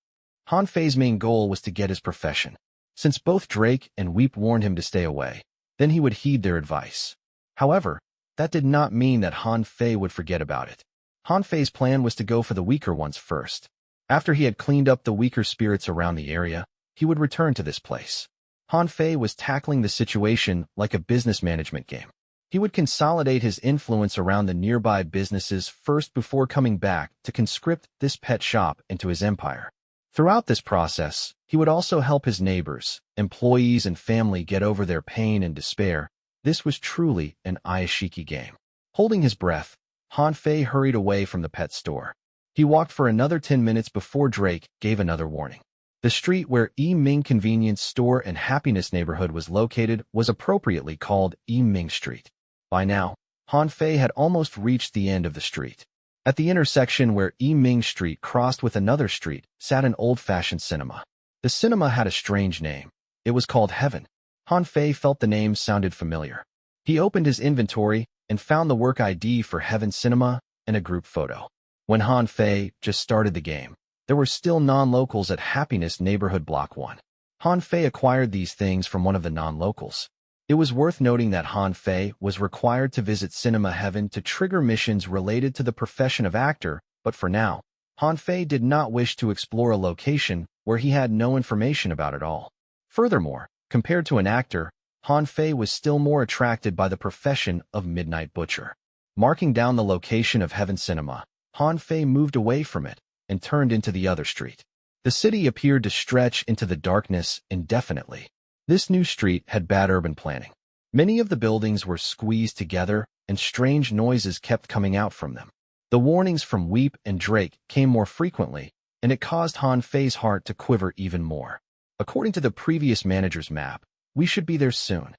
Han Fei's main goal was to get his profession. Since both Drake and Weep warned him to stay away, then he would heed their advice. However, that did not mean that Han Fei would forget about it. Han Fei's plan was to go for the weaker ones first. After he had cleaned up the weaker spirits around the area, he would return to this place. Han Fei was tackling the situation like a business management game. He would consolidate his influence around the nearby businesses first before coming back to conscript this pet shop into his empire. Throughout this process, he would also help his neighbors, employees, and family get over their pain and despair. This was truly an Iyashikei game. Holding his breath, Han Fei hurried away from the pet store. He walked for another 10 minutes before Drake gave another warning. The street where Yiming Convenience Store and Happiness Neighborhood was located was appropriately called Yiming Street. By now, Han Fei had almost reached the end of the street. At the intersection where Yiming Street crossed with another street sat an old-fashioned cinema. The cinema had a strange name. It was called Heaven. Han Fei felt the name sounded familiar. He opened his inventory and found the work ID for Heaven Cinema and a group photo. When Han Fei just started the game, there were still non-locals at Happiness Neighborhood Block 1. Han Fei acquired these things from one of the non-locals. It was worth noting that Han Fei was required to visit Cinema Heaven to trigger missions related to the profession of actor, but for now, Han Fei did not wish to explore a location where he had no information about it all. Furthermore, compared to an actor, Han Fei was still more attracted by the profession of Midnight Butcher. Marking down the location of Heaven Cinema, Han Fei moved away from it and turned into the other street. The city appeared to stretch into the darkness indefinitely. This new street had bad urban planning. Many of the buildings were squeezed together, and strange noises kept coming out from them. The warnings from Weep and Drake came more frequently, and it caused Han Fei's heart to quiver even more. According to the previous manager's map, we should be there soon.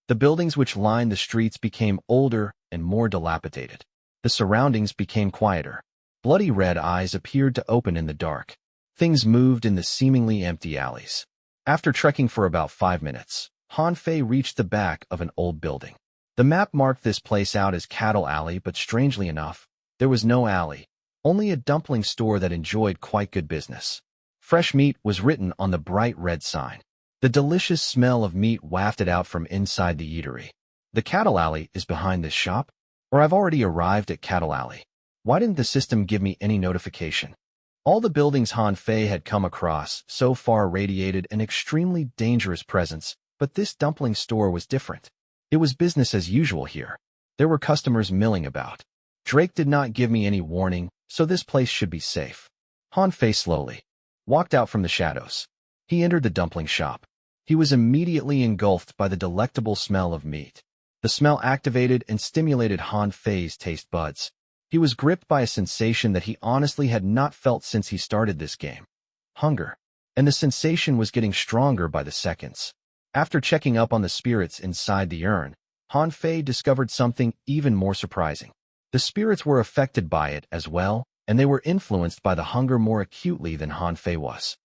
The buildings which lined the streets became older and more dilapidated. The surroundings became quieter. Bloody red eyes appeared to open in the dark. Things moved in the seemingly empty alleys. After trekking for about 5 minutes, Han Fei reached the back of an old building. The map marked this place out as Cattle Alley, but strangely enough, there was no alley, only a dumpling store that enjoyed quite good business. Fresh meat was written on the bright red sign. The delicious smell of meat wafted out from inside the eatery. The Cattle Alley is behind this shop? Or I've already arrived at Cattle Alley. Why didn't the system give me any notification? All the buildings Han Fei had come across so far radiated an extremely dangerous presence, but this dumpling store was different. It was business as usual here. There were customers milling about. Drake did not give me any warning, so this place should be safe. Han Fei slowly walked out from the shadows. He entered the dumpling shop. He was immediately engulfed by the delectable smell of meat. The smell activated and stimulated Han Fei's taste buds. He was gripped by a sensation that he honestly had not felt since he started this game. Hunger. And the sensation was getting stronger by the seconds. After checking up on the spirits inside the urn, Han Fei discovered something even more surprising. The spirits were affected by it as well, and they were influenced by the hunger more acutely than Han Fei was.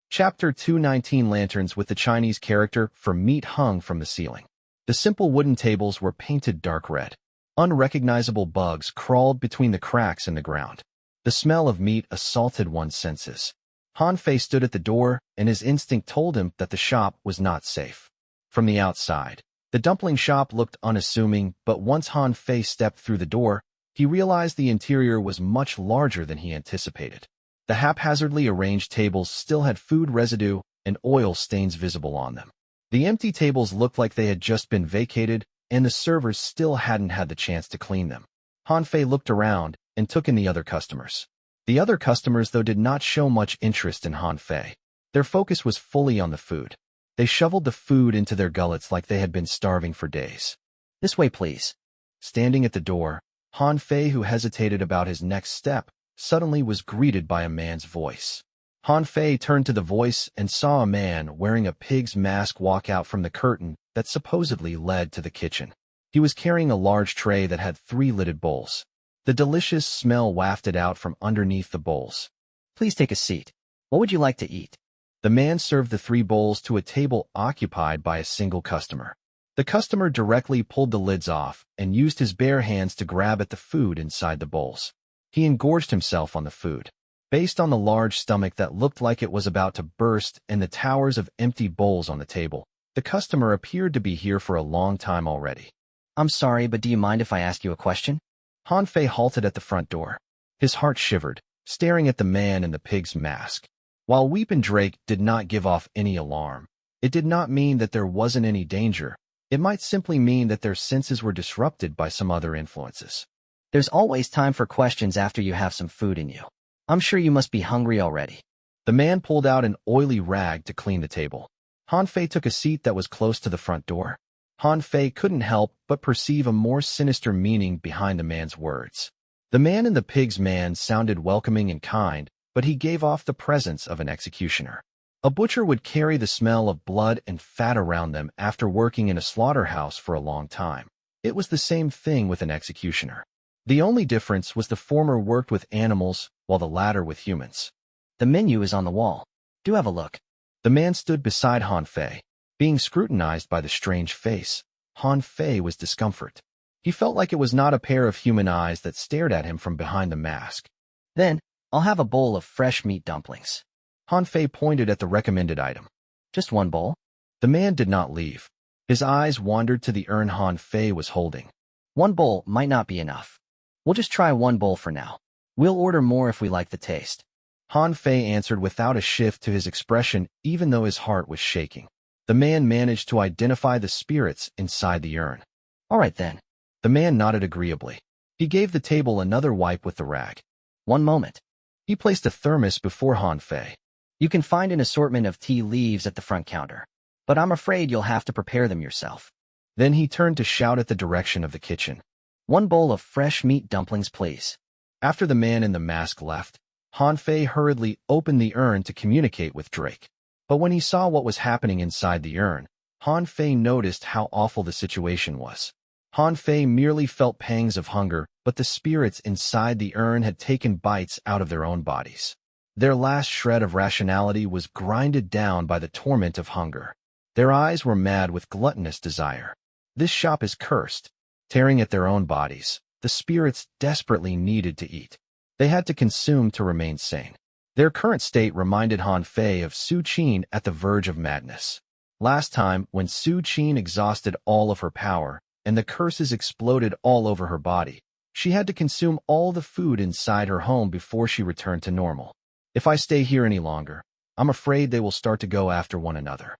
Chapter 219 Lanterns with the Chinese character for meat hung from the ceiling. The simple wooden tables were painted dark red. Unrecognizable bugs crawled between the cracks in the ground. The smell of meat assaulted one's senses. Han Fei stood at the door, and his instinct told him that the shop was not safe. From the outside, the dumpling shop looked unassuming, but once Han Fei stepped through the door, he realized the interior was much larger than he anticipated. The haphazardly arranged tables still had food residue and oil stains visible on them. The empty tables looked like they had just been vacated, and the servers still hadn't had the chance to clean them. Han Fei looked around and took in the other customers. The other customers, though, did not show much interest in Han Fei. Their focus was fully on the food. They shoveled the food into their gullets like they had been starving for days. This way, please. Standing at the door, Han Fei, who hesitated about his next step, suddenly was greeted by a man's voice. Han Fei turned to the voice and saw a man wearing a pig's mask walk out from the curtain that supposedly led to the kitchen. He was carrying a large tray that had 3 lidded bowls. The delicious smell wafted out from underneath the bowls. Please take a seat. What would you like to eat? The man served the 3 bowls to a table occupied by a single customer. The customer directly pulled the lids off and used his bare hands to grab at the food inside the bowls. He engorged himself on the food. Based on the large stomach that looked like it was about to burst and the towers of empty bowls on the table, the customer appeared to be here for a long time already. I'm sorry, but do you mind if I ask you a question? Han Fei halted at the front door. His heart shivered, staring at the man in the pig's mask. While Weepin' Drake did not give off any alarm, it did not mean that there wasn't any danger. It might simply mean that their senses were disrupted by some other influences. There's always time for questions after you have some food in you. I'm sure you must be hungry already. The man pulled out an oily rag to clean the table. Han Fei took a seat that was close to the front door. Han Fei couldn't help but perceive a more sinister meaning behind the man's words. The man in the pig's man sounded welcoming and kind, but he gave off the presence of an executioner. A butcher would carry the smell of blood and fat around them after working in a slaughterhouse for a long time. It was the same thing with an executioner. The only difference was the former worked with animals, while the latter with humans. The menu is on the wall. Do have a look. The man stood beside Han Fei. Being scrutinized by the strange face, Han Fei was discomfort. He felt like it was not a pair of human eyes that stared at him from behind the mask. Then, I'll have a bowl of fresh meat dumplings. Han Fei pointed at the recommended item. Just 1 bowl? The man did not leave. His eyes wandered to the urn Han Fei was holding. 1 bowl might not be enough. We'll just try 1 bowl for now. We'll order more if we like the taste. Han Fei answered without a shift to his expression, even though his heart was shaking. The man managed to identify the spirits inside the urn. All right, then. The man nodded agreeably. He gave the table another wipe with the rag. 1 moment. He placed a thermos before Han Fei. You can find an assortment of tea leaves at the front counter, but I'm afraid you'll have to prepare them yourself. Then he turned to shout at the direction of the kitchen. 1 bowl of fresh meat dumplings, please. After the man in the mask left, Han Fei hurriedly opened the urn to communicate with Drake. But when he saw what was happening inside the urn, Han Fei noticed how awful the situation was. Han Fei merely felt pangs of hunger but the spirits inside the urn had taken bites out of their own bodies. Their last shred of rationality was grinded down by the torment of hunger. Their eyes were mad with gluttonous desire. This shop is cursed. Tearing at their own bodies, the spirits desperately needed to eat. They had to consume to remain sane. Their current state reminded Han Fei of Su Qin at the verge of madness. Last time, when Su Qin exhausted all of her power, and the curses exploded all over her body, she had to consume all the food inside her home before she returned to normal. If I stay here any longer, I'm afraid they will start to go after one another.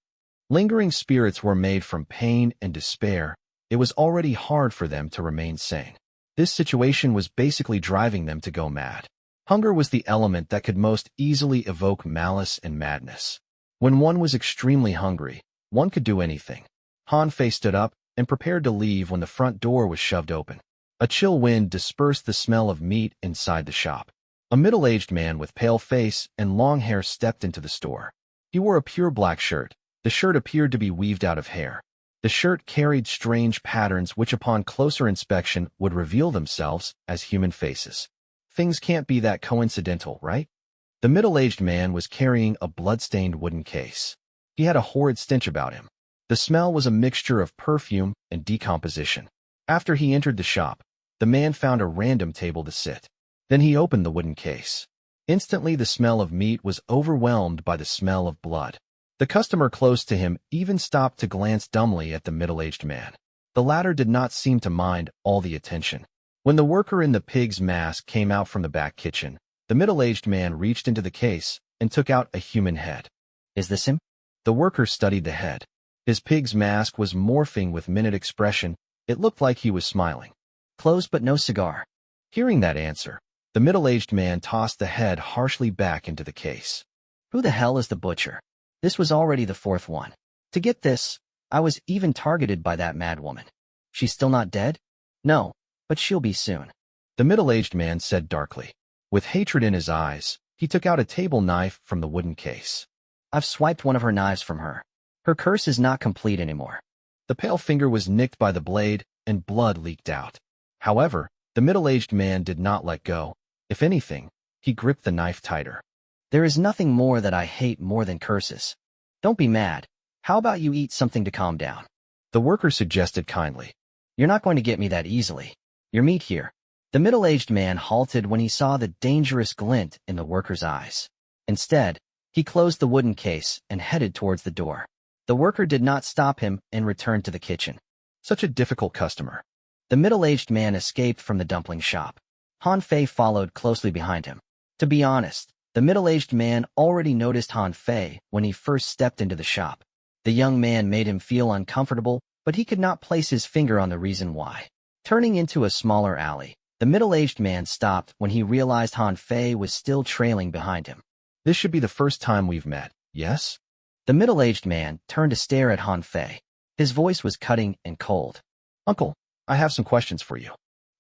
Lingering spirits were made from pain and despair. It was already hard for them to remain sane. This situation was basically driving them to go mad. Hunger was the element that could most easily evoke malice and madness. When one was extremely hungry, one could do anything. Han Fei stood up and prepared to leave when the front door was shoved open. A chill wind dispersed the smell of meat inside the shop. A middle-aged man with pale face and long hair stepped into the store. He wore a pure black shirt. The shirt appeared to be weaved out of hair. The shirt carried strange patterns which upon closer inspection would reveal themselves as human faces. Things can't be that coincidental, right? The middle-aged man was carrying a blood-stained wooden case. He had a horrid stench about him. The smell was a mixture of perfume and decomposition. After he entered the shop, the man found a random table to sit. Then he opened the wooden case. Instantly the smell of meat was overwhelmed by the smell of blood. The customer close to him even stopped to glance dumbly at the middle-aged man. The latter did not seem to mind all the attention. When the worker in the pig's mask came out from the back kitchen, the middle-aged man reached into the case and took out a human head. Is this him? The worker studied the head. His pig's mask was morphing with minute expression. It looked like he was smiling. Closed but no cigar. Hearing that answer, the middle-aged man tossed the head harshly back into the case. Who the hell is the butcher? This was already the fourth one. To get this, I was even targeted by that mad woman. She's still not dead? No, but she'll be soon. The middle-aged man said darkly. With hatred in his eyes, he took out a table knife from the wooden case. I've swiped one of her knives from her. Her curse is not complete anymore. The pale finger was nicked by the blade, and blood leaked out. However, the middle-aged man did not let go. If anything, he gripped the knife tighter. There is nothing more that I hate more than curses. Don't be mad. How about you eat something to calm down? The worker suggested kindly. You're not going to get me that easily. Your meat here. The middle-aged man halted when he saw the dangerous glint in the worker's eyes. Instead, he closed the wooden case and headed towards the door. The worker did not stop him and returned to the kitchen. Such a difficult customer. The middle-aged man escaped from the dumpling shop. Han Fei followed closely behind him. To be honest, the middle-aged man already noticed Han Fei when he first stepped into the shop. The young man made him feel uncomfortable, but he could not place his finger on the reason why. Turning into a smaller alley, the middle-aged man stopped when he realized Han Fei was still trailing behind him. This should be the first time we've met, yes? The middle-aged man turned to stare at Han Fei. His voice was cutting and cold. Uncle, I have some questions for you.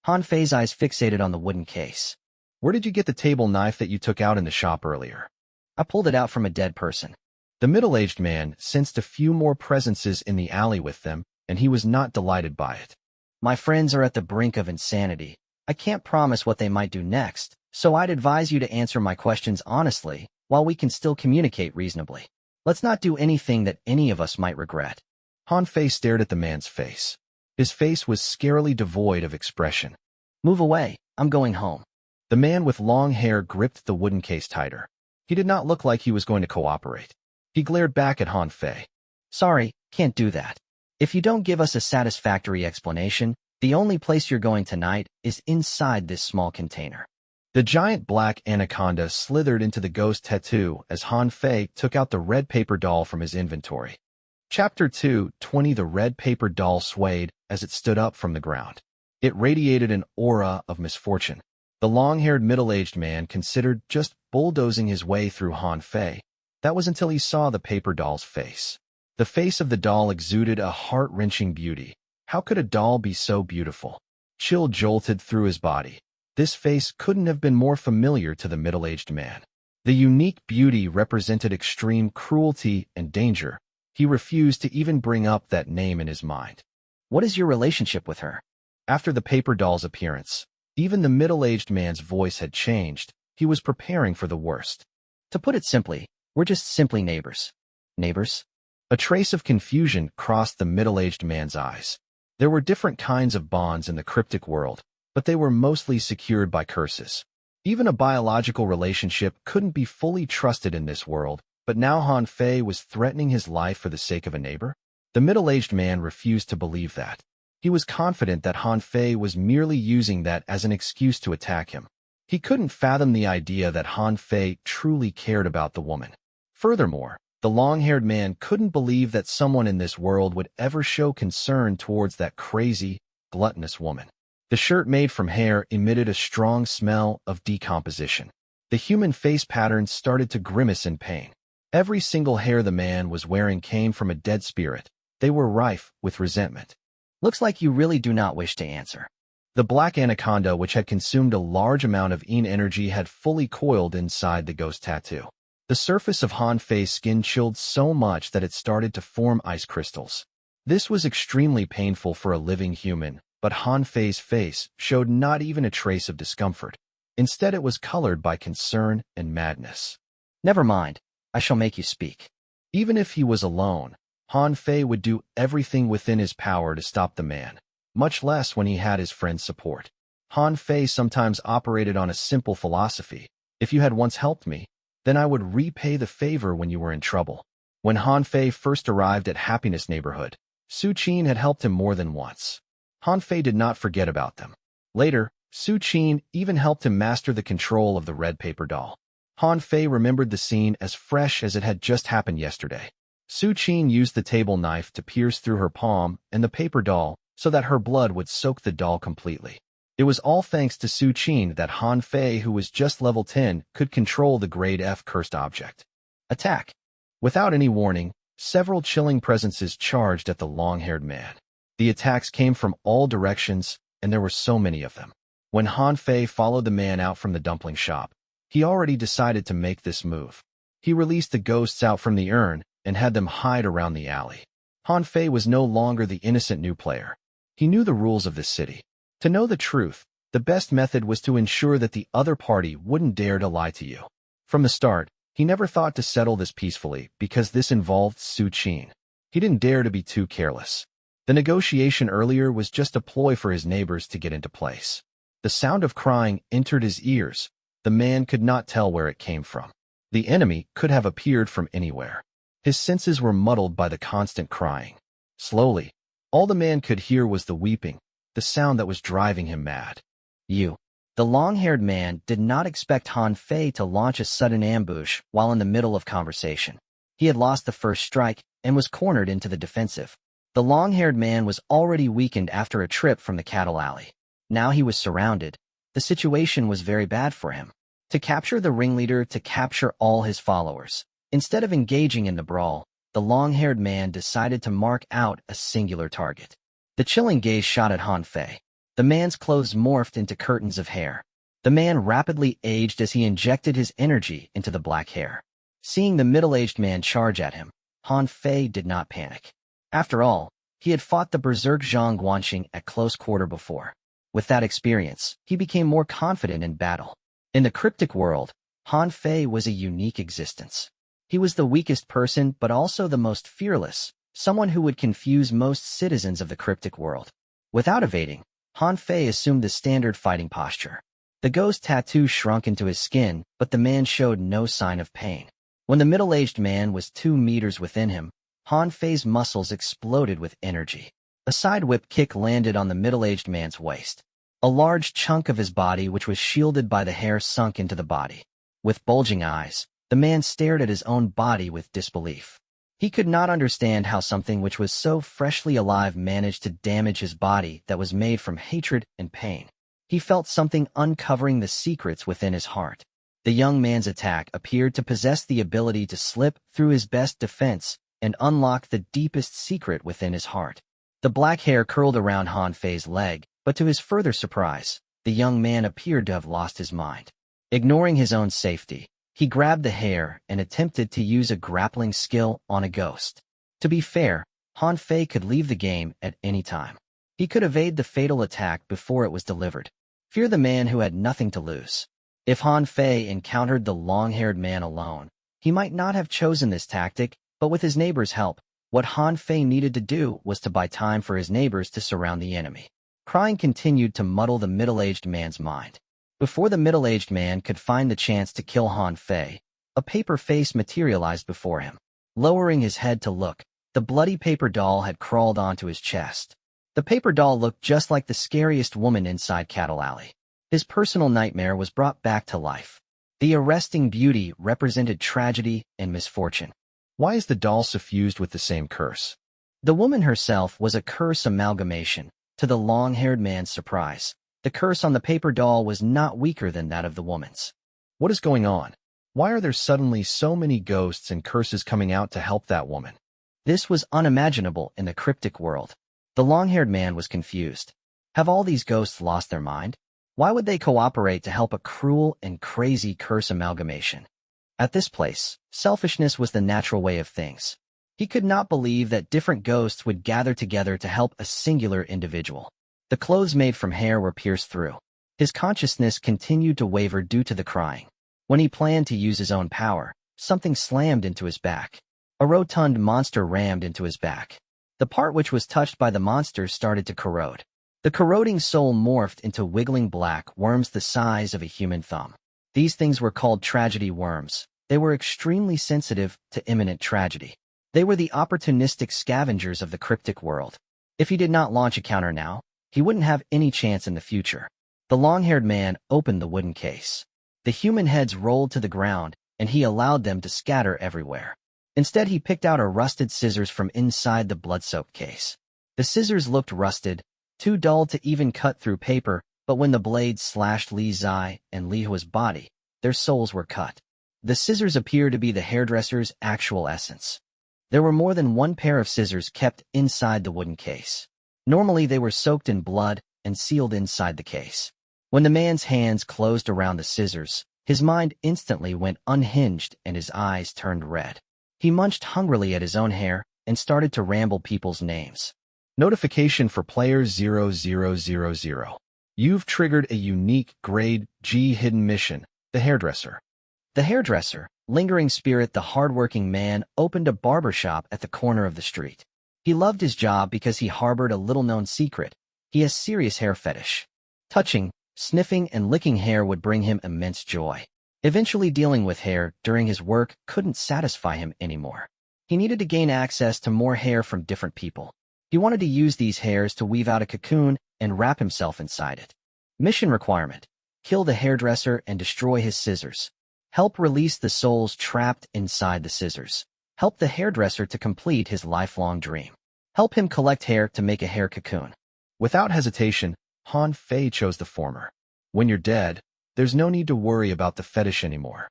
Han Fei's eyes fixated on the wooden case. Where did you get the table knife that you took out in the shop earlier? I pulled it out from a dead person. The middle-aged man sensed a few more presences in the alley with them, and he was not delighted by it. My friends are at the brink of insanity. I can't promise what they might do next, so I'd advise you to answer my questions honestly, while we can still communicate reasonably. Let's not do anything that any of us might regret. Han Fei stared at the man's face. His face was scarily devoid of expression. Move away, I'm going home. The man with long hair gripped the wooden case tighter. He did not look like he was going to cooperate. He glared back at Han Fei. Sorry, can't do that. If you don't give us a satisfactory explanation, the only place you're going tonight is inside this small container. The giant black anaconda slithered into the ghost tattoo as Han Fei took out the red paper doll from his inventory. Chapter 2:20 The red paper doll swayed as it stood up from the ground. It radiated an aura of misfortune. The long-haired middle-aged man considered just bulldozing his way through Han Fei. That was until he saw the paper doll's face. The face of the doll exuded a heart-wrenching beauty. How could a doll be so beautiful? Chill jolted through his body. This face couldn't have been more familiar to the middle-aged man. The unique beauty represented extreme cruelty and danger. He refused to even bring up that name in his mind. What is your relationship with her? After the paper doll's appearance, Even the middle-aged man's voice had changed. He was preparing for the worst. To put it simply, we're just simply neighbors. Neighbors? A trace of confusion crossed the middle-aged man's eyes. There were different kinds of bonds in the cryptic world, but they were mostly secured by curses. Even a biological relationship couldn't be fully trusted in this world, but now Han Fei was threatening his life for the sake of a neighbor? The middle-aged man refused to believe that. He was confident that Han Fei was merely using that as an excuse to attack him. He couldn't fathom the idea that Han Fei truly cared about the woman. Furthermore, the long-haired man couldn't believe that someone in this world would ever show concern towards that crazy, gluttonous woman. The shirt made from hair emitted a strong smell of decomposition. The human face patterns started to grimace in pain. Every single hair the man was wearing came from a dead spirit. They were rife with resentment. Looks like you really do not wish to answer. The black anaconda, which had consumed a large amount of Yin energy, had fully coiled inside the ghost tattoo. The surface of Han Fei's skin chilled so much that it started to form ice crystals. This was extremely painful for a living human, but Han Fei's face showed not even a trace of discomfort. Instead, it was colored by concern and madness. Never mind, I shall make you speak. Even if he was alone, Han Fei would do everything within his power to stop the man, much less when he had his friend's support. Han Fei sometimes operated on a simple philosophy. If you had once helped me, then I would repay the favor when you were in trouble. When Han Fei first arrived at Happiness Neighborhood, Su Qin had helped him more than once. Han Fei did not forget about them. Later, Su Qin even helped him master the control of the red paper doll. Han Fei remembered the scene as fresh as it had just happened yesterday. Su Qin used the table knife to pierce through her palm and the paper doll so that her blood would soak the doll completely. It was all thanks to Su Qin that Han Fei, who was just level 10, could control the grade F cursed object. Attack! Without any warning, several chilling presences charged at the long-haired man. The attacks came from all directions, and there were so many of them. When Han Fei followed the man out from the dumpling shop, he already decided to make this move. He released the ghosts out from the urn and had them hide around the alley. Han Fei was no longer the innocent new player. He knew the rules of this city. To know the truth, the best method was to ensure that the other party wouldn't dare to lie to you. From the start, he never thought to settle this peacefully because this involved Su Qin. He didn't dare to be too careless. The negotiation earlier was just a ploy for his neighbors to get into place. The sound of crying entered his ears. The man could not tell where it came from. The enemy could have appeared from anywhere. His senses were muddled by the constant crying. Slowly, all the man could hear was the weeping, the sound that was driving him mad. You. The long-haired man did not expect Han Fei to launch a sudden ambush while in the middle of conversation. He had lost the first strike and was cornered into the defensive. The long-haired man was already weakened after a trip from the cattle alley. Now he was surrounded. The situation was very bad for him. To capture the ringleader, to capture all his followers. Instead of engaging in the brawl, the long-haired man decided to mark out a singular target. The chilling gaze shot at Han Fei. The man's clothes morphed into curtains of hair. The man rapidly aged as he injected his energy into the black hair. Seeing the middle-aged man charge at him, Han Fei did not panic. After all, he had fought the berserk Zhang Guanxing at close quarter before. With that experience, he became more confident in battle. In the cryptic world, Han Fei was a unique existence. He was the weakest person but also the most fearless, someone who would confuse most citizens of the cryptic world. Without evading, Han Fei assumed the standard fighting posture. The ghost tattoo shrunk into his skin, but the man showed no sign of pain. When the middle-aged man was 2 meters within him, Han Fei's muscles exploded with energy. A side whip kick landed on the middle-aged man's waist. A large chunk of his body, which was shielded by the hair, sunk into the body. With bulging eyes, the man stared at his own body with disbelief. He could not understand how something which was so freshly alive managed to damage his body that was made from hatred and pain. He felt something uncovering the secrets within his heart. The young man's attack appeared to possess the ability to slip through his best defense and unlock the deepest secret within his heart. The black hair curled around Han Fei's leg, but to his further surprise, the young man appeared to have lost his mind. Ignoring his own safety, he grabbed the hair and attempted to use a grappling skill on a ghost. To be fair, Han Fei could leave the game at any time. He could evade the fatal attack before it was delivered. Fear the man who had nothing to lose. If Han Fei encountered the long-haired man alone, he might not have chosen this tactic, but with his neighbor's help, what Han Fei needed to do was to buy time for his neighbors to surround the enemy. Crying continued to muddle the middle-aged man's mind. Before the middle-aged man could find the chance to kill Han Fei, a paper face materialized before him. Lowering his head to look, the bloody paper doll had crawled onto his chest. The paper doll looked just like the scariest woman inside Cattle Alley. His personal nightmare was brought back to life. The arresting beauty represented tragedy and misfortune. Why is the doll suffused with the same curse? The woman herself was a curse amalgamation. To the long-haired man's surprise, the curse on the paper doll was not weaker than that of the woman's. What is going on? Why are there suddenly so many ghosts and curses coming out to help that woman? This was unimaginable in the cryptic world. The long-haired man was confused. Have all these ghosts lost their mind? Why would they cooperate to help a cruel and crazy curse amalgamation? At this place, selfishness was the natural way of things. He could not believe that different ghosts would gather together to help a singular individual. The clothes made from hair were pierced through. His consciousness continued to waver due to the crying. When he planned to use his own power, something slammed into his back. A rotund monster rammed into his back. The part which was touched by the monster started to corrode. The corroding soul morphed into wiggling black worms the size of a human thumb. These things were called tragedy worms. They were extremely sensitive to imminent tragedy. They were the opportunistic scavengers of the cryptic world. If he did not launch a counter now, he wouldn't have any chance in the future. The long-haired man opened the wooden case. The human heads rolled to the ground, and he allowed them to scatter everywhere. Instead, he picked out a rusted scissors from inside the blood-soaked case. The scissors looked rusted, too dull to even cut through paper, but when the blades slashed Li Zai and Li Hua's body, their souls were cut. The scissors appeared to be the hairdresser's actual essence. There were more than one pair of scissors kept inside the wooden case. Normally, they were soaked in blood and sealed inside the case. When the man's hands closed around the scissors, his mind instantly went unhinged and his eyes turned red. He munched hungrily at his own hair and started to ramble people's names. Notification for player 0000. You've triggered a unique Grade G hidden mission, the hairdresser. The hairdresser, lingering spirit, the hard-working man, opened a barber shop at the corner of the street. He loved his job because he harbored a little-known secret. He has serious hair fetish. Touching, sniffing, and licking hair would bring him immense joy. Eventually, dealing with hair during his work couldn't satisfy him anymore. He needed to gain access to more hair from different people. He wanted to use these hairs to weave out a cocoon and wrap himself inside it. Mission requirement: kill the hairdresser and destroy his scissors. Help release the souls trapped inside the scissors. Help the hairdresser to complete his lifelong dream. Help him collect hair to make a hair cocoon. Without hesitation, Han Fei chose the former. When you're dead, there's no need to worry about the fetish anymore.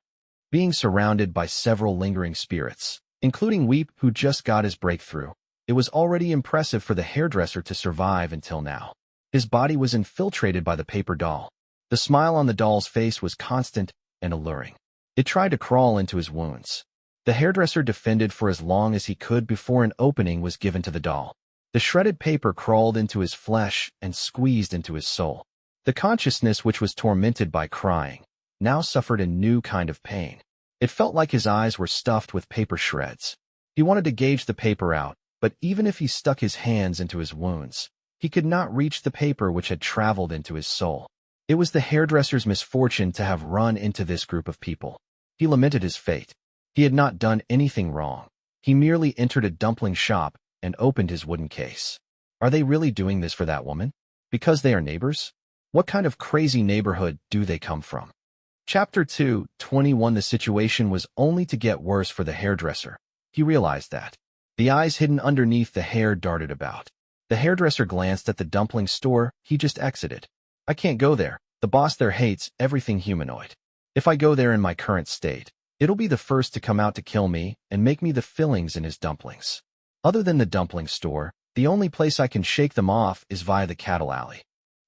Being surrounded by several lingering spirits, including Weep, who just got his breakthrough, it was already impressive for the hairdresser to survive until now. His body was infiltrated by the paper doll. The smile on the doll's face was constant and alluring. It tried to crawl into his wounds. The hairdresser defended for as long as he could before an opening was given to the doll. The shredded paper crawled into his flesh and squeezed into his soul. The consciousness, which was tormented by crying, now suffered a new kind of pain. It felt like his eyes were stuffed with paper shreds. He wanted to gauge the paper out, but even if he stuck his hands into his wounds, he could not reach the paper which had traveled into his soul. It was the hairdresser's misfortune to have run into this group of people. He lamented his fate. He had not done anything wrong. He merely entered a dumpling shop and opened his wooden case. Are they really doing this for that woman? Because they are neighbors? What kind of crazy neighborhood do they come from? Chapter 2:21. The situation was only to get worse for the hairdresser. He realized that. The eyes hidden underneath the hair darted about. The hairdresser glanced at the dumpling store he just exited. I can't go there. The boss there hates everything humanoid. If I go there in my current state, it'll be the first to come out to kill me and make me the fillings in his dumplings. Other than the dumpling store, the only place I can shake them off is via the cattle alley.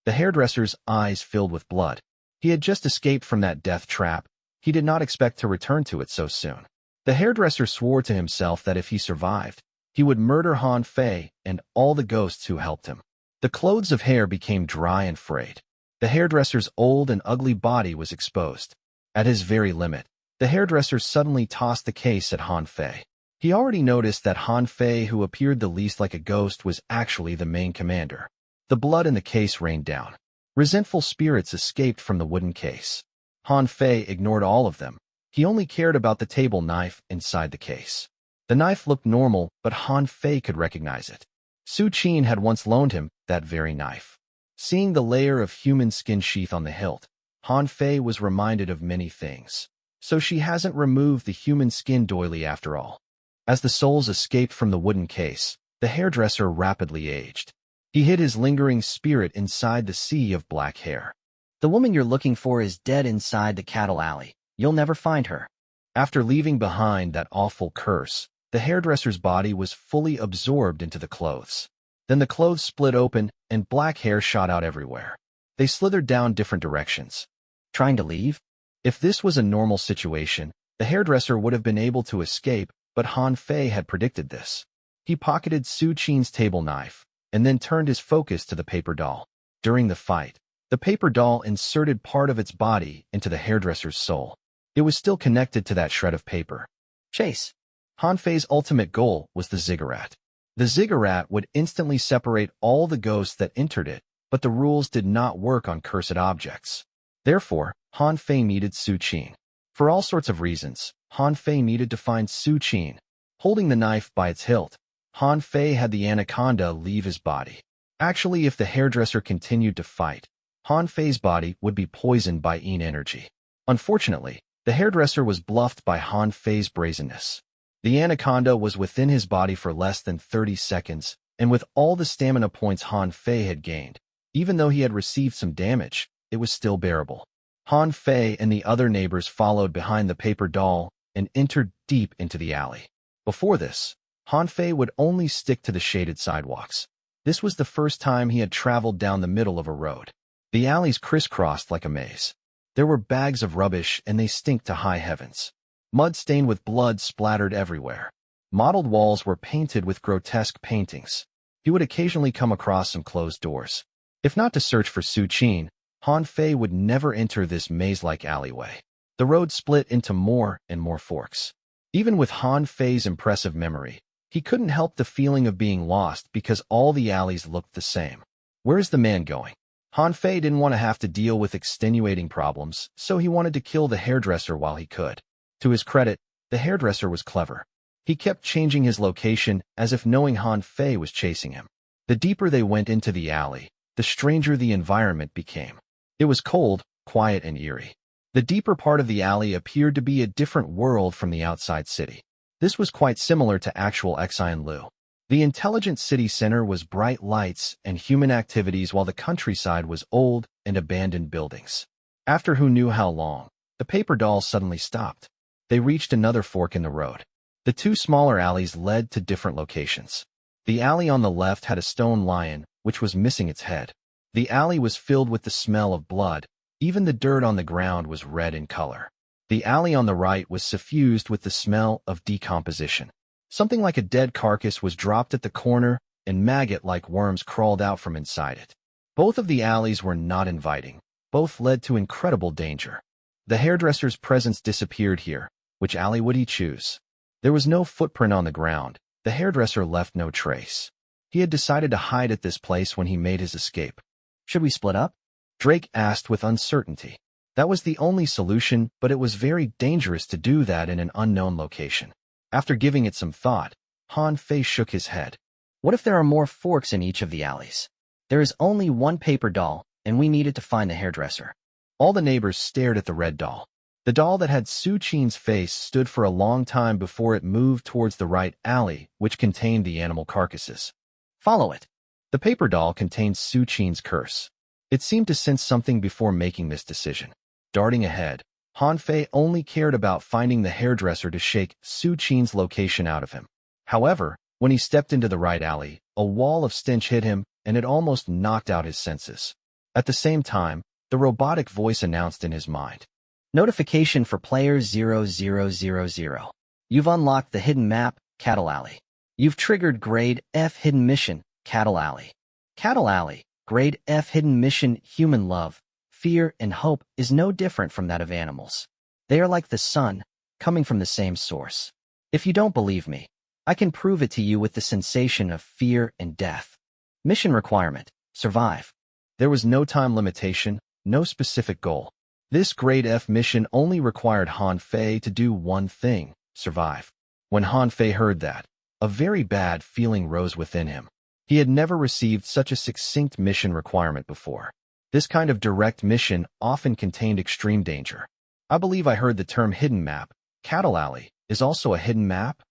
The hairdresser's eyes filled with blood. He had just escaped from that death trap. He did not expect to return to it so soon. The hairdresser swore to himself that if he survived, he would murder Han Fei and all the ghosts who helped him. The clothes of hair became dry and frayed. The hairdresser's old and ugly body was exposed. At his very limit, the hairdresser suddenly tossed the case at Han Fei. He already noticed that Han Fei, who appeared the least like a ghost, was actually the main commander. The blood in the case rained down. Resentful spirits escaped from the wooden case. Han Fei ignored all of them. He only cared about the table knife inside the case. The knife looked normal, but Han Fei could recognize it. Su Qin had once loaned him that very knife. Seeing the layer of human skin sheath on the hilt, Han Fei was reminded of many things. So she hasn't removed the human skin doily after all. As the souls escaped from the wooden case, the hairdresser rapidly aged. He hid his lingering spirit inside the sea of black hair. The woman you're looking for is dead inside the cattle alley. You'll never find her. After leaving behind that awful curse, the hairdresser's body was fully absorbed into the clothes. Then the clothes split open, and black hair shot out everywhere. They slithered down different directions. Trying to leave? If this was a normal situation, the hairdresser would have been able to escape, but Han Fei had predicted this. He pocketed Su Qin's table knife, and then turned his focus to the paper doll. During the fight, the paper doll inserted part of its body into the hairdresser's soul. It was still connected to that shred of paper. Chase. Han Fei's ultimate goal was the ziggurat. The ziggurat would instantly separate all the ghosts that entered it, but the rules did not work on cursed objects. Therefore, Han Fei needed Su Qin. For all sorts of reasons, Han Fei needed to find Su Qin. Holding the knife by its hilt, Han Fei had the anaconda leave his body. Actually, if the hairdresser continued to fight, Han Fei's body would be poisoned by Yin energy. Unfortunately, the hairdresser was bluffed by Han Fei's brazenness. The anaconda was within his body for less than 30 seconds, and with all the stamina points Han Fei had gained, even though he had received some damage, it was still bearable. Han Fei and the other neighbors followed behind the paper doll and entered deep into the alley. Before this, Han Fei would only stick to the shaded sidewalks. This was the first time he had traveled down the middle of a road. The alleys crisscrossed like a maze. There were bags of rubbish, and they stink to high heavens. Mud stained with blood splattered everywhere. Mottled walls were painted with grotesque paintings. He would occasionally come across some closed doors. If not to search for Su Qin, Han Fei would never enter this maze-like alleyway. The road split into more and more forks. Even with Han Fei's impressive memory, he couldn't help the feeling of being lost because all the alleys looked the same. Where's the man going? Han Fei didn't want to have to deal with extenuating problems, so he wanted to kill the hairdresser while he could. To his credit, the hairdresser was clever. He kept changing his location as if knowing Han Fei was chasing him. The deeper they went into the alley, the stranger the environment became. It was cold, quiet, and eerie. The deeper part of the alley appeared to be a different world from the outside city. This was quite similar to actual Xianlu. The intelligent city center was bright lights and human activities, while the countryside was old and abandoned buildings. After who knew how long, the paper doll suddenly stopped. They reached another fork in the road. The two smaller alleys led to different locations. The alley on the left had a stone lion, which was missing its head. The alley was filled with the smell of blood. Even the dirt on the ground was red in color. The alley on the right was suffused with the smell of decomposition. Something like a dead carcass was dropped at the corner, and maggot-like worms crawled out from inside it. Both of the alleys were not inviting. Both led to incredible danger. The hairdresser's presence disappeared here. Which alley would he choose? There was no footprint on the ground. The hairdresser left no trace. He had decided to hide at this place when he made his escape. Should we split up? Drake asked with uncertainty. That was the only solution, but it was very dangerous to do that in an unknown location. After giving it some thought, Han Fei shook his head. What if there are more forks in each of the alleys? There is only one paper doll, and we needed to find the hairdresser. All the neighbors stared at the red doll. The doll that had Su Qin's face stood for a long time before it moved towards the right alley, which contained the animal carcasses. Follow it. The paper doll contained Su Qin's curse. It seemed to sense something before making this decision. Darting ahead, Han Fei only cared about finding the hairdresser to shake Su Qin's location out of him. However, when he stepped into the right alley, a wall of stench hit him, and it almost knocked out his senses. At the same time, the robotic voice announced in his mind. Notification for player 0000. You've unlocked the hidden map, Cattle Alley. You've triggered Grade F hidden mission, Cattle Alley. Cattle Alley, Grade F hidden mission, Human Love, fear and hope is no different from that of animals. They are like the sun, coming from the same source. If you don't believe me, I can prove it to you with the sensation of fear and death. Mission requirement: survive. There was no time limitation, no specific goal. This grade F mission only required Han Fei to do one thing: survive. When Han Fei heard that, a very bad feeling rose within him. He had never received such a succinct mission requirement before. This kind of direct mission often contained extreme danger. I believe I heard the term hidden map. Cattle Alley is also a hidden map?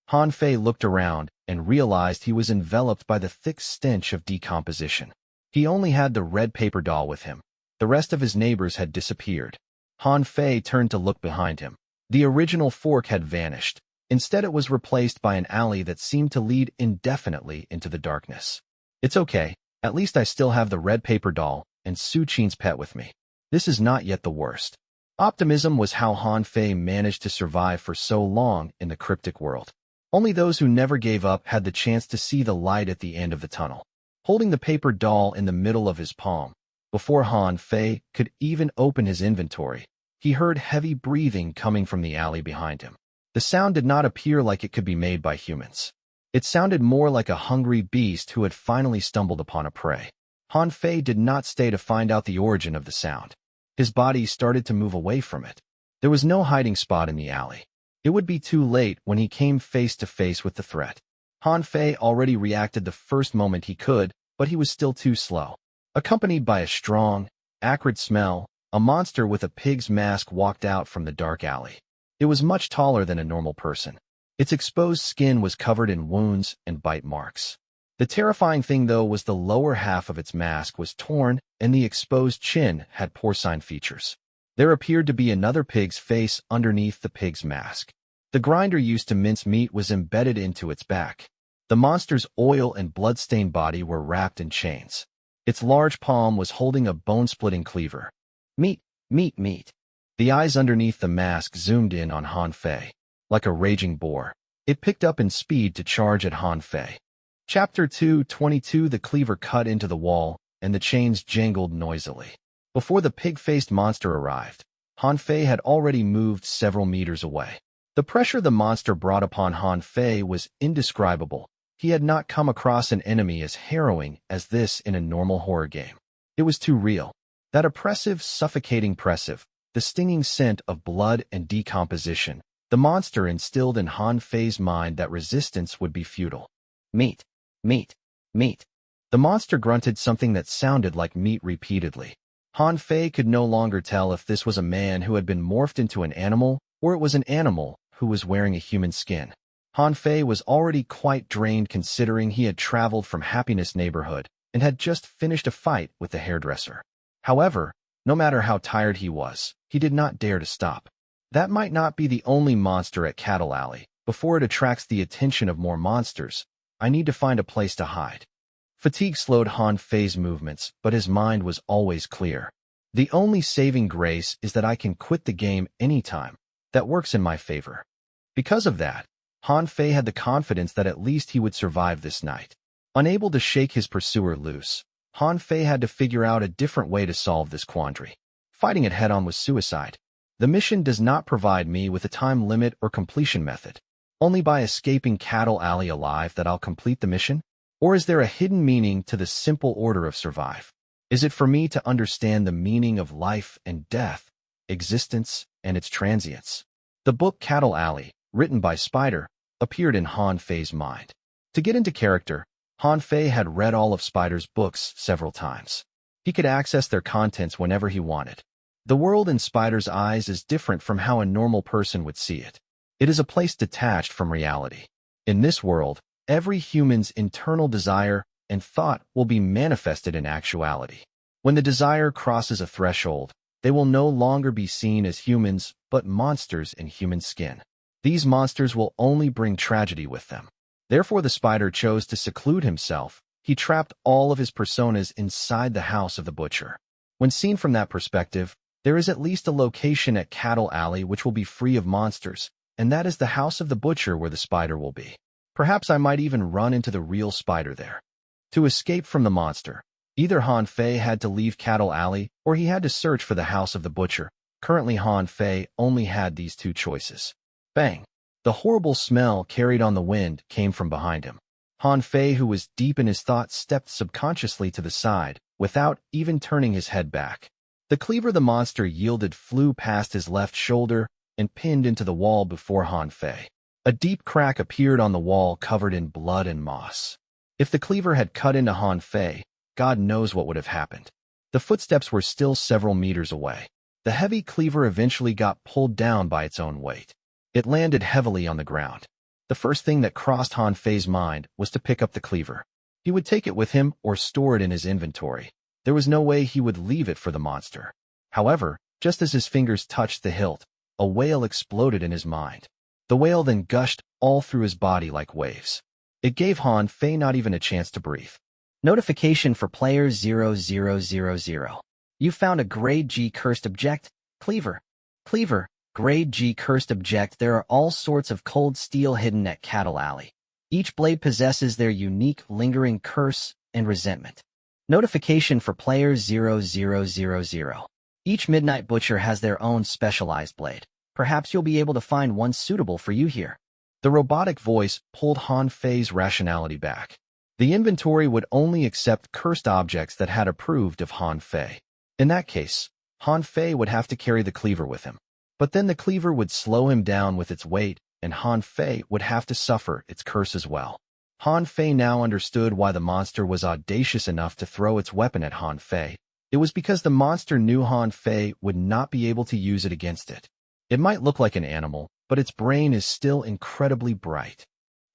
Han Fei looked around and realized he was enveloped by the thick stench of decomposition. He only had the red paper doll with him. The rest of his neighbors had disappeared. Han Fei turned to look behind him. The original fork had vanished. Instead, it was replaced by an alley that seemed to lead indefinitely into the darkness. It's okay. At least I still have the red paper doll and Su Qin's pet with me. This is not yet the worst. Optimism was how Han Fei managed to survive for so long in the cryptic world. Only those who never gave up had the chance to see the light at the end of the tunnel. Holding the paper doll in the middle of his palm, before Han Fei could even open his inventory, he heard heavy breathing coming from the alley behind him. The sound did not appear like it could be made by humans. It sounded more like a hungry beast who had finally stumbled upon a prey. Han Fei did not stay to find out the origin of the sound. His body started to move away from it. There was no hiding spot in the alley. It would be too late when he came face to face with the threat. Han Fei already reacted the first moment he could, but he was still too slow. Accompanied by a strong, acrid smell, a monster with a pig's mask walked out from the dark alley. It was much taller than a normal person. Its exposed skin was covered in wounds and bite marks. The terrifying thing, though, was the lower half of its mask was torn and the exposed chin had porcine features. There appeared to be another pig's face underneath the pig's mask. The grinder used to mince meat was embedded into its back. The monster's oil and blood-stained body were wrapped in chains. Its large palm was holding a bone-splitting cleaver. Meat, meat, meat. The eyes underneath the mask zoomed in on Han Fei. Like a raging boar, it picked up in speed to charge at Han Fei. Chapter 2:22. The cleaver cut into the wall, and the chains jangled noisily. Before the pig-faced monster arrived, Han Fei had already moved several meters away. The pressure the monster brought upon Han Fei was indescribable. He had not come across an enemy as harrowing as this in a normal horror game. It was too real. That oppressive, suffocating pressive, the stinging scent of blood and decomposition, the monster instilled in Han Fei's mind that resistance would be futile. Meat, meat, meat. The monster grunted something that sounded like meat repeatedly. Han Fei could no longer tell if this was a man who had been morphed into an animal, or it was an animal who was wearing a human skin. Han Fei was already quite drained considering he had traveled from Happiness Neighborhood and had just finished a fight with the hairdresser. However, no matter how tired he was, he did not dare to stop. That might not be the only monster at Cattle Alley. Before it attracts the attention of more monsters, I need to find a place to hide. Fatigue slowed Han Fei's movements, but his mind was always clear. The only saving grace is that I can quit the game anytime. That works in my favor. Because of that, Han Fei had the confidence that at least he would survive this night. Unable to shake his pursuer loose, Han Fei had to figure out a different way to solve this quandary. Fighting it head-on was suicide. The mission does not provide me with a time limit or completion method. Only by escaping Cattle Alley alive that I'll complete the mission? Or is there a hidden meaning to the simple order of survive? Is it for me to understand the meaning of life and death, existence and its transience? The book Cattle Alley, written by Spider, appeared in Han Fei's mind. To get into character, Han Fei had read all of Spider's books several times. He could access their contents whenever he wanted. The world in Spider's eyes is different from how a normal person would see it. It is a place detached from reality. In this world, every human's internal desire and thought will be manifested in actuality. When the desire crosses a threshold, they will no longer be seen as humans, but monsters in human skin. These monsters will only bring tragedy with them. Therefore, the Spider chose to seclude himself. He trapped all of his personas inside the house of the butcher. When seen from that perspective, there is at least a location at Cattle Alley which will be free of monsters, and that is the house of the butcher where the Spider will be. Perhaps I might even run into the real Spider there. To escape from the monster, Either Han Fei had to leave Cattle Alley or he had to search for the house of the butcher. Currently, Han Fei only had these two choices. Bang! The horrible smell carried on the wind came from behind him. Han Fei, who was deep in his thoughts, stepped subconsciously to the side, without even turning his head back. The cleaver the monster yielded flew past his left shoulder and pinned into the wall before Han Fei. A deep crack appeared on the wall covered in blood and moss. If the cleaver had cut into Han Fei, God knows what would have happened. The footsteps were still several meters away. The heavy cleaver eventually got pulled down by its own weight. It landed heavily on the ground. The first thing that crossed Han Fei's mind was to pick up the cleaver. He would take it with him or store it in his inventory. There was no way he would leave it for the monster. However, just as his fingers touched the hilt, a wail exploded in his mind. The wail then gushed all through his body like waves. It gave Han Fei not even a chance to breathe. Notification for player 0000. You found a grade G cursed object, Cleaver. Cleaver, grade G cursed object. There are all sorts of cold steel hidden at Cattle Alley. Each blade possesses their unique lingering curse and resentment. Notification for player 0000. Each Midnight Butcher has their own specialized blade. Perhaps you'll be able to find one suitable for you here. The robotic voice pulled Han Fei's rationality back. The inventory would only accept cursed objects that had approved of Han Fei. In that case, Han Fei would have to carry the cleaver with him. But then the cleaver would slow him down with its weight, and Han Fei would have to suffer its curse as well. Han Fei now understood why the monster was audacious enough to throw its weapon at Han Fei. It was because the monster knew Han Fei would not be able to use it against it. It might look like an animal, but its brain is still incredibly bright.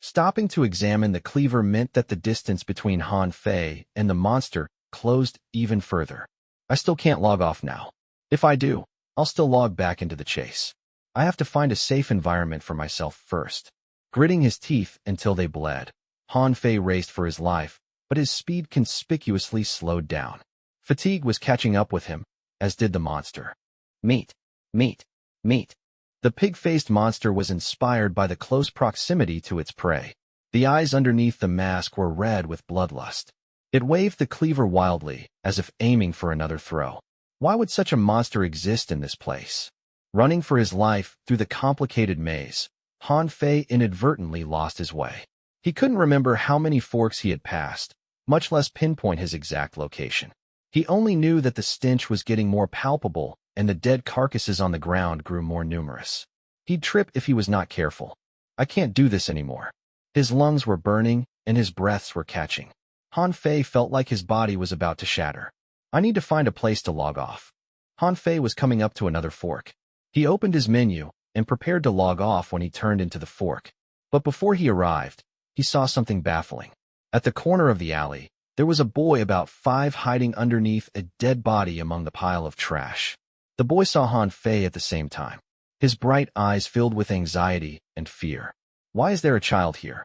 Stopping to examine the cleaver meant that the distance between Han Fei and the monster closed even further. I still can't log off now. If I do, I'll still log back into the chase. I have to find a safe environment for myself first. Gritting his teeth until they bled, Han Fei raced for his life, but his speed conspicuously slowed down. Fatigue was catching up with him, as did the monster. Meat, meat, meat. The pig-faced monster was inspired by the close proximity to its prey. The eyes underneath the mask were red with bloodlust. It waved the cleaver wildly, as if aiming for another throw. Why would such a monster exist in this place? Running for his life through the complicated maze, Han Fei inadvertently lost his way. He couldn't remember how many forks he had passed, much less pinpoint his exact location. He only knew that the stench was getting more palpable and the dead carcasses on the ground grew more numerous. He'd trip if he was not careful. I can't do this anymore. His lungs were burning and his breaths were catching. Han Fei felt like his body was about to shatter. I need to find a place to log off. Han Fei was coming up to another fork. He opened his menu and prepared to log off when he turned into the fork. But before he arrived, he saw something baffling. At the corner of the alley, there was a boy about 5 hiding underneath a dead body among the pile of trash. The boy saw Han Fei at the same time. His bright eyes filled with anxiety and fear. Why is there a child here?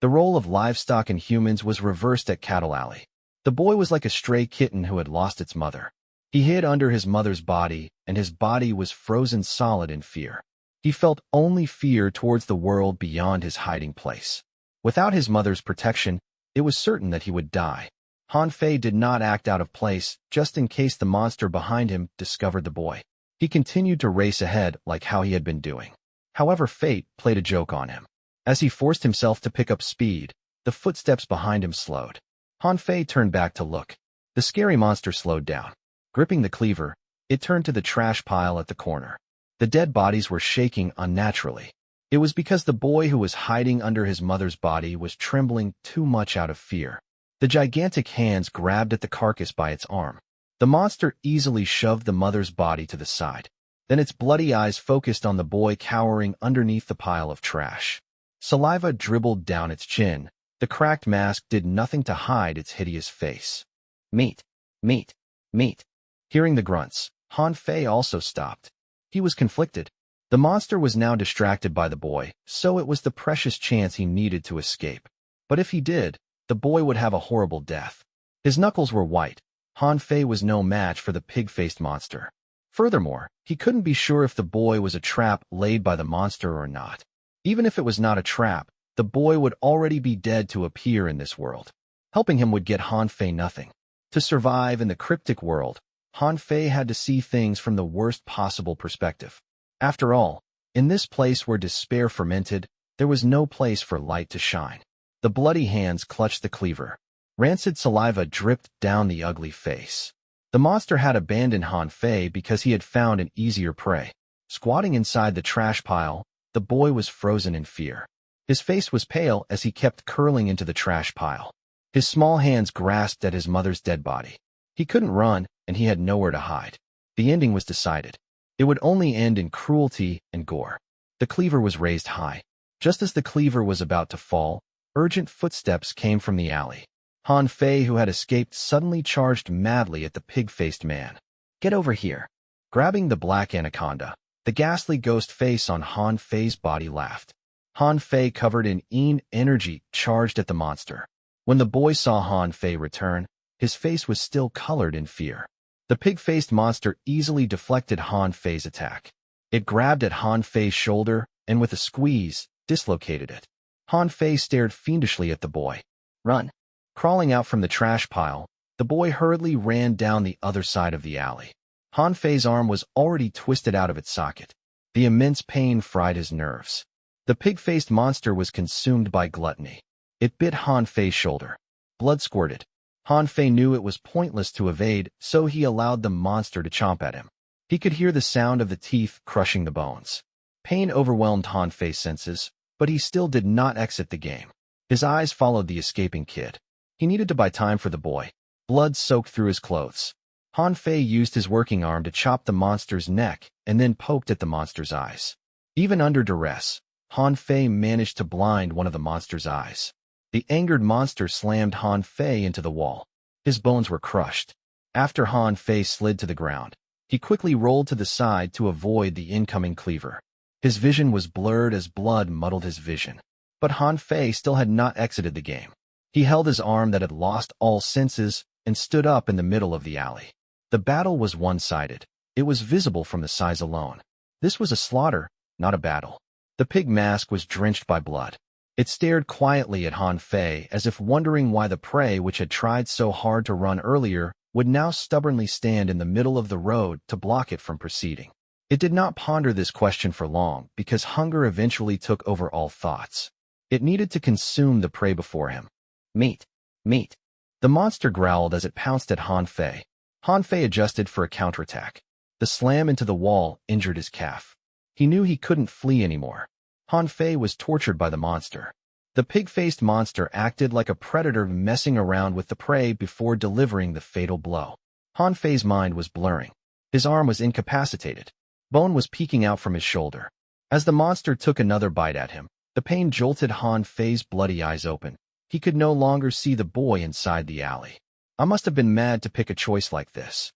The role of livestock and humans was reversed at Cattle Alley. The boy was like a stray kitten who had lost its mother. He hid under his mother's body, and his body was frozen solid in fear. He felt only fear towards the world beyond his hiding place. Without his mother's protection, it was certain that he would die. Han Fei did not act out of place, just in case the monster behind him discovered the boy. He continued to race ahead like how he had been doing. However, fate played a joke on him. As he forced himself to pick up speed, the footsteps behind him slowed. Han Fei turned back to look. The scary monster slowed down. Gripping the cleaver, it turned to the trash pile at the corner. The dead bodies were shaking unnaturally. It was because the boy who was hiding under his mother's body was trembling too much out of fear. The gigantic hands grabbed at the carcass by its arm. The monster easily shoved the mother's body to the side. Then its bloody eyes focused on the boy cowering underneath the pile of trash. Saliva dribbled down its chin. The cracked mask did nothing to hide its hideous face. Meat, meat, meat. Hearing the grunts, Han Fei also stopped. He was conflicted. The monster was now distracted by the boy, so it was the precious chance he needed to escape. But if he did, the boy would have a horrible death. His knuckles were white. Han Fei was no match for the pig-faced monster. Furthermore, he couldn't be sure if the boy was a trap laid by the monster or not. Even if it was not a trap, the boy would already be dead to appear in this world. Helping him would get Han Fei nothing. To survive in the cryptic world, Han Fei had to see things from the worst possible perspective. After all, in this place where despair fermented, there was no place for light to shine. The bloody hands clutched the cleaver. Rancid saliva dripped down the ugly face. The monster had abandoned Han Fei because he had found an easier prey. Squatting inside the trash pile, the boy was frozen in fear. His face was pale as he kept curling into the trash pile. His small hands grasped at his mother's dead body. He couldn't run, and he had nowhere to hide. The ending was decided. It would only end in cruelty and gore. The cleaver was raised high. Just as the cleaver was about to fall, urgent footsteps came from the alley. Han Fei, who had escaped, suddenly charged madly at the pig-faced man. Get over here. Grabbing the black anaconda, the ghastly ghost face on Han Fei's body laughed. Han Fei, covered in energy, charged at the monster. When the boy saw Han Fei return, his face was still colored in fear. The pig-faced monster easily deflected Han Fei's attack. It grabbed at Han Fei's shoulder and, with a squeeze, dislocated it. Han Fei stared fiendishly at the boy. Run. Crawling out from the trash pile, the boy hurriedly ran down the other side of the alley. Han Fei's arm was already twisted out of its socket. The immense pain fried his nerves. The pig-faced monster was consumed by gluttony. It bit Han Fei's shoulder. Blood squirted. Han Fei knew it was pointless to evade, so he allowed the monster to chomp at him. He could hear the sound of the teeth crushing the bones. Pain overwhelmed Han Fei's senses, but he still did not exit the game. His eyes followed the escaping kid. He needed to buy time for the boy. Blood soaked through his clothes. Han Fei used his working arm to chop the monster's neck and then poked at the monster's eyes. Even under duress, Han Fei managed to blind one of the monster's eyes. The angered monster slammed Han Fei into the wall. His bones were crushed. After Han Fei slid to the ground, he quickly rolled to the side to avoid the incoming cleaver. His vision was blurred as blood muddled his vision. But Han Fei still had not exited the game. He held his arm that had lost all senses and stood up in the middle of the alley. The battle was one-sided. It was visible from the size alone. This was a slaughter, not a battle. The pig mask was drenched by blood. It stared quietly at Han Fei as if wondering why the prey, which had tried so hard to run earlier, would now stubbornly stand in the middle of the road to block it from proceeding. It did not ponder this question for long because hunger eventually took over all thoughts. It needed to consume the prey before him. Meat. Meat. The monster growled as it pounced at Han Fei. Han Fei adjusted for a counterattack. The slam into the wall injured his calf. He knew he couldn't flee anymore. Han Fei was tortured by the monster. The pig-faced monster acted like a predator messing around with the prey before delivering the fatal blow. Han Fei's mind was blurring. His arm was incapacitated. Bone was peeking out from his shoulder. As the monster took another bite at him, the pain jolted Han Fei's bloody eyes open. He could no longer see the boy inside the alley. I must have been mad to pick a choice like this.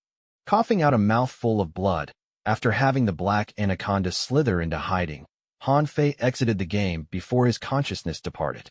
Coughing out a mouthful of blood, after having the black anaconda slither into hiding, Han Fei exited the game before his consciousness departed.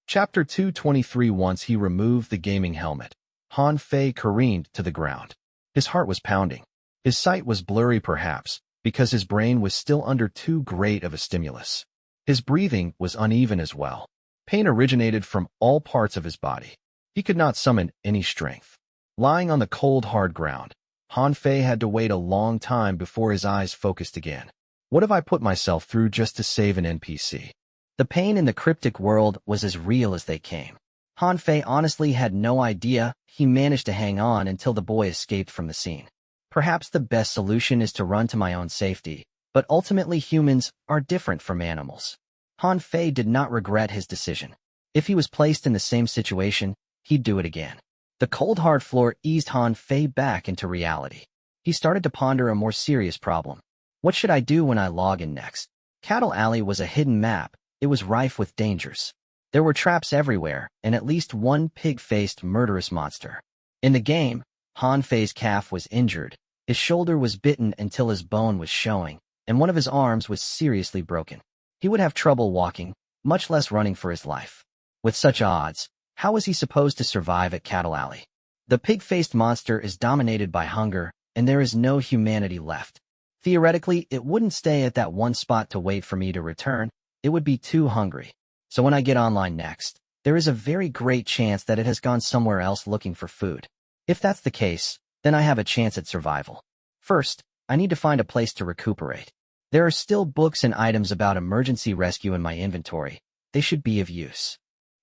Chapter 223. Once he removed the gaming helmet, Han Fei careened to the ground. His heart was pounding. His sight was blurry perhaps, because his brain was still under too great of a stimulus. His breathing was uneven as well. Pain originated from all parts of his body. He could not summon any strength. Lying on the cold, hard ground, Han Fei had to wait a long time before his eyes focused again. What have I put myself through just to save an NPC? The pain in the cryptic world was as real as they came. Han Fei honestly had no idea he managed to hang on until the boy escaped from the scene. Perhaps the best solution is to run to my own safety, but ultimately humans are different from animals. Han Fei did not regret his decision. If he was placed in the same situation, he'd do it again. The cold hard floor eased Han Fei back into reality. He started to ponder a more serious problem. What should I do when I log in next? Cattle Alley was a hidden map. It was rife with dangers. There were traps everywhere, and at least one pig-faced murderous monster. In the game, Han Fei's calf was injured. His shoulder was bitten until his bone was showing, and one of his arms was seriously broken. He would have trouble walking, much less running for his life. With such odds, how was he supposed to survive at Cattle Alley? The pig-faced monster is dominated by hunger, and there is no humanity left. Theoretically, it wouldn't stay at that one spot to wait for me to return. It would be too hungry. So when I get online next, there is a very great chance that it has gone somewhere else looking for food. If that's the case, then I have a chance at survival. First, I need to find a place to recuperate. There are still books and items about emergency rescue in my inventory. They should be of use.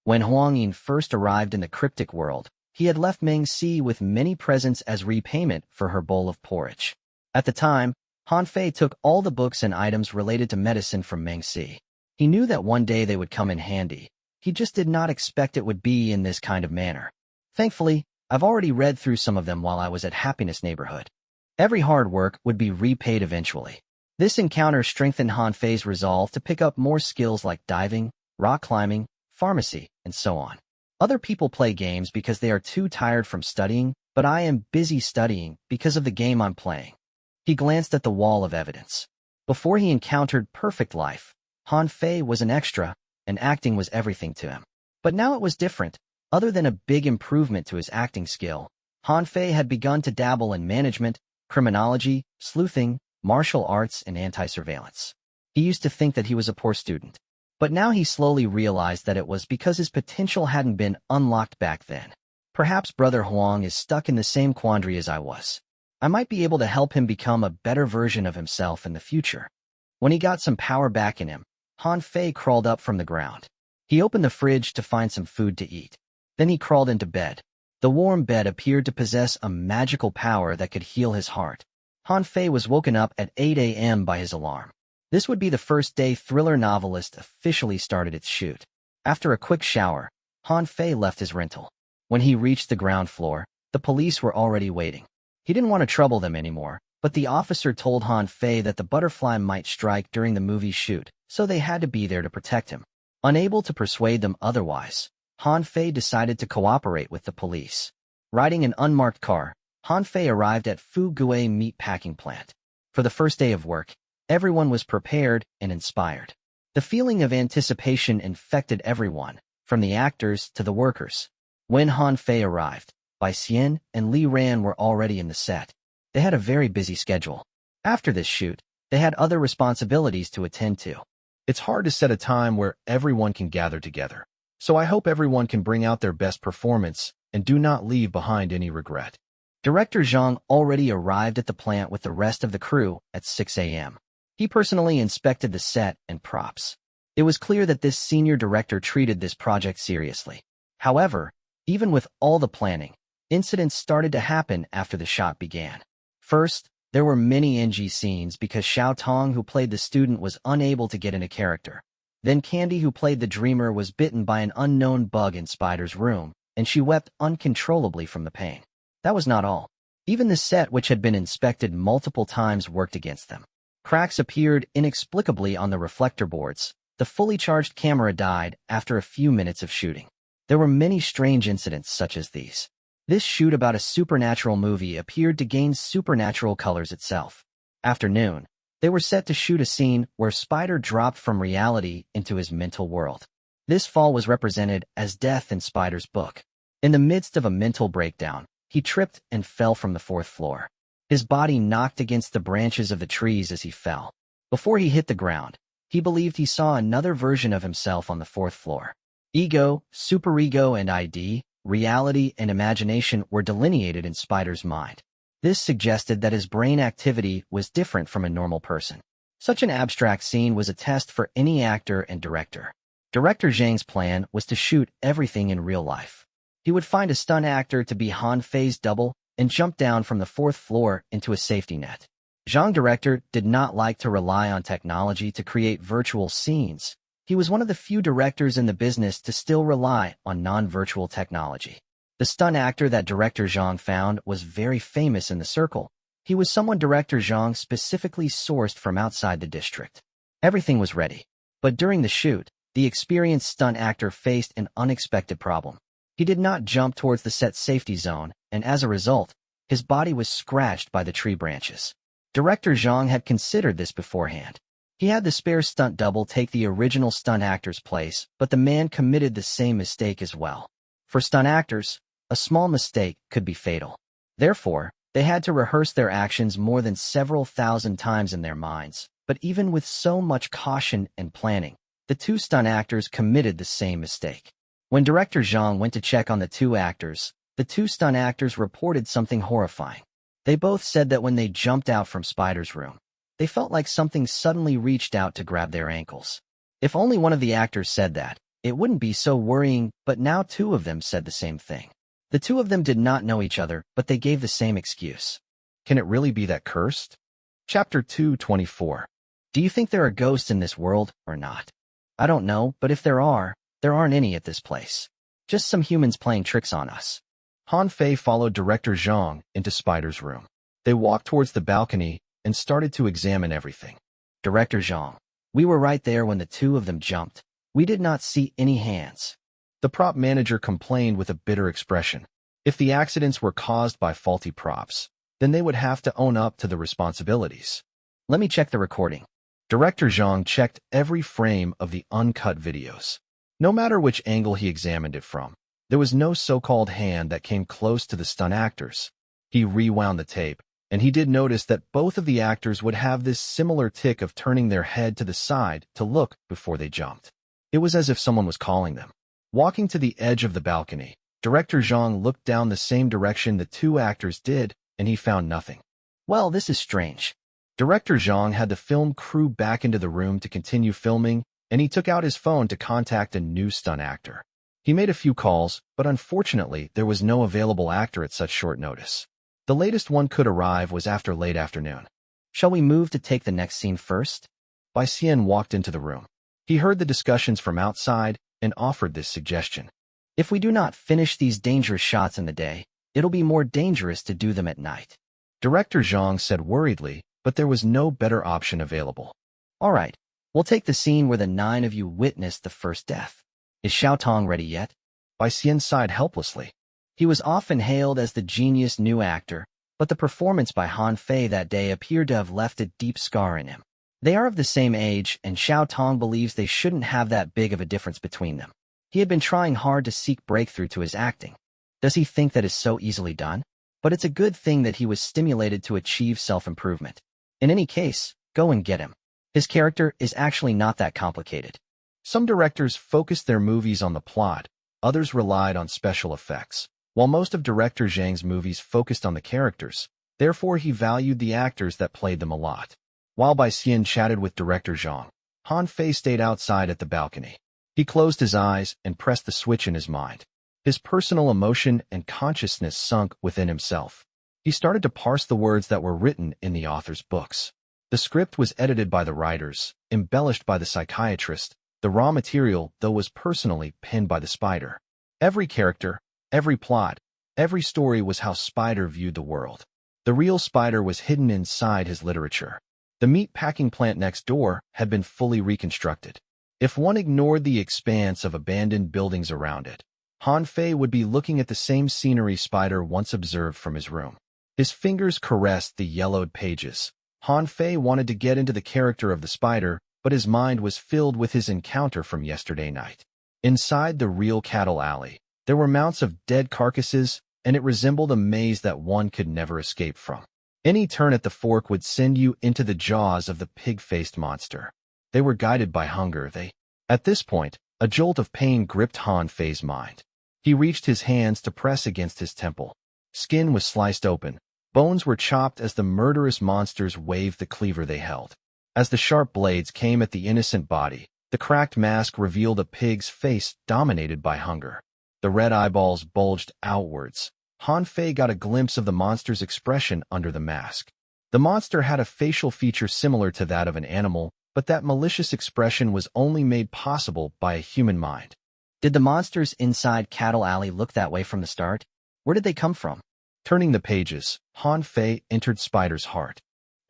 When Huang Yin first arrived in the cryptic world, he had left Meng Si with many presents as repayment for her bowl of porridge. At the time, Han Fei took all the books and items related to medicine from Meng Si. He knew that one day they would come in handy. He just did not expect it would be in this kind of manner. Thankfully, I've already read through some of them while I was at Happiness Neighborhood. Every hard work would be repaid eventually. This encounter strengthened Han Fei's resolve to pick up more skills like diving, rock climbing, pharmacy, and so on. Other people play games because they are too tired from studying, but I am busy studying because of the game I'm playing. He glanced at the wall of evidence. Before he encountered perfect life, Han Fei was an extra, and acting was everything to him. But now it was different. Other than a big improvement to his acting skill, Han Fei had begun to dabble in management, criminology, sleuthing, martial arts, and anti-surveillance. He used to think that he was a poor student. But now he slowly realized that it was because his potential hadn't been unlocked back then. Perhaps Brother Huang is stuck in the same quandary as I was. I might be able to help him become a better version of himself in the future. When he got some power back in him, Han Fei crawled up from the ground. He opened the fridge to find some food to eat. Then he crawled into bed. The warm bed appeared to possess a magical power that could heal his heart. Han Fei was woken up at 8 a.m. by his alarm. This would be the first day Thriller Novelist officially started its shoot. After a quick shower, Han Fei left his rental. When he reached the ground floor, the police were already waiting. He didn't want to trouble them anymore, but the officer told Han Fei that the butterfly might strike during the movie's shoot, so they had to be there to protect him. Unable to persuade them otherwise, Han Fei decided to cooperate with the police. Riding an unmarked car, Han Fei arrived at Fu Gui meat packing plant. For the first day of work, everyone was prepared and inspired. The feeling of anticipation infected everyone, from the actors to the workers. When Han Fei arrived, Bai Xian and Li Ran were already in the set. They had a very busy schedule. After this shoot, they had other responsibilities to attend to. It's hard to set a time where everyone can gather together. So I hope everyone can bring out their best performance and do not leave behind any regret. Director Zhang already arrived at the plant with the rest of the crew at 6 a.m. He personally inspected the set and props. It was clear that this senior director treated this project seriously. However, even with all the planning, incidents started to happen after the shot began. First, there were many NG scenes because Xiao Tong, who played the student, was unable to get into character. Then Candy, who played the dreamer, was bitten by an unknown bug in Spider's room, and she wept uncontrollably from the pain. That was not all. Even the set, which had been inspected multiple times, worked against them. Cracks appeared inexplicably on the reflector boards. The fully charged camera died after a few minutes of shooting. There were many strange incidents such as these. This shoot about a supernatural movie appeared to gain supernatural colors itself. After noon, they were set to shoot a scene where Spider dropped from reality into his mental world. This fall was represented as death in Spider's book. In the midst of a mental breakdown, he tripped and fell from the 4th floor. His body knocked against the branches of the trees as he fell. Before he hit the ground, he believed he saw another version of himself on the 4th floor. Ego, superego, and ID, reality, and imagination were delineated in Spider's mind. This suggested that his brain activity was different from a normal person. Such an abstract scene was a test for any actor and director. Director Zhang's plan was to shoot everything in real life. He would find a stunt actor to be Han Fei's double and jump down from the 4th floor into a safety net. Zhang director did not like to rely on technology to create virtual scenes. He was one of the few directors in the business to still rely on non-virtual technology. The stunt actor that Director Zhang found was very famous in the circle. He was someone Director Zhang specifically sourced from outside the district. Everything was ready. But during the shoot, the experienced stunt actor faced an unexpected problem. He did not jump towards the set safety zone, and as a result, his body was scratched by the tree branches. Director Zhang had considered this beforehand. He had the spare stunt double take the original stunt actor's place, but the man committed the same mistake as well. For stunt actors, a small mistake could be fatal. Therefore, they had to rehearse their actions more than several thousand times in their minds. But even with so much caution and planning, the two stunt actors committed the same mistake. When Director Zhang went to check on the two actors, The two stunt actors reported something horrifying. They both said that when they jumped out from Spider's room, they felt like something suddenly reached out to grab their ankles. If only one of the actors said that, it wouldn't be so worrying, but now two of them said the same thing. The two of them did not know each other, but they gave the same excuse. Can it really be that cursed? Chapter 2:24. Do you think there are ghosts in this world, or not? I don't know, but if there aren't any at this place. Just some humans playing tricks on us. Han Fei followed Director Zhang into Spider's room. They walked towards the balcony and started to examine everything. Director Zhang, we were right there when the two of them jumped. We did not see any hands. The prop manager complained with a bitter expression. If the accidents were caused by faulty props, then they would have to own up to the responsibilities. Let me check the recording. Director Zhang checked every frame of the uncut videos. No matter which angle he examined it from, there was no so-called hand that came close to the stunt actors. He rewound the tape, and he did notice that both of the actors would have this similar tick of turning their head to the side to look before they jumped. It was as if someone was calling them. Walking to the edge of the balcony, Director Zhang looked down the same direction the two actors did, and he found nothing. Well, this is strange. Director Zhang had the film crew back into the room to continue filming, and he took out his phone to contact a new stunt actor. He made a few calls, but unfortunately, there was no available actor at such short notice. The latest one could arrive was after late afternoon. Shall we move to take the next scene first? Bai Xian walked into the room. He heard the discussions from outside and offered this suggestion. If we do not finish these dangerous shots in the day, it'll be more dangerous to do them at night. Director Zhang said worriedly, but there was no better option available. All right, we'll take the scene where the 9 of you witnessed the first death. Is Xiao Tong ready yet? Bai Xian sighed helplessly. He was often hailed as the genius new actor, but the performance by Han Fei that day appeared to have left a deep scar in him. They are of the same age, and Xiao Tong believes they shouldn't have that big of a difference between them. He had been trying hard to seek breakthrough to his acting. Does he think that is so easily done? But it's a good thing that he was stimulated to achieve self-improvement. In any case, go and get him. His character is actually not that complicated. Some directors focused their movies on the plot, others relied on special effects. While most of Director Zhang's movies focused on the characters, therefore he valued the actors that played them a lot. While Bai Xian chatted with Director Zhang, Han Fei stayed outside at the balcony. He closed his eyes and pressed the switch in his mind. His personal emotion and consciousness sunk within himself. He started to parse the words that were written in the author's books. The script was edited by the writers, embellished by the psychiatrist. The raw material, though, was personally penned by the Spider. Every character, every plot, every story was how Spider viewed the world. The real Spider was hidden inside his literature. The meat-packing plant next door had been fully reconstructed. If one ignored the expanse of abandoned buildings around it, Han Fei would be looking at the same scenery Spider once observed from his room. His fingers caressed the yellowed pages. Han Fei wanted to get into the character of the Spider, but his mind was filled with his encounter from yesterday night. Inside the real cattle alley, there were mounts of dead carcasses, and it resembled a maze that one could never escape from. Any turn at the fork would send you into the jaws of the pig-faced monster. They were guided by hunger. At this point, a jolt of pain gripped Han Fei's mind. He reached his hands to press against his temple. Skin was sliced open. Bones were chopped as the murderous monsters waved the cleaver they held. As the sharp blades came at the innocent body, the cracked mask revealed a pig's face dominated by hunger. The red eyeballs bulged outwards. Han Fei got a glimpse of the monster's expression under the mask. The monster had a facial feature similar to that of an animal, but that malicious expression was only made possible by a human mind. Did the monsters inside Cattle Alley look that way from the start? Where did they come from? Turning the pages, Han Fei entered Spider's heart.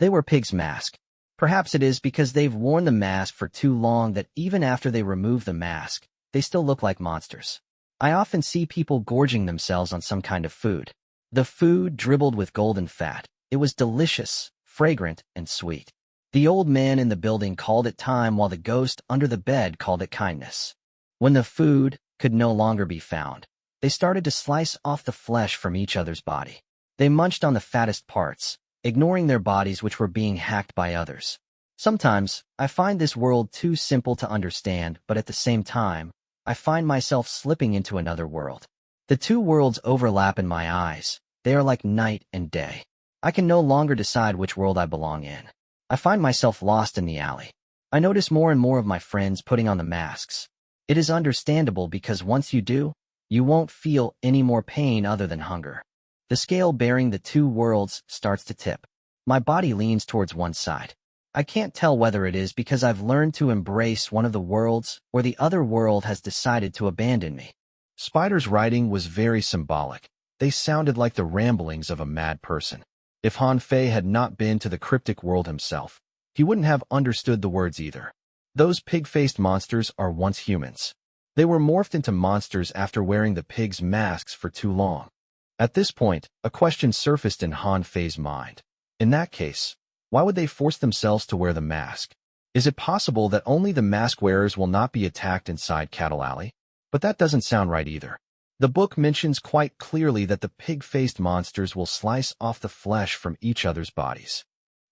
They were pig's mask. Perhaps it is because they've worn the mask for too long that even after they remove the mask, they still look like monsters. I often see people gorging themselves on some kind of food. The food dribbled with golden fat. It was delicious, fragrant, and sweet. The old man in the building called it time while the ghost under the bed called it kindness. When the food could no longer be found, they started to slice off the flesh from each other's body. They munched on the fattest parts, ignoring their bodies which were being hacked by others. Sometimes, I find this world too simple to understand, but at the same time, I find myself slipping into another world. The two worlds overlap in my eyes. They are like night and day. I can no longer decide which world I belong in. I find myself lost in the alley. I notice more and more of my friends putting on the masks. It is understandable because once you do, you won't feel any more pain other than hunger. The scale bearing the two worlds starts to tip. My body leans towards one side. I can't tell whether it is because I've learned to embrace one of the worlds or the other world has decided to abandon me. Spider's writing was very symbolic. They sounded like the ramblings of a mad person. If Han Fei had not been to the cryptic world himself, he wouldn't have understood the words either. Those pig-faced monsters are once humans. They were morphed into monsters after wearing the pigs' masks for too long. At this point, a question surfaced in Han Fei's mind. In that case, why would they force themselves to wear the mask? Is it possible that only the mask wearers will not be attacked inside Cattle Alley? But that doesn't sound right either. The book mentions quite clearly that the pig-faced monsters will slice off the flesh from each other's bodies.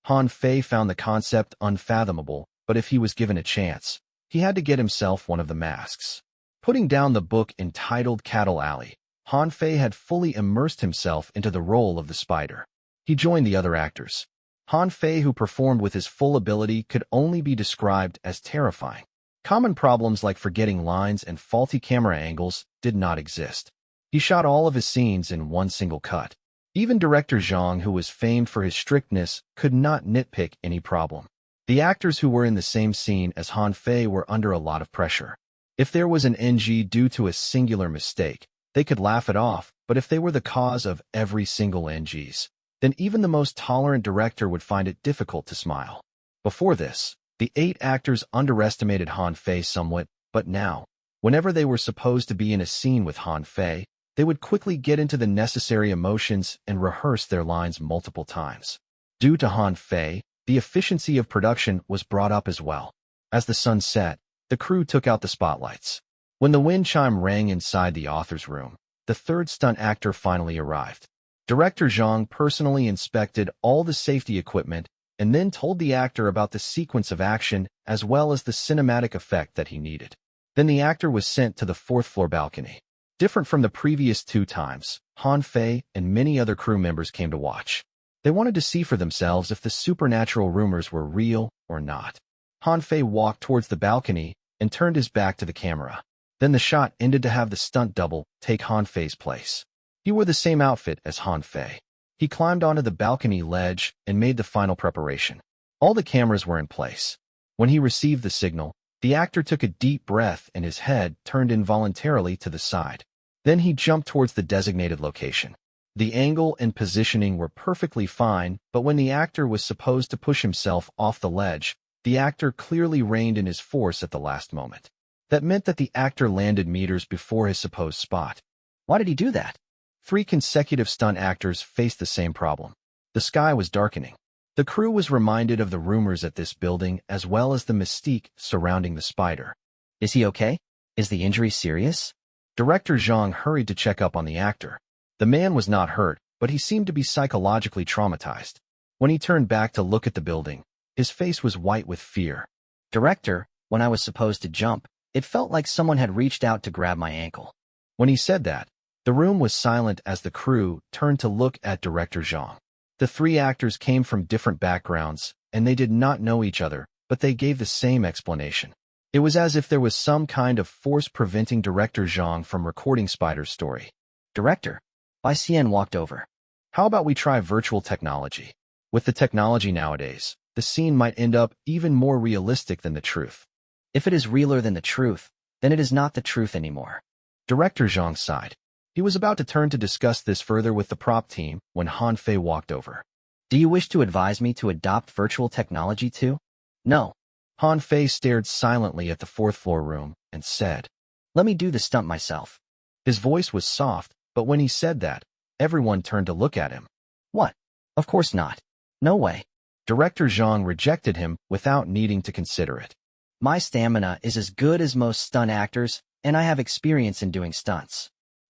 Han Fei found the concept unfathomable, but if he was given a chance, he had to get himself one of the masks. Putting down the book entitled Cattle Alley, Han Fei had fully immersed himself into the role of the spider. He joined the other actors. Han Fei, who performed with his full ability, could only be described as terrifying. Common problems like forgetting lines and faulty camera angles did not exist. He shot all of his scenes in one single cut. Even director Zhang, who was famed for his strictness, could not nitpick any problem. The actors who were in the same scene as Han Fei were under a lot of pressure. If there was an NG due to a singular mistake, they could laugh it off, but if they were the cause of every single NGs, then even the most tolerant director would find it difficult to smile. Before this, the 8 actors underestimated Han Fei somewhat, but now, whenever they were supposed to be in a scene with Han Fei, they would quickly get into the necessary emotions and rehearse their lines multiple times. Due to Han Fei, the efficiency of production was brought up as well. As the sun set, the crew took out the spotlights. When the wind chime rang inside the author's room, the third stunt actor finally arrived. Director Zhang personally inspected all the safety equipment and then told the actor about the sequence of action as well as the cinematic effect that he needed. Then the actor was sent to the 4th floor balcony. Different from the previous 2 times, Han Fei and many other crew members came to watch. They wanted to see for themselves if the supernatural rumors were real or not. Han Fei walked towards the balcony and turned his back to the camera. Then the shot ended to have the stunt double take Han Fei's place. He wore the same outfit as Han Fei. He climbed onto the balcony ledge and made the final preparation. All the cameras were in place. When he received the signal, the actor took a deep breath and his head turned involuntarily to the side. Then he jumped towards the designated location. The angle and positioning were perfectly fine, but when the actor was supposed to push himself off the ledge, the actor clearly reined in his force at the last moment. That meant that the actor landed meters before his supposed spot. Why did he do that? 3 consecutive stunt actors faced the same problem. The sky was darkening. The crew was reminded of the rumors at this building as well as the mystique surrounding the spider. Is he okay? Is the injury serious? Director Zhang hurried to check up on the actor. The man was not hurt, but he seemed to be psychologically traumatized. When he turned back to look at the building, his face was white with fear. Director, when I was supposed to jump, it felt like someone had reached out to grab my ankle. When he said that, the room was silent as the crew turned to look at Director Zhang. The 3 actors came from different backgrounds, and they did not know each other, but they gave the same explanation. It was as if there was some kind of force preventing Director Zhang from recording Spider's story. Director, Bai Xian walked over. How about we try virtual technology? With the technology nowadays, the scene might end up even more realistic than the truth. If it is realer than the truth, then it is not the truth anymore. Director Zhang sighed. He was about to turn to discuss this further with the prop team when Han Fei walked over. Do you wish to advise me to adopt virtual technology too? No. Han Fei stared silently at the 4th floor room and said, Let me do the stunt myself. His voice was soft, but when he said that, everyone turned to look at him. What? Of course not. No way. Director Zhang rejected him without needing to consider it. My stamina is as good as most stunt actors, and I have experience in doing stunts.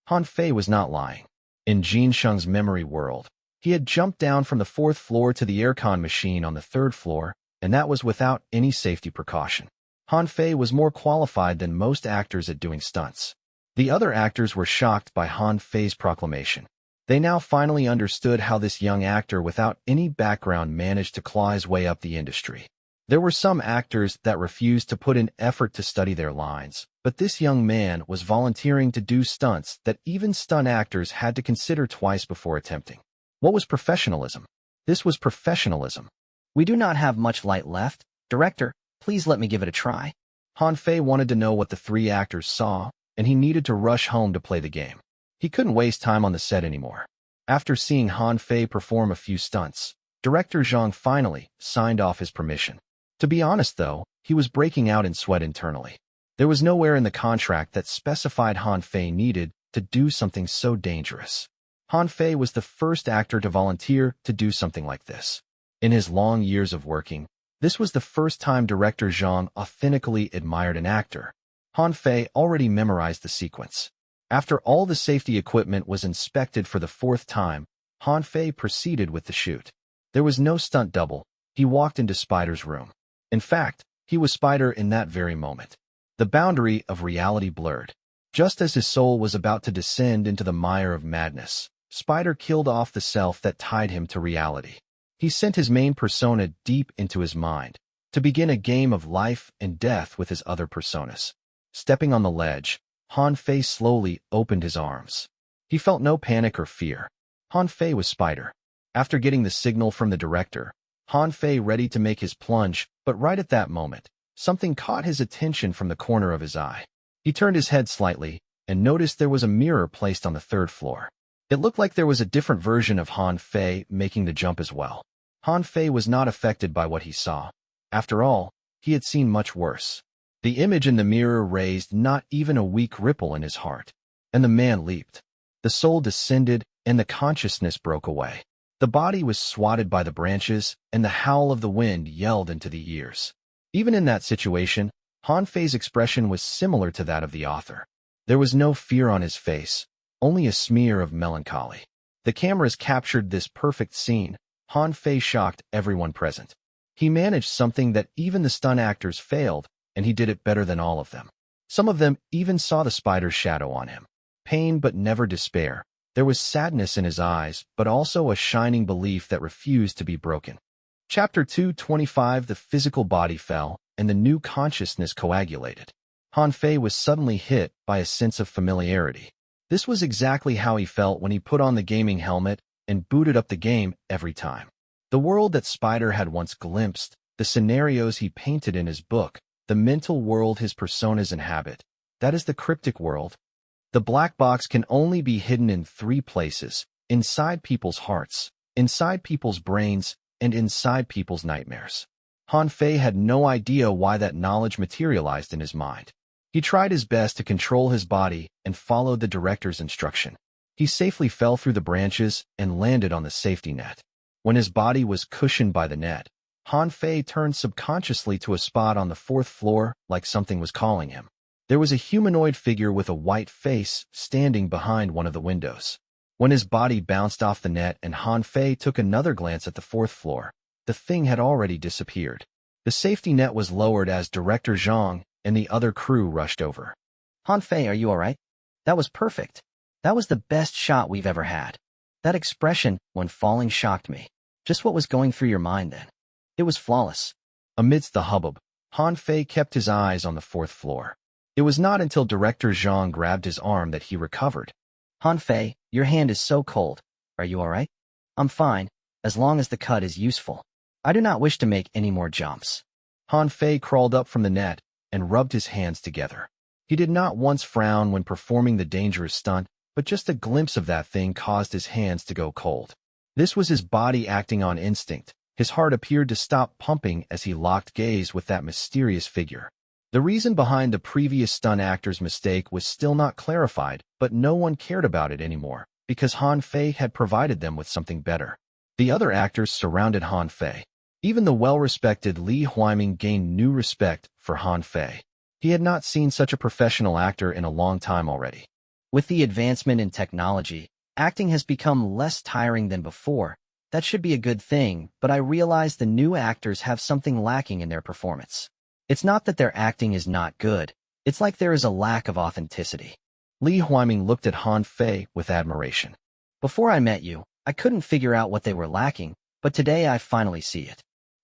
Han Fei was not lying. In Jin Sheng's memory world, he had jumped down from the 4th floor to the aircon machine on the 3rd floor, and that was without any safety precaution. Han Fei was more qualified than most actors at doing stunts. The other actors were shocked by Han Fei's proclamation. They now finally understood how this young actor without any background managed to claw his way up the industry. There were some actors that refused to put in effort to study their lines, but this young man was volunteering to do stunts that even stunt actors had to consider twice before attempting. What was professionalism? This was professionalism. We do not have much light left. Director, please let me give it a try. Han Fei wanted to know what the three actors saw, and he needed to rush home to play the game. He couldn't waste time on the set anymore. After seeing Han Fei perform a few stunts, Director Zhang finally signed off his permission. To be honest, though, he was breaking out in sweat internally. There was nowhere in the contract that specified Han Fei needed to do something so dangerous. Han Fei was the first actor to volunteer to do something like this. In his long years of working, this was the first time Director Zhang authentically admired an actor. Han Fei already memorized the sequence. After all the safety equipment was inspected for the fourth time, Han Fei proceeded with the shoot. There was no stunt double. He walked into Spider's room. In fact, he was Spider in that very moment. The boundary of reality blurred. Just as his soul was about to descend into the mire of madness, Spider killed off the self that tied him to reality. He sent his main persona deep into his mind, to begin a game of life and death with his other personas. Stepping on the ledge, Han Fei slowly opened his arms. He felt no panic or fear. Han Fei was Spider. After getting the signal from the director, Han Fei ready to make his plunge, but right at that moment, something caught his attention from the corner of his eye. He turned his head slightly and noticed there was a mirror placed on the third floor. It looked like there was a different version of Han Fei making the jump as well. Han Fei was not affected by what he saw. After all, he had seen much worse. The image in the mirror raised not even a weak ripple in his heart, and the man leaped. The soul descended, and the consciousness broke away. The body was swatted by the branches, and the howl of the wind yelled into the ears. Even in that situation, Han Fei's expression was similar to that of the author. There was no fear on his face, only a smear of melancholy. The cameras captured this perfect scene. Han Fei shocked everyone present. He managed something that even the stunt actors failed, and he did it better than all of them. Some of them even saw the Spider's shadow on him. Pain but never despair. There was sadness in his eyes, but also a shining belief that refused to be broken. Chapter 225. The physical body fell, and the new consciousness coagulated. Han Fei was suddenly hit by a sense of familiarity. This was exactly how he felt when he put on the gaming helmet and booted up the game every time. The world that Spider had once glimpsed, the scenarios he painted in his book, the mental world his personas inhabit, that is the cryptic world. The black box can only be hidden in three places: inside people's hearts, inside people's brains, and inside people's nightmares. Han Fei had no idea why that knowledge materialized in his mind. He tried his best to control his body and followed the director's instruction. He safely fell through the branches and landed on the safety net. When his body was cushioned by the net, Han Fei turned subconsciously to a spot on the fourth floor, like something was calling him. There was a humanoid figure with a white face standing behind one of the windows. When his body bounced off the net and Han Fei took another glance at the fourth floor, the thing had already disappeared. The safety net was lowered as Director Zhang and the other crew rushed over. Han Fei, are you all right? That was perfect. That was the best shot we've ever had. That expression when falling shocked me. Just what was going through your mind then? It was flawless. Amidst the hubbub, Han Fei kept his eyes on the fourth floor. It was not until Director Zhang grabbed his arm that he recovered. Han Fei, your hand is so cold. Are you all right? I'm fine, as long as the cut is useful. I do not wish to make any more jumps. Han Fei crawled up from the net and rubbed his hands together. He did not once frown when performing the dangerous stunt, but just a glimpse of that thing caused his hands to go cold. This was his body acting on instinct. His heart appeared to stop pumping as he locked gaze with that mysterious figure. The reason behind the previous stunt actor's mistake was still not clarified, but no one cared about it anymore, because Han Fei had provided them with something better. The other actors surrounded Han Fei. Even the well-respected Li Huiming gained new respect for Han Fei. He had not seen such a professional actor in a long time already. With the advancement in technology, acting has become less tiring than before. That should be a good thing, but I realize the new actors have something lacking in their performance. It's not that their acting is not good, it's like there is a lack of authenticity. Li Huiming looked at Han Fei with admiration. Before I met you, I couldn't figure out what they were lacking, but today I finally see it.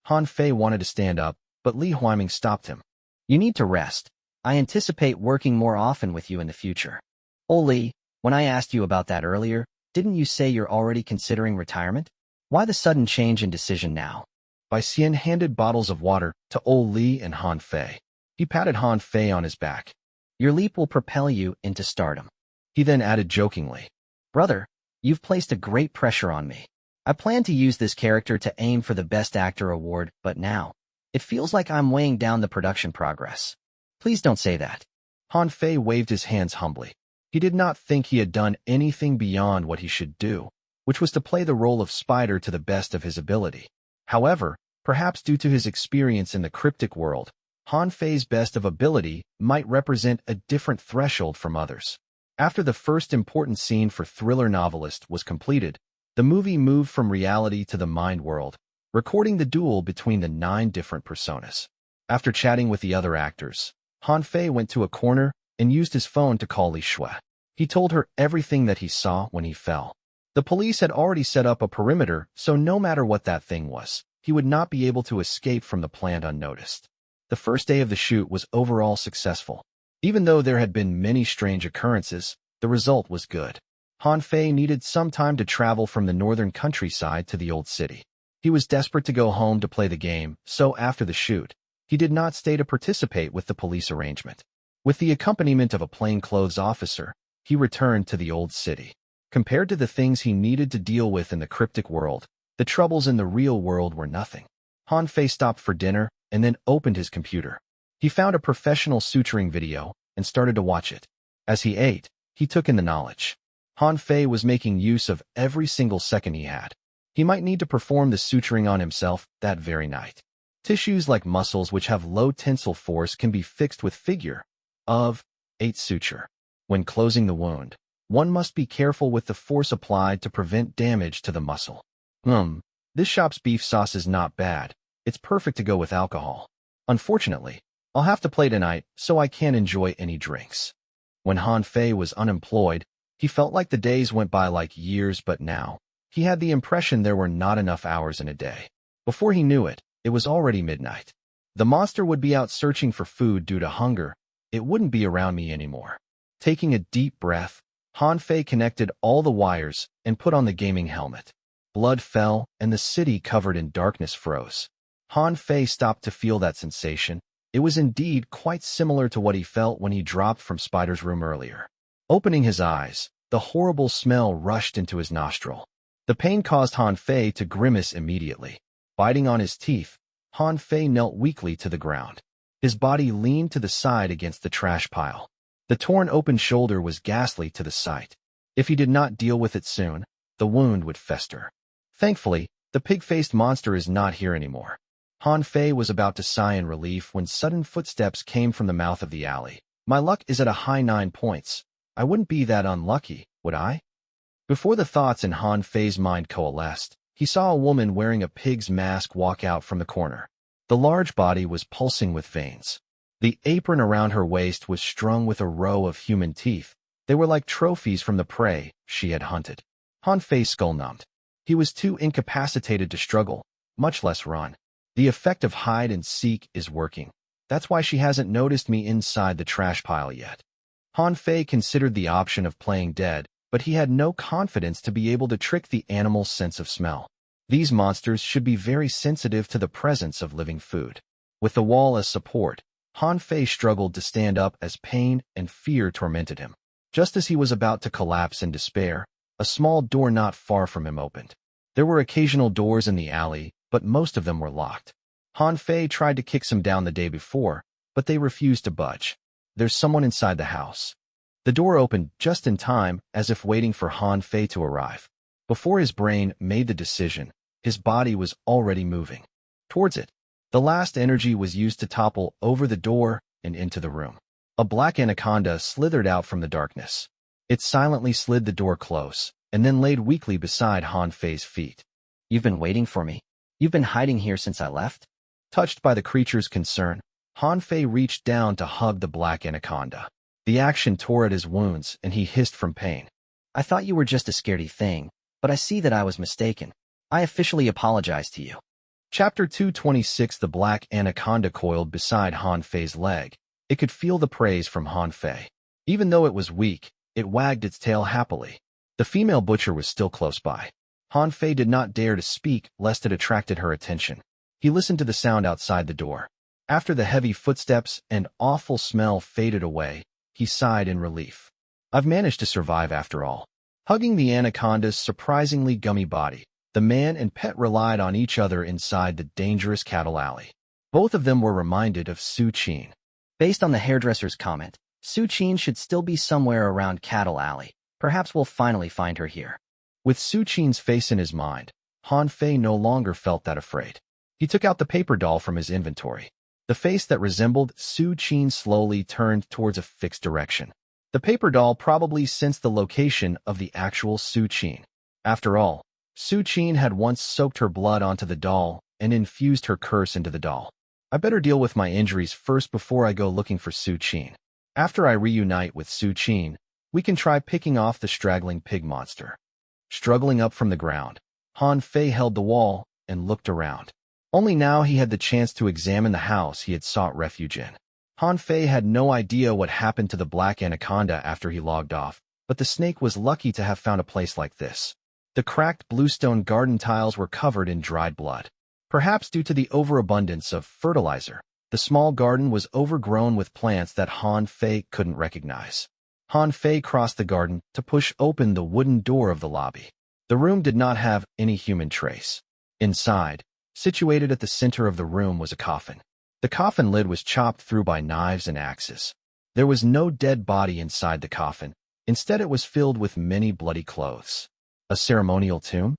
Han Fei wanted to stand up, but Li Huiming stopped him. You need to rest. I anticipate working more often with you in the future. Oh Li, when I asked you about that earlier, didn't you say you're already considering retirement? Why the sudden change in decision now? Bai Xian handed bottles of water to old Li and Han Fei. He patted Han Fei on his back. Your leap will propel you into stardom. He then added jokingly, Brother, you've placed a great pressure on me. I plan to use this character to aim for the Best Actor award, but now, it feels like I'm weighing down the production progress. Please don't say that. Han Fei waved his hands humbly. He did not think he had done anything beyond what he should do, which was to play the role of Spider to the best of his ability. However, perhaps due to his experience in the cryptic world, Han Fei's best of ability might represent a different threshold from others. After the first important scene for Thriller Novelist was completed, the movie moved from reality to the mind world, recording the duel between the 9 different personas. After chatting with the other actors, Han Fei went to a corner and used his phone to call Li Shui. He told her everything that he saw when he fell. The police had already set up a perimeter, so no matter what that thing was, he would not be able to escape from the plant unnoticed. The first day of the shoot was overall successful. Even though there had been many strange occurrences, the result was good. Han Fei needed some time to travel from the northern countryside to the old city. He was desperate to go home to play the game, so after the shoot, he did not stay to participate with the police arrangement. With the accompaniment of a plainclothes officer, he returned to the old city. Compared to the things he needed to deal with in the cryptic world, the troubles in the real world were nothing. Han Fei stopped for dinner and then opened his computer. He found a professional suturing video and started to watch it. As he ate, he took in the knowledge. Han Fei was making use of every single second he had. He might need to perform the suturing on himself that very night. Tissues like muscles which have low tensile force can be fixed with figure of 8 suture. When closing the wound, one must be careful with the force applied to prevent damage to the muscle. This shop's beef sauce is not bad. It's perfect to go with alcohol. Unfortunately, I'll have to play tonight, so I can't enjoy any drinks. When Han Fei was unemployed, he felt like the days went by like years, but now, he had the impression there were not enough hours in a day. Before he knew it, it was already midnight. The monster would be out searching for food due to hunger. It wouldn't be around me anymore. Taking a deep breath, Han Fei connected all the wires and put on the gaming helmet. Blood fell, and the city covered in darkness froze. Han Fei stopped to feel that sensation. It was indeed quite similar to what he felt when he dropped from Spider's room earlier. Opening his eyes, the horrible smell rushed into his nostril. The pain caused Han Fei to grimace immediately. Biting on his teeth, Han Fei knelt weakly to the ground. His body leaned to the side against the trash pile. The torn open shoulder was ghastly to the sight. If he did not deal with it soon, the wound would fester. Thankfully, the pig-faced monster is not here anymore. Han Fei was about to sigh in relief when sudden footsteps came from the mouth of the alley. My luck is at a high 9 points. I wouldn't be that unlucky, would I? Before the thoughts in Han Fei's mind coalesced, he saw a woman wearing a pig's mask walk out from the corner. The large body was pulsing with veins. The apron around her waist was strung with a row of human teeth. They were like trophies from the prey she had hunted. Han Fei's skull numbed. He was too incapacitated to struggle, much less run. The effect of hide and seek is working. That's why she hasn't noticed me inside the trash pile yet. Han Fei considered the option of playing dead, but he had no confidence to be able to trick the animal's sense of smell. These monsters should be very sensitive to the presence of living food. With the wall as support, Han Fei struggled to stand up as pain and fear tormented him. Just as he was about to collapse in despair, a small door not far from him opened. There were occasional doors in the alley, but most of them were locked. Han Fei tried to kick some down the day before, but they refused to budge. There's someone inside the house. The door opened just in time, as if waiting for Han Fei to arrive. Before his brain made the decision, his body was already moving towards it. The last energy was used to topple over the door and into the room. A black anaconda slithered out from the darkness. It silently slid the door close, and then laid weakly beside Han Fei's feet. You've been waiting for me. You've been hiding here since I left? Touched by the creature's concern, Han Fei reached down to hug the black anaconda. The action tore at his wounds, and he hissed from pain. I thought you were just a scaredy thing, but I see that I was mistaken. I officially apologize to you. Chapter 226. The black anaconda coiled beside Han Fei's leg. It could feel the praise from Han Fei. Even though it was weak, it wagged its tail happily. The female butcher was still close by. Han Fei did not dare to speak lest it attracted her attention. He listened to the sound outside the door. After the heavy footsteps and awful smell faded away, he sighed in relief. I've managed to survive after all. Hugging the anaconda's surprisingly gummy body, the man and pet relied on each other inside the dangerous cattle alley. Both of them were reminded of Su Qin. Based on the hairdresser's comment, Su Qin should still be somewhere around Cattle Alley. Perhaps we'll finally find her here. With Su Qin's face in his mind, Han Fei no longer felt that afraid. He took out the paper doll from his inventory. The face that resembled Su Qin slowly turned towards a fixed direction. The paper doll probably sensed the location of the actual Su Qin. After all, Su Qin had once soaked her blood onto the doll and infused her curse into the doll. I better deal with my injuries first before I go looking for Su Qin. After I reunite with Su Qin, we can try picking off the straggling pig monster. Struggling up from the ground, Han Fei held the wall and looked around. Only now he had the chance to examine the house he had sought refuge in. Han Fei had no idea what happened to the black anaconda after he logged off, but the snake was lucky to have found a place like this. The cracked bluestone garden tiles were covered in dried blood. Perhaps due to the overabundance of fertilizer, the small garden was overgrown with plants that Han Fei couldn't recognize. Han Fei crossed the garden to push open the wooden door of the lobby. The room did not have any human trace. Inside, situated at the center of the room, was a coffin. The coffin lid was chopped through by knives and axes. There was no dead body inside the coffin. Instead, it was filled with many bloody clothes. A ceremonial tomb?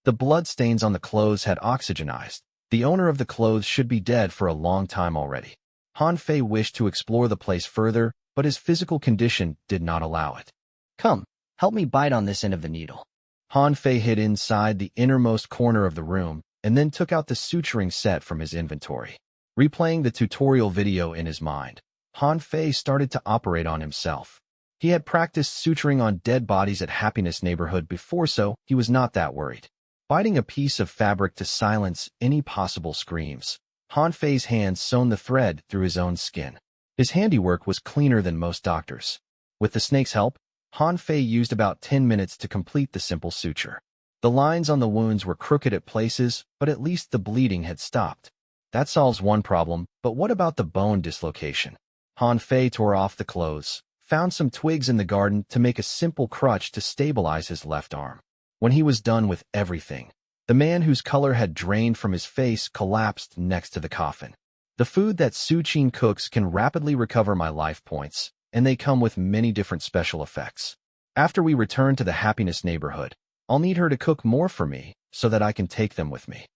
The bloodstains on the clothes had oxygenized. The owner of the clothes should be dead for a long time already. Han Fei wished to explore the place further, but his physical condition did not allow it. Come, help me bite on this end of the needle. Han Fei hid inside the innermost corner of the room and then took out the suturing set from his inventory. Replaying the tutorial video in his mind, Han Fei started to operate on himself. He had practiced suturing on dead bodies at Happiness Neighborhood before, so he was not that worried. Biting a piece of fabric to silence any possible screams, Han Fei's hands sewn the thread through his own skin. His handiwork was cleaner than most doctors. With the snake's help, Han Fei used about 10 minutes to complete the simple suture. The lines on the wounds were crooked at places, but at least the bleeding had stopped. That solves one problem, but what about the bone dislocation? Han Fei tore off the clothes, found some twigs in the garden to make a simple crutch to stabilize his left arm. When he was done with everything, the man whose color had drained from his face collapsed next to the coffin. The food that Su Qin cooks can rapidly recover my life points, and they come with many different special effects. After we return to the Happiness Neighborhood, I'll need her to cook more for me so that I can take them with me.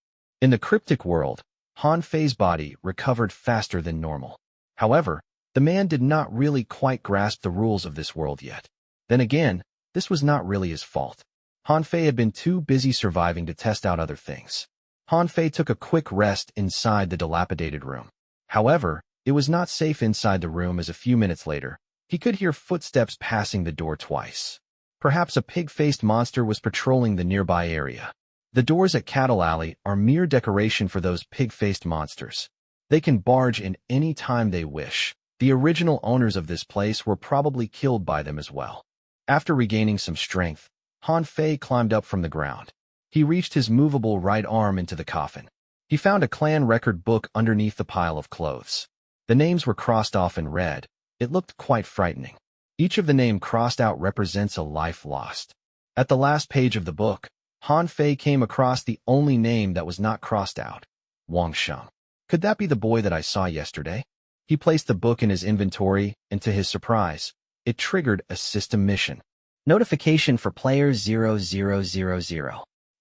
In the cryptic world, Han Fei's body recovered faster than normal. However, the man did not really quite grasp the rules of this world yet. Then again, this was not really his fault. Han Fei had been too busy surviving to test out other things. Han Fei took a quick rest inside the dilapidated room. However, it was not safe inside the room, as a few minutes later, he could hear footsteps passing the door twice. Perhaps a pig-faced monster was patrolling the nearby area. The doors at Cattle Alley are mere decoration for those pig-faced monsters. They can barge in any time they wish. The original owners of this place were probably killed by them as well. After regaining some strength, Han Fei climbed up from the ground. He reached his movable right arm into the coffin. He found a clan record book underneath the pile of clothes. The names were crossed off in red. It looked quite frightening. Each of the name crossed out represents a life lost. At the last page of the book, Han Fei came across the only name that was not crossed out, Wang Sheng. Could that be the boy that I saw yesterday? He placed the book in his inventory, and to his surprise, it triggered a system mission. Notification for player 0000.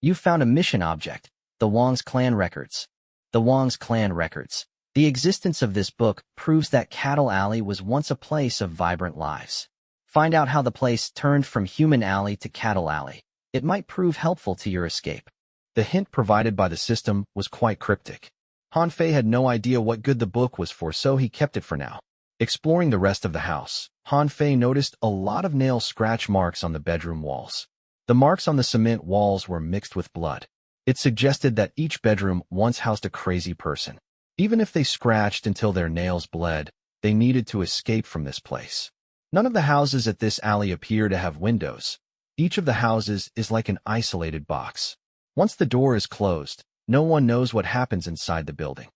You found a mission object, the Wang's clan records. The Wang's clan records. The existence of this book proves that Cattle Alley was once a place of vibrant lives. Find out how the place turned from Human Alley to Cattle Alley. It might prove helpful to your escape. The hint provided by the system was quite cryptic. Han Fei had no idea what good the book was for, so he kept it for now. Exploring the rest of the house, Han Fei noticed a lot of nail scratch marks on the bedroom walls. The marks on the cement walls were mixed with blood. It suggested that each bedroom once housed a crazy person. Even if they scratched until their nails bled, they needed to escape from this place. None of the houses at this alley appear to have windows. Each of the houses is like an isolated box. Once the door is closed, no one knows what happens inside the building.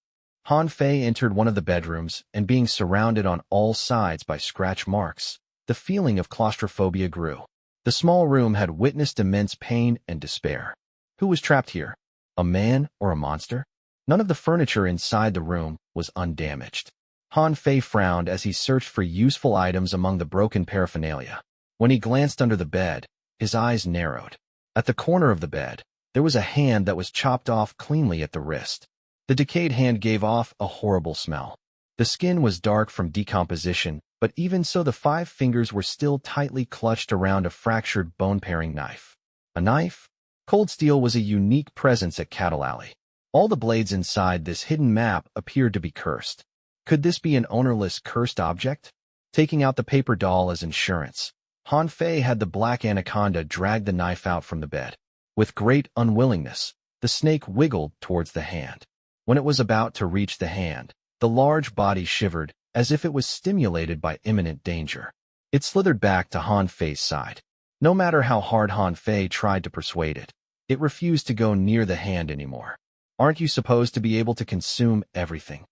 Han Fei entered one of the bedrooms, and being surrounded on all sides by scratch marks, the feeling of claustrophobia grew. The small room had witnessed immense pain and despair. Who was trapped here? A man or a monster? None of the furniture inside the room was undamaged. Han Fei frowned as he searched for useful items among the broken paraphernalia. When he glanced under the bed, his eyes narrowed. At the corner of the bed, there was a hand that was chopped off cleanly at the wrist. The decayed hand gave off a horrible smell. The skin was dark from decomposition, but even so the 5 fingers were still tightly clutched around a fractured bone-paring knife. A knife? Cold steel was a unique presence at Cattle Alley. All the blades inside this hidden map appeared to be cursed. Could this be an ownerless cursed object? Taking out the paper doll as insurance, Han Fei had the black anaconda drag the knife out from the bed. With great unwillingness, the snake wiggled towards the hand. When it was about to reach the hand, the large body shivered, as if it was stimulated by imminent danger. It slithered back to Han Fei's side. No matter how hard Han Fei tried to persuade it, it refused to go near the hand anymore. Aren't you supposed to be able to consume everything?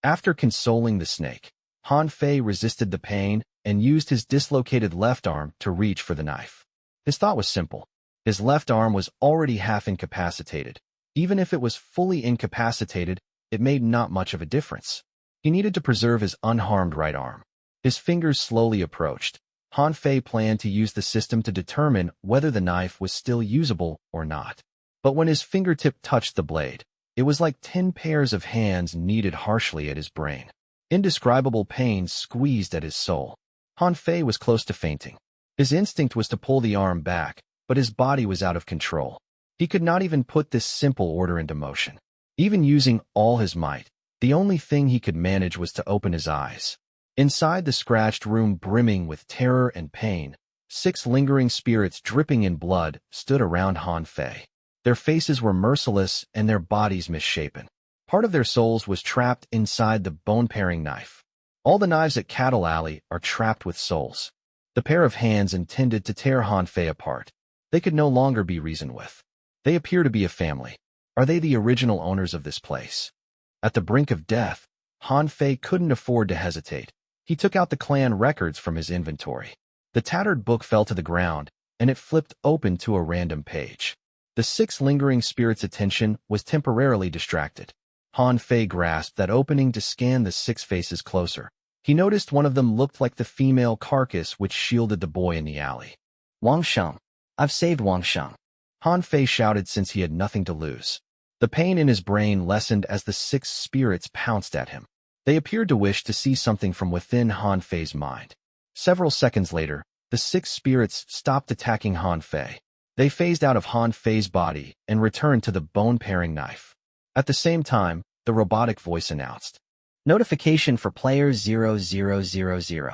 After consoling the snake, Han Fei resisted the pain and used his dislocated left arm to reach for the knife. His thought was simple. His left arm was already half incapacitated. Even if it was fully incapacitated, it made not much of a difference. He needed to preserve his unharmed right arm. His fingers slowly approached. Han Fei planned to use the system to determine whether the knife was still usable or not. But when his fingertip touched the blade, it was like 10 pairs of hands kneaded harshly at his brain. Indescribable pain squeezed at his soul. Han Fei was close to fainting. His instinct was to pull the arm back, but his body was out of control. He could not even put this simple order into motion. Even using all his might, the only thing he could manage was to open his eyes. Inside the scratched room brimming with terror and pain, 6 lingering spirits dripping in blood stood around Han Fei. Their faces were merciless and their bodies misshapen. Part of their souls was trapped inside the bone-paring knife. All the knives at Cattle Alley are trapped with souls. The pair of hands intended to tear Han Fei apart. They could no longer be reasoned with. They appear to be a family. Are they the original owners of this place? At the brink of death, Han Fei couldn't afford to hesitate. He took out the clan records from his inventory. The tattered book fell to the ground, and it flipped open to a random page. The 6 lingering spirits' attention was temporarily distracted. Han Fei grasped that opening to scan the 6 faces closer. He noticed one of them looked like the female carcass which shielded the boy in the alley. Wang Sheng. I've saved Wang Sheng. Han Fei shouted since he had nothing to lose. The pain in his brain lessened as the 6 spirits pounced at him. They appeared to wish to see something from within Han Fei's mind. Several seconds later, the 6 spirits stopped attacking Han Fei. They phased out of Han Fei's body and returned to the bone-paring knife. At the same time, the robotic voice announced, Notification for player 0000.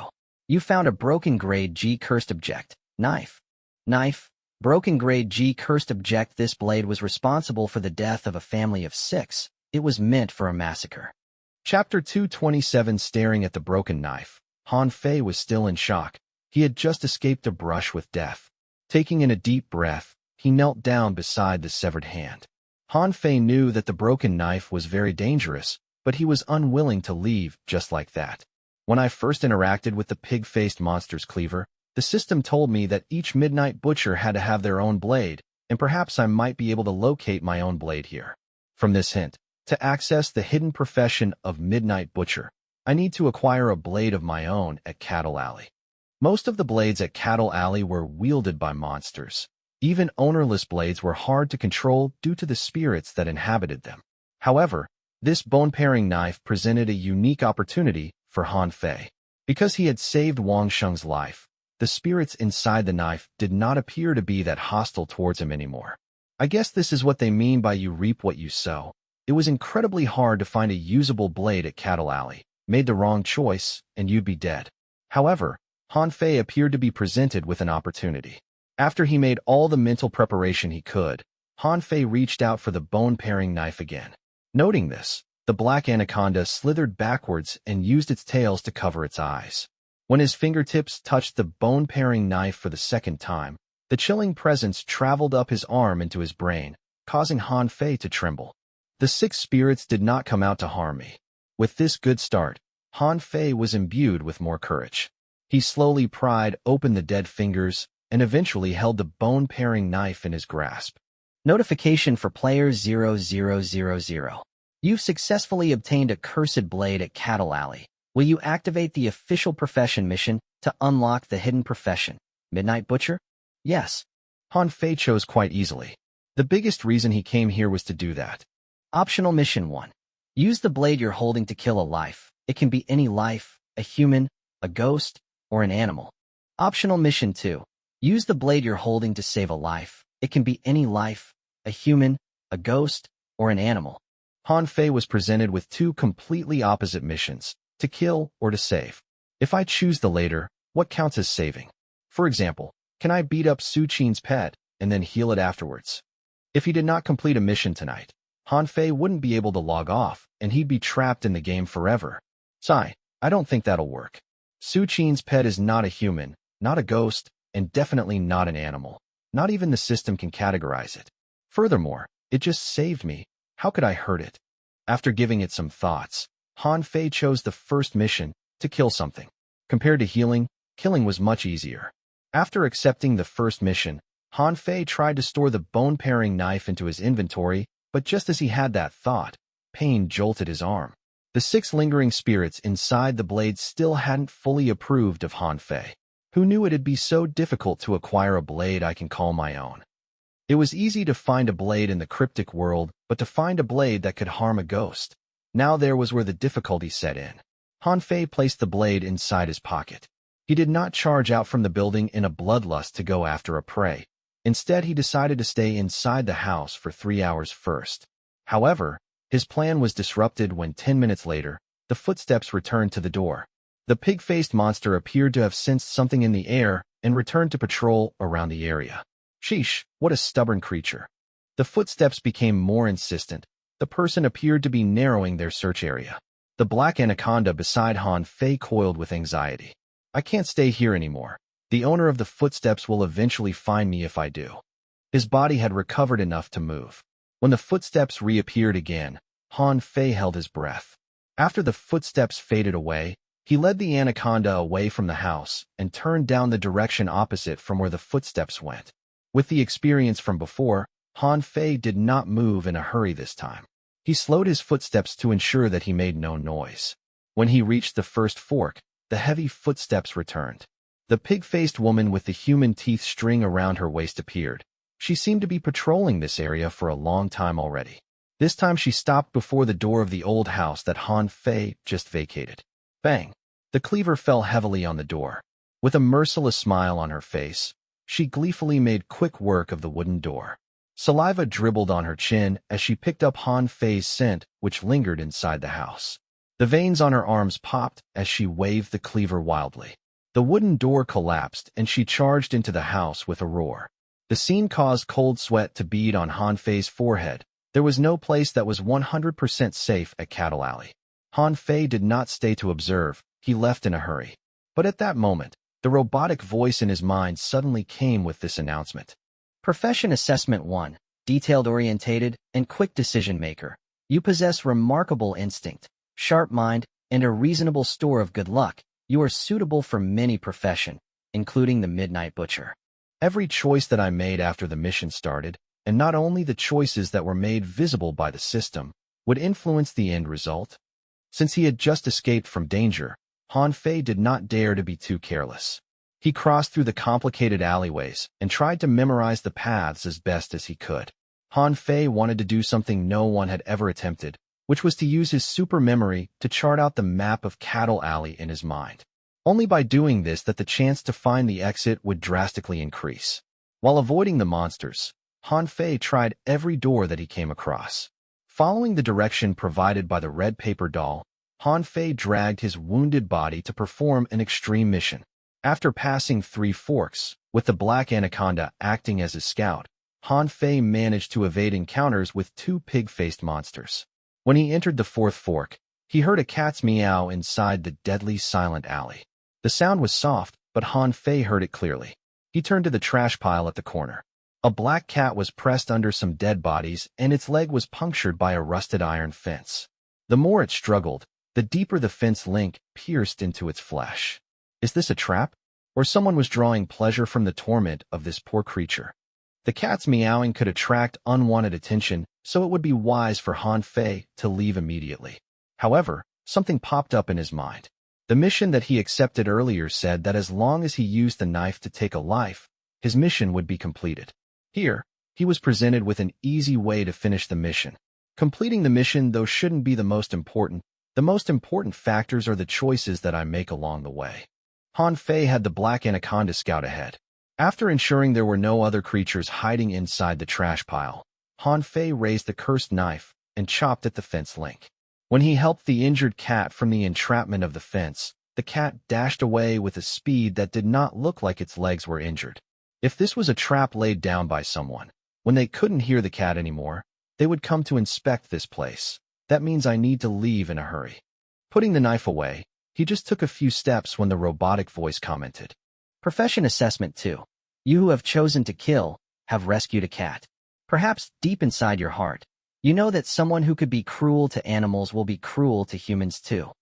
You found a broken grade G cursed object. Knife. Knife. Broken grade G cursed object. This blade was responsible for the death of a family of 6. It was meant for a massacre. Chapter 227. Staring at the broken knife, Han Fei was still in shock. He had just escaped a brush with death. Taking in a deep breath, he knelt down beside the severed hand. Han Fei knew that the broken knife was very dangerous, but he was unwilling to leave just like that. When I first interacted with the pig-faced monster's cleaver, the system told me that each midnight butcher had to have their own blade, and perhaps I might be able to locate my own blade here. From this hint, to access the hidden profession of midnight butcher, I need to acquire a blade of my own at Cattle Alley. Most of the blades at Cattle Alley were wielded by monsters. Even ownerless blades were hard to control due to the spirits that inhabited them. However, this bone-paring knife presented a unique opportunity for Han Fei. Because he had saved Wang Sheng's life, the spirits inside the knife did not appear to be that hostile towards him anymore. I guess this is what they mean by you reap what you sow. It was incredibly hard to find a usable blade at Cattle Alley. made the wrong choice, and you'd be dead. However, Han Fei appeared to be presented with an opportunity. After he made all the mental preparation he could, Han Fei reached out for the bone-paring knife again. Noting this, the black anaconda slithered backwards and used its tails to cover its eyes. When his fingertips touched the bone-paring knife for the second time, the chilling presence traveled up his arm into his brain, causing Han Fei to tremble. The six spirits did not come out to harm me. With this good start, Han Fei was imbued with more courage. He slowly pried open the dead fingers and eventually held the bone-paring knife in his grasp. Notification for player 0000. You've successfully obtained a cursed blade at Cattle Alley. Will you activate the official profession mission to unlock the hidden profession, Midnight Butcher? Yes. Han Fei chose quite easily. The biggest reason he came here was to do that. Optional Mission 1. Use the blade you're holding to kill a life. It can be any life, a human, a ghost, or an animal. Optional Mission 2. Use the blade you're holding to save a life. It can be any life, a human, a ghost, or an animal. Han Fei was presented with two completely opposite missions, to kill or to save. If I choose the later, what counts as saving? For example, can I beat up Su Qin's pet and then heal it afterwards? If he did not complete a mission tonight, Han Fei wouldn't be able to log off and he'd be trapped in the game forever. Sigh, I don't think that'll work. Su Qin's pet is not a human, not a ghost, and definitely not an animal. Not even the system can categorize it. Furthermore, it just saved me. How could I hurt it? After giving it some thoughts, Han Fei chose the first mission, to kill something. Compared to healing, killing was much easier. After accepting the first mission, Han Fei tried to store the bone-paring knife into his inventory, but just as he had that thought, pain jolted his arm. The six lingering spirits inside the blade still hadn't fully approved of Han Fei. Who knew it'd be so difficult to acquire a blade I can call my own? It was easy to find a blade in the cryptic world, but to find a blade that could harm a ghost. Now there was where the difficulty set in. Han Fei placed the blade inside his pocket. He did not charge out from the building in a bloodlust to go after a prey. Instead, he decided to stay inside the house for 3 hours first. However, his plan was disrupted when 10 minutes later, the footsteps returned to the door. The pig-faced monster appeared to have sensed something in the air and returned to patrol around the area. Sheesh, what a stubborn creature. The footsteps became more insistent. The person appeared to be narrowing their search area. The black anaconda beside Han Fei coiled with anxiety. I can't stay here anymore. The owner of the footsteps will eventually find me if I do. His body had recovered enough to move. When the footsteps reappeared again, Han Fei held his breath. After the footsteps faded away, he led the anaconda away from the house and turned down the direction opposite from where the footsteps went. With the experience from before, Han Fei did not move in a hurry this time. He slowed his footsteps to ensure that he made no noise. When he reached the first fork, the heavy footsteps returned. The pig-faced woman with the human teeth string around her waist appeared. She seemed to be patrolling this area for a long time already. This time she stopped before the door of the old house that Han Fei just vacated. Bang! The cleaver fell heavily on the door. With a merciless smile on her face, she gleefully made quick work of the wooden door. Saliva dribbled on her chin as she picked up Han Fei's scent, which lingered inside the house. The veins on her arms popped as she waved the cleaver wildly. The wooden door collapsed and she charged into the house with a roar. The scene caused cold sweat to bead on Han Fei's forehead. There was no place that was 100% safe at Cattle Alley. Han Fei did not stay to observe, he left in a hurry. But at that moment, the robotic voice in his mind suddenly came with this announcement. Profession Assessment 1. Detailed-orientated and quick decision-maker. You possess remarkable instinct, sharp mind, and a reasonable store of good luck. You are suitable for many professions, including the Midnight Butcher. Every choice that I made after the mission started, and not only the choices that were made visible by the system, would influence the end result. Since he had just escaped from danger, Han Fei did not dare to be too careless. He crossed through the complicated alleyways and tried to memorize the paths as best as he could. Han Fei wanted to do something no one had ever attempted, which was to use his super memory to chart out the map of Cattle Alley in his mind. Only by doing this that the chance to find the exit would drastically increase. While avoiding the monsters, Han Fei tried every door that he came across. Following the direction provided by the red paper doll, Han Fei dragged his wounded body to perform an extreme mission. After passing 3 forks, with the black anaconda acting as his scout, Han Fei managed to evade encounters with 2 pig-faced monsters. When he entered the 4th fork, he heard a cat's meow inside the deadly silent alley. The sound was soft, but Han Fei heard it clearly. He turned to the trash pile at the corner. A black cat was pressed under some dead bodies, and its leg was punctured by a rusted iron fence. The more it struggled, the deeper the fence link pierced into its flesh. Is this a trap? Or someone was drawing pleasure from the torment of this poor creature? The cat's meowing could attract unwanted attention, so it would be wise for Han Fei to leave immediately. However, something popped up in his mind. The mission that he accepted earlier said that as long as he used the knife to take a life, his mission would be completed. Here, he was presented with an easy way to finish the mission. Completing the mission, though, shouldn't be the most important. The most important factors are the choices that I make along the way. Han Fei had the black anaconda scout ahead. After ensuring there were no other creatures hiding inside the trash pile, Han Fei raised the cursed knife and chopped at the fence link. When he helped the injured cat from the entrapment of the fence, the cat dashed away with a speed that did not look like its legs were injured. If this was a trap laid down by someone, when they couldn't hear the cat anymore, they would come to inspect this place. That means I need to leave in a hurry. Putting the knife away, he just took a few steps when the robotic voice commented. Profession assessment 2. You who have chosen to kill have rescued a cat. Perhaps deep inside your heart, you know that someone who could be cruel to animals will be cruel to humans too.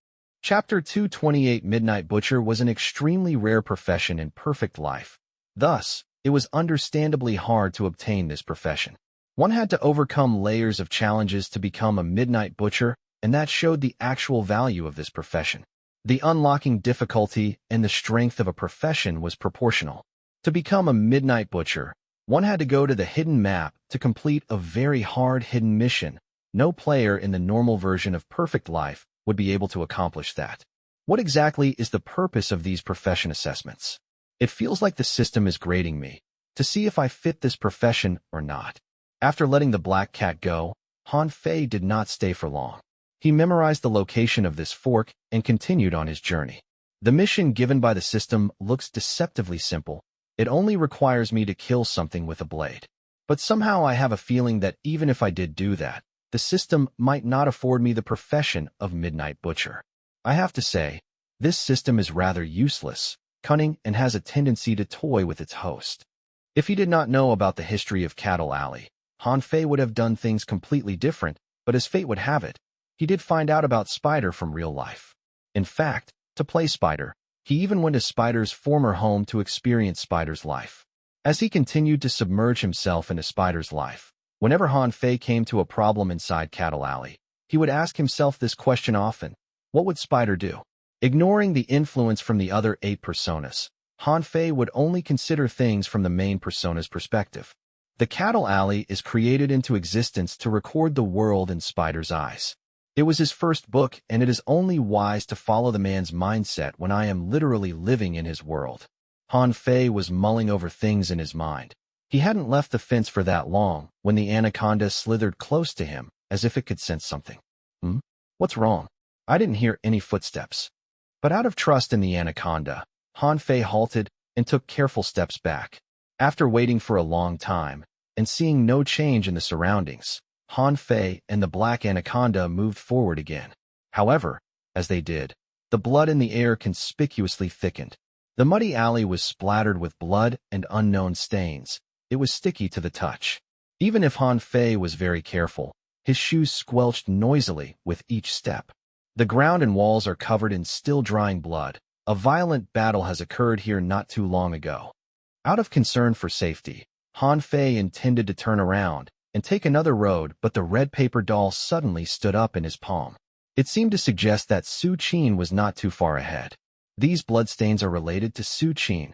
Chapter 228 Midnight Butcher was an extremely rare profession in perfect life. Thus, it was understandably hard to obtain this profession. One had to overcome layers of challenges to become a midnight butcher, and that showed the actual value of this profession. The unlocking difficulty and the strength of a profession was proportional. To become a midnight butcher, one had to go to the hidden map to complete a very hard hidden mission. No player in the normal version of Perfect Life would be able to accomplish that. What exactly is the purpose of these profession assessments? It feels like the system is grading me to see if I fit this profession or not. After letting the black cat go, Han Fei did not stay for long. He memorized the location of this fork and continued on his journey. The mission given by the system looks deceptively simple. It only requires me to kill something with a blade. But somehow I have a feeling that even if I did do that, the system might not afford me the profession of Midnight Butcher. I have to say, this system is rather useless, cunning, and has a tendency to toy with its host. If he did not know about the history of Cattle Alley, Han Fei would have done things completely different, but as fate would have it, he did find out about Spider from real life. In fact, to play Spider, he even went to Spider's former home to experience Spider's life. As he continued to submerge himself into Spider's life, whenever Han Fei came to a problem inside Cattle Alley, he would ask himself this question often: what would Spider do? Ignoring the influence from the other 8 personas, Han Fei would only consider things from the main persona's perspective. The Cattle Alley is created into existence to record the world in Spider's eyes. It was his first book, and it is only wise to follow the man's mindset when I am literally living in his world. Han Fei was mulling over things in his mind. He hadn't left the fence for that long when the anaconda slithered close to him, as if it could sense something. What's wrong? I didn't hear any footsteps. But out of trust in the anaconda, Han Fei halted and took careful steps back. After waiting for a long time and seeing no change in the surroundings, Han Fei and the black anaconda moved forward again. However, as they did, the blood in the air conspicuously thickened. The muddy alley was splattered with blood and unknown stains. It was sticky to the touch. Even if Han Fei was very careful, his shoes squelched noisily with each step. The ground and walls are covered in still drying blood. A violent battle has occurred here not too long ago. Out of concern for safety, Han Fei intended to turn around and take another road, but the red paper doll suddenly stood up in his palm. It seemed to suggest that Su Qin was not too far ahead. These bloodstains are related to Su Qin.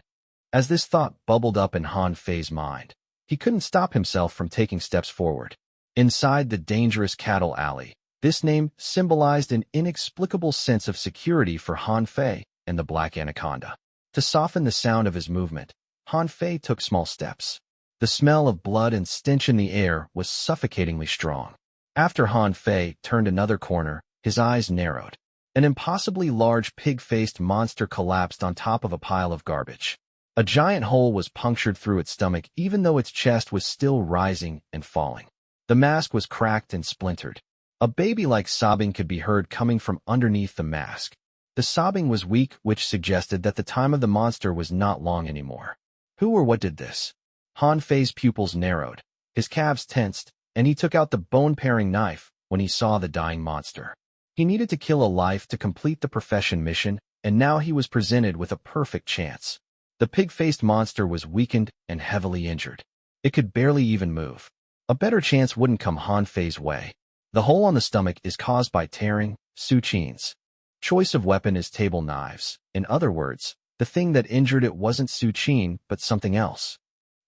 As this thought bubbled up in Han Fei's mind, he couldn't stop himself from taking steps forward. Inside the dangerous Cattle Alley, this name symbolized an inexplicable sense of security for Han Fei and the black anaconda. To soften the sound of his movement, Han Fei took small steps. The smell of blood and stench in the air was suffocatingly strong. After Han Fei turned another corner, his eyes narrowed. An impossibly large pig-faced monster collapsed on top of a pile of garbage. A giant hole was punctured through its stomach even though its chest was still rising and falling. The mask was cracked and splintered. A baby-like sobbing could be heard coming from underneath the mask. The sobbing was weak, which suggested that the time of the monster was not long anymore. Who or what did this? Han Fei's pupils narrowed, his calves tensed, and he took out the bone-paring knife when he saw the dying monster. He needed to kill a life to complete the profession mission, and now he was presented with a perfect chance. The pig-faced monster was weakened and heavily injured. It could barely even move. A better chance wouldn't come Han Fei's way. The hole on the stomach is caused by tearing, Su Qin's choice of weapon is table knives. In other words, the thing that injured it wasn't Su Qin, but something else.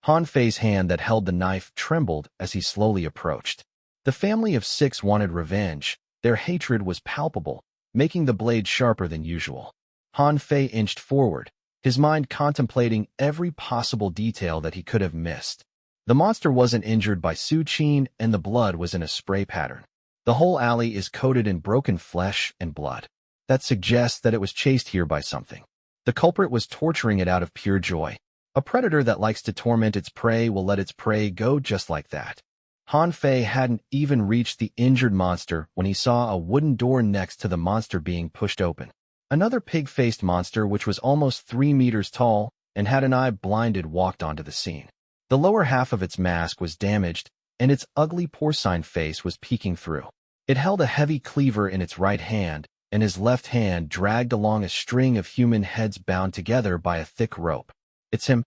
Han Fei's hand that held the knife trembled as he slowly approached. The family of 6 wanted revenge. Their hatred was palpable, making the blade sharper than usual. Han Fei inched forward, his mind contemplating every possible detail that he could have missed. The monster wasn't injured by Su Qin, and the blood was in a spray pattern. The whole alley is coated in broken flesh and blood. That suggests that it was chased here by something. The culprit was torturing it out of pure joy. A predator that likes to torment its prey will let its prey go just like that. Han Fei hadn't even reached the injured monster when he saw a wooden door next to the monster being pushed open. Another pig-faced monster, which was almost 3 meters tall and had an eye blinded, walked onto the scene. The lower half of its mask was damaged, and its ugly porcine face was peeking through. It held a heavy cleaver in its right hand, and his left hand dragged along a string of human heads bound together by a thick rope. It's him.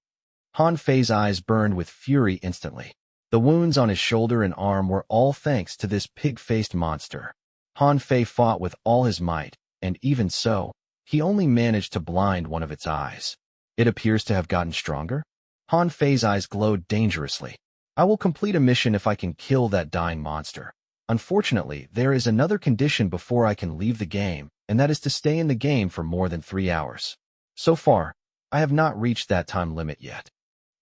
Han Fei's eyes burned with fury instantly. The wounds on his shoulder and arm were all thanks to this pig-faced monster. Han Fei fought with all his might, and even so, he only managed to blind one of its eyes. It appears to have gotten stronger. Han Fei's eyes glowed dangerously. I will complete a mission if I can kill that dying monster. Unfortunately, there is another condition before I can leave the game, and that is to stay in the game for more than 3 hours. So far, I have not reached that time limit yet.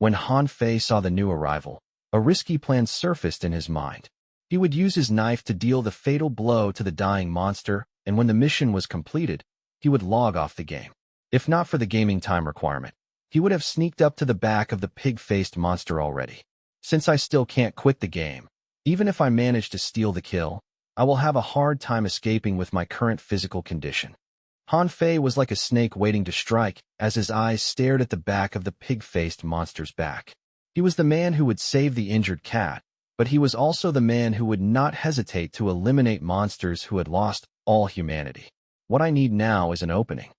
When Han Fei saw the new arrival, a risky plan surfaced in his mind. He would use his knife to deal the fatal blow to the dying monster, and when the mission was completed, he would log off the game. If not for the gaming time requirement, he would have sneaked up to the back of the pig-faced monster already. Since I still can't quit the game, even if I manage to steal the kill, I will have a hard time escaping with my current physical condition. Han Fei was like a snake waiting to strike as his eyes stared at the back of the pig-faced monster's back. He was the man who would save the injured cat, but he was also the man who would not hesitate to eliminate monsters who had lost all humanity. What I need now is an opening.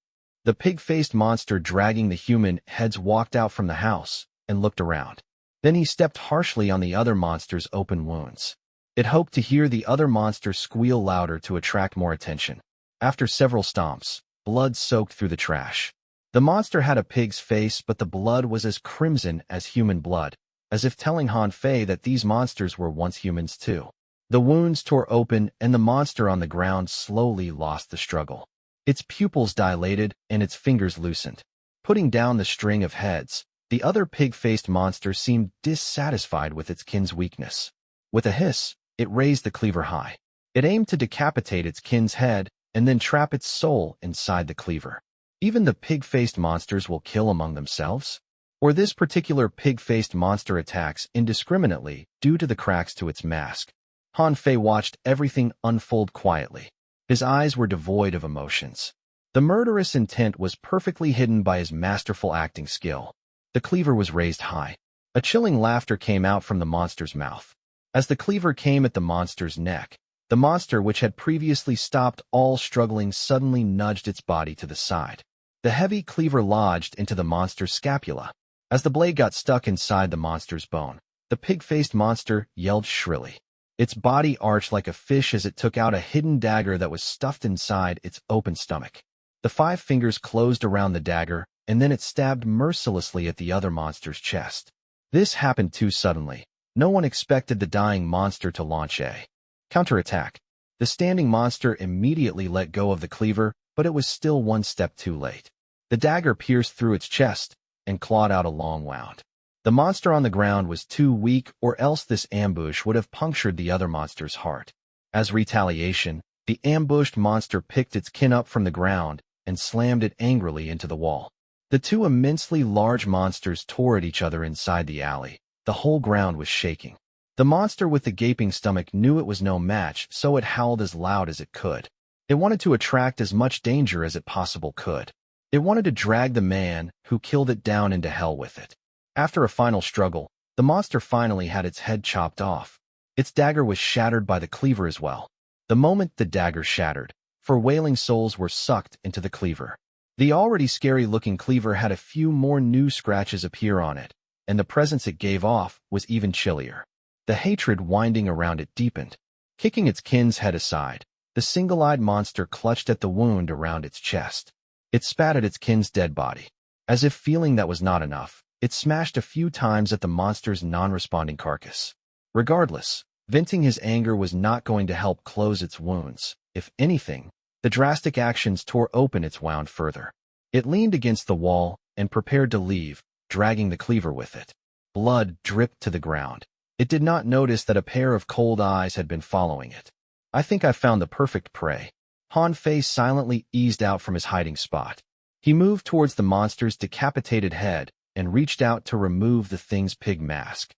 The pig-faced monster dragging the human heads walked out from the house and looked around. Then he stepped harshly on the other monster's open wounds. It hoped to hear the other monster squeal louder to attract more attention. After several stomps, blood soaked through the trash. The monster had a pig's face, but the blood was as crimson as human blood, as if telling Han Fei that these monsters were once humans too. The wounds tore open, and the monster on the ground slowly lost the struggle. Its pupils dilated, and its fingers loosened. Putting down the string of heads, the other pig-faced monster seemed dissatisfied with its kin's weakness. With a hiss, it raised the cleaver high. It aimed to decapitate its kin's head, and then trap its soul inside the cleaver. Even the pig-faced monsters will kill among themselves? Or this particular pig-faced monster attacks indiscriminately due to the cracks to its mask? Han Fei watched everything unfold quietly. His eyes were devoid of emotions. The murderous intent was perfectly hidden by his masterful acting skill. The cleaver was raised high. A chilling laughter came out from the monster's mouth. As the cleaver came at the monster's neck, the monster, which had previously stopped all struggling, suddenly nudged its body to the side. The heavy cleaver lodged into the monster's scapula. As the blade got stuck inside the monster's bone, the pig-faced monster yelled shrilly. Its body arched like a fish as it took out a hidden dagger that was stuffed inside its open stomach. The 5 fingers closed around the dagger, and then it stabbed mercilessly at the other monster's chest. This happened too suddenly. No one expected the dying monster to launch a counterattack. The standing monster immediately let go of the cleaver, but it was still one step too late. The dagger pierced through its chest and clawed out a long wound. The monster on the ground was too weak, or else this ambush would have punctured the other monster's heart. As retaliation, The ambushed monster picked its kin up from the ground and slammed it angrily into the wall. The two immensely large monsters tore at each other inside the alley. The whole ground was shaking. The monster with the gaping stomach knew it was no match, so it howled as loud as it could. It wanted to attract as much danger as it possibly could. It wanted to drag the man who killed it down into hell with it. After a final struggle, the monster finally had its head chopped off. Its dagger was shattered by the cleaver as well. The moment the dagger shattered, 4 wailing souls were sucked into the cleaver. The already scary-looking cleaver had a few more new scratches appear on it, and the presence it gave off was even chillier. The hatred winding around it deepened. Kicking its kin's head aside, the single-eyed monster clutched at the wound around its chest. It spat at its kin's dead body. As if feeling that was not enough, it smashed a few times at the monster's non-responding carcass. Regardless, venting his anger was not going to help close its wounds. If anything, the drastic actions tore open its wound further. It leaned against the wall and prepared to leave, dragging the cleaver with it. Blood dripped to the ground. It did not notice that a pair of cold eyes had been following it. I think I found the perfect prey. Han Fei silently eased out from his hiding spot. He moved towards the monster's decapitated head and reached out to remove the thing's pig mask.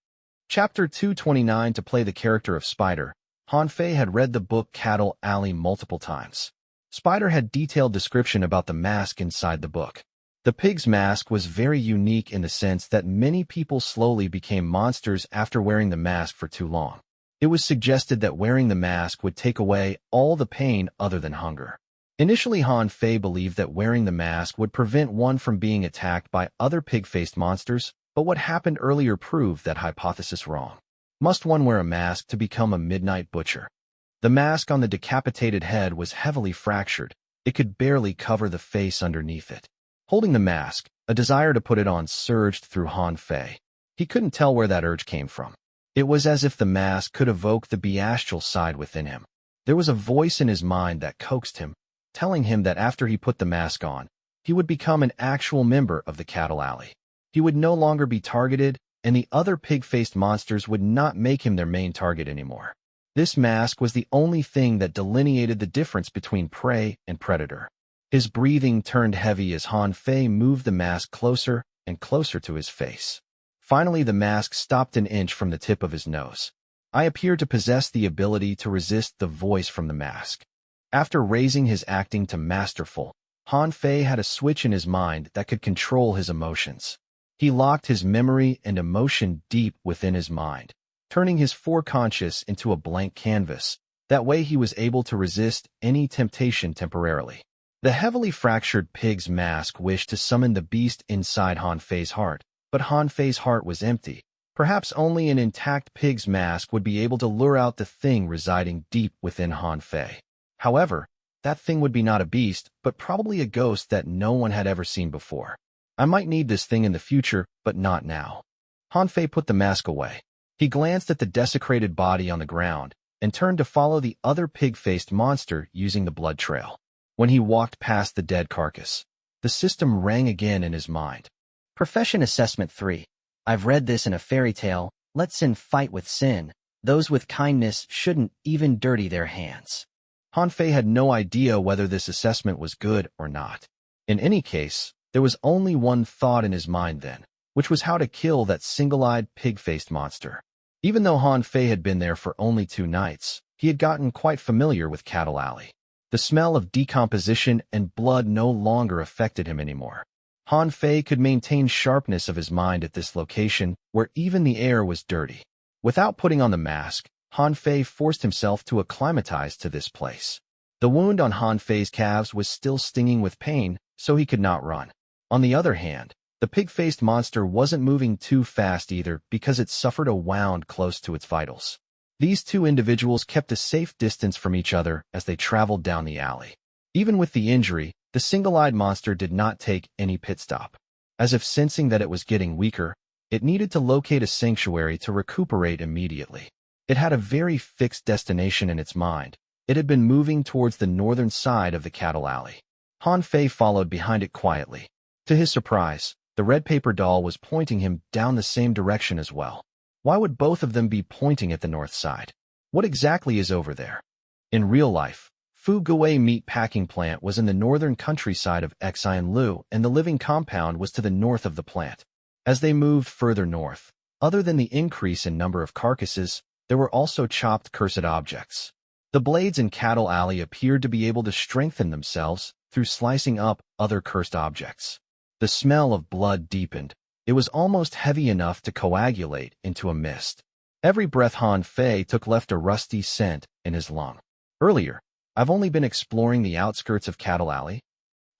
Chapter 229. To play the character of Spider, Han Fei had read the book Cattle Alley multiple times. Spider had detailed description about the mask inside the book. The pig's mask was very unique in the sense that many people slowly became monsters after wearing the mask for too long. It was suggested that wearing the mask would take away all the pain other than hunger. Initially, Han Fei believed that wearing the mask would prevent one from being attacked by other pig-faced monsters, but what happened earlier proved that hypothesis wrong. Must one wear a mask to become a midnight butcher? The mask on the decapitated head was heavily fractured. It could barely cover the face underneath it. Holding the mask, a desire to put it on surged through Han Fei. He couldn't tell where that urge came from. It was as if the mask could evoke the bestial side within him. There was a voice in his mind that coaxed him, telling him that after he put the mask on, he would become an actual member of the Cattle Alley. He would no longer be targeted, and the other pig-faced monsters would not make him their main target anymore. This mask was the only thing that delineated the difference between prey and predator. His breathing turned heavy as Han Fei moved the mask closer and closer to his face. Finally, the mask stopped an inch from the tip of his nose. I appeared to possess the ability to resist the voice from the mask. After raising his acting to masterful, Han Fei had a switch in his mind that could control his emotions. He locked his memory and emotion deep within his mind, turning his foreconscious into a blank canvas. That way he was able to resist any temptation temporarily. The heavily fractured pig's mask wished to summon the beast inside Han Fei's heart, but Han Fei's heart was empty. Perhaps only an intact pig's mask would be able to lure out the thing residing deep within Han Fei. However, that thing would be not a beast, but probably a ghost that no one had ever seen before. I might need this thing in the future, but not now. Han Fei put the mask away. He glanced at the desecrated body on the ground and turned to follow the other pig-faced monster using the blood trail. When he walked past the dead carcass, the system rang again in his mind. Profession Assessment 3. I've read this in a fairy tale. Let sin fight with sin. Those with kindness shouldn't even dirty their hands. Han Fei had no idea whether this assessment was good or not. In any case, there was only one thought in his mind then, which was how to kill that single-eyed pig-faced monster. Even though Han Fei had been there for only 2 nights, he had gotten quite familiar with Cattle Alley. The smell of decomposition and blood no longer affected him anymore. Han Fei could maintain sharpness of his mind at this location where even the air was dirty. Without putting on the mask, Han Fei forced himself to acclimatize to this place. The wound on Han Fei's calves was still stinging with pain, so he could not run. On the other hand, the pig-faced monster wasn't moving too fast either because it suffered a wound close to its vitals. These two individuals kept a safe distance from each other as they traveled down the alley. Even with the injury, the single-eyed monster did not take any pit stop. As if sensing that it was getting weaker, it needed to locate a sanctuary to recuperate immediately. It had a very fixed destination in its mind. It had been moving towards the northern side of the Cattle Alley. Han Fei followed behind it quietly. To his surprise, the red paper doll was pointing him down the same direction as well. Why would both of them be pointing at the north side? What exactly is over there? In real life, Gui meat packing plant was in the northern countryside of Xianlu, and the living compound was to the north of the plant. As they moved further north, other than the increase in number of carcasses, there were also chopped cursed objects. The blades in Cattle Alley appeared to be able to strengthen themselves through slicing up other cursed objects. The smell of blood deepened. It was almost heavy enough to coagulate into a mist. Every breath Han Fei took left a rusty scent in his lung. Earlier, I've only been exploring the outskirts of Cattle Alley.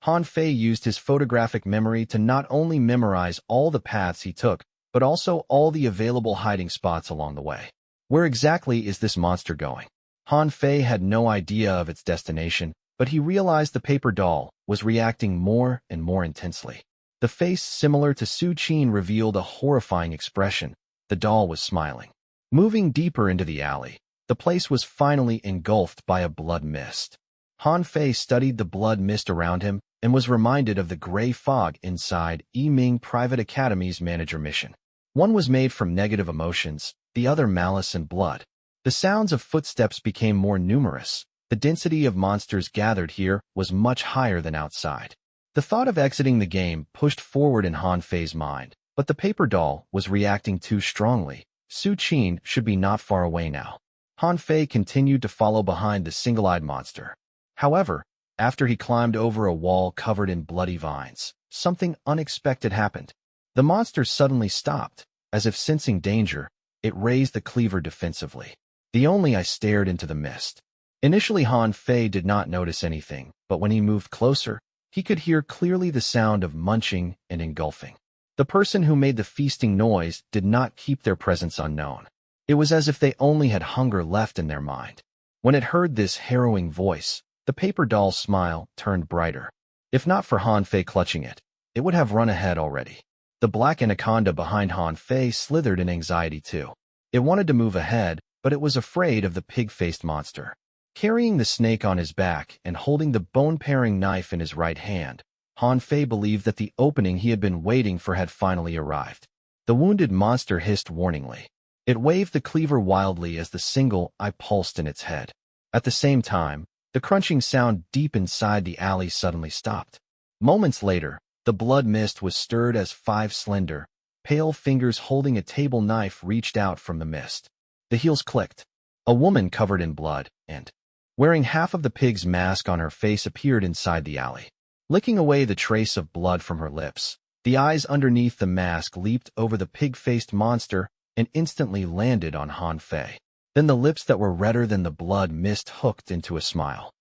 Han Fei used his photographic memory to not only memorize all the paths he took, but also all the available hiding spots along the way. Where exactly is this monster going? Han Fei had no idea of its destination, but he realized the paper doll was reacting more and more intensely. The face similar to Su Qin revealed a horrifying expression. The doll was smiling. Moving deeper into the alley, the place was finally engulfed by a blood mist. Han Fei studied the blood mist around him and was reminded of the gray fog inside Yiming Private Academy's manager mission. One was made from negative emotions, the other malice and blood. The sounds of footsteps became more numerous. The density of monsters gathered here was much higher than outside. The thought of exiting the game pushed forward in Han Fei's mind, but the paper doll was reacting too strongly. Su Qin should be not far away now. Han Fei continued to follow behind the single-eyed monster. However, after he climbed over a wall covered in bloody vines, something unexpected happened. The monster suddenly stopped. As if sensing danger, it raised the cleaver defensively. I stared into the mist. Initially, Han Fei did not notice anything, but when he moved closer, he could hear clearly the sound of munching and engulfing. The person who made the feasting noise did not keep their presence unknown. It was as if they only had hunger left in their mind. When it heard this harrowing voice, the paper doll's smile turned brighter. If not for Han Fei clutching it, it would have run ahead already. The black anaconda behind Han Fei slithered in anxiety too. It wanted to move ahead, but it was afraid of the pig-faced monster. Carrying the snake on his back and holding the bone-paring knife in his right hand, Han Fei believed that the opening he had been waiting for had finally arrived. The wounded monster hissed warningly. It waved the cleaver wildly as the single eye pulsed in its head. At the same time, the crunching sound deep inside the alley suddenly stopped. Moments later, the blood mist was stirred as 5 slender, pale fingers holding a table knife reached out from the mist. The heels clicked. A woman covered in blood and wearing half of the pig's mask on her face appeared inside the alley. Licking away the trace of blood from her lips, the eyes underneath the mask leaped over the pig-faced monster and instantly landed on Han Fei. Then the lips that were redder than the blood mist hooked into a smile.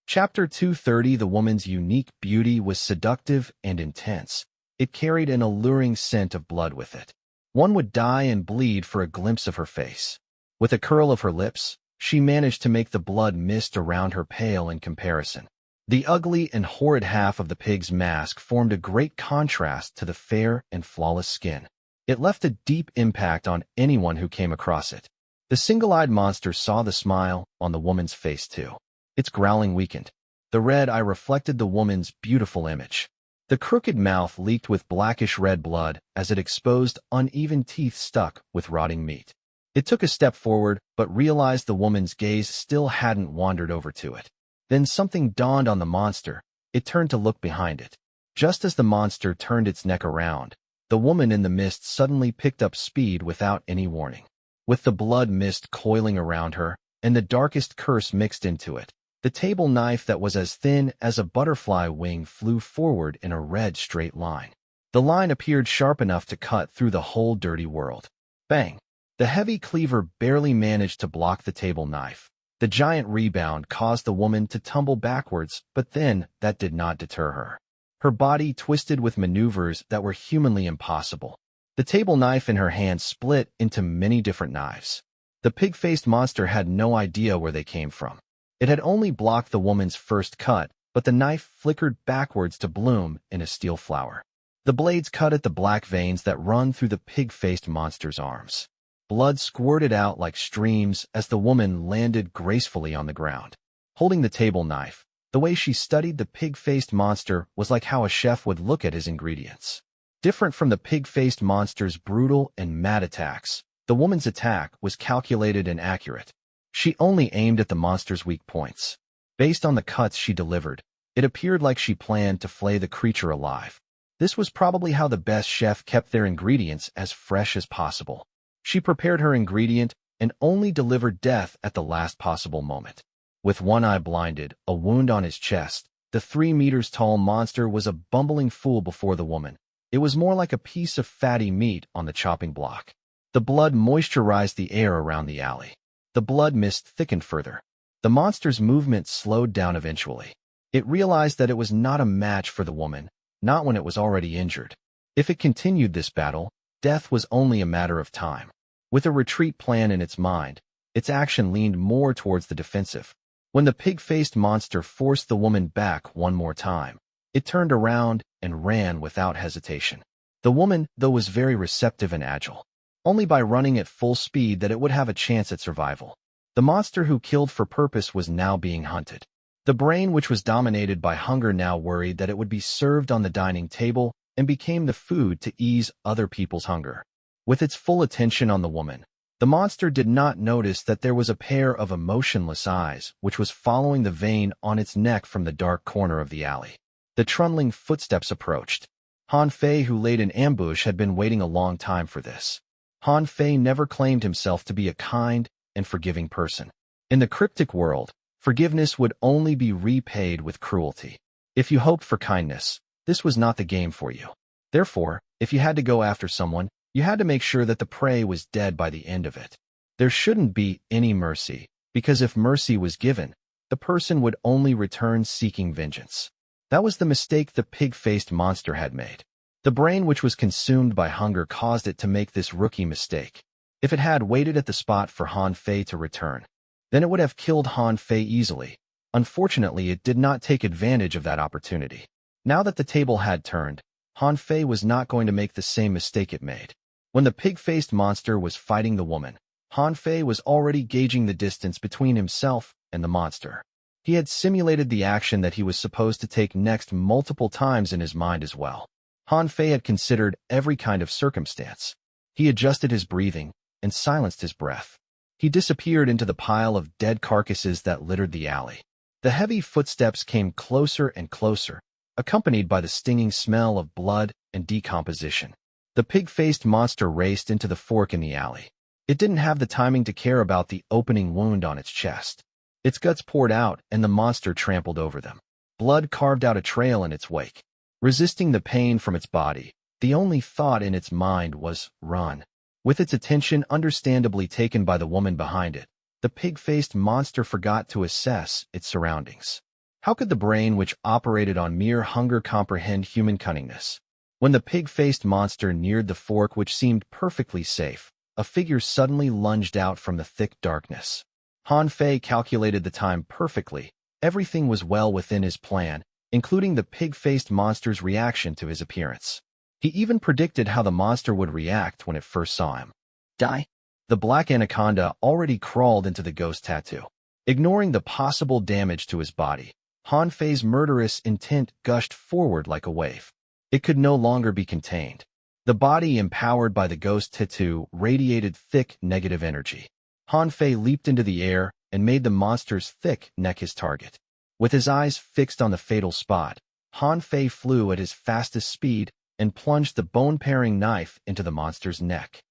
Chapter 230. The woman's unique beauty was seductive and intense. It carried an alluring scent of blood with it. One would die and bleed for a glimpse of her face. With a curl of her lips, she managed to make the blood mist around her pale in comparison. The ugly and horrid half of the pig's mask formed a great contrast to the fair and flawless skin. It left a deep impact on anyone who came across it. The single-eyed monster saw the smile on the woman's face too. Its growling weakened. The red eye reflected the woman's beautiful image. The crooked mouth leaked with blackish-red blood as it exposed uneven teeth stuck with rotting meat. It took a step forward, but realized the woman's gaze still hadn't wandered over to it. Then something dawned on the monster. It turned to look behind it. Just as the monster turned its neck around, the woman in the mist suddenly picked up speed without any warning. With the blood mist coiling around her, and the darkest curse mixed into it, the table knife that was as thin as a butterfly wing flew forward in a red straight line. The line appeared sharp enough to cut through the whole dirty world. Bang! The heavy cleaver barely managed to block the table knife. The giant rebound caused the woman to tumble backwards, but then that did not deter her. Her body twisted with maneuvers that were humanly impossible. The table knife in her hand split into many different knives. The pig-faced monster had no idea where they came from. It had only blocked the woman's first cut, but the knife flickered backwards to bloom in a steel flower. The blades cut at the black veins that run through the pig-faced monster's arms. Blood squirted out like streams as the woman landed gracefully on the ground. Holding the table knife, the way she studied the pig-faced monster was like how a chef would look at his ingredients. Different from the pig-faced monster's brutal and mad attacks, the woman's attack was calculated and accurate. She only aimed at the monster's weak points. Based on the cuts she delivered, it appeared like she planned to flay the creature alive. This was probably how the best chef kept their ingredients as fresh as possible. She prepared her ingredient and only delivered death at the last possible moment. With one eye blinded, a wound on his chest, the 3 meters tall monster was a bumbling fool before the woman. It was more like a piece of fatty meat on the chopping block. The blood moisturized the air around the alley. The blood mist thickened further. The monster's movement slowed down eventually. It realized that it was not a match for the woman, not when it was already injured. If it continued this battle, death was only a matter of time. With a retreat plan in its mind, its action leaned more towards the defensive. When the pig-faced monster forced the woman back one more time, it turned around and ran without hesitation. The woman, though, was very receptive and agile. Only by running at full speed that it would have a chance at survival. The monster who killed for purpose was now being hunted. The brain, which was dominated by hunger, now worried that it would be served on the dining table and became the food to ease other people's hunger. With its full attention on the woman, the monster did not notice that there was a pair of emotionless eyes which was following the vein on its neck from the dark corner of the alley. The trundling footsteps approached. Han Fei, who laid an ambush, had been waiting a long time for this. Han Fei never claimed himself to be a kind and forgiving person. In the cryptic world, forgiveness would only be repaid with cruelty. If you hoped for kindness, this was not the game for you. Therefore, if you had to go after someone, you had to make sure that the prey was dead by the end of it. There shouldn't be any mercy, because if mercy was given, the person would only return seeking vengeance. That was the mistake the pig-faced monster had made. The brain, which was consumed by hunger, caused it to make this rookie mistake. If it had waited at the spot for Han Fei to return, then it would have killed Han Fei easily. Unfortunately, it did not take advantage of that opportunity. Now that the table had turned, Han Fei was not going to make the same mistake it made. When the pig-faced monster was fighting the woman, Han Fei was already gauging the distance between himself and the monster. He had simulated the action that he was supposed to take next multiple times in his mind as well. Han Fei had considered every kind of circumstance. He adjusted his breathing and silenced his breath. He disappeared into the pile of dead carcasses that littered the alley. The heavy footsteps came closer and closer, accompanied by the stinging smell of blood and decomposition. The pig-faced monster raced into the fork in the alley. It didn't have the timing to care about the opening wound on its chest. Its guts poured out, and the monster trampled over them. Blood carved out a trail in its wake. Resisting the pain from its body, the only thought in its mind was, run. With its attention understandably taken by the woman behind it, the pig-faced monster forgot to assess its surroundings. How could the brain, which operated on mere hunger, comprehend human cunningness? When the pig-faced monster neared the fork, which seemed perfectly safe, a figure suddenly lunged out from the thick darkness. Han Fei calculated the time perfectly. Everything was well within his plan, including the pig-faced monster's reaction to his appearance. He even predicted how the monster would react when it first saw him. Die. The black anaconda already crawled into the ghost tattoo. Ignoring the possible damage to his body, Han Fei's murderous intent gushed forward like a wave. It could no longer be contained. The body, empowered by the ghost tattoo, radiated thick negative energy. Han Fei leaped into the air and made the monster's thick neck his target. With his eyes fixed on the fatal spot, Han Fei flew at his fastest speed and plunged the bone-paring knife into the monster's neck.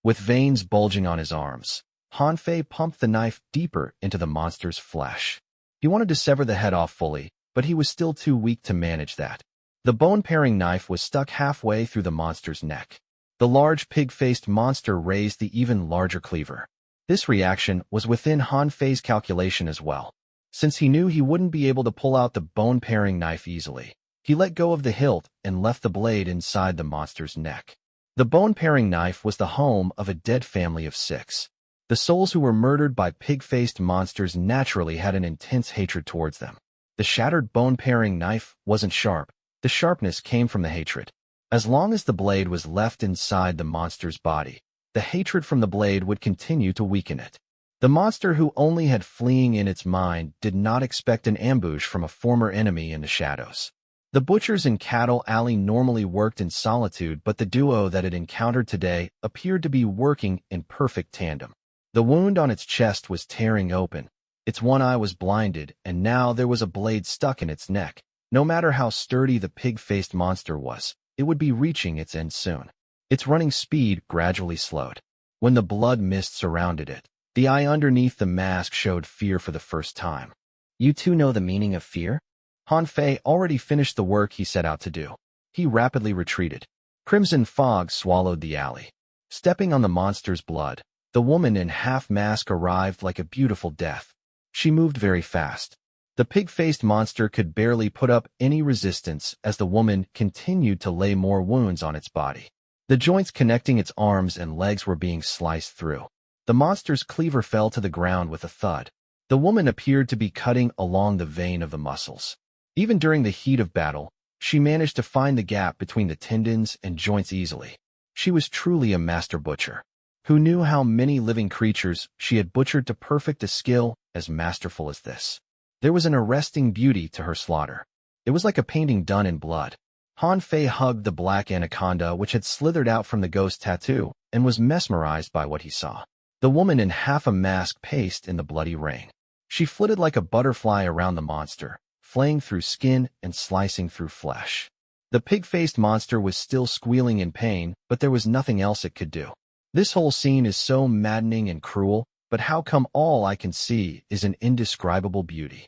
With veins bulging on his arms, Han Fei pumped the knife deeper into the monster's flesh. He wanted to sever the head off fully, but he was still too weak to manage that. The bone-paring knife was stuck halfway through the monster's neck. The large pig-faced monster raised the even larger cleaver. This reaction was within Han Fei's calculation as well. Since he knew he wouldn't be able to pull out the bone-paring knife easily, he let go of the hilt and left the blade inside the monster's neck. The bone-paring knife was the home of a dead family of 6. The souls who were murdered by pig-faced monsters naturally had an intense hatred towards them. The shattered bone-paring knife wasn't sharp. The sharpness came from the hatred. As long as the blade was left inside the monster's body, the hatred from the blade would continue to weaken it. The monster, who only had fleeing in its mind, did not expect an ambush from a former enemy in the shadows. The butchers and cattle alley normally worked in solitude, but the duo that it encountered today appeared to be working in perfect tandem. The wound on its chest was tearing open, Its one eye was blinded, and now there was a blade stuck in its neck. No matter how sturdy the pig-faced monster was, it would be reaching its end soon. Its running speed gradually slowed. When the blood mist surrounded it, the eye underneath the mask showed fear for the first time. You two know the meaning of fear? Han Fei already finished the work he set out to do. He rapidly retreated. Crimson fog swallowed the alley. Stepping on the monster's blood, the woman in half-mask arrived like a beautiful death. She moved very fast. The pig-faced monster could barely put up any resistance as the woman continued to lay more wounds on its body. The joints connecting its arms and legs were being sliced through. The monster's cleaver fell to the ground with a thud. The woman appeared to be cutting along the vein of the muscles. Even during the heat of battle, she managed to find the gap between the tendons and joints easily. She was truly a master butcher. Who knew how many living creatures she had butchered to perfect a skill as masterful as this? There was an arresting beauty to her slaughter. It was like a painting done in blood. Han Fei hugged the black anaconda which had slithered out from the ghost tattoo and was mesmerized by what he saw. The woman in half a mask paced in the bloody rain. She flitted like a butterfly around the monster, flaying through skin and slicing through flesh. The pig-faced monster was still squealing in pain, but there was nothing else it could do. This whole scene is so maddening and cruel, but how come all I can see is an indescribable beauty?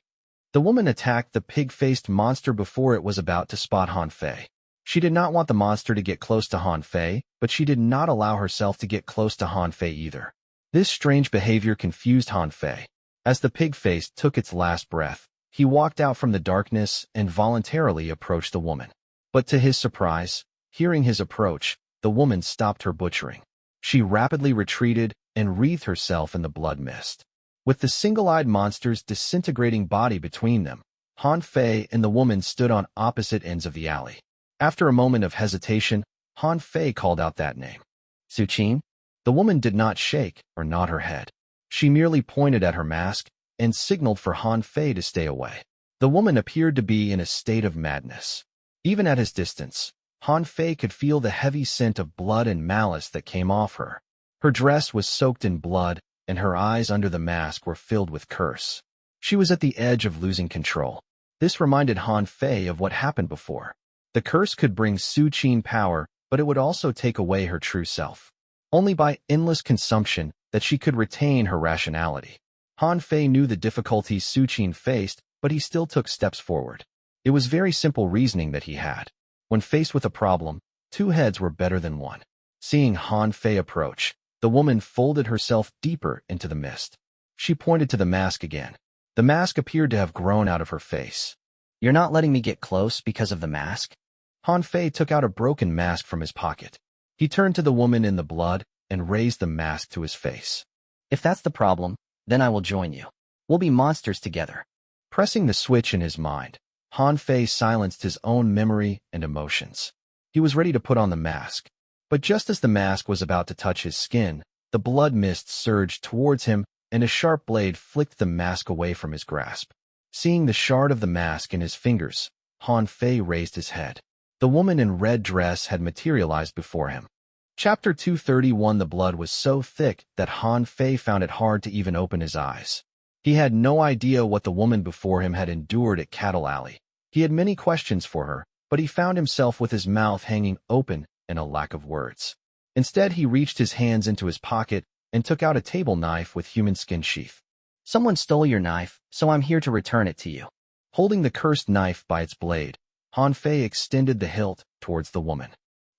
The woman attacked the pig-faced monster before it was about to spot Han Fei. She did not want the monster to get close to Han Fei, but she did not allow herself to get close to Han Fei either. This strange behavior confused Han Fei. As the pig-face took its last breath, he walked out from the darkness and voluntarily approached the woman. But to his surprise, hearing his approach, the woman stopped her butchering. She rapidly retreated and wreathed herself in the blood mist. With the single-eyed monster's disintegrating body between them, Han Fei and the woman stood on opposite ends of the alley. After a moment of hesitation, Han Fei called out that name. Su Qin? The woman did not shake or nod her head. She merely pointed at her mask and signaled for Han Fei to stay away. The woman appeared to be in a state of madness. Even at his distance, Han Fei could feel the heavy scent of blood and malice that came off her. Her dress was soaked in blood, and her eyes under the mask were filled with curse. She was at the edge of losing control. This reminded Han Fei of what happened before. The curse could bring Su Qin power, but it would also take away her true self. Only by endless consumption that she could retain her rationality. Han Fei knew the difficulties Su Qin faced, but he still took steps forward. It was very simple reasoning that he had. When faced with a problem, two heads were better than one. Seeing Han Fei approach, the woman folded herself deeper into the mist. She pointed to the mask again. The mask appeared to have grown out of her face. You're not letting me get close because of the mask? Han Fei took out a broken mask from his pocket. He turned to the woman in the blood and raised the mask to his face. If that's the problem, then I will join you. We'll be monsters together. Pressing the switch in his mind, Han Fei silenced his own memory and emotions. He was ready to put on the mask. But just as the mask was about to touch his skin, the blood mist surged towards him and a sharp blade flicked the mask away from his grasp. Seeing the shard of the mask in his fingers, Han Fei raised his head. The woman in red dress had materialized before him. Chapter 231. The blood was so thick that Han Fei found it hard to even open his eyes. He had no idea what the woman before him had endured at Cattle Alley. He had many questions for her, but he found himself with his mouth hanging open and a lack of words. Instead, he reached his hands into his pocket and took out a table knife with human skin sheath. Someone stole your knife, so I'm here to return it to you. Holding the cursed knife by its blade, Han Fei extended the hilt towards the woman.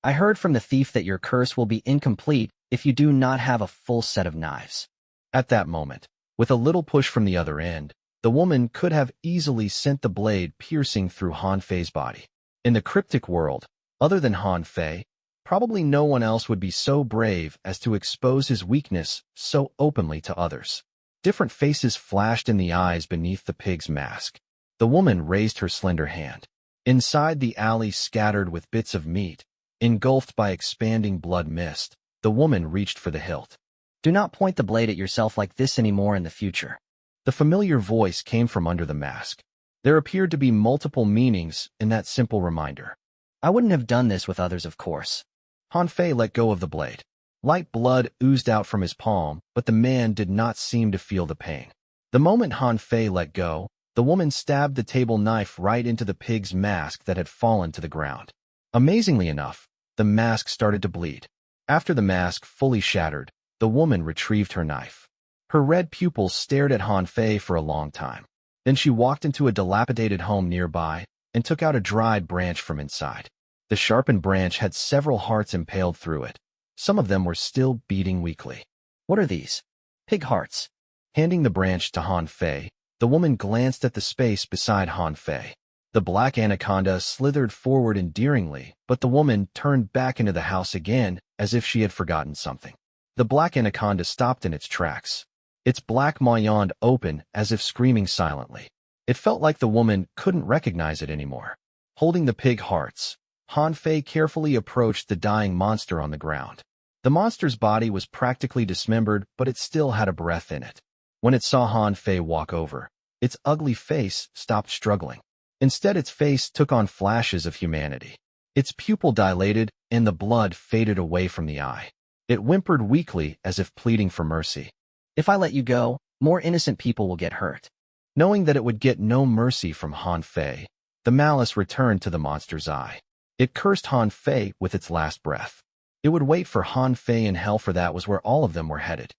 I heard from the thief that your curse will be incomplete if you do not have a full set of knives. At that moment, with a little push from the other end, the woman could have easily sent the blade piercing through Han Fei's body. In the cryptic world, other than Han Fei, probably no one else would be so brave as to expose his weakness so openly to others. Different faces flashed in the eyes beneath the pig's mask. The woman raised her slender hand. Inside the alley scattered with bits of meat, engulfed by expanding blood mist, the woman reached for the hilt. Do not point the blade at yourself like this anymore in the future. The familiar voice came from under the mask. There appeared to be multiple meanings in that simple reminder. I wouldn't have done this with others, of course. Han Fei let go of the blade. Light blood oozed out from his palm, but the man did not seem to feel the pain. The moment Han Fei let go, the woman stabbed the table knife right into the pig's mask that had fallen to the ground. Amazingly enough, the mask started to bleed. After the mask fully shattered, the woman retrieved her knife. Her red pupils stared at Han Fei for a long time. Then she walked into a dilapidated home nearby and took out a dried branch from inside. The sharpened branch had several hearts impaled through it. Some of them were still beating weakly. What are these? Pig hearts. Handing the branch to Han Fei, the woman glanced at the space beside Han Fei. The black anaconda slithered forward endearingly, but the woman turned back into the house again as if she had forgotten something. The black anaconda stopped in its tracks. Its black maw yawned open as if screaming silently. It felt like the woman couldn't recognize it anymore. Holding the pig hearts, Han Fei carefully approached the dying monster on the ground. The monster's body was practically dismembered, but it still had a breath in it. When it saw Han Fei walk over, its ugly face stopped struggling. Instead, its face took on flashes of humanity. Its pupil dilated, and the blood faded away from the eye. It whimpered weakly as if pleading for mercy. If I let you go, more innocent people will get hurt. Knowing that it would get no mercy from Han Fei, the malice returned to the monster's eye. It cursed Han Fei with its last breath. It would wait for Han Fei in hell, for that was where all of them were headed.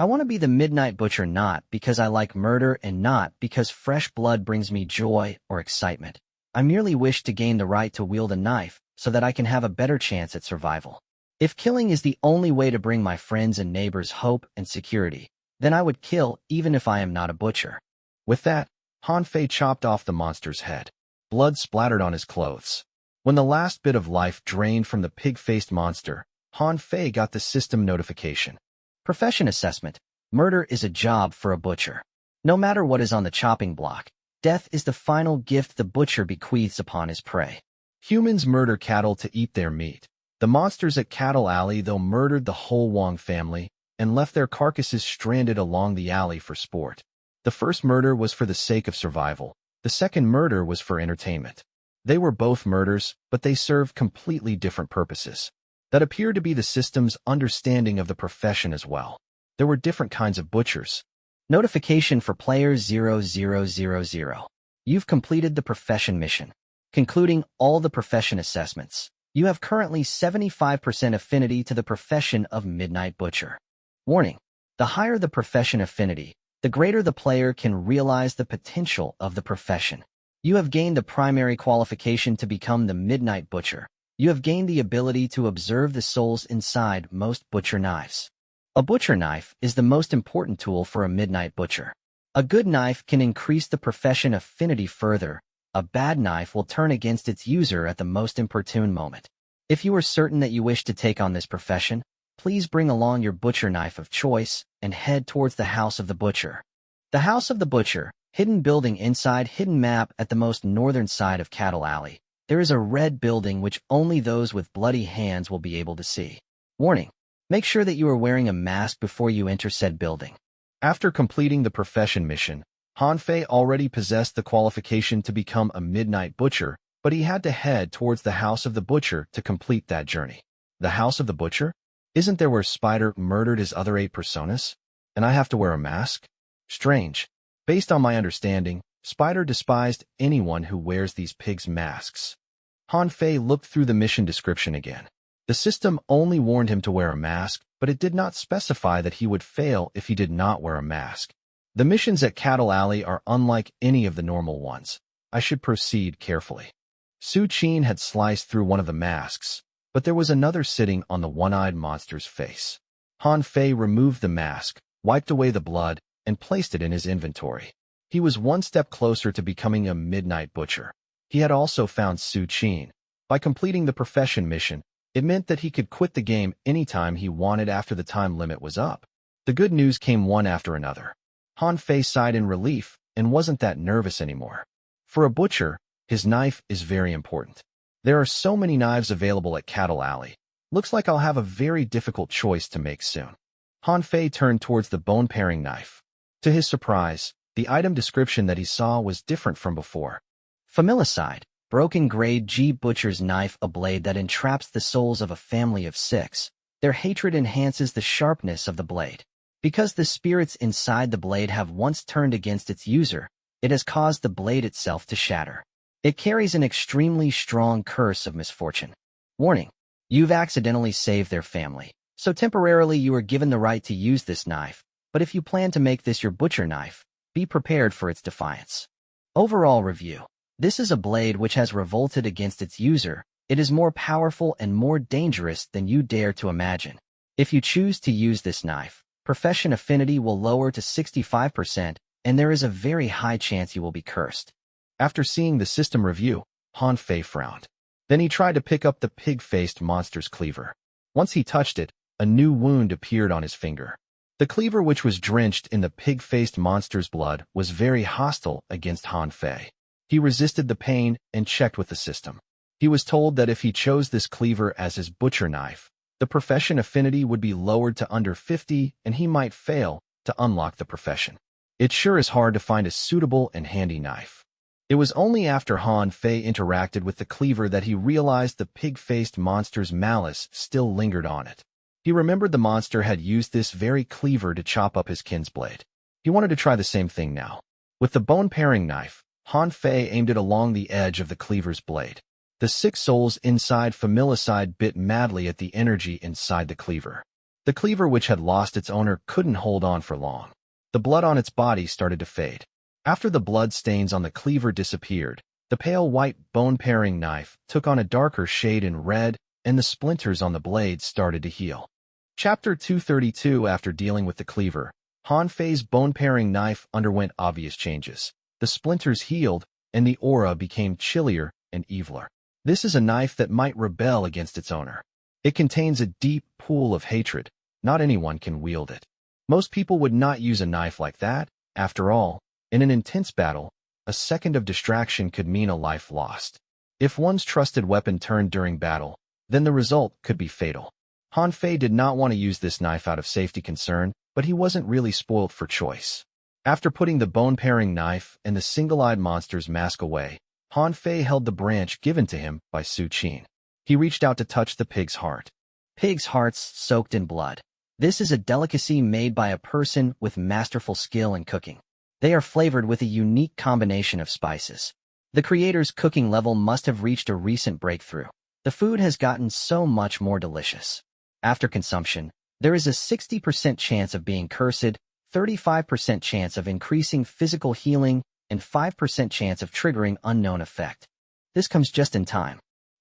I want to be the Midnight Butcher not because I like murder and not because fresh blood brings me joy or excitement. I merely wish to gain the right to wield a knife so that I can have a better chance at survival. If killing is the only way to bring my friends and neighbors hope and security, then I would kill even if I am not a butcher. With that, Han Fei chopped off the monster's head. Blood splattered on his clothes. When the last bit of life drained from the pig-faced monster, Han Fei got the system notification. Profession assessment. Murder is a job for a butcher. No matter what is on the chopping block, death is the final gift the butcher bequeaths upon his prey. Humans murder cattle to eat their meat. The monsters at Cattle Alley, though, murdered the whole Wong family and left their carcasses stranded along the alley for sport. The first murder was for the sake of survival. The second murder was for entertainment. They were both murders, but they served completely different purposes. That appeared to be the system's understanding of the profession as well. There were different kinds of butchers. Notification for player 0000. You've completed the profession mission. Concluding all the profession assessments, you have currently 75% affinity to the profession of Midnight Butcher. Warning: the higher the profession affinity, the greater the player can realize the potential of the profession. You have gained the primary qualification to become the Midnight Butcher. You have gained the ability to observe the souls inside most butcher knives. A butcher knife is the most important tool for a Midnight Butcher. A good knife can increase the profession affinity further. A bad knife will turn against its user at the most opportune moment. If you are certain that you wish to take on this profession, please bring along your butcher knife of choice and head towards the House of the Butcher. The House of the Butcher, hidden building inside hidden map at the most northern side of Cattle Alley. There is a red building which only those with bloody hands will be able to see. Warning: make sure that you are wearing a mask before you enter said building. After completing the profession mission, Han Fei already possessed the qualification to become a Midnight Butcher, but he had to head towards the House of the Butcher to complete that journey. The House of the Butcher? Isn't there where Spider murdered his other 8 personas? And I have to wear a mask? Strange. Based on my understanding, Spider despised anyone who wears these pigs' masks. Han Fei looked through the mission description again. The system only warned him to wear a mask, but it did not specify that he would fail if he did not wear a mask. The missions at Cattle Alley are unlike any of the normal ones. I should proceed carefully. Su Qin had sliced through one of the masks, but there was another sitting on the one-eyed monster's face. Han Fei removed the mask, wiped away the blood, and placed it in his inventory. He was one step closer to becoming a Midnight Butcher. He had also found Su Qin. By completing the profession mission, it meant that he could quit the game anytime he wanted after the time limit was up. The good news came one after another. Han Fei sighed in relief and wasn't that nervous anymore. For a butcher, his knife is very important. There are so many knives available at Cattle Alley. Looks like I'll have a very difficult choice to make soon. Han Fei turned towards the bone-paring knife. To his surprise, the item description that he saw was different from before. Familicide, broken grade G butcher's knife, a blade that entraps the souls of a family of 6. Their hatred enhances the sharpness of the blade. Because the spirits inside the blade have once turned against its user, it has caused the blade itself to shatter. It carries an extremely strong curse of misfortune. Warning: you've accidentally saved their family, so temporarily you are given the right to use this knife, but if you plan to make this your butcher knife, be prepared for its defiance. Overall review. This is a blade which has revolted against its user. It is more powerful and more dangerous than you dare to imagine. If you choose to use this knife, profession affinity will lower to 65%, and there is a very high chance you will be cursed. After seeing the system review, Han Fei frowned. Then he tried to pick up the pig-faced monster's cleaver. Once he touched it, a new wound appeared on his finger. The cleaver, which was drenched in the pig-faced monster's blood, was very hostile against Han Fei. He resisted the pain and checked with the system. He was told that if he chose this cleaver as his butcher knife, the profession affinity would be lowered to under 50 and he might fail to unlock the profession. It sure is hard to find a suitable and handy knife. It was only after Han Fei interacted with the cleaver that he realized the pig-faced monster's malice still lingered on it. He remembered the monster had used this very cleaver to chop up his kin's blade. He wanted to try the same thing now. With the bone-paring knife, Han Fei aimed it along the edge of the cleaver's blade. The 6 souls inside Familicide bit madly at the energy inside the cleaver. The cleaver, which had lost its owner, couldn't hold on for long. The blood on its body started to fade. After the blood stains on the cleaver disappeared, the pale white bone-paring knife took on a darker shade in red, and the splinters on the blade started to heal. Chapter 232. After dealing with the cleaver, Han Fei's bone-paring knife underwent obvious changes. The splinters healed, and the aura became chillier and eviler. This is a knife that might rebel against its owner. It contains a deep pool of hatred. Not anyone can wield it. Most people would not use a knife like that. After all, in an intense battle, a second of distraction could mean a life lost. If one's trusted weapon turned during battle, then the result could be fatal. Han Fei did not want to use this knife out of safety concern, but he wasn't really spoilt for choice. After putting the bone-paring knife and the single-eyed monster's mask away, Han Fei held the branch given to him by Su Qin. He reached out to touch the pig's heart. Pigs' hearts soaked in blood. This is a delicacy made by a person with masterful skill in cooking. They are flavored with a unique combination of spices. The creator's cooking level must have reached a recent breakthrough. The food has gotten so much more delicious. After consumption, there is a 60% chance of being cursed, 35% chance of increasing physical healing, and 5% chance of triggering unknown effect. This comes just in time.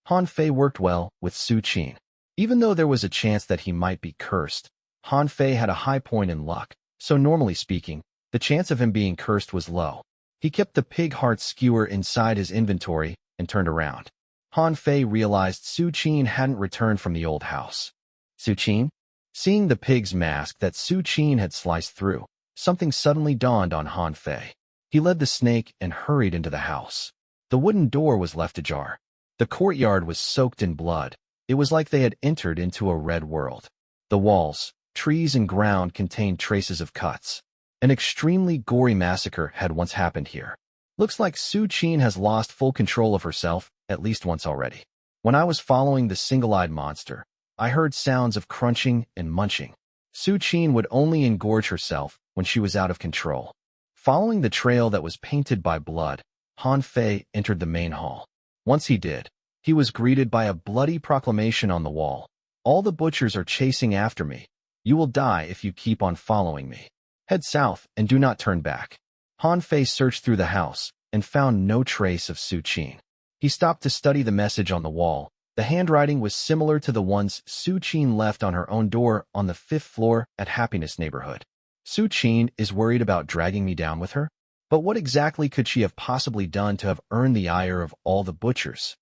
Han Fei worked well with Su Qin. Even though there was a chance that he might be cursed, Han Fei had a high point in luck, so normally speaking, the chance of him being cursed was low. He kept the pig heart skewer inside his inventory and turned around. Han Fei realized Su Qin hadn't returned from the old house. Su Qin? Seeing the pig's mask that Su Qin had sliced through, something suddenly dawned on Han Fei. He led the snake and hurried into the house. The wooden door was left ajar. The courtyard was soaked in blood. It was like they had entered into a red world. The walls, trees, and ground contained traces of cuts. An extremely gory massacre had once happened here. Looks like Su Qin has lost full control of herself, at least once already. When I was following the single-eyed monster, I heard sounds of crunching and munching. Su Qin would only engorge herself when she was out of control. Following the trail that was painted by blood, Han Fei entered the main hall. Once he did, he was greeted by a bloody proclamation on the wall. All the butchers are chasing after me. You will die if you keep on following me. Head south and do not turn back. Han Fei searched through the house and found no trace of Su Qin. He stopped to study the message on the wall. The handwriting was similar to the ones Su Qin left on her own door on the 5th floor at Happiness Neighborhood. Su Qin is worried about dragging me down with her? But what exactly could she have possibly done to have earned the ire of all the butchers?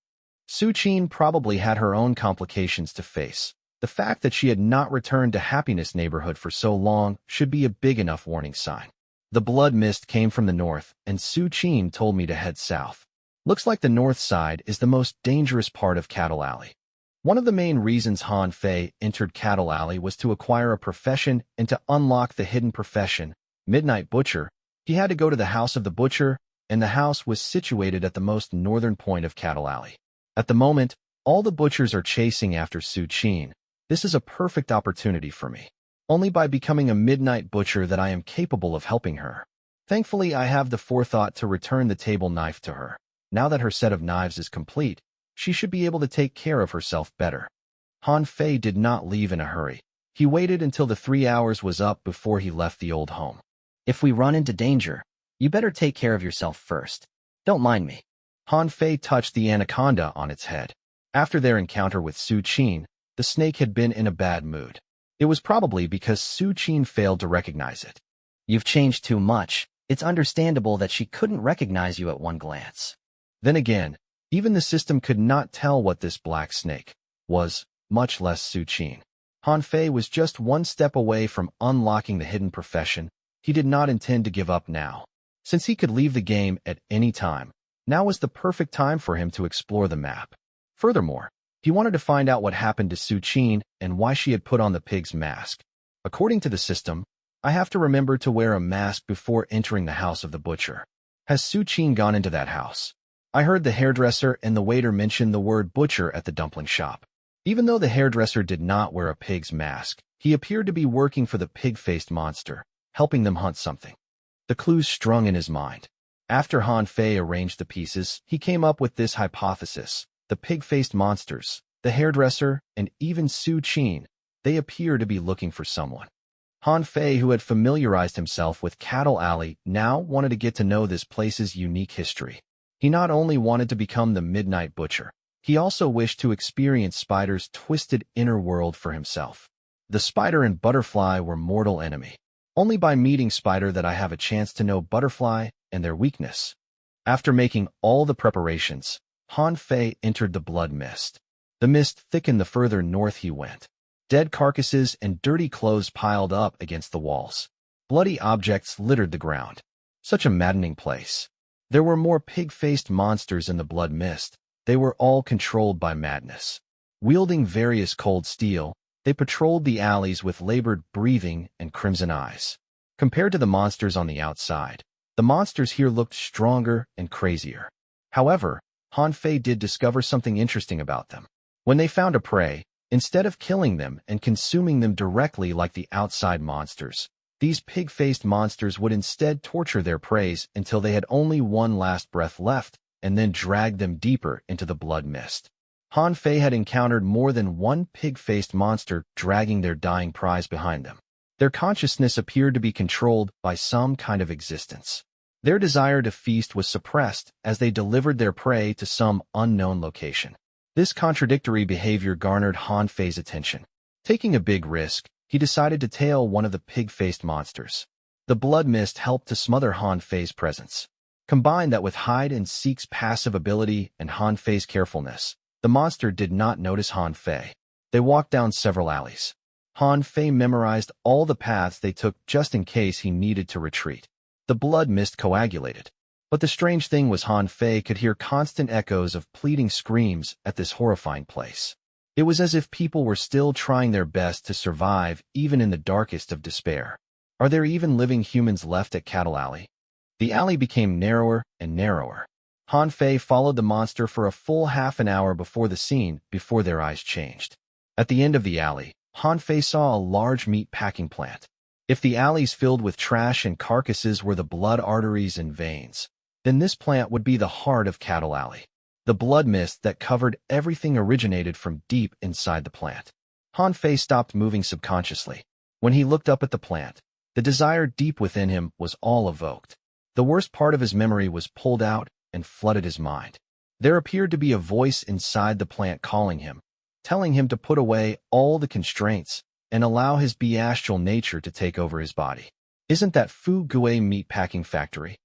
Su Qin probably had her own complications to face. The fact that she had not returned to Happiness Neighborhood for so long should be a big enough warning sign. The blood mist came from the north, and Su Qin told me to head south. Looks like the north side is the most dangerous part of Cattle Alley. One of the main reasons Han Fei entered Cattle Alley was to acquire a profession and to unlock the hidden profession, Midnight Butcher. He had to go to the house of the butcher, and the house was situated at the most northern point of Cattle Alley. At the moment, all the butchers are chasing after Su Qin. This is a perfect opportunity for me. Only by becoming a midnight butcher that I am capable of helping her. Thankfully, I have the forethought to return the table knife to her. Now that her set of knives is complete, she should be able to take care of herself better. Han Fei did not leave in a hurry. He waited until the 3 hours was up before he left the old home. If we run into danger, you better take care of yourself first. Don't mind me. Han Fei touched the anaconda on its head. After their encounter with Su Qin, the snake had been in a bad mood. It was probably because Su Qin failed to recognize it. You've changed too much. It's understandable that she couldn't recognize you at one glance. Then again, even the system could not tell what this black snake was, much less Su Qin. Han Fei was just one step away from unlocking the hidden profession. He did not intend to give up now. Since he could leave the game at any time, now was the perfect time for him to explore the map. Furthermore, he wanted to find out what happened to Su Qin and why she had put on the pig's mask. According to the system, I have to remember to wear a mask before entering the house of the butcher. Has Su Qin gone into that house? I heard the hairdresser and the waiter mention the word butcher at the dumpling shop. Even though the hairdresser did not wear a pig's mask, he appeared to be working for the pig-faced monster, helping them hunt something. The clues strung in his mind. After Han Fei arranged the pieces, he came up with this hypothesis. The pig-faced monsters, the hairdresser, and even Su Qin, they appear to be looking for someone. Han Fei, who had familiarized himself with Cattle Alley, now wanted to get to know this place's unique history. He not only wanted to become the Midnight Butcher, he also wished to experience Spider's twisted inner world for himself. The Spider and Butterfly were mortal enemy. Only by meeting Spider that I have a chance to know Butterfly and their weakness. After making all the preparations, Han Fei entered the blood mist. The mist thickened the further north he went. Dead carcasses and dirty clothes piled up against the walls. Bloody objects littered the ground. Such a maddening place. There were more pig-faced monsters in the blood mist. They were all controlled by madness. Wielding various cold steel, they patrolled the alleys with labored breathing and crimson eyes. Compared to the monsters on the outside, the monsters here looked stronger and crazier. However, Han Fei did discover something interesting about them. When they found a prey, instead of killing them and consuming them directly like the outside monsters, these pig-faced monsters would instead torture their prey until they had only one last breath left, and then drag them deeper into the blood mist. Han Fei had encountered more than one pig-faced monster dragging their dying prize behind them. Their consciousness appeared to be controlled by some kind of existence. Their desire to feast was suppressed as they delivered their prey to some unknown location. This contradictory behavior garnered Han Fei's attention. Taking a big risk, he decided to tail one of the pig-faced monsters. The blood mist helped to smother Han Fei's presence. Combine that with hide-and-seek's passive ability and Han Fei's carefulness, the monster did not notice Han Fei. They walked down several alleys. Han Fei memorized all the paths they took just in case he needed to retreat. The blood mist coagulated. But the strange thing was Han Fei could hear constant echoes of pleading screams at this horrifying place. It was as if people were still trying their best to survive even in the darkest of despair. Are there even living humans left at Cattle Alley? The alley became narrower and narrower. Han Fei followed the monster for a full half an hour before their eyes changed. At the end of the alley, Han Fei saw a large meat packing plant. If the alleys filled with trash and carcasses were the blood arteries and veins, then this plant would be the heart of Cattle Alley. The blood mist that covered everything originated from deep inside the plant. Han Fei stopped moving subconsciously. When he looked up at the plant, the desire deep within him was all evoked. The worst part of his memory was pulled out and flooded his mind. There appeared to be a voice inside the plant calling him, telling him to put away all the constraints and allow his bestial nature to take over his body. Isn't that Fu Gui meatpacking factory?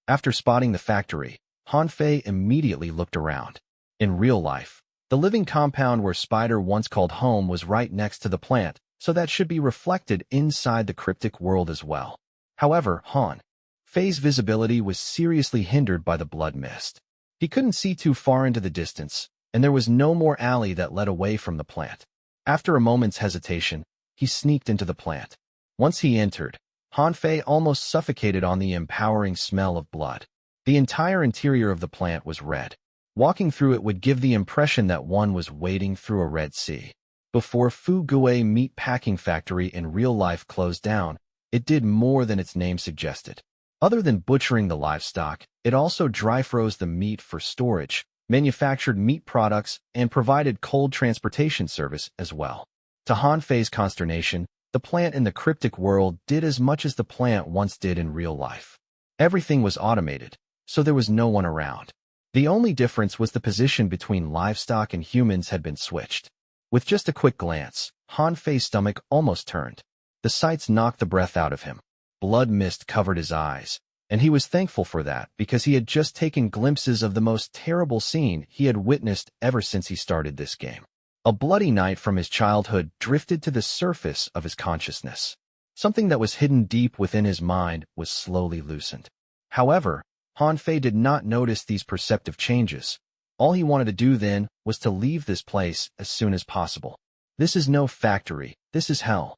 After spotting the factory, Han Fei immediately looked around. In real life, the living compound where Spider once called home was right next to the plant, so that should be reflected inside the cryptic world as well. However, Han Fei's visibility was seriously hindered by the blood mist. He couldn't see too far into the distance, and there was no more alley that led away from the plant. After a moment's hesitation, he sneaked into the plant. Once he entered, Han Fei almost suffocated on the empowering smell of blood. The entire interior of the plant was red. Walking through it would give the impression that one was wading through a Red Sea. Before Fu-Gui meat packing factory in real life closed down, it did more than its name suggested. Other than butchering the livestock, it also dry-froze the meat for storage, manufactured meat products, and provided cold transportation service as well. To Han Fei's consternation, the plant in the cryptic world did as much as the plant once did in real life. Everything was automated, so there was no one around. The only difference was the position between livestock and humans had been switched. With just a quick glance, Han Fei's stomach almost turned. The sights knocked the breath out of him. Blood mist covered his eyes, and he was thankful for that because he had just taken glimpses of the most terrible scene he had witnessed ever since he started this game. A bloody night from his childhood drifted to the surface of his consciousness. Something that was hidden deep within his mind was slowly loosened. However, Han Fei did not notice these perceptive changes. All he wanted to do then was to leave this place as soon as possible. This is no factory, this is hell.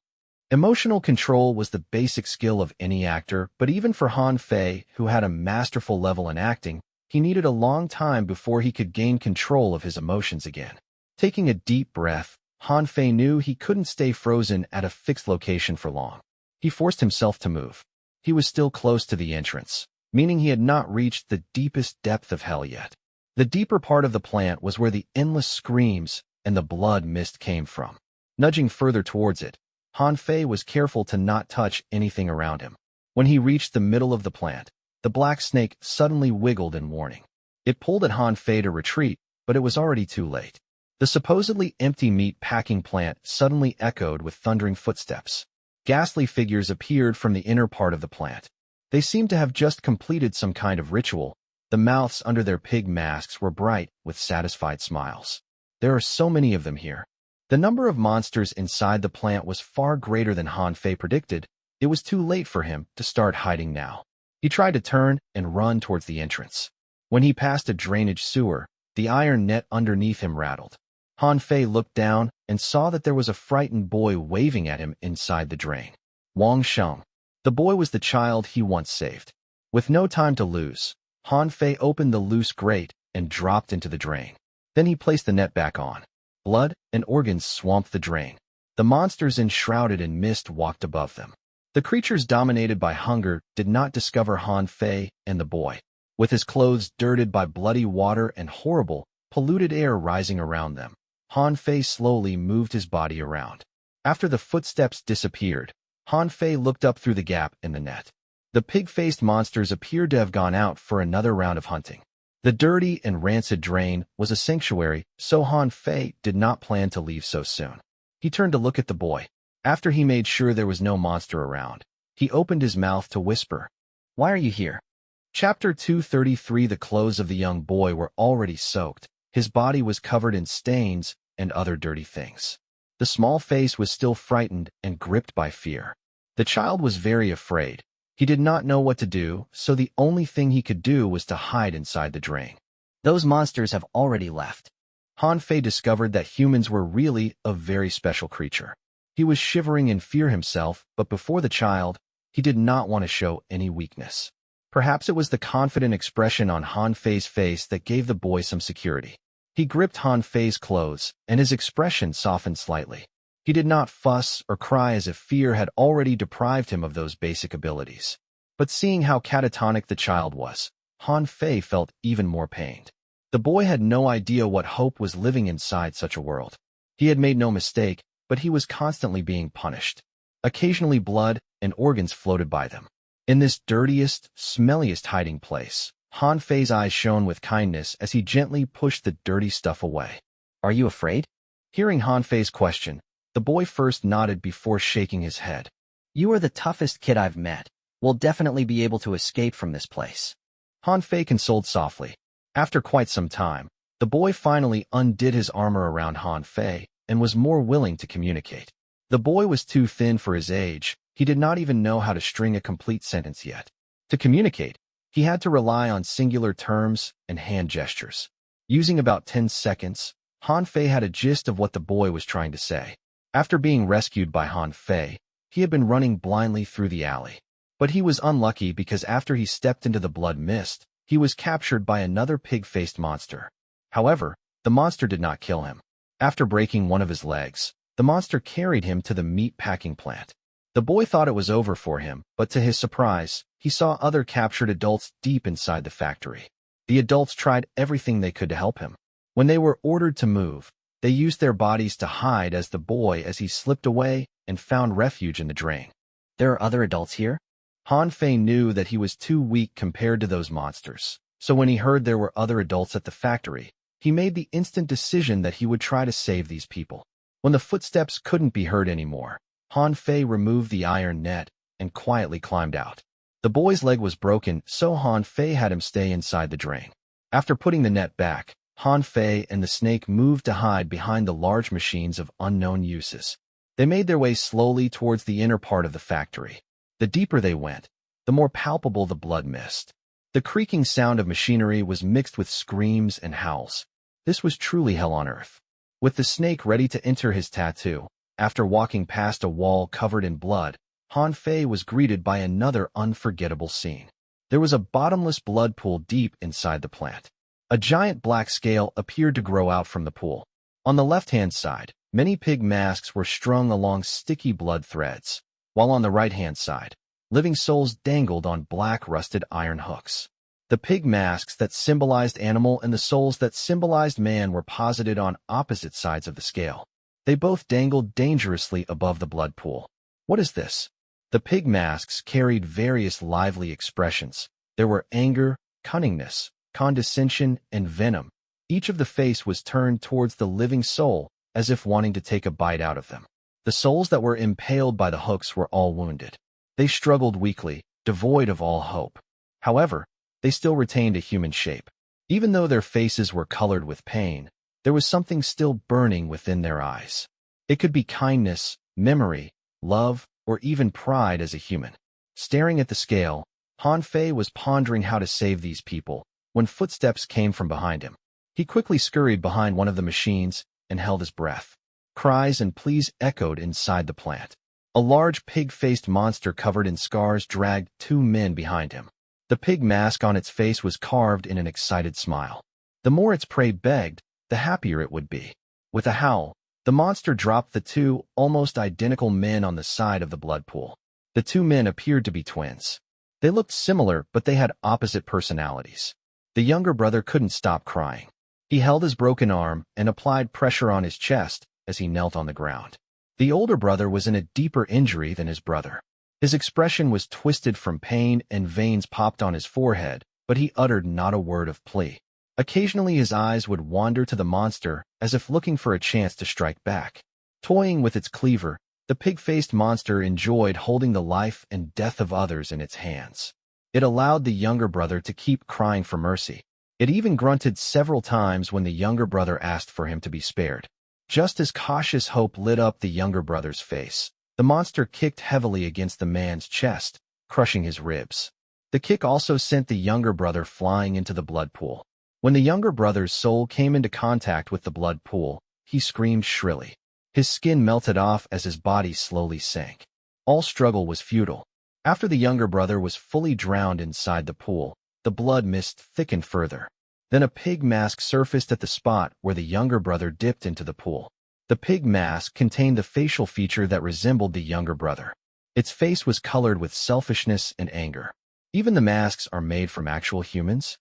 Emotional control was the basic skill of any actor, but even for Han Fei, who had a masterful level in acting, he needed a long time before he could gain control of his emotions again. Taking a deep breath, Han Fei knew he couldn't stay frozen at a fixed location for long. He forced himself to move. He was still close to the entrance, meaning he had not reached the deepest depth of hell yet. The deeper part of the plant was where the endless screams and the blood mist came from. Nudging further towards it, Han Fei was careful to not touch anything around him. When he reached the middle of the plant, the black snake suddenly wiggled in warning. It pulled at Han Fei to retreat, but it was already too late. The supposedly empty meat packing plant suddenly echoed with thundering footsteps. Ghastly figures appeared from the inner part of the plant. They seemed to have just completed some kind of ritual. The mouths under their pig masks were bright with satisfied smiles. There are so many of them here. The number of monsters inside the plant was far greater than Han Fei predicted. It was too late for him to start hiding now. He tried to turn and run towards the entrance. When he passed a drainage sewer, the iron net underneath him rattled. Han Fei looked down and saw that there was a frightened boy waving at him inside the drain. Wang Sheng. The boy was the child he once saved. With no time to lose, Han Fei opened the loose grate and dropped into the drain. Then he placed the net back on. Blood and organs swamped the drain. The monsters enshrouded in mist walked above them. The creatures dominated by hunger did not discover Han Fei and the boy. With his clothes dirted by bloody water and horrible, polluted air rising around them, Han Fei slowly moved his body around. After the footsteps disappeared, Han Fei looked up through the gap in the net. The pig-faced monsters appeared to have gone out for another round of hunting. The dirty and rancid drain was a sanctuary, so Han Fei did not plan to leave so soon. He turned to look at the boy. After he made sure there was no monster around, he opened his mouth to whisper, "Why are you here?" Chapter 233. The clothes of the young boy were already soaked. His body was covered in stains and other dirty things. The small face was still frightened and gripped by fear. The child was very afraid. He did not know what to do, so the only thing he could do was to hide inside the drain. Those monsters have already left. Han Fei discovered that humans were really a very special creature. He was shivering in fear himself, but before the child, he did not want to show any weakness. Perhaps it was the confident expression on Han Fei's face that gave the boy some security. He gripped Han Fei's clothes, and his expression softened slightly. He did not fuss or cry as if fear had already deprived him of those basic abilities. But seeing how catatonic the child was, Han Fei felt even more pained. The boy had no idea what hope was living inside such a world. He had made no mistake, but he was constantly being punished. Occasionally blood and organs floated by them. In this dirtiest, smelliest hiding place, Han Fei's eyes shone with kindness as he gently pushed the dirty stuff away. Are you afraid? Hearing Han Fei's question, the boy first nodded before shaking his head. You are the toughest kid I've met. We'll definitely be able to escape from this place. Han Fei consoled softly. After quite some time, the boy finally undid his armor around Han Fei and was more willing to communicate. The boy was too thin for his age. He did not even know how to string a complete sentence yet. To communicate, he had to rely on singular terms and hand gestures. Using about 10 seconds, Han Fei had a gist of what the boy was trying to say. After being rescued by Han Fei, he had been running blindly through the alley. But he was unlucky because after he stepped into the blood mist, he was captured by another pig-faced monster. However, the monster did not kill him. After breaking one of his legs, The monster carried him to the meat packing plant. The boy thought it was over for him, but to his surprise, he saw other captured adults deep inside the factory. The adults tried everything they could to help him. When they were ordered to move, they used their bodies to hide as he slipped away and found refuge in the drain. There are other adults here? Han Fei knew that he was too weak compared to those monsters, so when he heard there were other adults at the factory, he made the instant decision that he would try to save these people. When the footsteps couldn't be heard anymore, Han Fei removed the iron net and quietly climbed out. The boy's leg was broken, so Han Fei had him stay inside the drain. After putting the net back, Han Fei and the snake moved to hide behind the large machines of unknown uses. They made their way slowly towards the inner part of the factory. The deeper they went, the more palpable the blood mist. The creaking sound of machinery was mixed with screams and howls. This was truly hell on earth. With the snake ready to enter his tattoo, after walking past a wall covered in blood, Han Fei was greeted by another unforgettable scene. There was a bottomless blood pool deep inside the plant. A giant black scale appeared to grow out from the pool. On the left-hand side, many pig masks were strung along sticky blood threads, while on the right-hand side, living souls dangled on black rusted iron hooks. The pig masks that symbolized animal and the souls that symbolized man were posited on opposite sides of the scale. They both dangled dangerously above the blood pool. What is this? The pig masks carried various lively expressions. There were anger, cunningness, condescension, and venom. Each of the face was turned towards the living soul, as if wanting to take a bite out of them. The souls that were impaled by the hooks were all wounded. They struggled weakly, devoid of all hope. However, they still retained a human shape. Even though their faces were colored with pain, there was something still burning within their eyes. It could be kindness, memory, love, or even pride as a human. Staring at the scale, Han Fei was pondering how to save these people, when footsteps came from behind him. He quickly scurried behind one of the machines and held his breath. Cries and pleas echoed inside the plant. A large pig-faced monster covered in scars dragged two men behind him. The pig mask on its face was carved in an excited smile. The more its prey begged, the happier it would be. With a howl, the monster dropped the two almost identical men on the side of the blood pool. The two men appeared to be twins. They looked similar, but they had opposite personalities. The younger brother couldn't stop crying. He held his broken arm and applied pressure on his chest as he knelt on the ground. The older brother was in a deeper injury than his brother. His expression was twisted from pain and veins popped on his forehead, but he uttered not a word of plea. Occasionally his eyes would wander to the monster as if looking for a chance to strike back. Toying with its cleaver, the pig-faced monster enjoyed holding the life and death of others in its hands. It allowed the younger brother to keep crying for mercy. It even grunted several times when the younger brother asked for him to be spared. Just as cautious hope lit up the younger brother's face, the monster kicked heavily against the man's chest, crushing his ribs. The kick also sent the younger brother flying into the blood pool. When the younger brother's soul came into contact with the blood pool, he screamed shrilly. His skin melted off as his body slowly sank. All struggle was futile. After the younger brother was fully drowned inside the pool, the blood mist thickened further. Then a pig mask surfaced at the spot where the younger brother dipped into the pool. The pig mask contained the facial feature that resembled the younger brother. Its face was colored with selfishness and anger. Even the masks are made from actual humans?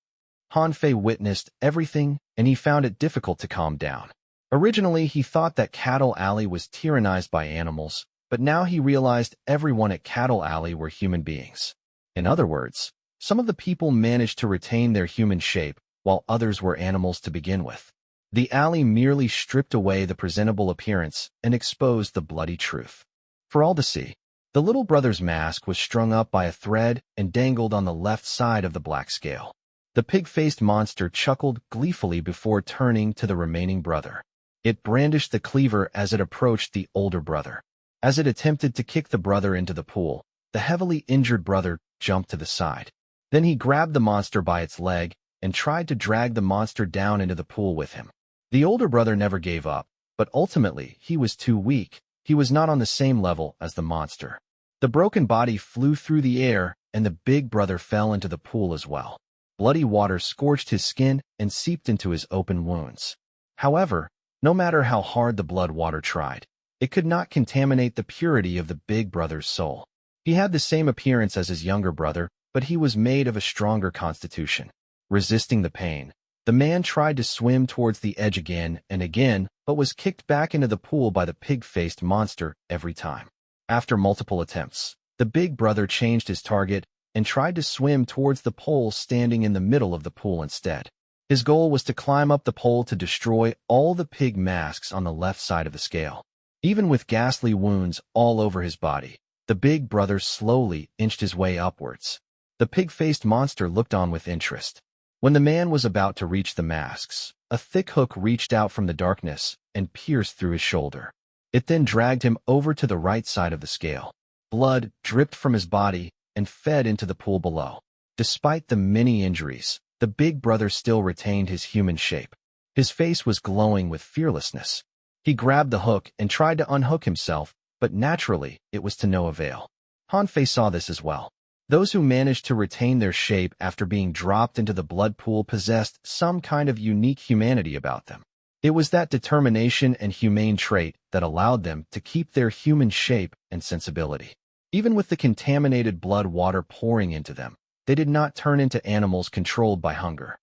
Han Fei witnessed everything, and he found it difficult to calm down. Originally, he thought that Cattle Alley was tyrannized by animals, but now he realized everyone at Cattle Alley were human beings. In other words, some of the people managed to retain their human shape, while others were animals to begin with. The alley merely stripped away the presentable appearance and exposed the bloody truth. For all to see, the little brother's mask was strung up by a thread and dangled on the left side of the black scale. The pig-faced monster chuckled gleefully before turning to the remaining brother. It brandished the cleaver as it approached the older brother. As it attempted to kick the brother into the pool, the heavily injured brother jumped to the side. Then he grabbed the monster by its leg and tried to drag the monster down into the pool with him. The older brother never gave up, but ultimately he was too weak. He was not on the same level as the monster. The broken body flew through the air, and the big brother fell into the pool as well. Bloody water scorched his skin and seeped into his open wounds. However, no matter how hard the blood water tried, It could not contaminate the purity of the big brother's soul. He had the same appearance as his younger brother, but he was made of a stronger constitution. Resisting the pain, the man tried to swim towards the edge again and again, but was kicked back into the pool by the pig-faced monster every time. After multiple attempts, the big brother changed his target and tried to swim towards the pole standing in the middle of the pool instead. His goal was to climb up the pole to destroy all the pig masks on the left side of the scale. Even with ghastly wounds all over his body, the big brother slowly inched his way upwards. The pig-faced monster looked on with interest. When the man was about to reach the masks, a thick hook reached out from the darkness and pierced through his shoulder. It then dragged him over to the right side of the scale. Blood dripped from his body and fed into the pool below. Despite the many injuries, the big brother still retained his human shape. His face was glowing with fearlessness. He grabbed the hook and tried to unhook himself, but naturally, it was to no avail. Hanfei saw this as well. Those who managed to retain their shape after being dropped into the blood pool possessed some kind of unique humanity about them. It was that determination and humane trait that allowed them to keep their human shape and sensibility. Even with the contaminated blood water pouring into them, they did not turn into animals controlled by hunger.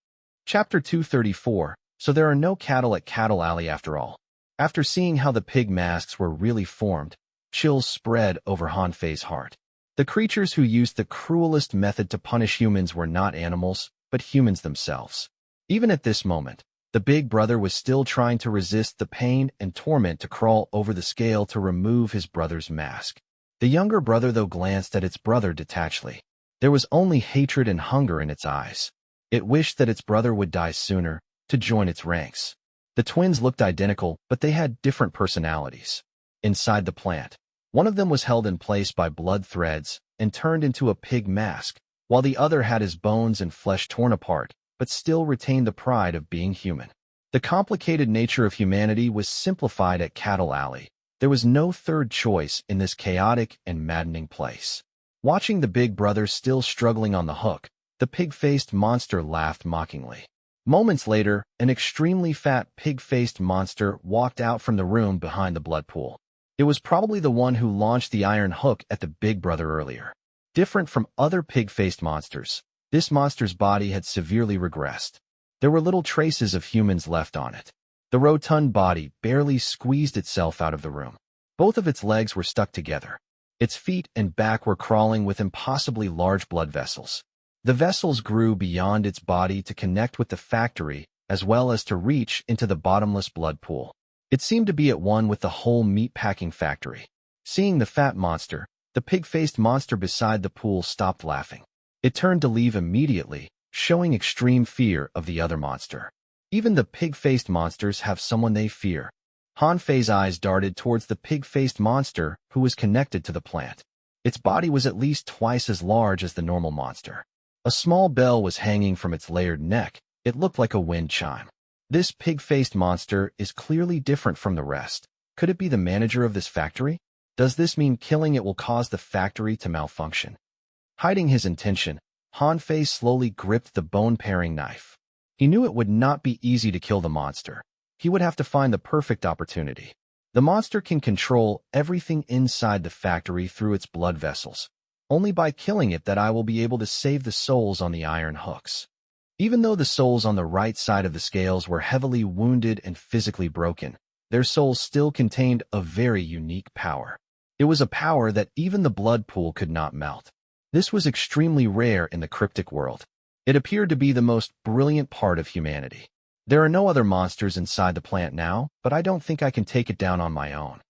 Chapter 234. So there are no cattle at Cattle Alley after all. After seeing how the pig masks were really formed, chills spread over Hanfei's heart. The creatures who used the cruelest method to punish humans were not animals, but humans themselves. Even at this moment, the big brother was still trying to resist the pain and torment to crawl over the scale to remove his brother's mask. The younger brother, though, glanced at its brother detachedly. There was only hatred and hunger in its eyes. It wished that its brother would die sooner, to join its ranks. The twins looked identical, but they had different personalities. Inside the plant, one of them was held in place by blood threads and turned into a pig mask, while the other had his bones and flesh torn apart, but still retained the pride of being human. The complicated nature of humanity was simplified at Cattle Alley. There was no third choice in this chaotic and maddening place. Watching the big brother still struggling on the hook, the pig-faced monster laughed mockingly. Moments later, an extremely fat pig-faced monster walked out from the room behind the blood pool. It was probably the one who launched the iron hook at the big brother earlier. Different from other pig-faced monsters, this monster's body had severely regressed. There were little traces of humans left on it. The rotund body barely squeezed itself out of the room. Both of its legs were stuck together. Its feet and back were crawling with impossibly large blood vessels. The vessels grew beyond its body to connect with the factory, as well as to reach into the bottomless blood pool. It seemed to be at one with the whole meat-packing factory. Seeing the fat monster, the pig-faced monster beside the pool stopped laughing. It turned to leave immediately, showing extreme fear of the other monster. Even the pig-faced monsters have someone they fear. Hanfei's eyes darted towards the pig-faced monster who was connected to the plant. Its body was at least twice as large as the normal monster. A small bell was hanging from its layered neck. It looked like a wind chime. This pig-faced monster is clearly different from the rest. Could it be the manager of this factory? Does this mean killing it will cause the factory to malfunction? Hiding his intention, Hanfei slowly gripped the bone-paring knife. He knew it would not be easy to kill the monster. He would have to find the perfect opportunity. The monster can control everything inside the factory through its blood vessels. Only by killing it that I will be able to save the souls on the iron hooks. Even though the souls on the right side of the scales were heavily wounded and physically broken, their souls still contained a very unique power. It was a power that even the blood pool could not melt. This was extremely rare in the cryptic world. It appeared to be the most brilliant part of humanity. There are no other monsters inside the plant now, but I don't think I can take it down on my own.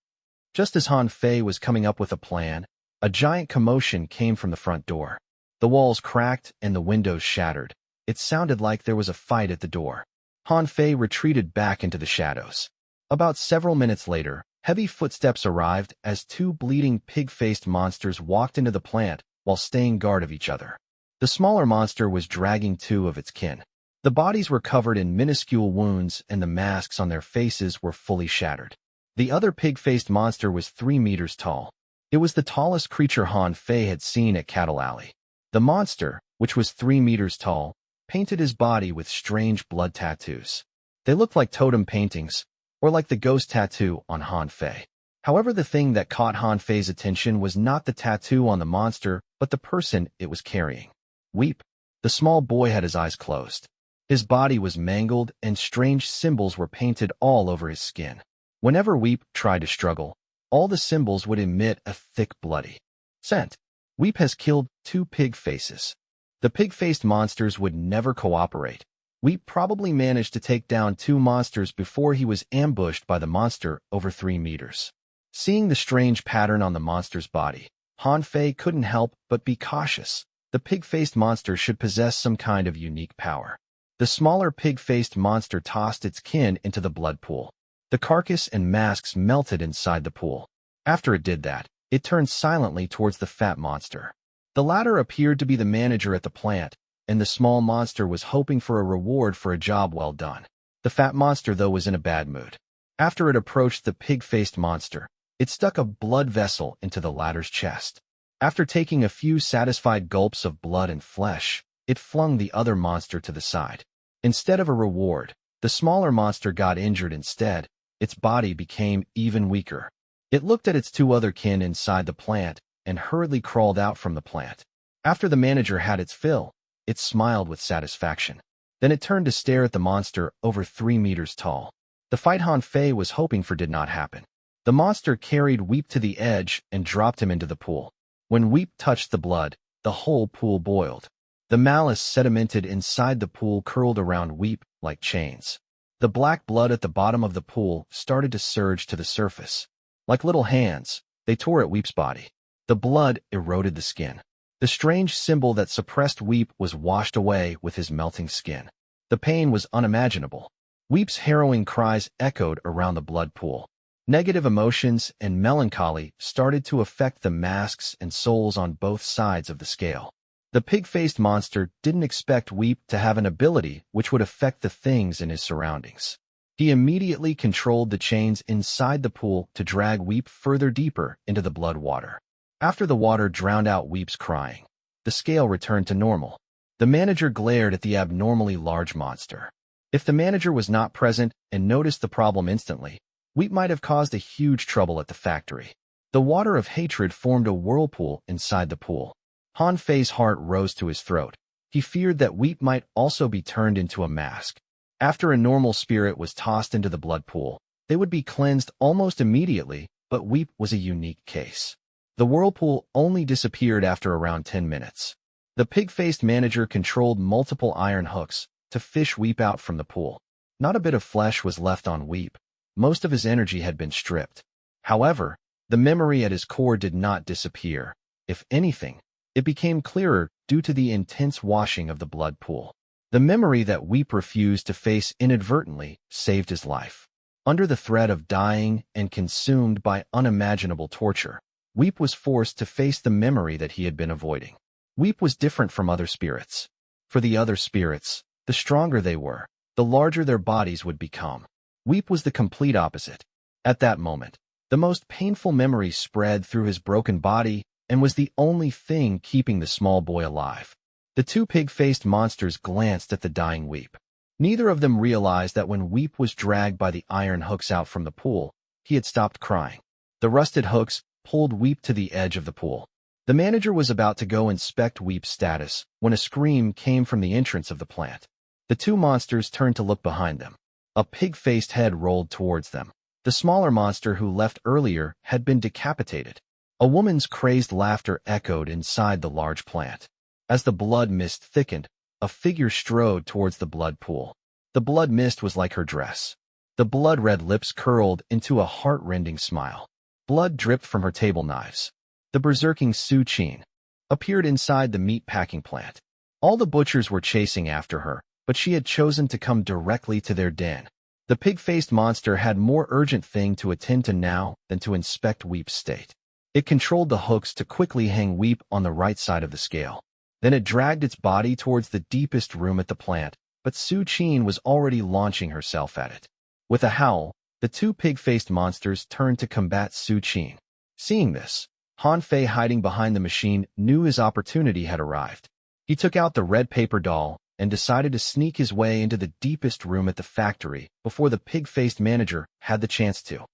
Just as Hanfei was coming up with a plan, a giant commotion came from the front door. The walls cracked and the windows shattered. It sounded like there was a fight at the door. Hanfei retreated back into the shadows. About several minutes later, heavy footsteps arrived as two bleeding pig-faced monsters walked into the plant while staying guard of each other. The smaller monster was dragging two of its kin. The bodies were covered in minuscule wounds and the masks on their faces were fully shattered. The other pig-faced monster was 3 meters tall. It was the tallest creature Hanfei had seen at Cattle Alley. The monster, which was 3 meters tall, painted his body with strange blood tattoos. They looked like totem paintings, or like the ghost tattoo on Hanfei. However, the thing that caught Han Fei's attention was not the tattoo on the monster, but the person it was carrying. Weep. The small boy had his eyes closed. His body was mangled, and strange symbols were painted all over his skin. Whenever Weep tried to struggle, all the symbols would emit a thick, bloody scent. Weep has killed 2 pig faces. The pig-faced monsters would never cooperate. Weep probably managed to take down 2 monsters before he was ambushed by the monster over 3 meters. Seeing the strange pattern on the monster's body, Han Fei couldn't help but be cautious. The pig-faced monster should possess some kind of unique power. The smaller pig-faced monster tossed its kin into the blood pool. The carcass and masks melted inside the pool. After it did that, it turned silently towards the fat monster. The latter appeared to be the manager at the plant, and the small monster was hoping for a reward for a job well done. The fat monster, though, was in a bad mood. After it approached the pig-faced monster, it stuck a blood vessel into the latter's chest. After taking a few satisfied gulps of blood and flesh, it flung the other monster to the side. Instead of a reward, the smaller monster got injured instead. Its body became even weaker. It looked at its 2 other kin inside the plant and hurriedly crawled out from the plant. After the manager had its fill, it smiled with satisfaction. Then it turned to stare at the monster over 3 meters tall. The fight Han Fei was hoping for did not happen. The monster carried Weep to the edge and dropped him into the pool. When Weep touched the blood, the whole pool boiled. The malice sedimented inside the pool curled around Weep like chains. The black blood at the bottom of the pool started to surge to the surface. Like little hands, they tore at Weep's body. The blood eroded the skin. The strange symbol that suppressed Weep was washed away with his melting skin. The pain was unimaginable. Weep's harrowing cries echoed around the blood pool. Negative emotions and melancholy started to affect the masks and souls on both sides of the scale. The pig-faced monster didn't expect Weep to have an ability which would affect the things in his surroundings. He immediately controlled the chains inside the pool to drag Weep further deeper into the blood water. After the water drowned out Weep's crying, the scale returned to normal. The manager glared at the abnormally large monster. If the manager was not present and noticed the problem instantly, Weep might have caused a huge trouble at the factory. The water of hatred formed a whirlpool inside the pool. Han Fei's heart rose to his throat. He feared that Weep might also be turned into a mask. After a normal spirit was tossed into the blood pool, they would be cleansed almost immediately, but Weep was a unique case. The whirlpool only disappeared after around 10 minutes. The pig-faced manager controlled multiple iron hooks to fish Weep out from the pool. Not a bit of flesh was left on Weep. Most of his energy had been stripped. However, the memory at his core did not disappear. If anything, it became clearer due to the intense washing of the blood pool. The memory that Weep refused to face inadvertently saved his life. Under the threat of dying and consumed by unimaginable torture, Weep was forced to face the memory that he had been avoiding. Weep was different from other spirits. For the other spirits, the stronger they were, the larger their bodies would become. Weep was the complete opposite. At that moment, the most painful memory spread through his broken body and was the only thing keeping the small boy alive. The 2 pig-faced monsters glanced at the dying Weep. Neither of them realized that when Weep was dragged by the iron hooks out from the pool, he had stopped crying. The rusted hooks pulled Weep to the edge of the pool. The manager was about to go inspect Weep's status when a scream came from the entrance of the plant. The 2 monsters turned to look behind them. A pig-faced head rolled towards them. The smaller monster who left earlier had been decapitated. A woman's crazed laughter echoed inside the large plant. As the blood mist thickened, a figure strode towards the blood pool. The blood mist was like her dress. The blood-red lips curled into a heart-rending smile. Blood dripped from her table knives. The berserking Su Qin appeared inside the meat-packing plant. All the butchers were chasing after her, but she had chosen to come directly to their den. The pig-faced monster had more urgent thing to attend to now than to inspect Weep's state. It controlled the hooks to quickly hang Weep on the right side of the scale. Then it dragged its body towards the deepest room at the plant, but Su Qin was already launching herself at it. With a howl, the 2 pig-faced monsters turned to combat Su Qin. Seeing this, Han Fei, hiding behind the machine, knew his opportunity had arrived. He took out the red paper doll and decided to sneak his way into the deepest room at the factory before the pig-faced manager had the chance to.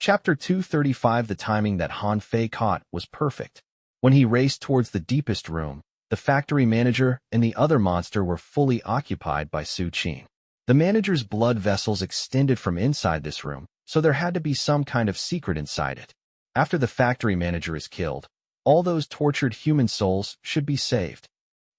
Chapter 235. The timing that Han Fei caught was perfect. When he raced towards the deepest room, the factory manager and the other monster were fully occupied by Su Qin. The manager's blood vessels extended from inside this room, so there had to be some kind of secret inside it. After the factory manager is killed, all those tortured human souls should be saved.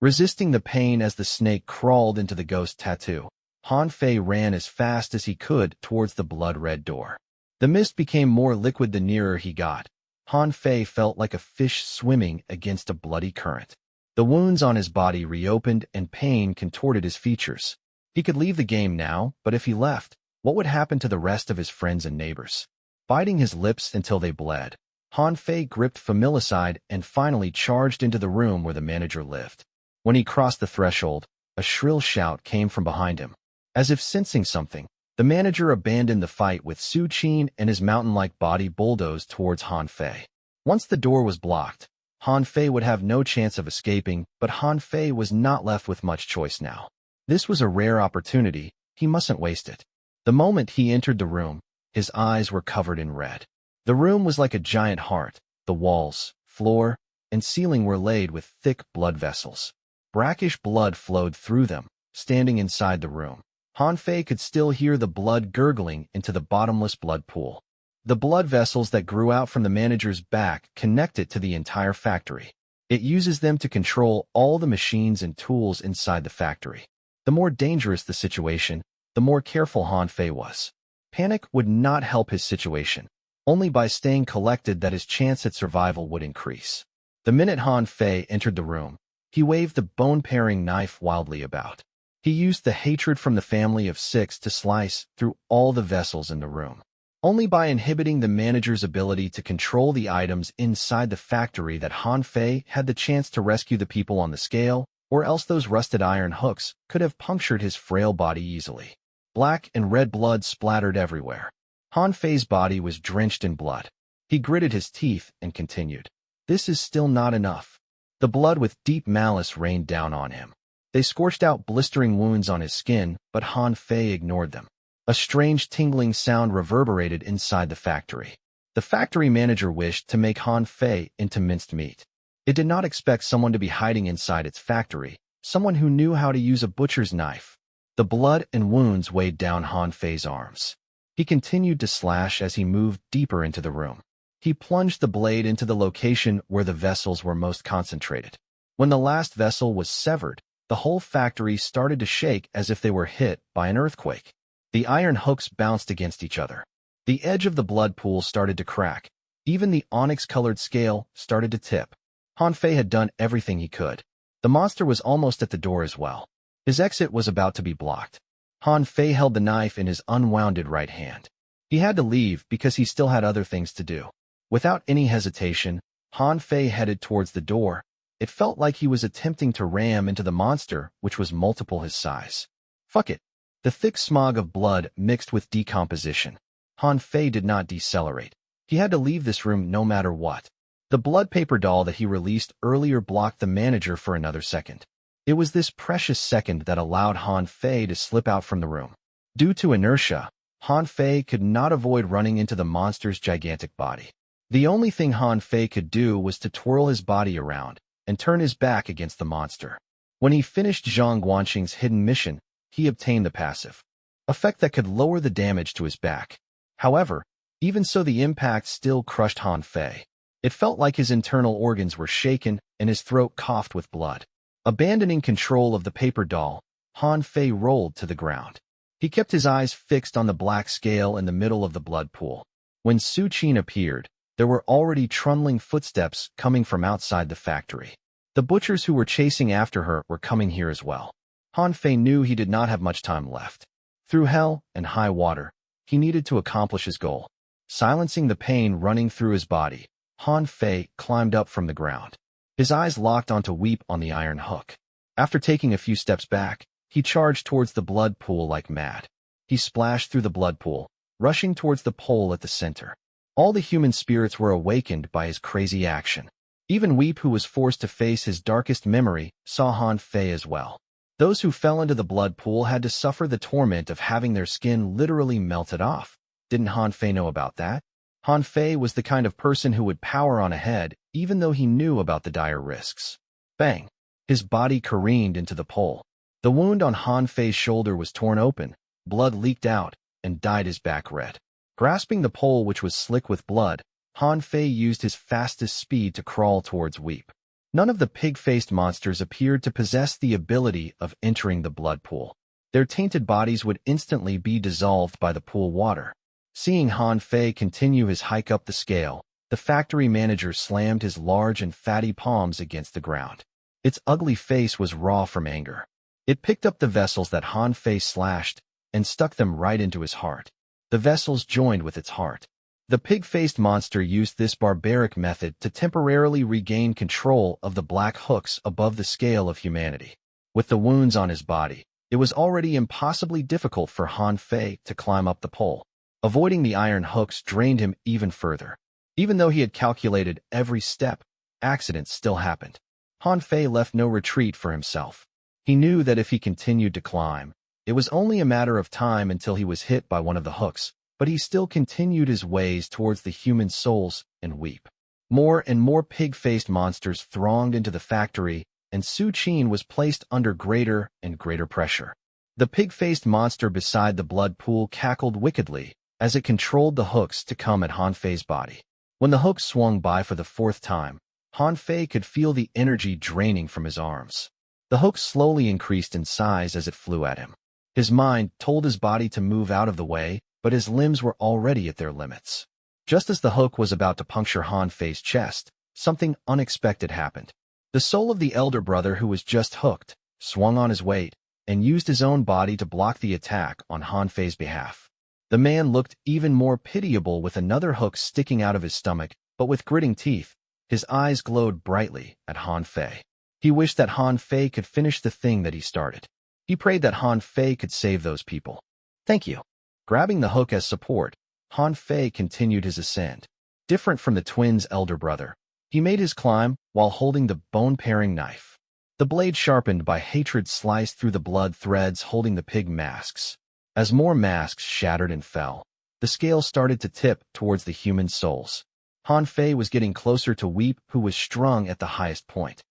Resisting the pain as the snake crawled into the ghost tattoo, Han Fei ran as fast as he could towards the blood-red door. The mist became more liquid the nearer he got. Han Fei felt like a fish swimming against a bloody current. The wounds on his body reopened and pain contorted his features. He could leave the game now, but if he left, what would happen to the rest of his friends and neighbors? Biting his lips until they bled, Han Fei gripped familicide and finally charged into the room where the manager lived. When he crossed the threshold, a shrill shout came from behind him. As if sensing something, the manager abandoned the fight with Su Qin and his mountain-like body bulldozed towards Han Fei. Once the door was blocked, Han Fei would have no chance of escaping, but Han Fei was not left with much choice now. This was a rare opportunity, he mustn't waste it. The moment he entered the room, his eyes were covered in red. The room was like a giant heart. The walls, floor, and ceiling were laid with thick blood vessels. Brackish blood flowed through them. Standing inside the room, Han Fei could still hear the blood gurgling into the bottomless blood pool. The blood vessels that grew out from the manager's back connected to the entire factory. It uses them to control all the machines and tools inside the factory. The more dangerous the situation, the more careful Han Fei was. Panic would not help his situation. Only by staying collected that his chance at survival would increase. The minute Han Fei entered the room, he waved the bone-paring knife wildly about. He used the hatred from the family of six to slice through all the vessels in the room. Only by inhibiting the manager's ability to control the items inside the factory that Han Fei had the chance to rescue the people on the scale, or else those rusted iron hooks could have punctured his frail body easily. Black and red blood splattered everywhere. Han Fei's body was drenched in blood. He gritted his teeth and continued. This is still not enough. The blood with deep malice rained down on him. They scorched out blistering wounds on his skin, but Han Fei ignored them. A strange tingling sound reverberated inside the factory. The factory manager wished to make Han Fei into minced meat. It did not expect someone to be hiding inside its factory, someone who knew how to use a butcher's knife. The blood and wounds weighed down Han Fei's arms. He continued to slash as he moved deeper into the room. He plunged the blade into the location where the vessels were most concentrated. When the last vessel was severed, the whole factory started to shake as if they were hit by an earthquake. The iron hooks bounced against each other. The edge of the blood pool started to crack. Even the onyx-colored scale started to tip. Han Fei had done everything he could. The monster was almost at the door as well. His exit was about to be blocked. Han Fei held the knife in his unwounded right hand. He had to leave because he still had other things to do. Without any hesitation, Han Fei headed towards the door. It felt like he was attempting to ram into the monster, which was multiple his size. Fuck it. The thick smog of blood mixed with decomposition. Han Fei did not decelerate. He had to leave this room no matter what. The blood paper doll that he released earlier blocked the manager for another second. It was this precious second that allowed Han Fei to slip out from the room. Due to inertia, Han Fei could not avoid running into the monster's gigantic body. The only thing Han Fei could do was to twirl his body around and turn his back against the monster. When he finished Zhang Guanxing's hidden mission, he obtained the passive effect that could lower the damage to his back. However, even so, the impact still crushed Han Fei. It felt like his internal organs were shaken and his throat coughed with blood. Abandoning control of the paper doll, Han Fei rolled to the ground. He kept his eyes fixed on the black scale in the middle of the blood pool. When Su Qin appeared, there were already trundling footsteps coming from outside the factory. The butchers who were chasing after her were coming here as well. Han Fei knew he did not have much time left. Through hell and high water, he needed to accomplish his goal. Silencing the pain running through his body, Han Fei climbed up from the ground. His eyes locked onto Weep on the iron hook. After taking a few steps back, he charged towards the blood pool like mad. He splashed through the blood pool, rushing towards the pole at the center. All the human spirits were awakened by his crazy action. Even Weep, who was forced to face his darkest memory, saw Han Fei as well. Those who fell into the blood pool had to suffer the torment of having their skin literally melted off. Didn't Han Fei know about that? Han Fei was the kind of person who would power on ahead even though he knew about the dire risks. Bang! His body careened into the pole. The wound on Han Fei's shoulder was torn open, blood leaked out, and dyed his back red. Grasping the pole, which was slick with blood, Han Fei used his fastest speed to crawl towards Weep. None of the pig-faced monsters appeared to possess the ability of entering the blood pool. Their tainted bodies would instantly be dissolved by the pool water. Seeing Han Fei continue his hike up the scale, the factory manager slammed his large and fatty palms against the ground. Its ugly face was raw from anger. It picked up the vessels that Han Fei slashed and stuck them right into his heart. The vessels joined with its heart. The pig-faced monster used this barbaric method to temporarily regain control of the black hooks above the scale of humanity. With the wounds on his body, it was already impossibly difficult for Han Fei to climb up the pole. Avoiding the iron hooks drained him even further. Even though he had calculated every step, accidents still happened. Han Fei left no retreat for himself. He knew that if he continued to climb, it was only a matter of time until he was hit by one of the hooks, but he still continued his ways towards the human souls and Weep. More and more pig-faced monsters thronged into the factory, and Su Qin was placed under greater and greater pressure. The pig-faced monster beside the blood pool cackled wickedly as it controlled the hooks to come at Han Fei's body. When the hooks swung by for the fourth time, Han Fei could feel the energy draining from his arms. The hooks slowly increased in size as it flew at him. His mind told his body to move out of the way, but his limbs were already at their limits. Just as the hook was about to puncture Han Fei's chest, something unexpected happened. The soul of the elder brother who was just hooked swung on his weight and used his own body to block the attack on Han Fei's behalf. The man looked even more pitiable with another hook sticking out of his stomach, but with gritting teeth, his eyes glowed brightly at Han Fei. He wished that Han Fei could finish the thing that he started. He prayed that Han Fei could save those people. Thank you. Grabbing the hook as support, Han Fei continued his ascent. Different from the twins' elder brother, he made his climb while holding the bone-paring knife. The blade sharpened by hatred sliced through the blood threads holding the pig masks. As more masks shattered and fell, the scale started to tip towards the human souls. Han Fei was getting closer to Weep, who was strung at the highest point.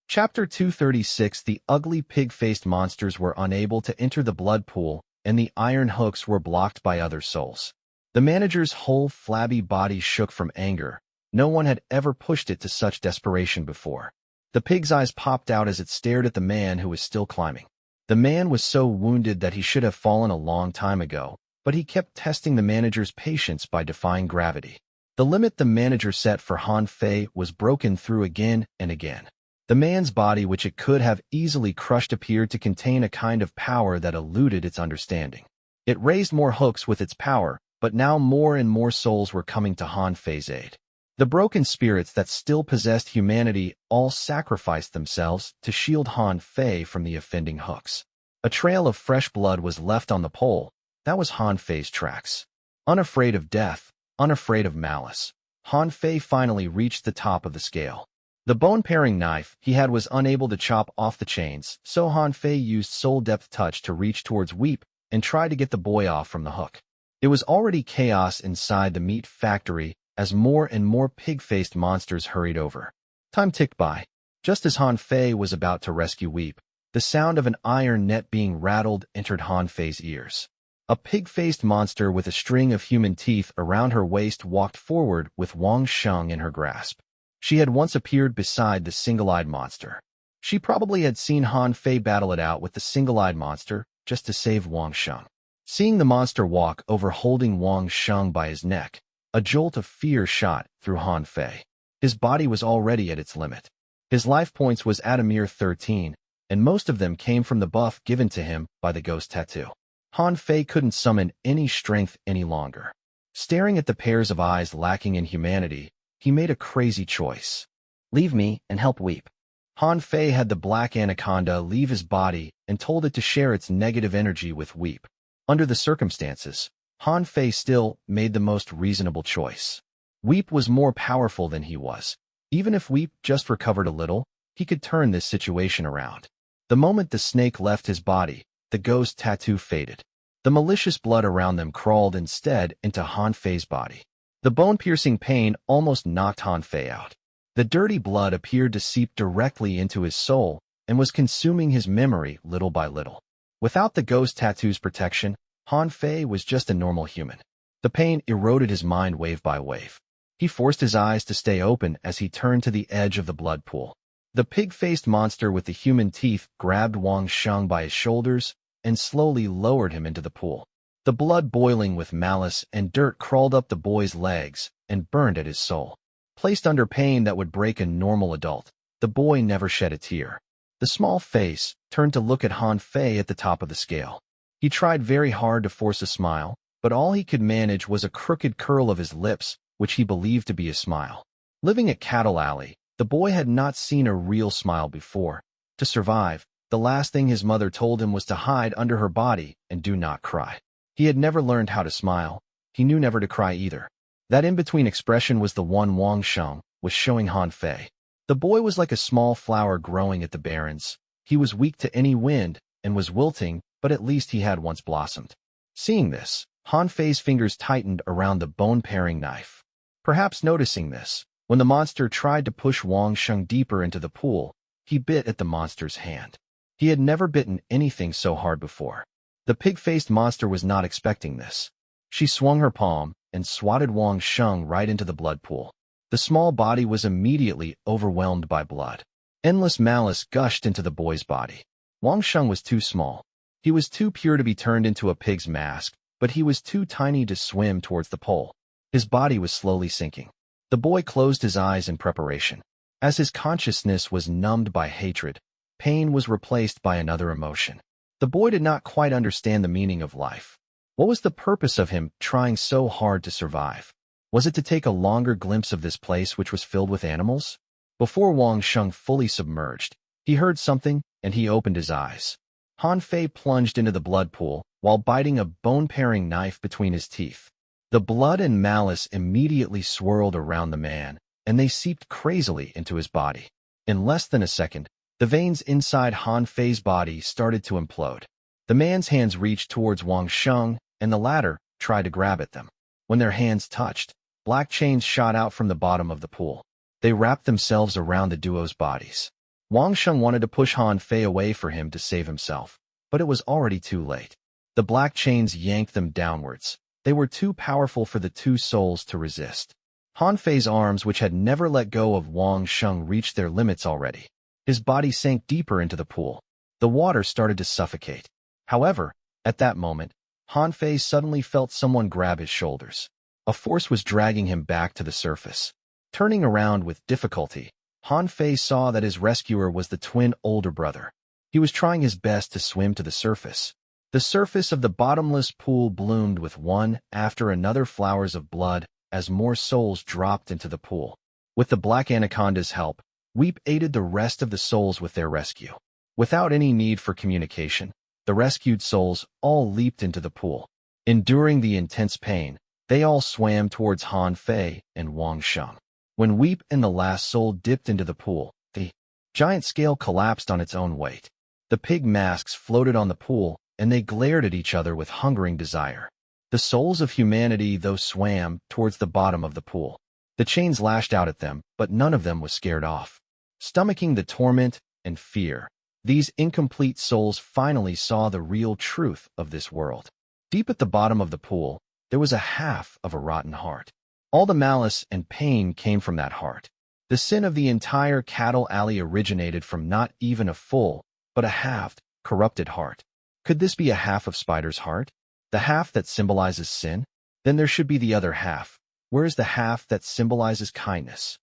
Chapter 236. The ugly pig-faced monsters were unable to enter the blood pool, and the iron hooks were blocked by other souls. The manager's whole flabby body shook from anger. No one had ever pushed it to such desperation before. The pig's eyes popped out as it stared at the man who was still climbing. The man was so wounded that he should have fallen a long time ago, but he kept testing the manager's patience by defying gravity. The limit the manager set for Han Fei was broken through again and again. The man's body, which it could have easily crushed, appeared to contain a kind of power that eluded its understanding. It raised more hooks with its power, but now more and more souls were coming to Han Fei's aid. The broken spirits that still possessed humanity all sacrificed themselves to shield Han Fei from the offending hooks. A trail of fresh blood was left on the pole. That was Han Fei's tracks. Unafraid of death, unafraid of malice, Han Fei finally reached the top of the scale. The bone-paring knife he had was unable to chop off the chains, so Han Fei used soul depth touch to reach towards Weep and try to get the boy off from the hook. It was already chaos inside the meat factory as more and more pig-faced monsters hurried over. Time ticked by. Just as Han Fei was about to rescue Weep, the sound of an iron net being rattled entered Han Fei's ears. A pig-faced monster with a string of human teeth around her waist walked forward with Wang Sheng in her grasp. She had once appeared beside the single-eyed monster. She probably had seen Han Fei battle it out with the single-eyed monster just to save Wang Sheng. Seeing the monster walk over holding Wang Sheng by his neck, a jolt of fear shot through Han Fei. His body was already at its limit. His life points was at a mere 13, and most of them came from the buff given to him by the ghost tattoo. Han Fei couldn't summon any strength any longer. Staring at the pairs of eyes lacking in humanity, he made a crazy choice. Leave me and help Weep. Han Fei had the black anaconda leave his body and told it to share its negative energy with Weep. Under the circumstances, Han Fei still made the most reasonable choice. Weep was more powerful than he was. Even if Weep just recovered a little, he could turn this situation around. The moment the snake left his body, the ghost tattoo faded. The malicious blood around them crawled instead into Han Fei's body. The bone-piercing pain almost knocked Han Fei out. The dirty blood appeared to seep directly into his soul and was consuming his memory little by little. Without the ghost tattoo's protection, Han Fei was just a normal human. The pain eroded his mind wave by wave. He forced his eyes to stay open as he turned to the edge of the blood pool. The pig-faced monster with the human teeth grabbed Wang Sheng by his shoulders and slowly lowered him into the pool. The blood boiling with malice and dirt crawled up the boy's legs and burned at his soul. Placed under pain that would break a normal adult, the boy never shed a tear. The small face turned to look at Han Fei at the top of the scale. He tried very hard to force a smile, but all he could manage was a crooked curl of his lips, which he believed to be a smile. Living at Cattle Alley, the boy had not seen a real smile before. To survive, the last thing his mother told him was to hide under her body and do not cry. He had never learned how to smile. He knew never to cry either. That in-between expression was the one Wang Sheng was showing Han Fei. The boy was like a small flower growing at the barrens. He was weak to any wind and was wilting, but at least he had once blossomed. Seeing this, Han Fei's fingers tightened around the bone-paring knife. Perhaps noticing this, when the monster tried to push Wang Sheng deeper into the pool, he bit at the monster's hand. He had never bitten anything so hard before. The pig-faced monster was not expecting this. She swung her palm and swatted Wang Sheng right into the blood pool. The small body was immediately overwhelmed by blood. Endless malice gushed into the boy's body. Wang Sheng was too small. He was too pure to be turned into a pig's mask, but he was too tiny to swim towards the pole. His body was slowly sinking. The boy closed his eyes in preparation. As his consciousness was numbed by hatred, pain was replaced by another emotion. The boy did not quite understand the meaning of life. What was the purpose of him trying so hard to survive? Was it to take a longer glimpse of this place which was filled with animals? Before Wang Sheng fully submerged, he heard something and he opened his eyes. Han Fei plunged into the blood pool while biting a bone-paring knife between his teeth. The blood and malice immediately swirled around the man, and they seeped crazily into his body. In less than a second, the veins inside Han Fei's body started to implode. The man's hands reached towards Wang Sheng, and the latter tried to grab at them. When their hands touched, black chains shot out from the bottom of the pool. They wrapped themselves around the duo's bodies. Wang Sheng wanted to push Han Fei away for him to save himself, but it was already too late. The black chains yanked them downwards. They were too powerful for the two souls to resist. Han Fei's arms, which had never let go of Wang Sheng, reached their limits already. His body sank deeper into the pool. The water started to suffocate. However, at that moment, Han Fei suddenly felt someone grab his shoulders. A force was dragging him back to the surface. Turning around with difficulty, Han Fei saw that his rescuer was the twin older brother. He was trying his best to swim to the surface. The surface of the bottomless pool bloomed with one after another flowers of blood as more souls dropped into the pool. With the Black Anaconda's help, Weep aided the rest of the souls with their rescue. Without any need for communication, the rescued souls all leaped into the pool. Enduring the intense pain, they all swam towards Han Fei and Wang Sheng. When Weep and the last soul dipped into the pool, the giant scale collapsed on its own weight. The pig masks floated on the pool, and they glared at each other with hungering desire. The souls of humanity, though, swam towards the bottom of the pool. The chains lashed out at them, but none of them was scared off. Stomaching the torment and fear, these incomplete souls finally saw the real truth of this world. Deep at the bottom of the pool, there was a half of a rotten heart. All the malice and pain came from that heart. The sin of the entire Cattle Alley originated from not even a full, but a halved, corrupted heart. Could this be a half of Spider's heart? The half that symbolizes sin? Then there should be the other half. Where is the half that symbolizes kindness?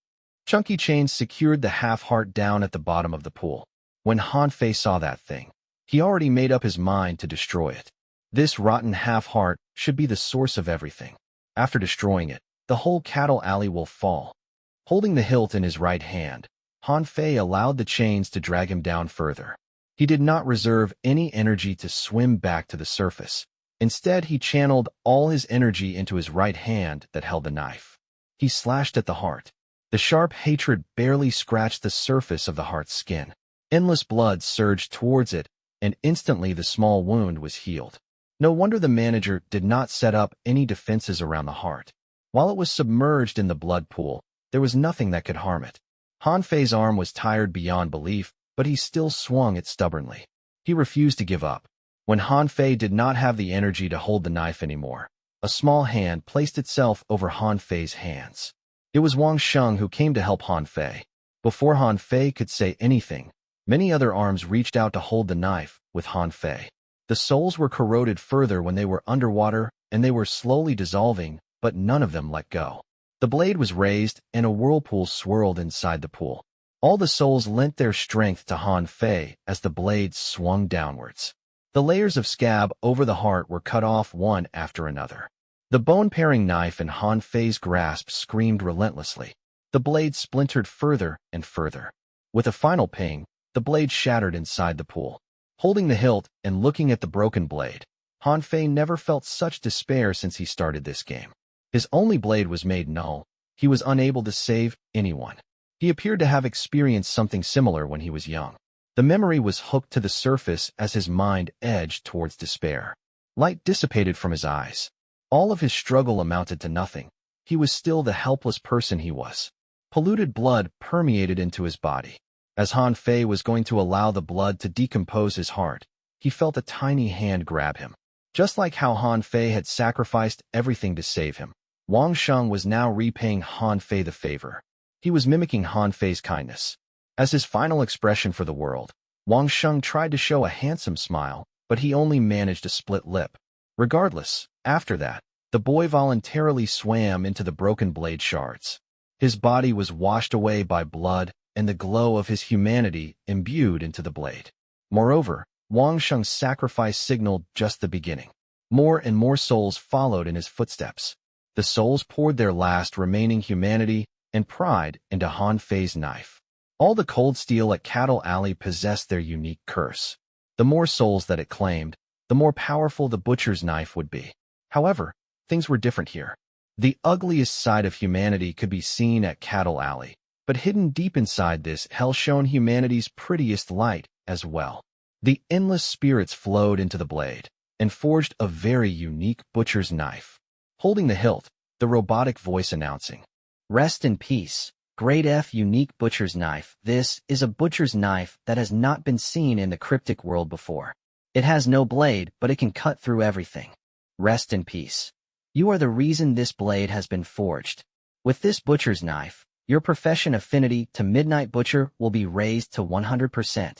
Chunky chains secured the half-heart down at the bottom of the pool. When Han Fei saw that thing, he already made up his mind to destroy it. This rotten half-heart should be the source of everything. After destroying it, the whole Cattle Alley will fall. Holding the hilt in his right hand, Han Fei allowed the chains to drag him down further. He did not reserve any energy to swim back to the surface. Instead, he channeled all his energy into his right hand that held the knife. He slashed at the heart. The sharp hatred barely scratched the surface of the heart's skin. Endless blood surged towards it, and instantly the small wound was healed. No wonder the manager did not set up any defenses around the heart. While it was submerged in the blood pool, there was nothing that could harm it. Han Fei's arm was tired beyond belief, but he still swung it stubbornly. He refused to give up. When Han Fei did not have the energy to hold the knife anymore, a small hand placed itself over Han Fei's hands. It was Wang Sheng who came to help Han Fei. Before Han Fei could say anything, many other arms reached out to hold the knife with Han Fei. The soles were corroded further when they were underwater, and they were slowly dissolving, but none of them let go. The blade was raised, and a whirlpool swirled inside the pool. All the souls lent their strength to Han Fei as the blade swung downwards. The layers of scab over the heart were cut off one after another. The bone-paring knife in Han Fei's grasp screamed relentlessly. The blade splintered further and further. With a final ping, the blade shattered inside the pool. Holding the hilt and looking at the broken blade, Han Fei never felt such despair since he started this game. His only blade was made null. He was unable to save anyone. He appeared to have experienced something similar when he was young. The memory was hooked to the surface as his mind edged towards despair. Light dissipated from his eyes. All of his struggle amounted to nothing. He was still the helpless person he was. Polluted blood permeated into his body. As Han Fei was going to allow the blood to decompose his heart, he felt a tiny hand grab him. Just like how Han Fei had sacrificed everything to save him, Wang Sheng was now repaying Han Fei the favor. He was mimicking Han Fei's kindness. As his final expression for the world, Wang Sheng tried to show a handsome smile, but he only managed a split lip. Regardless, after that, the boy voluntarily swam into the broken blade shards. His body was washed away by blood, and the glow of his humanity imbued into the blade. Moreover, Wang Sheng's sacrifice signaled just the beginning. More and more souls followed in his footsteps. The souls poured their last remaining humanity and pride into Han Fei's knife. All the cold steel at Cattle Alley possessed their unique curse. The more souls that it claimed, the more powerful the butcher's knife would be. However, things were different here. The ugliest side of humanity could be seen at Cattle Alley, but hidden deep inside this hell shone humanity's prettiest light as well. The endless spirits flowed into the blade and forged a very unique butcher's knife. Holding the hilt, the robotic voice announcing, Rest in peace, Great F unique butcher's knife. This is a butcher's knife that has not been seen in the cryptic world before. It has no blade, but it can cut through everything. Rest in peace. You are the reason this blade has been forged. With this butcher's knife, your profession affinity to Midnight Butcher will be raised to 100%.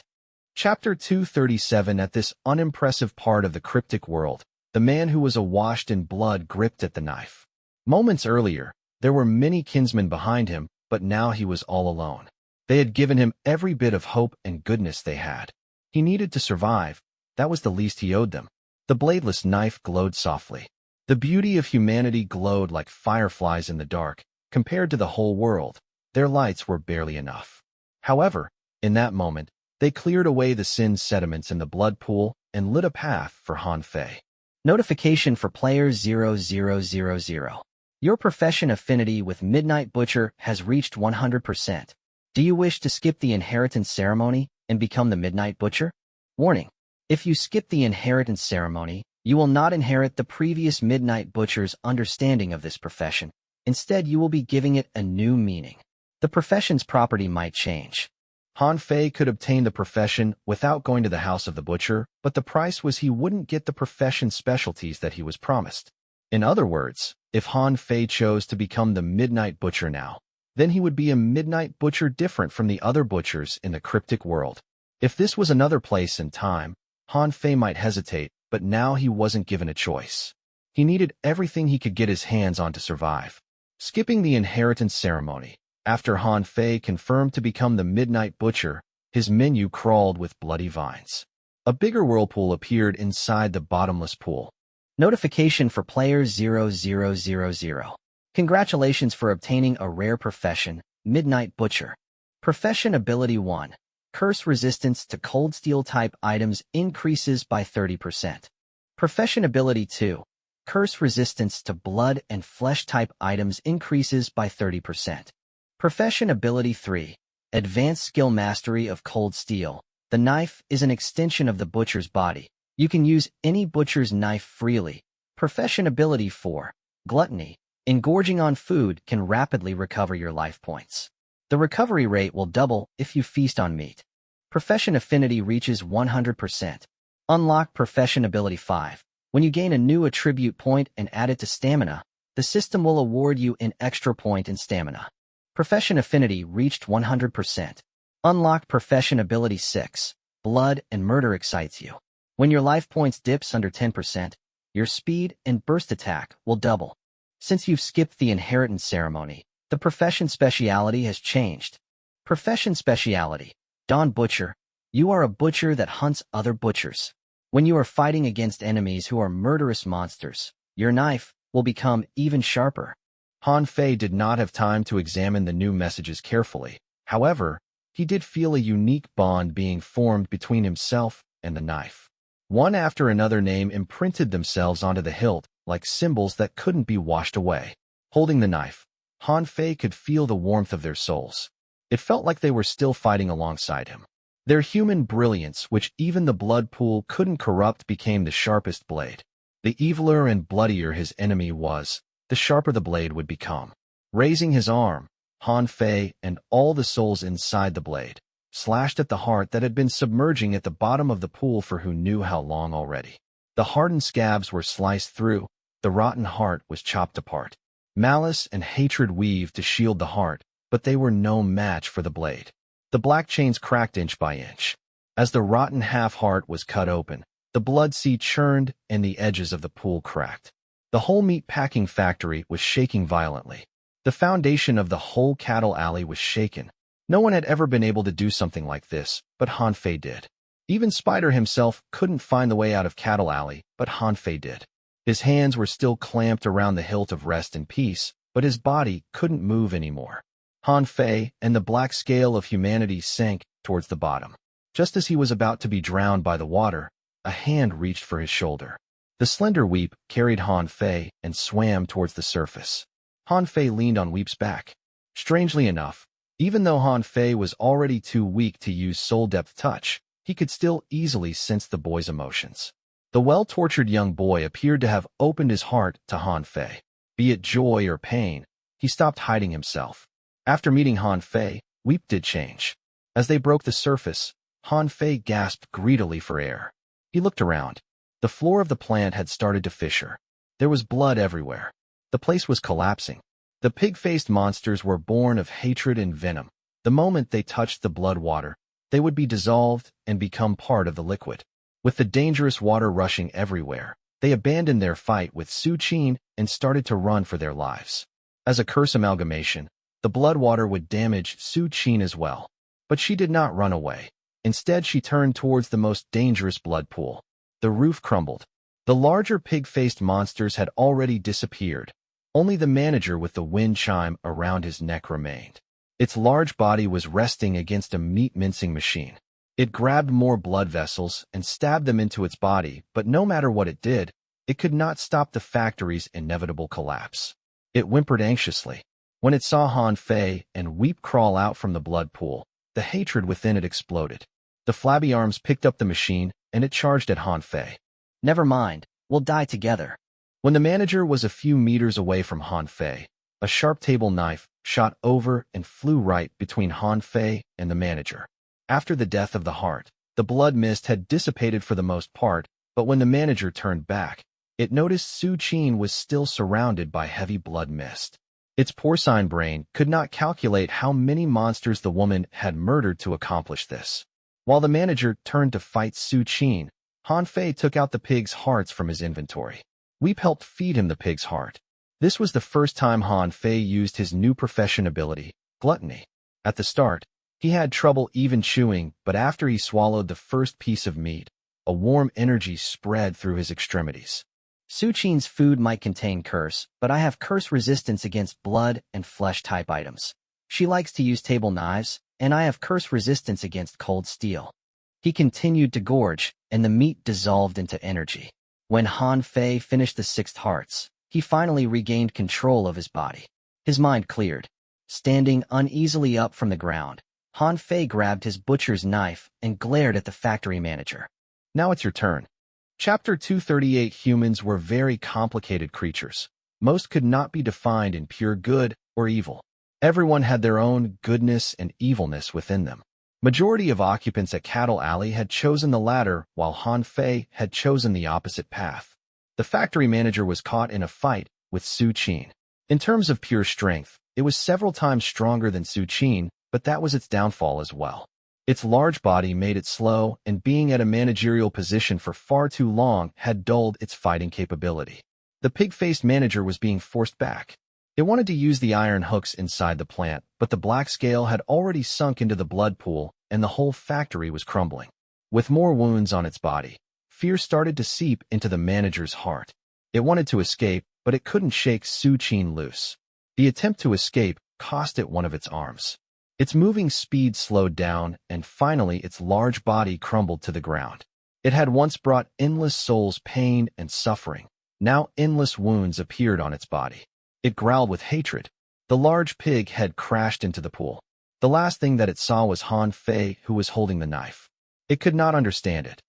Chapter 237. At this unimpressive part of the cryptic world, the man who was awashed in blood gripped at the knife. Moments earlier, there were many kinsmen behind him, but now he was all alone. They had given him every bit of hope and goodness they had. He needed to survive. That was the least he owed them. The bladeless knife glowed softly. The beauty of humanity glowed like fireflies in the dark. Compared to the whole world, their lights were barely enough. However, in that moment, they cleared away the sin sediments in the blood pool and lit a path for Han Fei. Notification for player 0000. Your profession affinity with Midnight Butcher has reached 100%. Do you wish to skip the inheritance ceremony and become the Midnight Butcher? Warning. If you skip the inheritance ceremony, you will not inherit the previous Midnight Butcher's understanding of this profession. Instead, you will be giving it a new meaning. The profession's property might change. Han Fei could obtain the profession without going to the house of the butcher, but the price was he wouldn't get the profession specialties that he was promised. In other words, if Han Fei chose to become the Midnight Butcher now, then he would be a Midnight Butcher different from the other butchers in the cryptic world. If this was another place and time, Han Fei might hesitate, but now he wasn't given a choice. He needed everything he could get his hands on to survive. Skipping the inheritance ceremony, after Han Fei confirmed to become the Midnight Butcher, his menu crawled with bloody vines. A bigger whirlpool appeared inside the bottomless pool. Notification for player 0000. Congratulations for obtaining a rare profession, Midnight Butcher. Profession Ability 1. Curse resistance to cold steel type items increases by 30%. Profession Ability 2. Curse resistance to blood and flesh type items increases by 30%. Profession Ability 3. Advanced Skill Mastery of Cold Steel. The knife is an extension of the butcher's body. You can use any butcher's knife freely. Profession Ability 4. Gluttony. Engorging on food can rapidly recover your life points. The recovery rate will double if you feast on meat. Profession affinity reaches 100%. Unlock Profession Ability 5. When you gain a new attribute point and add it to stamina, the system will award you an extra point in stamina. Profession affinity reached 100%. Unlock Profession Ability 6. Blood and murder excites you. When your life points dips under 10%, your speed and burst attack will double. Since you've skipped the inheritance ceremony, the profession speciality has changed. Profession speciality. Dawn Butcher. You are a butcher that hunts other butchers. When you are fighting against enemies who are murderous monsters, your knife will become even sharper. Han Fei did not have time to examine the new messages carefully. However, he did feel a unique bond being formed between himself and the knife. One after another name imprinted themselves onto the hilt like symbols that couldn't be washed away. Holding the knife, Han Fei could feel the warmth of their souls. It felt like they were still fighting alongside him. Their human brilliance, which even the blood pool couldn't corrupt, became the sharpest blade. The eviler and bloodier his enemy was, the sharper the blade would become. Raising his arm, Han Fei and all the souls inside the blade slashed at the heart that had been submerging at the bottom of the pool for who knew how long already. The hardened scabs were sliced through, the rotten heart was chopped apart. Malice and hatred weaved to shield the heart, but they were no match for the blade. The black chains cracked inch by inch. As the rotten half-heart was cut open, the blood sea churned and the edges of the pool cracked. The whole meat-packing factory was shaking violently. The foundation of the whole cattle alley was shaken. No one had ever been able to do something like this, but Han Fei did. Even Spider himself couldn't find the way out of Cattle Alley, but Han Fei did. His hands were still clamped around the hilt of rest and peace, but his body couldn't move anymore. Han Fei and the black scale of humanity sank towards the bottom. Just as he was about to be drowned by the water, a hand reached for his shoulder. The slender Weep carried Han Fei and swam towards the surface. Han Fei leaned on Weep's back. Strangely enough, even though Han Fei was already too weak to use soul-depth touch, he could still easily sense the boy's emotions. The well-tortured young boy appeared to have opened his heart to Han Fei. Be it joy or pain, he stopped hiding himself. After meeting Han Fei, Weep did change. As they broke the surface, Han Fei gasped greedily for air. He looked around. The floor of the plant had started to fissure. There was blood everywhere. The place was collapsing. The pig-faced monsters were born of hatred and venom. The moment they touched the blood water, they would be dissolved and become part of the liquid. With the dangerous water rushing everywhere, they abandoned their fight with Su Qin and started to run for their lives. As a curse amalgamation, the blood water would damage Su Qin as well. But she did not run away. Instead, she turned towards the most dangerous blood pool. The roof crumbled. The larger pig-faced monsters had already disappeared. Only the manager with the wind chime around his neck remained. Its large body was resting against a meat-mincing machine. It grabbed more blood vessels and stabbed them into its body, but no matter what it did, it could not stop the factory's inevitable collapse. It whimpered anxiously. When it saw Han Fei and Weep crawl out from the blood pool, the hatred within it exploded. The flabby arms picked up the machine, and it charged at Han Fei. Never mind, we'll die together. When the manager was a few meters away from Han Fei, a sharp table knife shot over and flew right between Han Fei and the manager. After the death of the heart, the blood mist had dissipated for the most part, but when the manager turned back, it noticed Su Qin was still surrounded by heavy blood mist. Its porcine brain could not calculate how many monsters the woman had murdered to accomplish this. While the manager turned to fight Su Qin, Han Fei took out the pig's hearts from his inventory. Weep helped feed him the pig's heart. This was the first time Han Fei used his new profession ability, gluttony. At the start, he had trouble even chewing, but after he swallowed the first piece of meat, a warm energy spread through his extremities. Su Qin's food might contain curse, but I have curse resistance against blood and flesh-type items. She likes to use table knives, and I have curse resistance against cold steel. He continued to gorge, and the meat dissolved into energy. When Han Fei finished the 6 hearts, he finally regained control of his body. His mind cleared. Standing uneasily up from the ground, Han Fei grabbed his butcher's knife and glared at the factory manager. Now it's your turn. Chapter 238. Humans were very complicated creatures. Most could not be defined in pure good or evil. Everyone had their own goodness and evilness within them. Majority of occupants at Cattle Alley had chosen the latter, while Han Fei had chosen the opposite path. The factory manager was caught in a fight with Su Qin. In terms of pure strength, it was several times stronger than Su Qin, but that was its downfall as well. Its large body made it slow, and being at a managerial position for far too long had dulled its fighting capability. The pig-faced manager was being forced back. It wanted to use the iron hooks inside the plant, but the black scale had already sunk into the blood pool, and the whole factory was crumbling. With more wounds on its body, fear started to seep into the manager's heart. It wanted to escape, but it couldn't shake Su Qin loose. The attempt to escape cost it one of its arms. Its moving speed slowed down, and finally its large body crumbled to the ground. It had once brought endless souls pain and suffering. Now endless wounds appeared on its body. It growled with hatred. The large pig head crashed into the pool. The last thing that it saw was Han Fei, who was holding the knife. It could not understand it.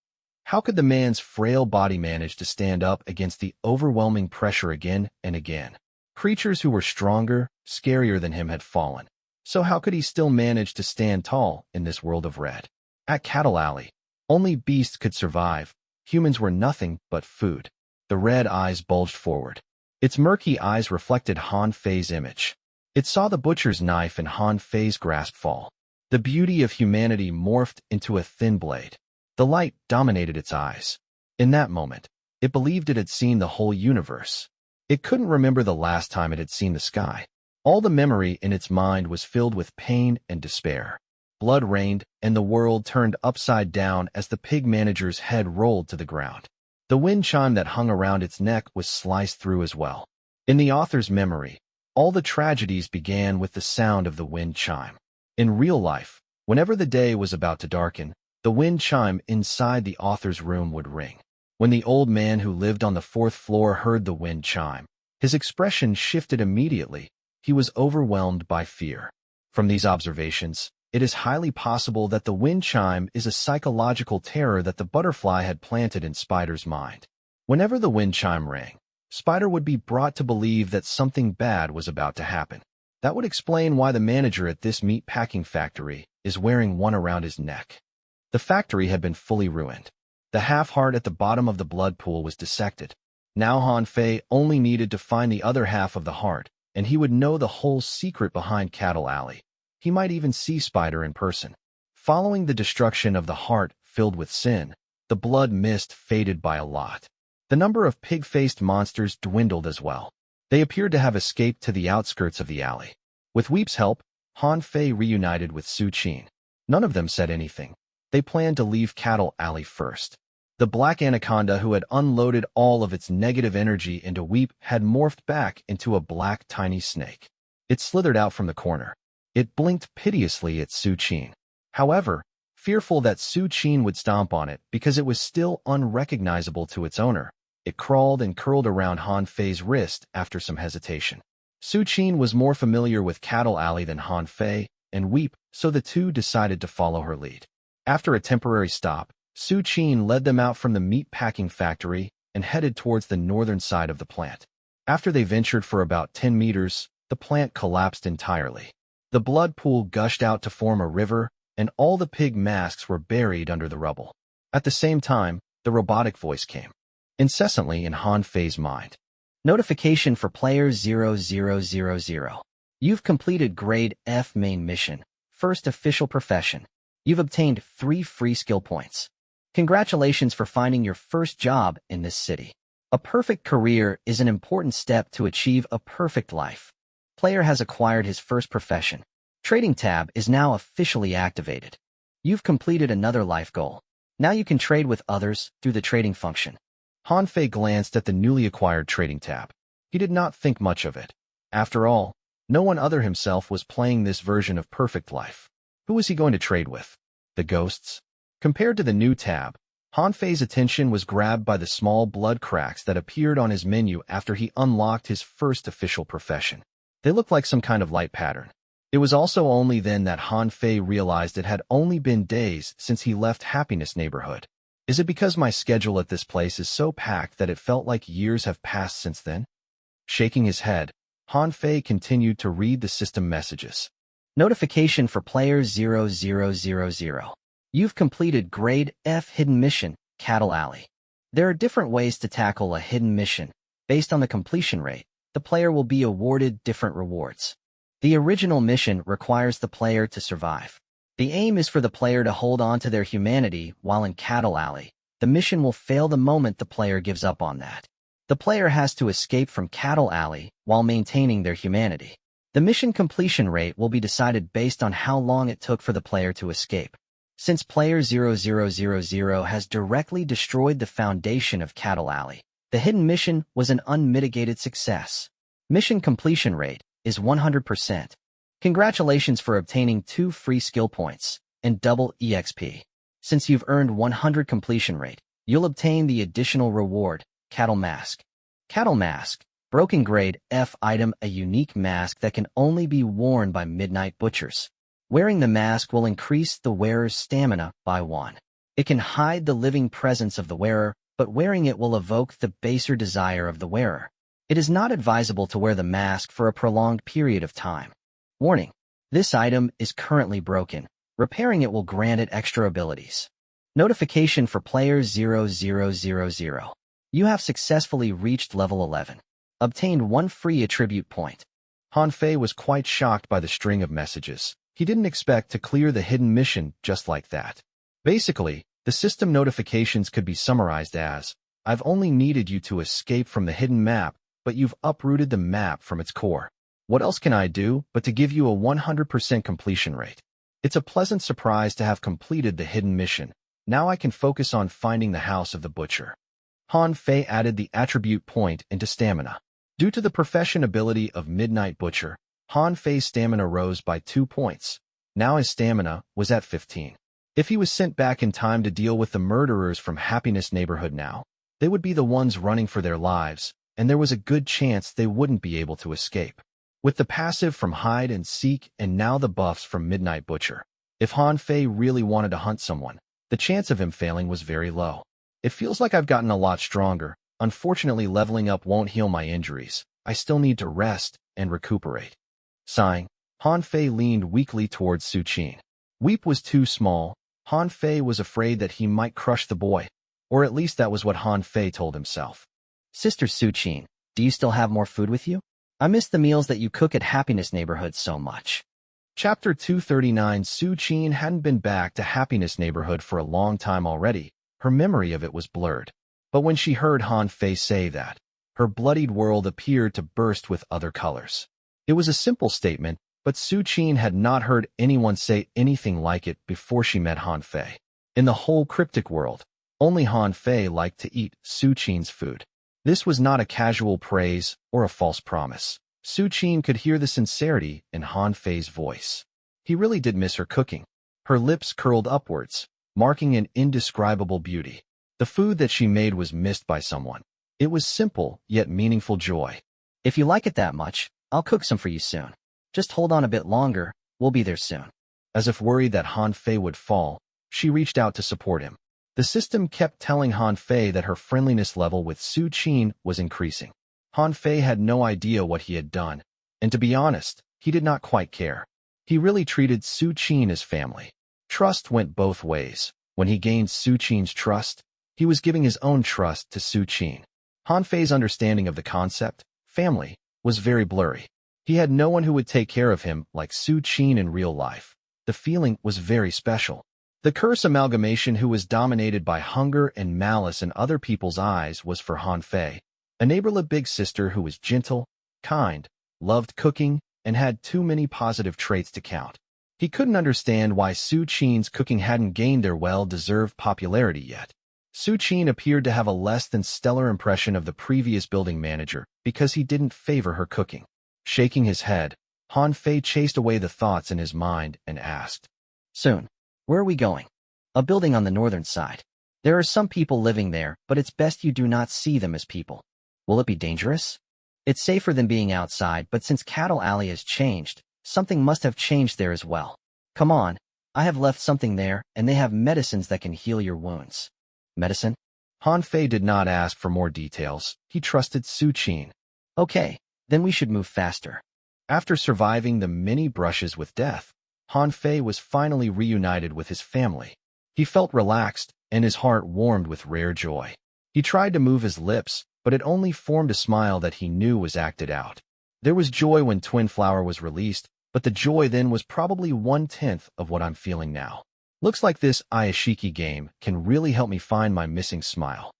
How could the man's frail body manage to stand up against the overwhelming pressure again and again? Creatures who were stronger, scarier than him had fallen. So how could he still manage to stand tall in this world of red? At Cattle Alley, only beasts could survive. Humans were nothing but food. The red eyes bulged forward. Its murky eyes reflected Han Fei's image. It saw the butcher's knife in Han Fei's grasp fall. The beauty of humanity morphed into a thin blade. The light dominated its eyes. In that moment, it believed it had seen the whole universe. It couldn't remember the last time it had seen the sky. All the memory in its mind was filled with pain and despair. Blood rained, and the world turned upside down as the pig manager's head rolled to the ground. The wind chime that hung around its neck was sliced through as well. In the author's memory, all the tragedies began with the sound of the wind chime. In real life, whenever the day was about to darken, the wind chime inside the author's room would ring. When the old man who lived on the 4th floor heard the wind chime, his expression shifted immediately. He was overwhelmed by fear. From these observations, it is highly possible that the wind chime is a psychological terror that the butterfly had planted in Spider's mind. Whenever the wind chime rang, Spider would be brought to believe that something bad was about to happen. That would explain why the manager at this meat packing factory is wearing one around his neck. The factory had been fully ruined. The half-heart at the bottom of the blood pool was dissected. Now Han Fei only needed to find the other half of the heart, and he would know the whole secret behind Cattle Alley. He might even see Spider in person. Following the destruction of the heart filled with sin, the blood mist faded by a lot. The number of pig-faced monsters dwindled as well. They appeared to have escaped to the outskirts of the alley. With Weep's help, Han Fei reunited with Su Qin. None of them said anything. They planned to leave Cattle Alley first. The black anaconda who had unloaded all of its negative energy into Weep had morphed back into a black tiny snake. It slithered out from the corner. It blinked piteously at Su Qin. However, fearful that Su Qin would stomp on it because it was still unrecognizable to its owner, it crawled and curled around Han Fei's wrist after some hesitation. Su Qin was more familiar with Cattle Alley than Han Fei and Weep, so the two decided to follow her lead. After a temporary stop, Su Qin led them out from the meat packing factory and headed towards the northern side of the plant. After they ventured for about 10 meters, the plant collapsed entirely. The blood pool gushed out to form a river, and all the pig masks were buried under the rubble. At the same time, the robotic voice came incessantly in Han Fei's mind. Notification for player 0000. You've completed Grade F main mission, first official profession. You've obtained 3 free skill points. Congratulations for finding your first job in this city. A perfect career is an important step to achieve a perfect life. Player has acquired his first profession. Trading tab is now officially activated. You've completed another life goal. Now you can trade with others through the trading function. Han Fei glanced at the newly acquired trading tab. He did not think much of it. After all, no one other himself was playing this version of Perfect Life. Who was he going to trade with? The ghosts? Compared to the new tab, Han Fei's attention was grabbed by the small blood cracks that appeared on his menu after he unlocked his first official profession. They looked like some kind of light pattern. It was also only then that Han Fei realized it had only been days since he left Happiness Neighborhood. Is it because my schedule at this place is so packed that it felt like years have passed since then? Shaking his head, Han Fei continued to read the system messages. Notification for player 0000. You've completed Grade F Hidden Mission, Cattle Alley. There are different ways to tackle a hidden mission. Based on the completion rate, the player will be awarded different rewards. The original mission requires the player to survive. The aim is for the player to hold on to their humanity while in Cattle Alley. The mission will fail the moment the player gives up on that. The player has to escape from Cattle Alley while maintaining their humanity. The mission completion rate will be decided based on how long it took for the player to escape. Since player 0000 has directly destroyed the foundation of Cattle Alley, the hidden mission was an unmitigated success. Mission completion rate is 100%. Congratulations for obtaining 2 free skill points and double EXP. Since you've earned 100 completion rate, you'll obtain the additional reward, Cattle Mask. Cattle Mask, broken grade F item, a unique mask that can only be worn by midnight butchers. Wearing the mask will increase the wearer's stamina by 1. It can hide the living presence of the wearer, but wearing it will evoke the baser desire of the wearer. It is not advisable to wear the mask for a prolonged period of time. Warning: this item is currently broken. Repairing it will grant it extra abilities. Notification for player 0000. You have successfully reached level 11. Obtained 1 free attribute point. Han Fei was quite shocked by the string of messages. He didn't expect to clear the hidden mission just like that. Basically, the system notifications could be summarized as, I've only needed you to escape from the hidden map, but you've uprooted the map from its core. What else can I do but to give you a 100% completion rate? It's a pleasant surprise to have completed the hidden mission. Now I can focus on finding the house of the butcher. Han Fei added the attribute point into stamina. Due to the profession ability of Midnight Butcher, Han Fei's stamina rose by 2 points. Now his stamina was at 15. If he was sent back in time to deal with the murderers from Happiness Neighborhood now, they would be the ones running for their lives, and there was a good chance they wouldn't be able to escape. With the passive from Hide and Seek and now the buffs from Midnight Butcher, if Han Fei really wanted to hunt someone, the chance of him failing was very low. It feels like I've gotten a lot stronger. Unfortunately, leveling up won't heal my injuries. I still need to rest and recuperate. Sighing, Han Fei leaned weakly towards Su Qin. Weep was too small. Han Fei was afraid that he might crush the boy. Or at least that was what Han Fei told himself. Sister Su Qin, do you still have more food with you? I miss the meals that you cook at Happiness Neighborhood so much. Chapter 239. Su Qin hadn't been back to Happiness Neighborhood for a long time already. Her memory of it was blurred. But when she heard Han Fei say that, her bloodied world appeared to burst with other colors. It was a simple statement, but Su Qin had not heard anyone say anything like it before she met Han Fei. In the whole cryptic world, only Han Fei liked to eat Su Qin's food. This was not a casual praise or a false promise. Su Qin could hear the sincerity in Han Fei's voice. He really did miss her cooking. Her lips curled upwards, marking an indescribable beauty. The food that she made was missed by someone. It was simple, yet meaningful joy. If you like it that much, I'll cook some for you soon. Just hold on a bit longer, we'll be there soon. As if worried that Han Fei would fall, she reached out to support him. The system kept telling Han Fei that her friendliness level with Su Qin was increasing. Han Fei had no idea what he had done, and to be honest, he did not quite care. He really treated Su Qin as family. Trust went both ways. When he gained Su Qin's trust, he was giving his own trust to Su Qin. Han Fei's understanding of the concept, family, was very blurry. He had no one who would take care of him like Su Qin in real life. The feeling was very special. The curse amalgamation who was dominated by hunger and malice in other people's eyes was for Han Fei, a neighborly big sister who was gentle, kind, loved cooking, and had too many positive traits to count. He couldn't understand why Su Qin's cooking hadn't gained their well-deserved popularity yet. Su Qin appeared to have a less than stellar impression of the previous building manager because he didn't favor her cooking. Shaking his head, Han Fei chased away the thoughts in his mind and asked, Soon. Where are we going? A building on the northern side. There are some people living there, but it's best you do not see them as people. Will it be dangerous? It's safer than being outside, but since Cattle Alley has changed, something must have changed there as well. Come on, I have left something there, and they have medicines that can heal your wounds. Medicine? Han Fei did not ask for more details. He trusted Su Qin. Okay, then we should move faster. After surviving the many brushes with death, Han Fei was finally reunited with his family. He felt relaxed, and his heart warmed with rare joy. He tried to move his lips, but it only formed a smile that he knew was acted out. There was joy when Twin Flower was released, but the joy then was probably 1/10 of what I'm feeling now. Looks like this Iyashikei game can really help me find my missing smile.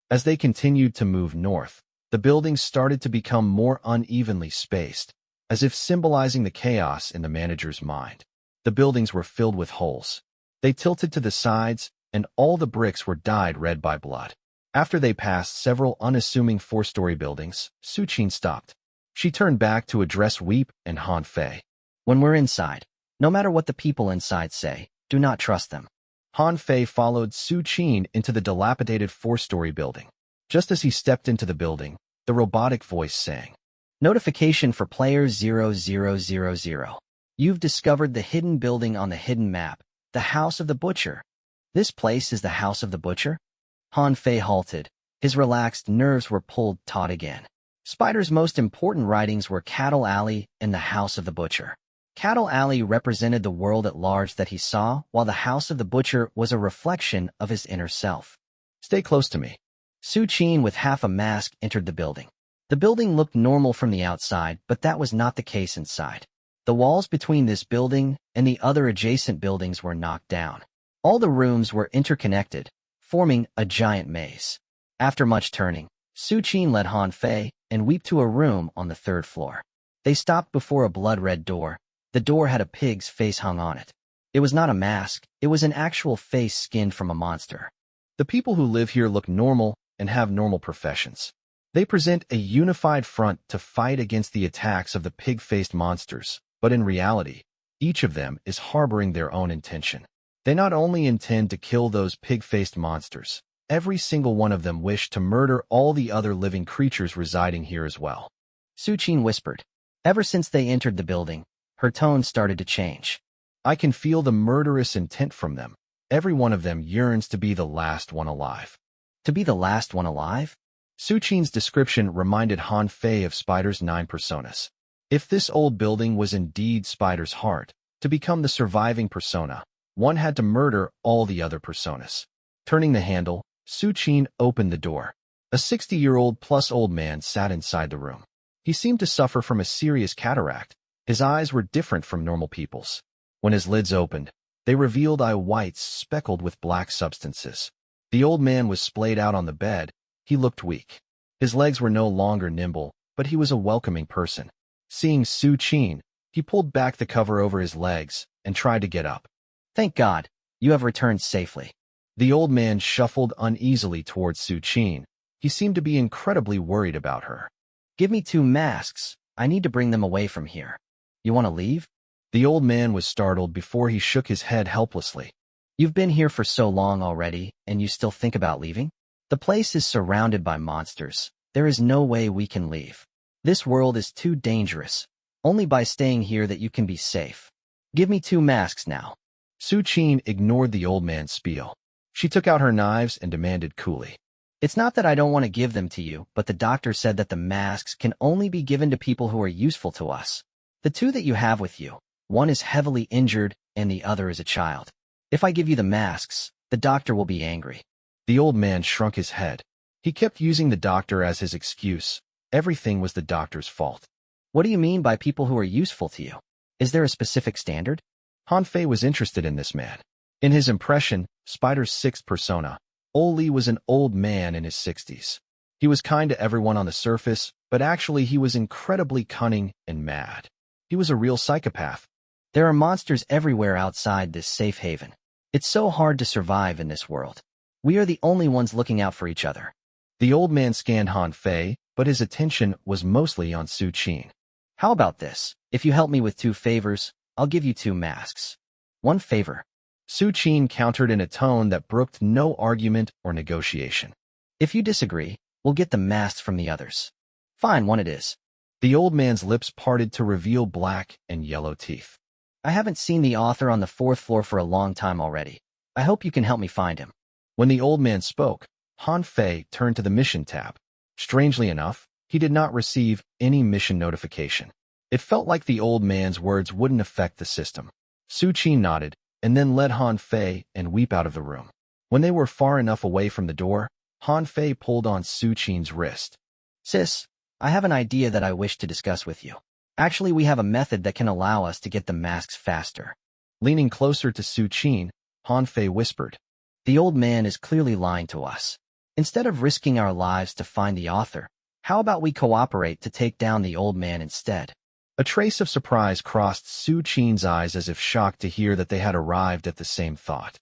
As they continued to move north, the buildings started to become more unevenly spaced, as if symbolizing the chaos in the manager's mind. The buildings were filled with holes. They tilted to the sides, and all the bricks were dyed red by blood. After they passed several unassuming four-story buildings, Su Qin stopped. She turned back to address Weep and Han Fei. When we're inside, no matter what the people inside say, do not trust them. Han Fei followed Su Qin into the dilapidated four-story building. Just as he stepped into the building, the robotic voice sang, Notification for player 0000. You've discovered the hidden building on the hidden map, the House of the Butcher. This place is the House of the Butcher? Han Fei halted. His relaxed nerves were pulled taut again. Spider's most important writings were Cattle Alley and the House of the Butcher. Cattle Alley represented the world at large that he saw, while the House of the Butcher was a reflection of his inner self. Stay close to me. Su Qin, with half a mask, entered the building. The building looked normal from the outside, but that was not the case inside. The walls between this building and the other adjacent buildings were knocked down. All the rooms were interconnected, forming a giant maze. After much turning, Su Qin led Han Fei and Weep to a room on the third floor. They stopped before a blood-red door. The door had a pig's face hung on it. It was not a mask, it was an actual face skinned from a monster. The people who live here look normal and have normal professions. They present a unified front to fight against the attacks of the pig-faced monsters, but in reality, each of them is harboring their own intention. They not only intend to kill those pig-faced monsters, every single one of them wish to murder all the other living creatures residing here as well. Su Qin whispered. Ever since they entered the building, her tone started to change. I can feel the murderous intent from them. Every one of them yearns to be the last one alive. To be the last one alive? Su Qin's description reminded Han Fei of Spider's 9 personas. If this old building was indeed Spider's heart, to become the surviving persona, one had to murder all the other personas. Turning the handle, Su Qin opened the door. A 60-year-old plus old man sat inside the room. He seemed to suffer from a serious cataract. His eyes were different from normal people's. When his lids opened, they revealed eye whites speckled with black substances. The old man was splayed out on the bed. He looked weak. His legs were no longer nimble, but he was a welcoming person. Seeing Su Qin, he pulled back the cover over his legs and tried to get up. Thank God, you have returned safely. The old man shuffled uneasily towards Su Qin. He seemed to be incredibly worried about her. Give me 2 masks. I need to bring them away from here. You want to leave? The old man was startled before he shook his head helplessly. You've been here for so long already, and you still think about leaving? The place is surrounded by monsters. There is no way we can leave. This world is too dangerous. Only by staying here that you can be safe. Give me 2 masks now. Su Qin ignored the old man's spiel. She took out her knives and demanded coolly. It's not that I don't want to give them to you, but the doctor said that the masks can only be given to people who are useful to us. The 2 that you have with you, one is heavily injured and the other is a child. If I give you the masks, the doctor will be angry. The old man shrunk his head. He kept using the doctor as his excuse. Everything was the doctor's fault. What do you mean by people who are useful to you? Is there a specific standard? Han Fei was interested in this man. In his impression, Spider's 6th persona, Oli was an old man in his 60s. He was kind to everyone on the surface, but actually he was incredibly cunning and mad. He was a real psychopath. There are monsters everywhere outside this safe haven. It's so hard to survive in this world. We are the only ones looking out for each other. The old man scanned Han Fei, but his attention was mostly on Su Qin. How about this? If you help me with 2 favors, I'll give you 2 masks. 1 favor. Su Qin countered in a tone that brooked no argument or negotiation. If you disagree, we'll get the masks from the others. Fine, 1 it is. The old man's lips parted to reveal black and yellow teeth. I haven't seen the author on the 4th floor for a long time already. I hope you can help me find him. When the old man spoke, Han Fei turned to the mission tab. Strangely enough, He did not receive any mission notification. It felt like the old man's words wouldn't affect the system. Su Qin nodded, and then led Han Fei and Weep out of the room. When they were far enough away from the door, Han Fei pulled on Su Qin's wrist. Sis, I have an idea that I wish to discuss with you. Actually, we have a method that can allow us to get the masks faster. Leaning closer to Su Qin, Han Fei whispered. The old man is clearly lying to us. Instead of risking our lives to find the author, how about we cooperate to take down the old man instead? A trace of surprise crossed Su Qin's eyes as if shocked to hear that they had arrived at the same thought.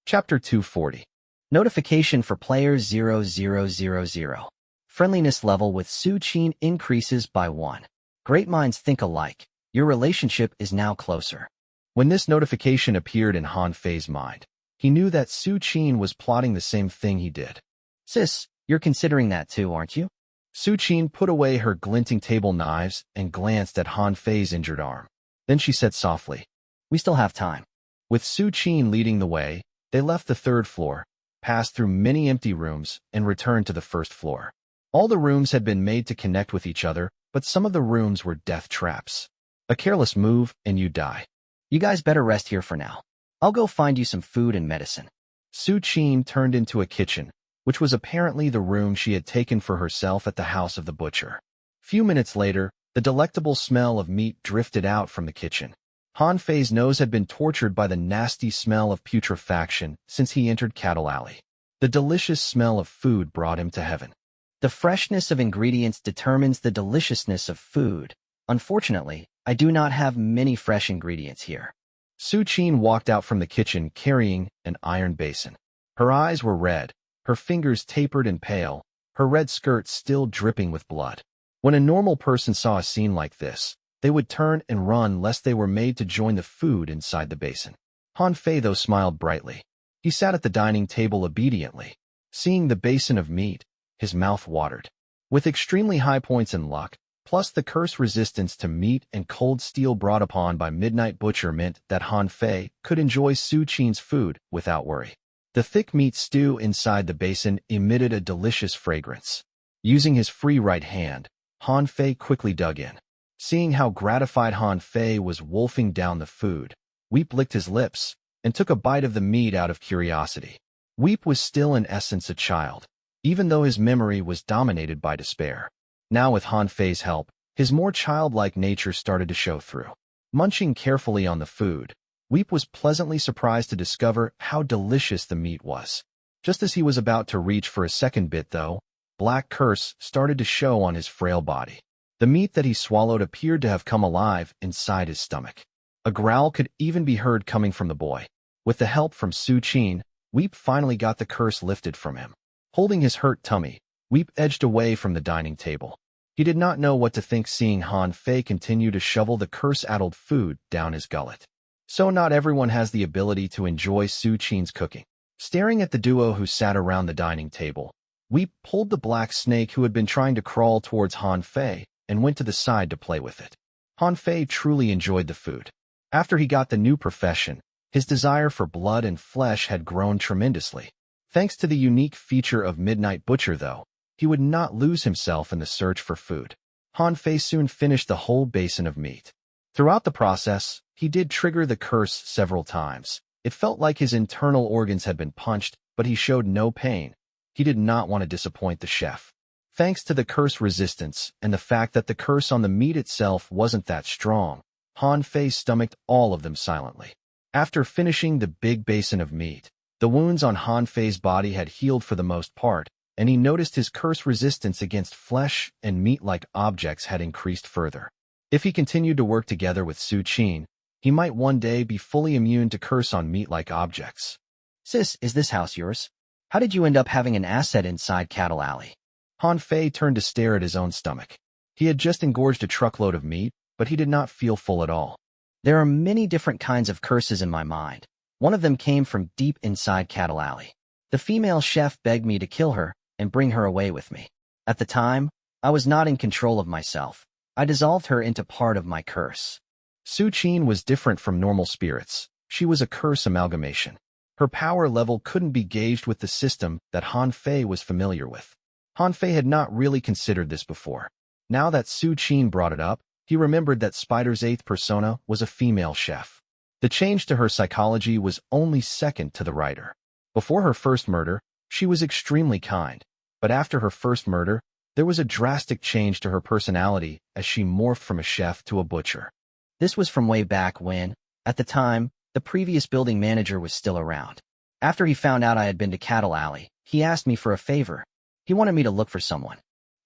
Chapter 240. Notification for player 0000. Friendliness level with Su Qin increases by 1. Great minds think alike. Your relationship is now closer. When this notification appeared in Han Fei's mind, he knew that Su Qin was plotting the same thing he did. Sis, you're considering that too, aren't you? Su Qin put away her glinting table knives and glanced at Han Fei's injured arm. Then she said softly, We still have time. With Su Qin leading the way, they left the third floor, passed through many empty rooms, and returned to the first floor. All the rooms had been made to connect with each other, but some of the rooms were death traps. A careless move, and you die. You guys better rest here for now. I'll go find you some food and medicine. Su Qin turned into a kitchen, which was apparently the room she had taken for herself at the house of the butcher. Few minutes later, the delectable smell of meat drifted out from the kitchen. Han Fei's nose had been tortured by the nasty smell of putrefaction since he entered Cattle Alley. The delicious smell of food brought him to heaven. The freshness of ingredients determines the deliciousness of food. Unfortunately, I do not have many fresh ingredients here. Su Qin walked out from the kitchen carrying an iron basin. Her eyes were red, her fingers tapered and pale, her red skirt still dripping with blood. When a normal person saw a scene like this, they would turn and run lest they were made to join the food inside the basin. Han Fei, though, smiled brightly. He sat at the dining table obediently. Seeing the basin of meat, his mouth watered. With extremely high points in luck, plus the curse resistance to meat and cold steel brought upon by Midnight Butcher meant that Han Fei could enjoy Su Qin's food without worry. The thick meat stew inside the basin emitted a delicious fragrance. Using his free right hand, Han Fei quickly dug in. Seeing how gratified Han Fei was wolfing down the food, Weep licked his lips and took a bite of the meat out of curiosity. Weep was still in essence a child, even though his memory was dominated by despair. Now with Han Fei's help, his more childlike nature started to show through. Munching carefully on the food, Weep was pleasantly surprised to discover how delicious the meat was. Just as he was about to reach for a second bit, though, black curse started to show on his frail body. The meat that he swallowed appeared to have come alive inside his stomach. A growl could even be heard coming from the boy. With the help from Su Qin, Weep finally got the curse lifted from him. Holding his hurt tummy, Weep edged away from the dining table. He did not know what to think seeing Han Fei continue to shovel the curse-addled food down his gullet. So not everyone has the ability to enjoy Su Qin's cooking. Staring at the duo who sat around the dining table, Weep pulled the black snake who had been trying to crawl towards Han Fei and went to the side to play with it. Han Fei truly enjoyed the food. After he got the new profession, his desire for blood and flesh had grown tremendously. Thanks to the unique feature of Midnight Butcher, though, he would not lose himself in the search for food. Han Fei soon finished the whole basin of meat. Throughout the process, he did trigger the curse several times. It felt like his internal organs had been punched, but he showed no pain. He did not want to disappoint the chef. Thanks to the curse resistance and the fact that the curse on the meat itself wasn't that strong, Han Fei stomached all of them silently. After finishing the big basin of meat, the wounds on Han Fei's body had healed for the most part, and he noticed his curse resistance against flesh and meat-like objects had increased further. If he continued to work together with Su Qin, he might one day be fully immune to curse on meat-like objects. Sis, is this house yours? How did you end up having an asset inside Cattle Alley? Han Fei turned to stare at his own stomach. He had just engorged a truckload of meat, but he did not feel full at all. There are many different kinds of curses in my mind. One of them came from deep inside Cattle Alley. The female chef begged me to kill her and bring her away with me. At the time, I was not in control of myself. I dissolved her into part of my curse. Su Qin was different from normal spirits. She was a curse amalgamation. Her power level couldn't be gauged with the system that Han Fei was familiar with. Han Fei had not really considered this before. Now that Su Qin brought it up, he remembered that Spider's eighth persona was a female chef. The change to her psychology was only second to the writer. Before her first murder, she was extremely kind, but after her first murder, there was a drastic change to her personality as she morphed from a chef to a butcher. This was from way back when, at the time, the previous building manager was still around. After he found out I had been to Cattle Alley, he asked me for a favor. He wanted me to look for someone.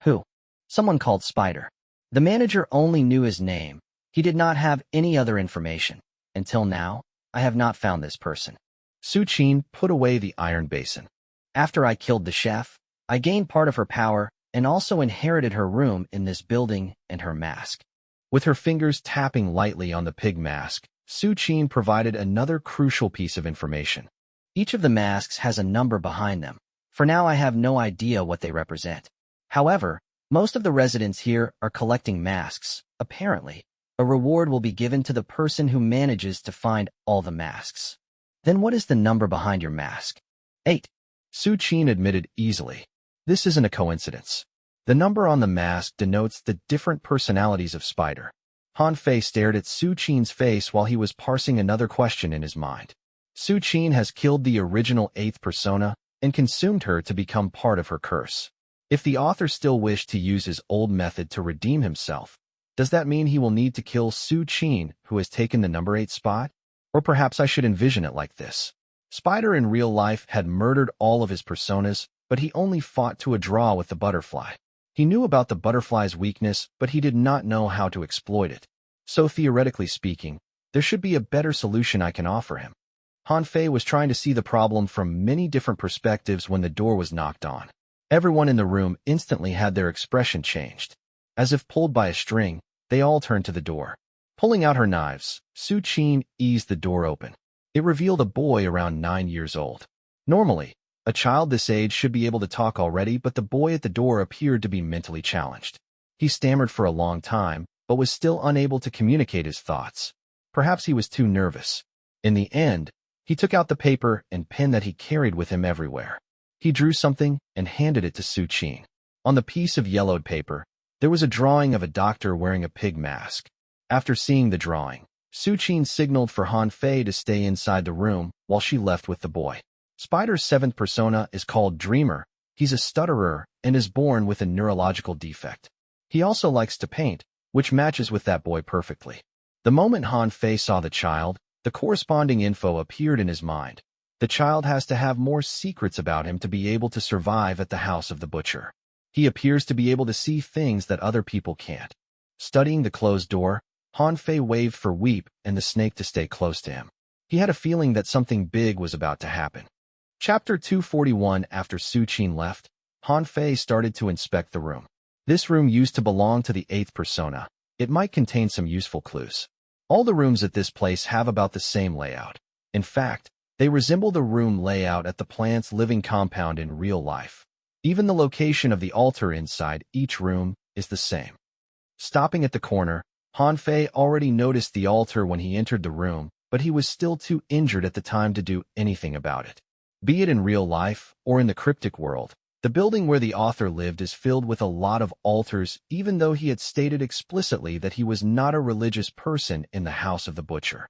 Who? Someone called Spider. The manager only knew his name. He did not have any other information. Until now, I have not found this person. Su Qin put away the iron basin. After I killed the chef, I gained part of her power and also inherited her room in this building and her mask. With her fingers tapping lightly on the pig mask, Su Qin provided another crucial piece of information. Each of the masks has a number behind them. For now, I have no idea what they represent. However, most of the residents here are collecting masks. Apparently, a reward will be given to the person who manages to find all the masks. Then what is the number behind your mask? 8. Su Qin admitted easily. This isn't a coincidence. The number on the mask denotes the different personalities of Spider. Han Fei stared at Su Qin's face while he was parsing another question in his mind. Su Qin has killed the original eighth persona and consumed her to become part of her curse. If the author still wished to use his old method to redeem himself, does that mean he will need to kill Su Qin, who has taken the number 8 spot? Or perhaps I should envision it like this. Spider in real life had murdered all of his personas, but he only fought to a draw with the butterfly. He knew about the butterfly's weakness, but he did not know how to exploit it. So theoretically speaking, there should be a better solution I can offer him. Han Fei was trying to see the problem from many different perspectives when the door was knocked on. Everyone in the room instantly had their expression changed. As if pulled by a string, they all turned to the door. Pulling out her knives, Su Qin eased the door open. It revealed a boy around 9 years old. Normally, a child this age should be able to talk already, but the boy at the door appeared to be mentally challenged. He stammered for a long time, but was still unable to communicate his thoughts. Perhaps he was too nervous. In the end, he took out the paper and pen that he carried with him everywhere. He drew something and handed it to Su Qin. On the piece of yellowed paper, there was a drawing of a doctor wearing a pig mask. After seeing the drawing, Su Qin signaled for Han Fei to stay inside the room while she left with the boy. Spider's 7th persona is called Dreamer. He's a stutterer and is born with a neurological defect. He also likes to paint, which matches with that boy perfectly. The moment Han Fei saw the child, the corresponding info appeared in his mind. The child has to have more secrets about him to be able to survive at the house of the butcher. He appears to be able to see things that other people can't. Studying the closed door, Han Fei waved for Weep and the snake to stay close to him. He had a feeling that something big was about to happen. Chapter 241. After Su Qin left, Han Fei started to inspect the room. This room used to belong to the 8th persona. It might contain some useful clues. All the rooms at this place have about the same layout. In fact, they resemble the room layout at the plant's living compound in real life. Even the location of the altar inside each room is the same. Stopping at the corner, Han Fei already noticed the altar when he entered the room, but he was still too injured at the time to do anything about it. Be it in real life or in the cryptic world, the building where the author lived is filled with a lot of altars, even though he had stated explicitly that he was not a religious person in the house of the butcher.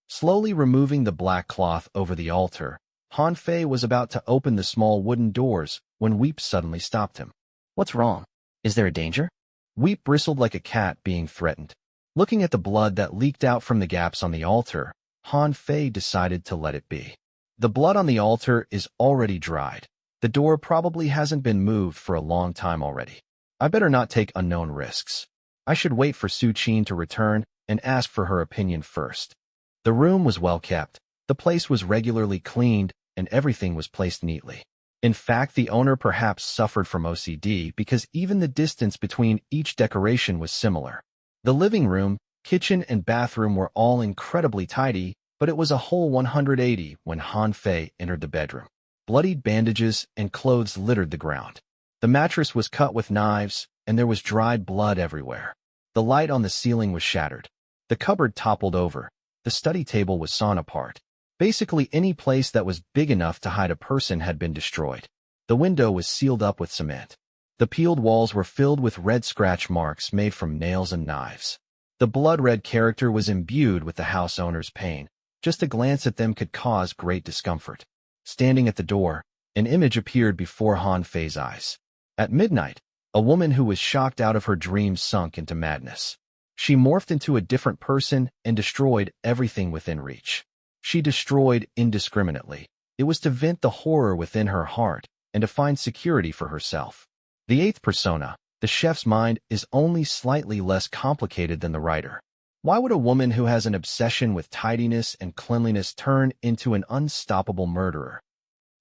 Slowly removing the black cloth over the altar, Han Fei was about to open the small wooden doors when Weep suddenly stopped him. What's wrong? Is there a danger? Weep bristled like a cat being threatened. Looking at the blood that leaked out from the gaps on the altar, Han Fei decided to let it be. The blood on the altar is already dried. The door probably hasn't been moved for a long time already. I better not take unknown risks. I should wait for Su Qin to return and ask for her opinion first. The room was well kept. The place was regularly cleaned, and everything was placed neatly. In fact, the owner perhaps suffered from OCD because even the distance between each decoration was similar. The living room, kitchen, and bathroom were all incredibly tidy, but it was a whole 180 when Han Fei entered the bedroom. Bloodied bandages and clothes littered the ground. The mattress was cut with knives, and there was dried blood everywhere. The light on the ceiling was shattered. The cupboard toppled over. The study table was sawn apart. Basically, any place that was big enough to hide a person had been destroyed. The window was sealed up with cement. The peeled walls were filled with red scratch marks made from nails and knives. The blood-red character was imbued with the house owner's pain. Just a glance at them could cause great discomfort. Standing at the door, an image appeared before Han Fei's eyes. At midnight, a woman who was shocked out of her dreams sunk into madness. She morphed into a different person and destroyed everything within reach. She destroyed indiscriminately. It was to vent the horror within her heart and to find security for herself. The eighth persona, the chef's mind, is only slightly less complicated than the writer. Why would a woman who has an obsession with tidiness and cleanliness turn into an unstoppable murderer?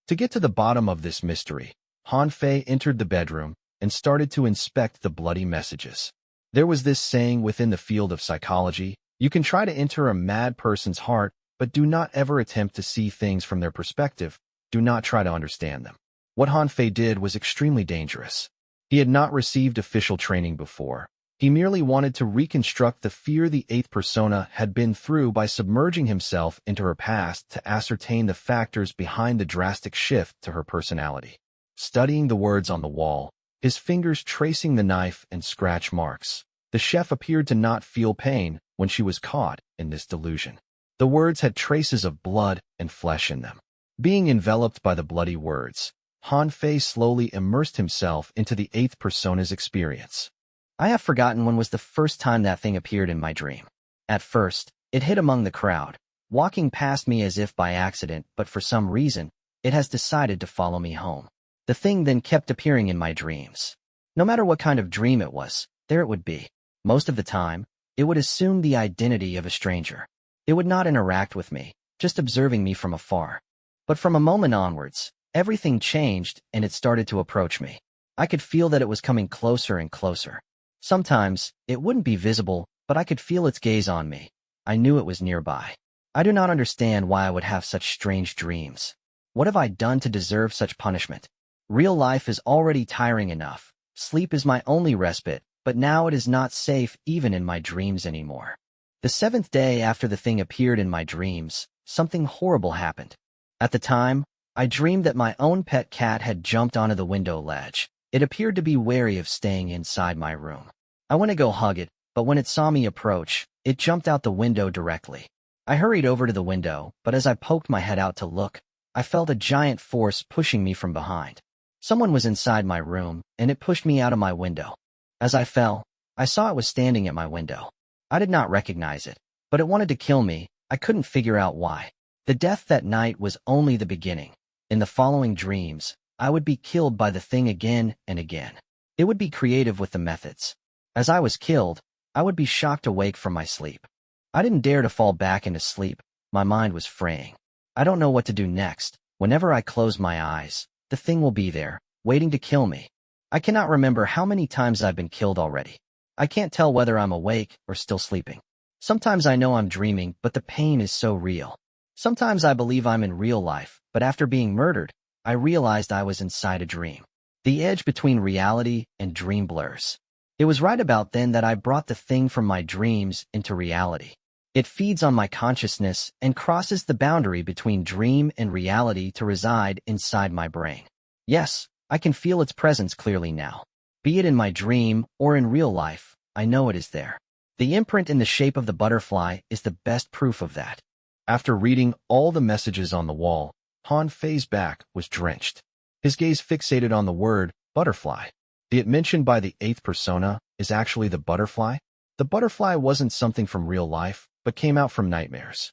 To get to the bottom of this mystery, Han Fei entered the bedroom and started to inspect the bloody messages. There was this saying within the field of psychology: you can try to enter a mad person's heart, but do not ever attempt to see things from their perspective. Do not try to understand them. What Han Fei did was extremely dangerous. He had not received official training before. He merely wanted to reconstruct the fear the eighth persona had been through by submerging himself into her past to ascertain the factors behind the drastic shift to her personality. Studying the words on the wall, his fingers tracing the knife and scratch marks, the chef appeared to not feel pain when she was caught in this delusion. The words had traces of blood and flesh in them. Being enveloped by the bloody words, Han Fei slowly immersed himself into the eighth persona's experience. I have forgotten when was the first time that thing appeared in my dream. At first, it hid among the crowd, walking past me as if by accident, but for some reason, it has decided to follow me home. The thing then kept appearing in my dreams. No matter what kind of dream it was, there it would be. Most of the time, it would assume the identity of a stranger. It would not interact with me, just observing me from afar. But from a moment onwards, everything changed and it started to approach me. I could feel that it was coming closer and closer. Sometimes, it wouldn't be visible, but I could feel its gaze on me. I knew it was nearby. I do not understand why I would have such strange dreams. What have I done to deserve such punishment? Real life is already tiring enough. Sleep is my only respite, but now it is not safe even in my dreams anymore. The seventh day after the thing appeared in my dreams, something horrible happened. At the time, I dreamed that my own pet cat had jumped onto the window ledge. It appeared to be wary of staying inside my room. I went to go hug it, but when it saw me approach, it jumped out the window directly. I hurried over to the window, but as I poked my head out to look, I felt a giant force pushing me from behind. Someone was inside my room, and it pushed me out of my window. As I fell, I saw it was standing at my window. I did not recognize it, but it wanted to kill me. I couldn't figure out why. The death that night was only the beginning. In the following dreams, I would be killed by the thing again and again. It would be creative with the methods. As I was killed, I would be shocked awake from my sleep. I didn't dare to fall back into sleep. My mind was fraying. I don't know what to do next. Whenever I close my eyes, the thing will be there, waiting to kill me. I cannot remember how many times I've been killed already. I can't tell whether I'm awake or still sleeping. Sometimes I know I'm dreaming, but the pain is so real. Sometimes I believe I'm in real life, but after being murdered, I realized I was inside a dream. The edge between reality and dream blurs. It was right about then that I brought the thing from my dreams into reality. It feeds on my consciousness and crosses the boundary between dream and reality to reside inside my brain. Yes, I can feel its presence clearly now. Be it in my dream or in real life, I know it is there. The imprint in the shape of the butterfly is the best proof of that. After reading all the messages on the wall, Han Fei's back was drenched. His gaze fixated on the word butterfly. The it mentioned by the eighth persona is actually the butterfly. The butterfly wasn't something from real life, but came out from nightmares.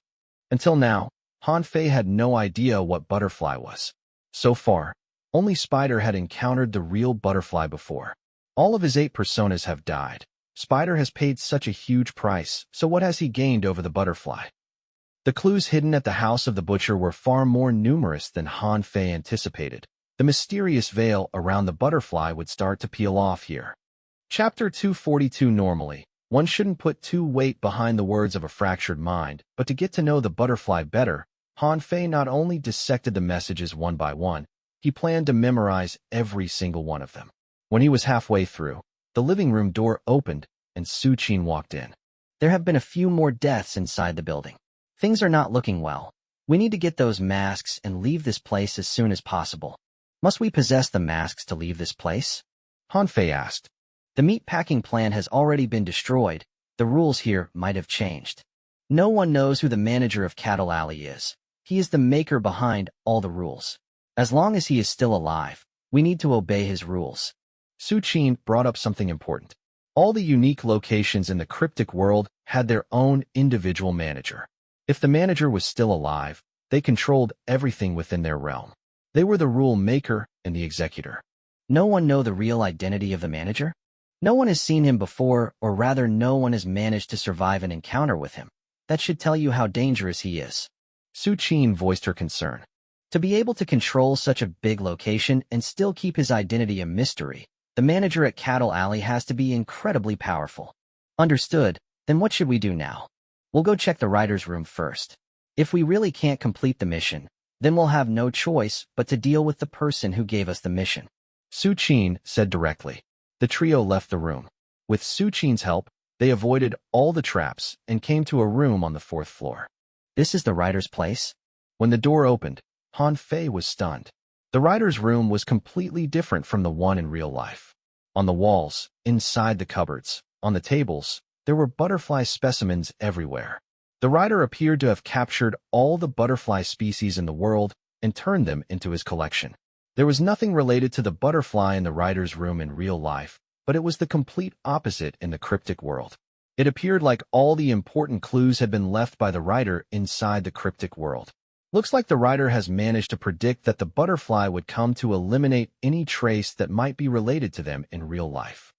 Until now, Han Fei had no idea what butterfly was. So far, only Spider had encountered the real butterfly before. All of his 8 personas have died. Spider has paid such a huge price, so what has he gained over the butterfly? The clues hidden at the house of the butcher were far more numerous than Han Fei anticipated. The mysterious veil around the butterfly would start to peel off here. Chapter 242. Normally, one shouldn't put too weight behind the words of a fractured mind, but to get to know the butterfly better, Han Fei not only dissected the messages one by one, he planned to memorize every single one of them. When he was halfway through, the living room door opened and Su Qin walked in. There have been a few more deaths inside the building. Things are not looking well. We need to get those masks and leave this place as soon as possible. Must we possess the masks to leave this place? Han Fei asked. The meatpacking plant has already been destroyed. The rules here might have changed. No one knows who the manager of Cattle Alley is. He is the maker behind all the rules. As long as he is still alive, we need to obey his rules. Su Qin brought up something important. All the unique locations in the cryptic world had their own individual manager. If the manager was still alive, they controlled everything within their realm. They were the rule maker and the executor. No one knows the real identity of the manager? No one has seen him before, or rather no one has managed to survive an encounter with him. That should tell you how dangerous he is. Su Qin voiced her concern. To be able to control such a big location and still keep his identity a mystery, the manager at Cattle Alley has to be incredibly powerful. Understood. Then what should we do now? We'll go check the writer's room first. If we really can't complete the mission, then we'll have no choice but to deal with the person who gave us the mission. Su Qin said directly. The trio left the room. With Su Qin's help, they avoided all the traps and came to a room on the 4th floor. This is the writer's place? When the door opened, Han Fei was stunned. The writer's room was completely different from the one in real life. On the walls, inside the cupboards, on the tables, there were butterfly specimens everywhere. The writer appeared to have captured all the butterfly species in the world and turned them into his collection. There was nothing related to the butterfly in the writer's room in real life, but it was the complete opposite in the cryptic world. It appeared like all the important clues had been left by the writer inside the cryptic world. Looks like the writer has managed to predict that the butterfly would come to eliminate any trace that might be related to them in real life.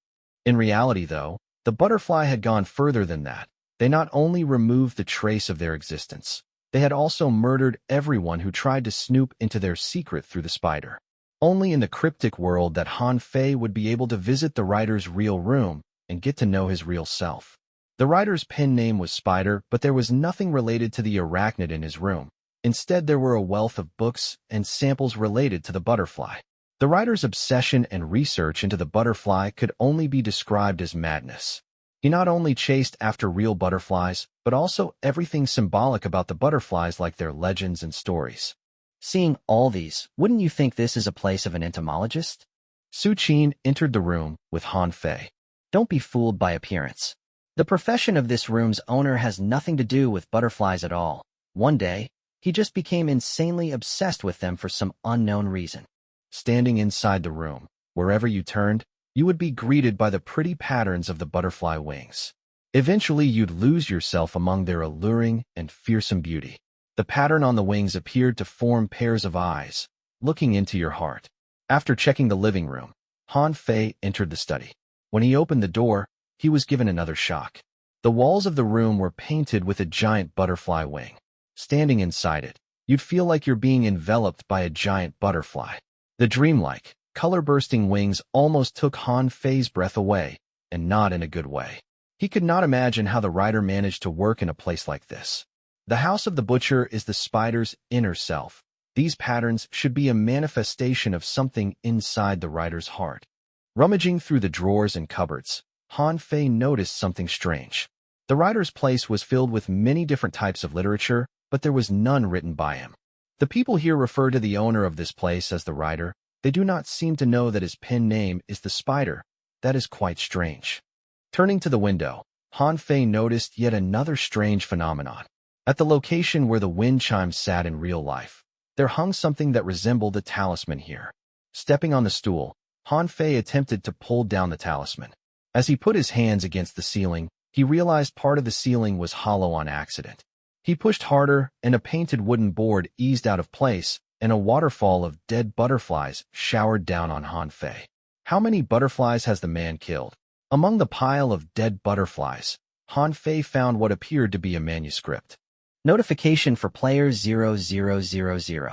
In reality, though, the butterfly had gone further than that. They not only removed the trace of their existence, they had also murdered everyone who tried to snoop into their secret through the spider. Only in the cryptic world that Han Fei would be able to visit the writer's real room and get to know his real self. The writer's pen name was Spider, but there was nothing related to the arachnid in his room. Instead, there were a wealth of books and samples related to the butterfly. The writer's obsession and research into the butterfly could only be described as madness. He not only chased after real butterflies, but also everything symbolic about the butterflies like their legends and stories. Seeing all these, wouldn't you think this is a place of an entomologist? Su Qin entered the room with Han Fei. Don't be fooled by appearance. The profession of this room's owner has nothing to do with butterflies at all. One day, he just became insanely obsessed with them for some unknown reason. Standing inside the room, wherever you turned, you would be greeted by the pretty patterns of the butterfly wings. Eventually, you'd lose yourself among their alluring and fearsome beauty. The pattern on the wings appeared to form pairs of eyes, looking into your heart. After checking the living room, Han Fei entered the study. When he opened the door, he was given another shock. The walls of the room were painted with a giant butterfly wing. Standing inside it, you'd feel like you're being enveloped by a giant butterfly. The dreamlike, color-bursting wings almost took Han Fei's breath away, and not in a good way. He could not imagine how the writer managed to work in a place like this. The house of the butcher is the spider's inner self. These patterns should be a manifestation of something inside the writer's heart. Rummaging through the drawers and cupboards, Han Fei noticed something strange. The writer's place was filled with many different types of literature, but there was none written by him. The people here refer to the owner of this place as the writer. They do not seem to know that his pen name is the spider. That is quite strange. Turning to the window, Han Fei noticed yet another strange phenomenon. At the location where the wind chimes sat in real life, there hung something that resembled a talisman here. Stepping on the stool, Han Fei attempted to pull down the talisman. As he put his hands against the ceiling, he realized part of the ceiling was hollow on accident. He pushed harder, and a painted wooden board eased out of place, and a waterfall of dead butterflies showered down on Han Fei. How many butterflies has the man killed? Among the pile of dead butterflies, Han Fei found what appeared to be a manuscript. Notification for player 0000.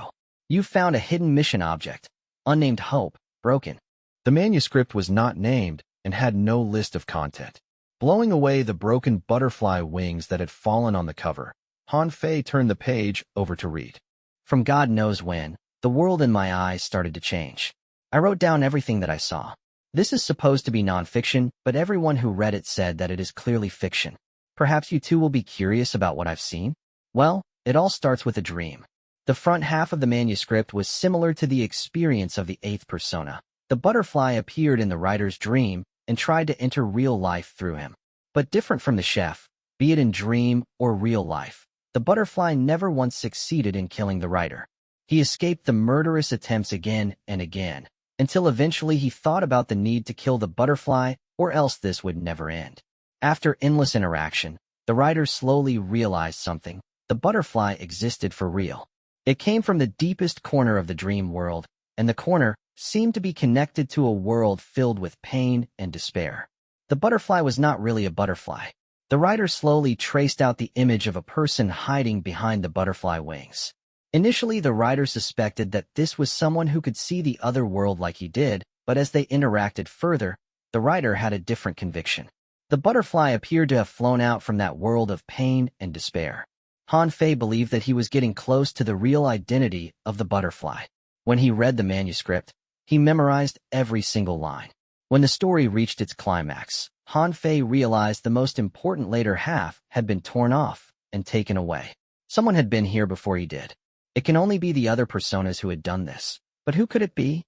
You found a hidden mission object. Unnamed Hope, broken. The manuscript was not named and had no list of content. Blowing away the broken butterfly wings that had fallen on the cover, Han Fei turned the page over to read. From God knows when, the world in my eyes started to change. I wrote down everything that I saw. This is supposed to be nonfiction, but everyone who read it said that it is clearly fiction. Perhaps you too will be curious about what I've seen? Well, it all starts with a dream. The front half of the manuscript was similar to the experience of the eighth persona. The butterfly appeared in the writer's dream and tried to enter real life through him. But different from the chef, be it in dream or real life, the butterfly never once succeeded in killing the writer. He escaped the murderous attempts again and again, until eventually he thought about the need to kill the butterfly, or else this would never end. After endless interaction, the writer slowly realized something. The butterfly existed for real. It came from the deepest corner of the dream world, and the corner seemed to be connected to a world filled with pain and despair. The butterfly was not really a butterfly. The writer slowly traced out the image of a person hiding behind the butterfly wings. Initially, the writer suspected that this was someone who could see the other world like he did, but as they interacted further, the writer had a different conviction. The butterfly appeared to have flown out from that world of pain and despair. Han Fei believed that he was getting close to the real identity of the butterfly. When he read the manuscript, he memorized every single line. When the story reached its climax, Han Fei realized the most important later half had been torn off and taken away. Someone had been here before he did. It can only be the other personas who had done this. But who could it be?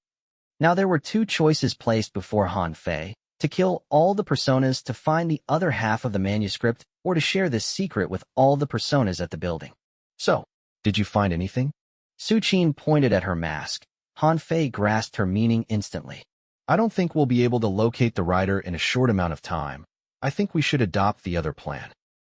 Now there were two choices placed before Han Fei: to kill all the personas to find the other half of the manuscript, or to share this secret with all the personas at the building. So, did you find anything? Su Qin pointed at her mask. Han Fei grasped her meaning instantly. I don't think we'll be able to locate the writer in a short amount of time. I think we should adopt the other plan.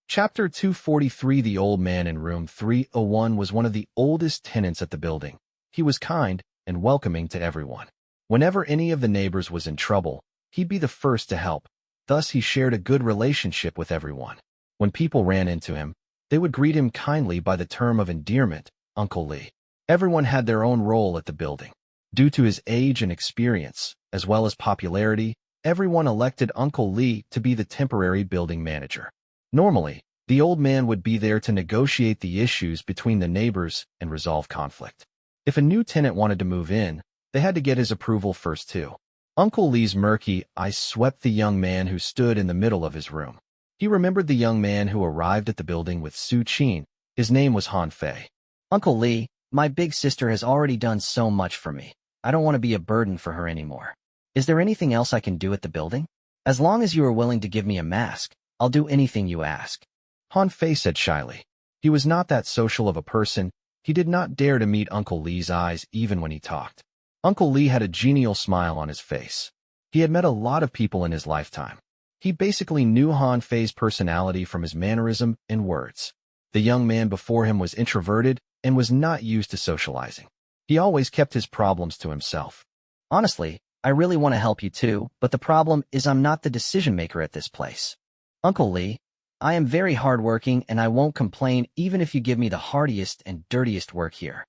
Chapter 243. The old man in room 301 was one of the oldest tenants at the building. He was kind and welcoming to everyone. Whenever any of the neighbors was in trouble, he'd be the first to help. Thus, he shared a good relationship with everyone. When people ran into him, they would greet him kindly by the term of endearment, Uncle Lee. Everyone had their own role at the building. Due to his age and experience, as well as popularity, everyone elected Uncle Lee to be the temporary building manager. Normally, the old man would be there to negotiate the issues between the neighbors and resolve conflict. If a new tenant wanted to move in, they had to get his approval first too. Uncle Lee's murky eyes swept the young man who stood in the middle of his room. He remembered the young man who arrived at the building with Su Qin. His name was Han Fei. Uncle Lee, my big sister has already done so much for me. I don't want to be a burden for her anymore. Is there anything else I can do at the building? As long as you are willing to give me a mask, I'll do anything you ask. Han Fei said shyly. He was not that social of a person. He did not dare to meet Uncle Lee's eyes even when he talked. Uncle Lee had a genial smile on his face. He had met a lot of people in his lifetime. He basically knew Han Fei's personality from his mannerism and words. The young man before him was introverted and was not used to socializing. He always kept his problems to himself. Honestly, I really want to help you too, but the problem is I'm not the decision maker at this place. Uncle Lee, I am very hardworking and I won't complain even if you give me the hardiest and dirtiest work here.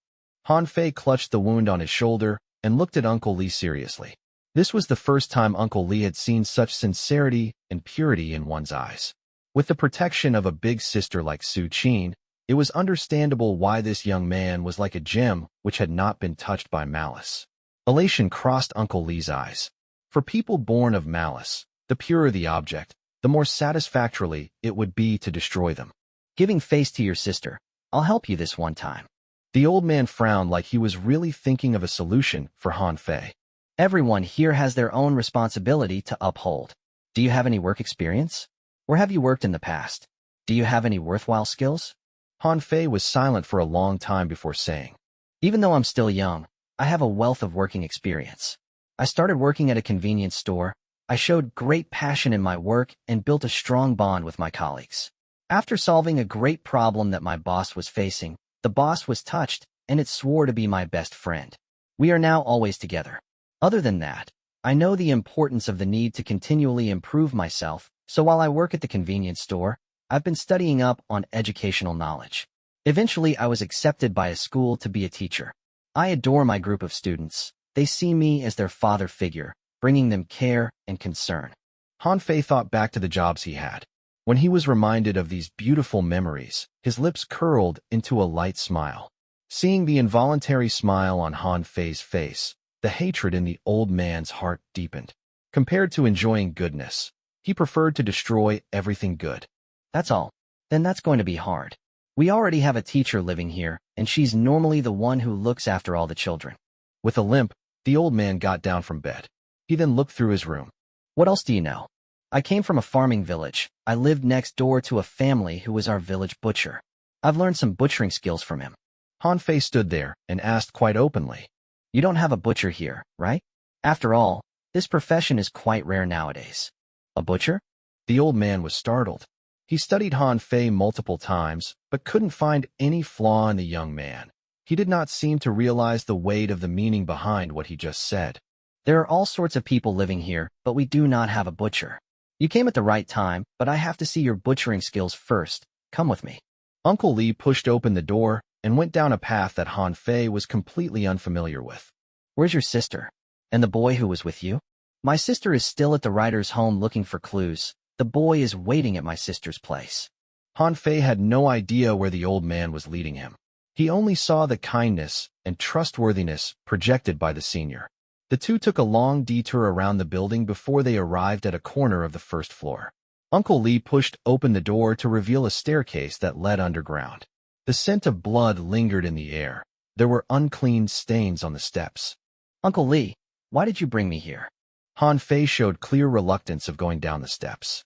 Han Fei clutched the wound on his shoulder and looked at Uncle Lee seriously. This was the first time Uncle Lee had seen such sincerity and purity in one's eyes. With the protection of a big sister like Su Qin, it was understandable why this young man was like a gem which had not been touched by malice. Elation crossed Uncle Lee's eyes. For people born of malice, the purer the object, the more satisfactorily it would be to destroy them. Giving face to your sister, I'll help you this one time. The old man frowned like he was really thinking of a solution for Han Fei. Everyone here has their own responsibility to uphold. Do you have any work experience? Or have you worked in the past? Do you have any worthwhile skills? Han Fei was silent for a long time before saying, Even though I'm still young, I have a wealth of working experience. I started working at a convenience store. I showed great passion in my work and built a strong bond with my colleagues. After solving a great problem that my boss was facing, the boss was touched and it swore to be my best friend. We are now always together. Other than that, I know the importance of the need to continually improve myself, so while I work at the convenience store, I've been studying up on educational knowledge. Eventually, I was accepted by a school to be a teacher. I adore my group of students. They see me as their father figure, bringing them care and concern. Han Fei thought back to the jobs he had. When he was reminded of these beautiful memories, his lips curled into a light smile. Seeing the involuntary smile on Han Fei's face, the hatred in the old man's heart deepened. Compared to enjoying goodness, he preferred to destroy everything good. That's all. Then that's going to be hard. We already have a teacher living here, and she's normally the one who looks after all the children. With a limp, The old man got down from bed. He then looked through his room. What else do you know? I came from a farming village. I lived next door to a family who was our village butcher. I've learned some butchering skills from him. Han Fei stood there and asked quite openly. You don't have a butcher here, right? After all, this profession is quite rare nowadays. A butcher? The old man was startled. He studied Han Fei multiple times, but couldn't find any flaw in the young man. He did not seem to realize the weight of the meaning behind what he just said. There are all sorts of people living here, but we do not have a butcher. You came at the right time, but I have to see your butchering skills first. Come with me. Uncle Li pushed open the door and went down a path that Han Fei was completely unfamiliar with. Where's your sister? And the boy who was with you? My sister is still at the writer's home looking for clues. The boy is waiting at my sister's place. Han Fei had no idea where the old man was leading him. He only saw the kindness and trustworthiness projected by the senior. The two took a long detour around the building before they arrived at a corner of the first floor. Uncle Li pushed open the door to reveal a staircase that led underground. The scent of blood lingered in the air. There were unclean stains on the steps. Uncle Li, why did you bring me here? Han Fei showed clear reluctance of going down the steps.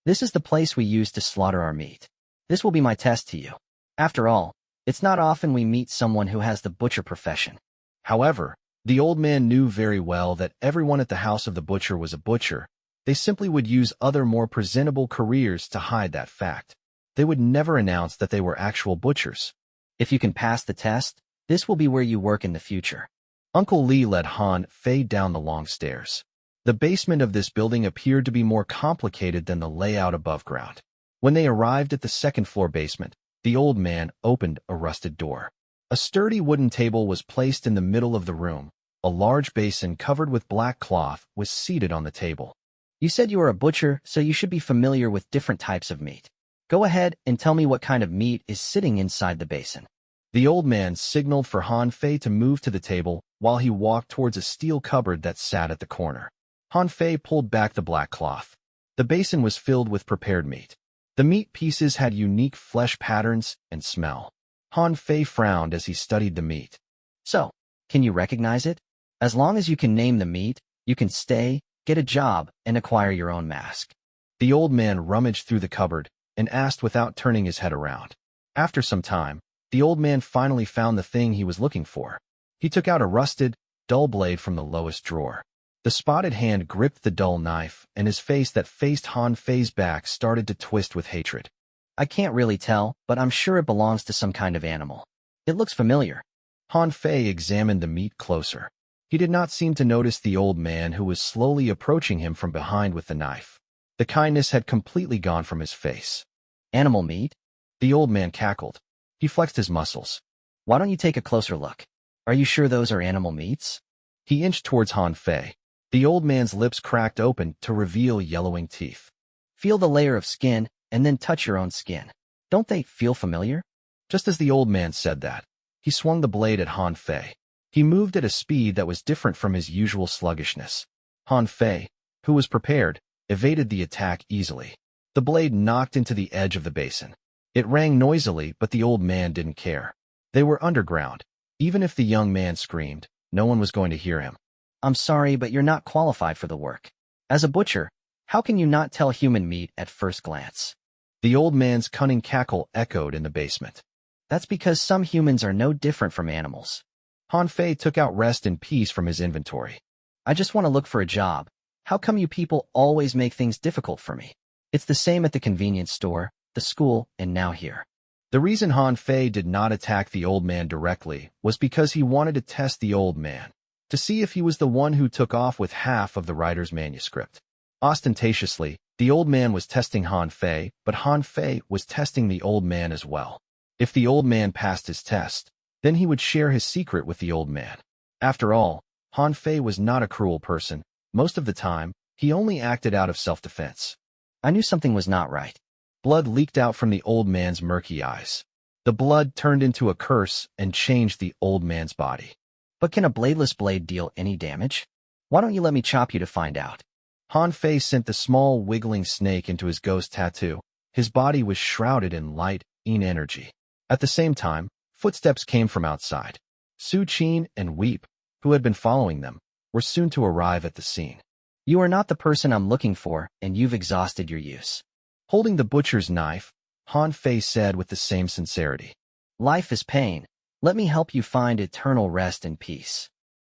This is the place we use to slaughter our meat. This will be my test to you. After all, it's not often we meet someone who has the butcher profession. However, the old man knew very well that everyone at the house of the butcher was a butcher. They simply would use other more presentable careers to hide that fact. They would never announce that they were actual butchers. If you can pass the test, this will be where you work in the future. Uncle Li led Han Fei down the long stairs. The basement of this building appeared to be more complicated than the layout above ground. When they arrived at the second-floor basement, the old man opened a rusted door. A sturdy wooden table was placed in the middle of the room. A large basin covered with black cloth was seated on the table. You said you were a butcher, so you should be familiar with different types of meat. Go ahead and tell me what kind of meat is sitting inside the basin. The old man signaled for Han Fei to move to the table while he walked towards a steel cupboard that sat at the corner. Han Fei pulled back the black cloth. The basin was filled with prepared meat. The meat pieces had unique flesh patterns and smell. Han Fei frowned as he studied the meat. So, can you recognize it? As long as you can name the meat, you can stay, get a job, and acquire your own mask. The old man rummaged through the cupboard and asked without turning his head around. After some time, the old man finally found the thing he was looking for. He took out a rusted, dull blade from the lowest drawer. The spotted hand gripped the dull knife, and his face that faced Han Fei's back started to twist with hatred. I can't really tell, but I'm sure it belongs to some kind of animal. It looks familiar. Han Fei examined the meat closer. He did not seem to notice the old man who was slowly approaching him from behind with the knife. The kindness had completely gone from his face. Animal meat? The old man cackled. He flexed his muscles. Why don't you take a closer look? Are you sure those are animal meats? He inched towards Han Fei. The old man's lips cracked open to reveal yellowing teeth. Feel the layer of skin, and then touch your own skin. Don't they feel familiar? Just as the old man said that, he swung the blade at Han Fei. He moved at a speed that was different from his usual sluggishness. Han Fei, who was prepared, evaded the attack easily. The blade knocked into the edge of the basin. It rang noisily, but the old man didn't care. They were underground. Even if the young man screamed, no one was going to hear him. I'm sorry, but you're not qualified for the work. As a butcher, how can you not tell human meat at first glance? The old man's cunning cackle echoed in the basement. That's because some humans are no different from animals. Han Fei took out rest and peace from his inventory. I just want to look for a job. How come you people always make things difficult for me? It's the same at the convenience store, the school, and now here. The reason Han Fei did not attack the old man directly was because he wanted to test the old man, to see if he was the one who took off with half of the writer's manuscript. Ostentatiously, the old man was testing Han Fei, but Han Fei was testing the old man as well. If the old man passed his test, then he would share his secret with the old man. After all, Han Fei was not a cruel person. Most of the time, he only acted out of self-defense. I knew something was not right. Blood leaked out from the old man's murky eyes. The blood turned into a curse and changed the old man's body. But can a bladeless blade deal any damage? Why don't you let me chop you to find out? Han Fei sent the small wiggling snake into his ghost tattoo. His body was shrouded in light, energy. At the same time, footsteps came from outside. Su Qin and Weep, who had been following them, were soon to arrive at the scene. You are not the person I'm looking for, and you've exhausted your use. Holding the butcher's knife, Han Fei said with the same sincerity. Life is pain. Let me help you find eternal rest and peace.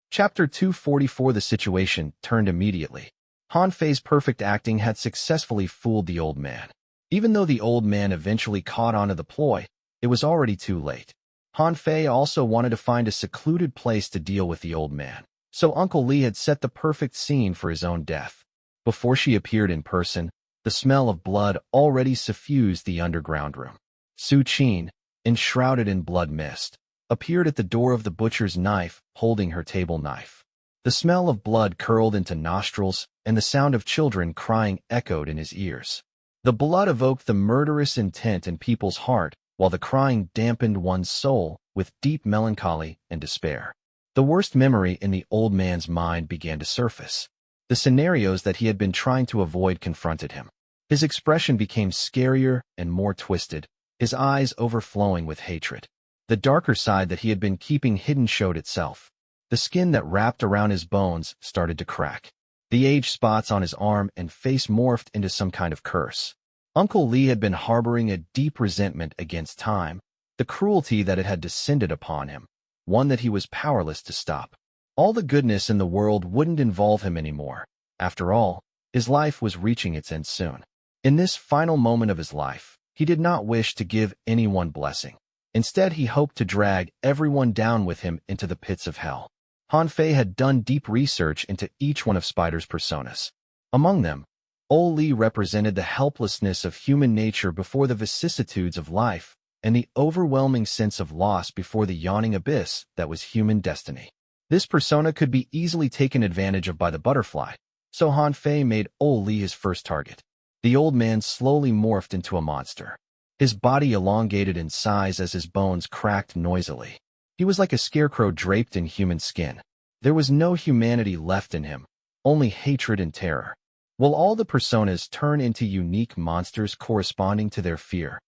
Chapter 244. The situation turned immediately. Han Fei's perfect acting had successfully fooled the old man. Even though the old man eventually caught on to the ploy, it was already too late. Han Fei also wanted to find a secluded place to deal with the old man, so Uncle Li had set the perfect scene for his own death. Before she appeared in person, the smell of blood already suffused the underground room. Su Qin, enshrouded in blood mist, appeared at the door of the butcher's knife, holding her table knife. The smell of blood curled into nostrils, and the sound of children crying echoed in his ears. The blood evoked the murderous intent in people's heart, while the crying dampened one's soul with deep melancholy and despair. The worst memory in the old man's mind began to surface. The scenarios that he had been trying to avoid confronted him. His expression became scarier and more twisted, his eyes overflowing with hatred. The darker side that he had been keeping hidden showed itself. The skin that wrapped around his bones started to crack. The age spots on his arm and face morphed into some kind of curse. Uncle Li had been harboring a deep resentment against time, the cruelty that it had descended upon him, one that he was powerless to stop. All the goodness in the world wouldn't involve him anymore. After all, his life was reaching its end soon. In this final moment of his life, he did not wish to give anyone blessing. Instead, he hoped to drag everyone down with him into the pits of hell. Han Fei had done deep research into each one of Spider's personas. Among them, Li represented the helplessness of human nature before the vicissitudes of life and the overwhelming sense of loss before the yawning abyss that was human destiny. This persona could be easily taken advantage of by the butterfly, so Han Fei made Li his first target. The old man slowly morphed into a monster. His body elongated in size as his bones cracked noisily. He was like a scarecrow draped in human skin. There was no humanity left in him, only hatred and terror. Will all the personas turn into unique monsters corresponding to their fear?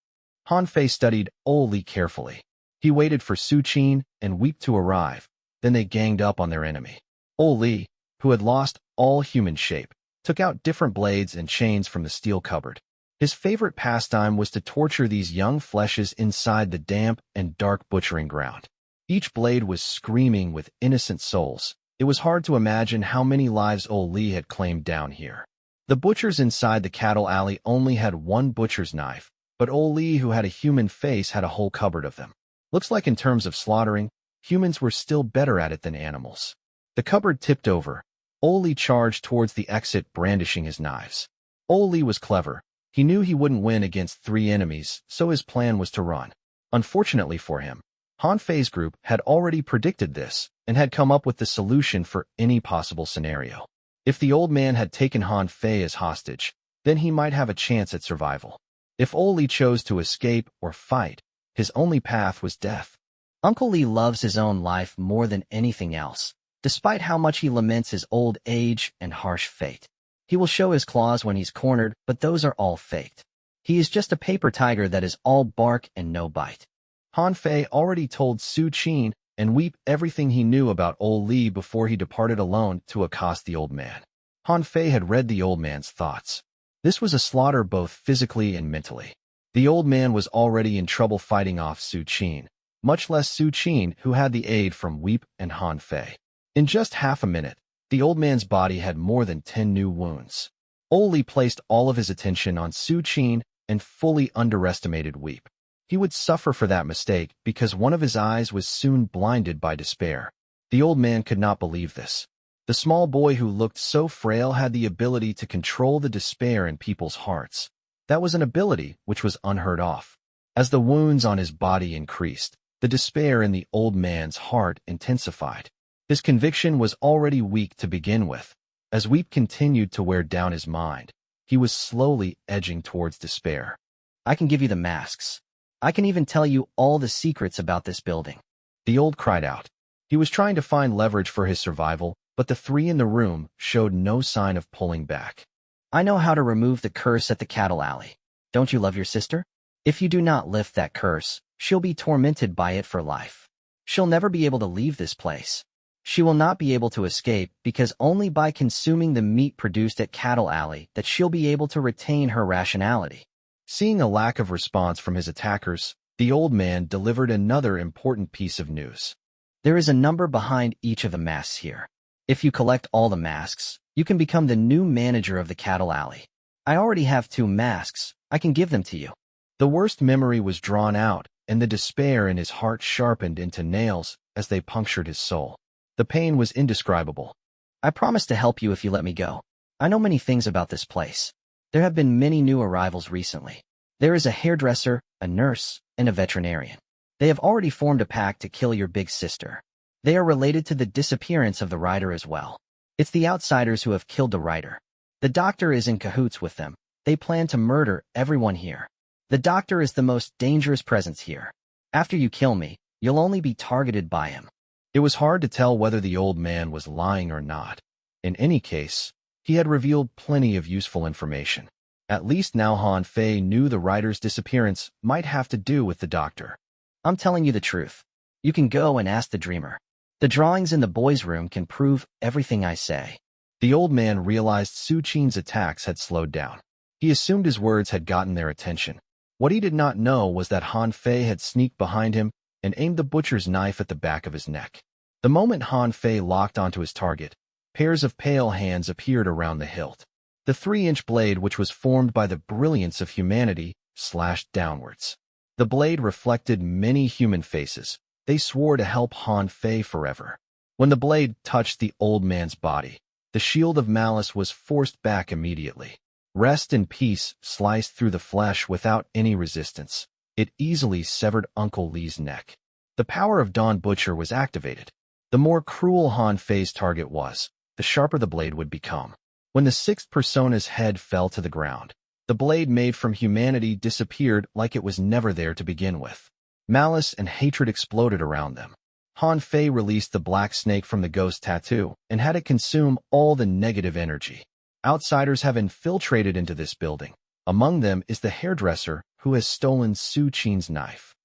Han Fei studied Li carefully. He waited for Su Qin and Weep to arrive, then they ganged up on their enemy. Li, who had lost all human shape, took out different blades and chains from the steel cupboard. His favorite pastime was to torture these young fleshes inside the damp and dark butchering ground. Each blade was screaming with innocent souls. It was hard to imagine how many lives Li had claimed down here. The butchers inside the cattle alley only had one butcher's knife, but Li, who had a human face, had a whole cupboard of them. Looks like in terms of slaughtering, humans were still better at it than animals. The cupboard tipped over. Li charged towards the exit, brandishing his knives. Li was clever. He knew he wouldn't win against 3 enemies, so his plan was to run. Unfortunately for him, Han Fei's group had already predicted this and had come up with the solution for any possible scenario. If the old man had taken Han Fei as hostage, then he might have a chance at survival. If Li chose to escape or fight, his only path was death. Uncle Li loves his own life more than anything else, despite how much he laments his old age and harsh fate. He will show his claws when he's cornered, but those are all faked. He is just a paper tiger that is all bark and no bite. Han Fei already told Su Qin and Weep everything he knew about Li before he departed alone to accost the old man. Han Fei had read the old man's thoughts. This was a slaughter both physically and mentally. The old man was already in trouble fighting off Su Qin, much less Su Qin, who had the aid from Weep and Han Fei. In just half a minute, the old man's body had more than 10 new wounds. Li placed all of his attention on Su Qin and fully underestimated Weep. He would suffer for that mistake because one of his eyes was soon blinded by despair. The old man could not believe this. The small boy who looked so frail had the ability to control the despair in people's hearts. That was an ability which was unheard of. As the wounds on his body increased, the despair in the old man's heart intensified. His conviction was already weak to begin with. As Weep continued to wear down his mind, he was slowly edging towards despair. I can give you the masks. I can even tell you all the secrets about this building. The old cried out. He was trying to find leverage for his survival, but the 3 in the room showed no sign of pulling back. I know how to remove the curse at the cattle alley. Don't you love your sister? If you do not lift that curse, she'll be tormented by it for life. She'll never be able to leave this place. She will not be able to escape because only by consuming the meat produced at Cattle Alley that she'll be able to retain her rationality. Seeing a lack of response from his attackers, the old man delivered another important piece of news. There is a number behind each of the masks here. If you collect all the masks, you can become the new manager of the Cattle Alley. I already have 2 masks. I can give them to you. The worst memory was drawn out, and the despair in his heart sharpened into nails as they punctured his soul. The pain was indescribable. I promise to help you if you let me go. I know many things about this place. There have been many new arrivals recently. There is a hairdresser, a nurse, and a veterinarian. They have already formed a pact to kill your big sister. They are related to the disappearance of the writer as well. It's the outsiders who have killed the writer. The doctor is in cahoots with them. They plan to murder everyone here. The doctor is the most dangerous presence here. After you kill me, you'll only be targeted by him. It was hard to tell whether the old man was lying or not. In any case, he had revealed plenty of useful information. At least now Han Fei knew the writer's disappearance might have to do with the doctor. I'm telling you the truth. You can go and ask the dreamer. The drawings in the boys' room can prove everything I say. The old man realized Su Qin's attacks had slowed down. He assumed his words had gotten their attention. What he did not know was that Han Fei had sneaked behind him and aimed the butcher's knife at the back of his neck. The moment Han Fei locked onto his target, pairs of pale hands appeared around the hilt. The 3-inch blade, which was formed by the brilliance of humanity, slashed downwards. The blade reflected many human faces. They swore to help Han Fei forever. When the blade touched the old man's body, the shield of malice was forced back immediately. Rest in peace sliced through the flesh without any resistance. It easily severed Uncle Li's neck. The power of Dawn Butcher was activated. The more cruel Han Fei's target was, the sharper the blade would become. When the 6th persona's head fell to the ground, the blade made from humanity disappeared like it was never there to begin with. Malice and hatred exploded around them. Han Fei released the black snake from the ghost tattoo and had it consume all the negative energy. Outsiders have infiltrated into this building. Among them is the hairdresser who has stolen Su Qin's knife.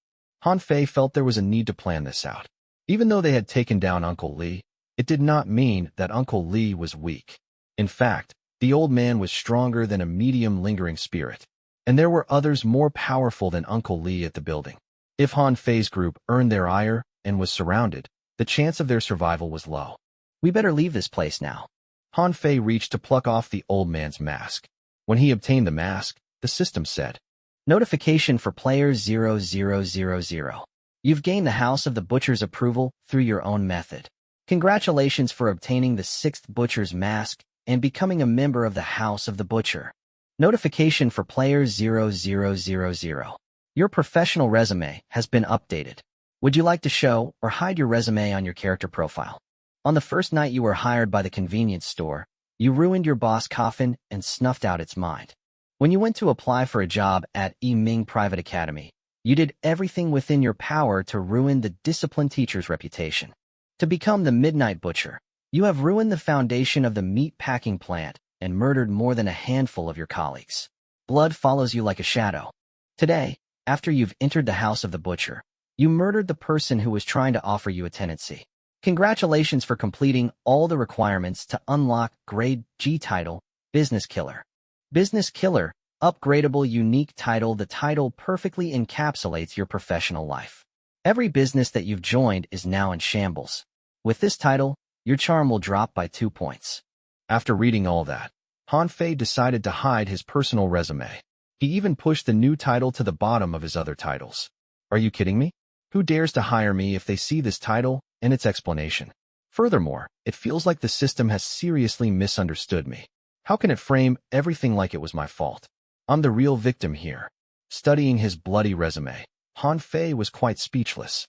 Han Fei felt there was a need to plan this out. Even though they had taken down Uncle Li, it did not mean that Uncle Li was weak. In fact, the old man was stronger than a medium lingering spirit, and there were others more powerful than Uncle Li at the building. If Han Fei's group earned their ire and was surrounded, the chance of their survival was low. We better leave this place now. Han Fei reached to pluck off the old man's mask. When he obtained the mask, the system said, Notification for player 0000. You've gained the House of the Butcher's approval through your own method. Congratulations for obtaining the 6th Butcher's mask and becoming a member of the House of the Butcher. Notification for player 0000. Your professional resume has been updated. Would you like to show or hide your resume on your character profile? On the first night you were hired by the convenience store, you ruined your boss' coffin and snuffed out its mind. When you went to apply for a job at Yiming Private Academy, you did everything within your power to ruin the disciplined teacher's reputation. To become the Midnight Butcher, you have ruined the foundation of the meat packing plant and murdered more than a handful of your colleagues. Blood follows you like a shadow. Today, after you've entered the House of the Butcher, you murdered the person who was trying to offer you a tenancy. Congratulations for completing all the requirements to unlock Grade G title, Business Killer. Business Killer, upgradable unique title. The title perfectly encapsulates your professional life. Every business that you've joined is now in shambles. With this title, your charm will drop by 2 points. After reading all that, Han Fei decided to hide his personal resume. He even pushed the new title to the bottom of his other titles. Are you kidding me? Who dares to hire me if they see this title and its explanation? Furthermore, it feels like the system has seriously misunderstood me. How can it frame everything like it was my fault? I'm the real victim here. Studying his bloody resume, Han Fei was quite speechless.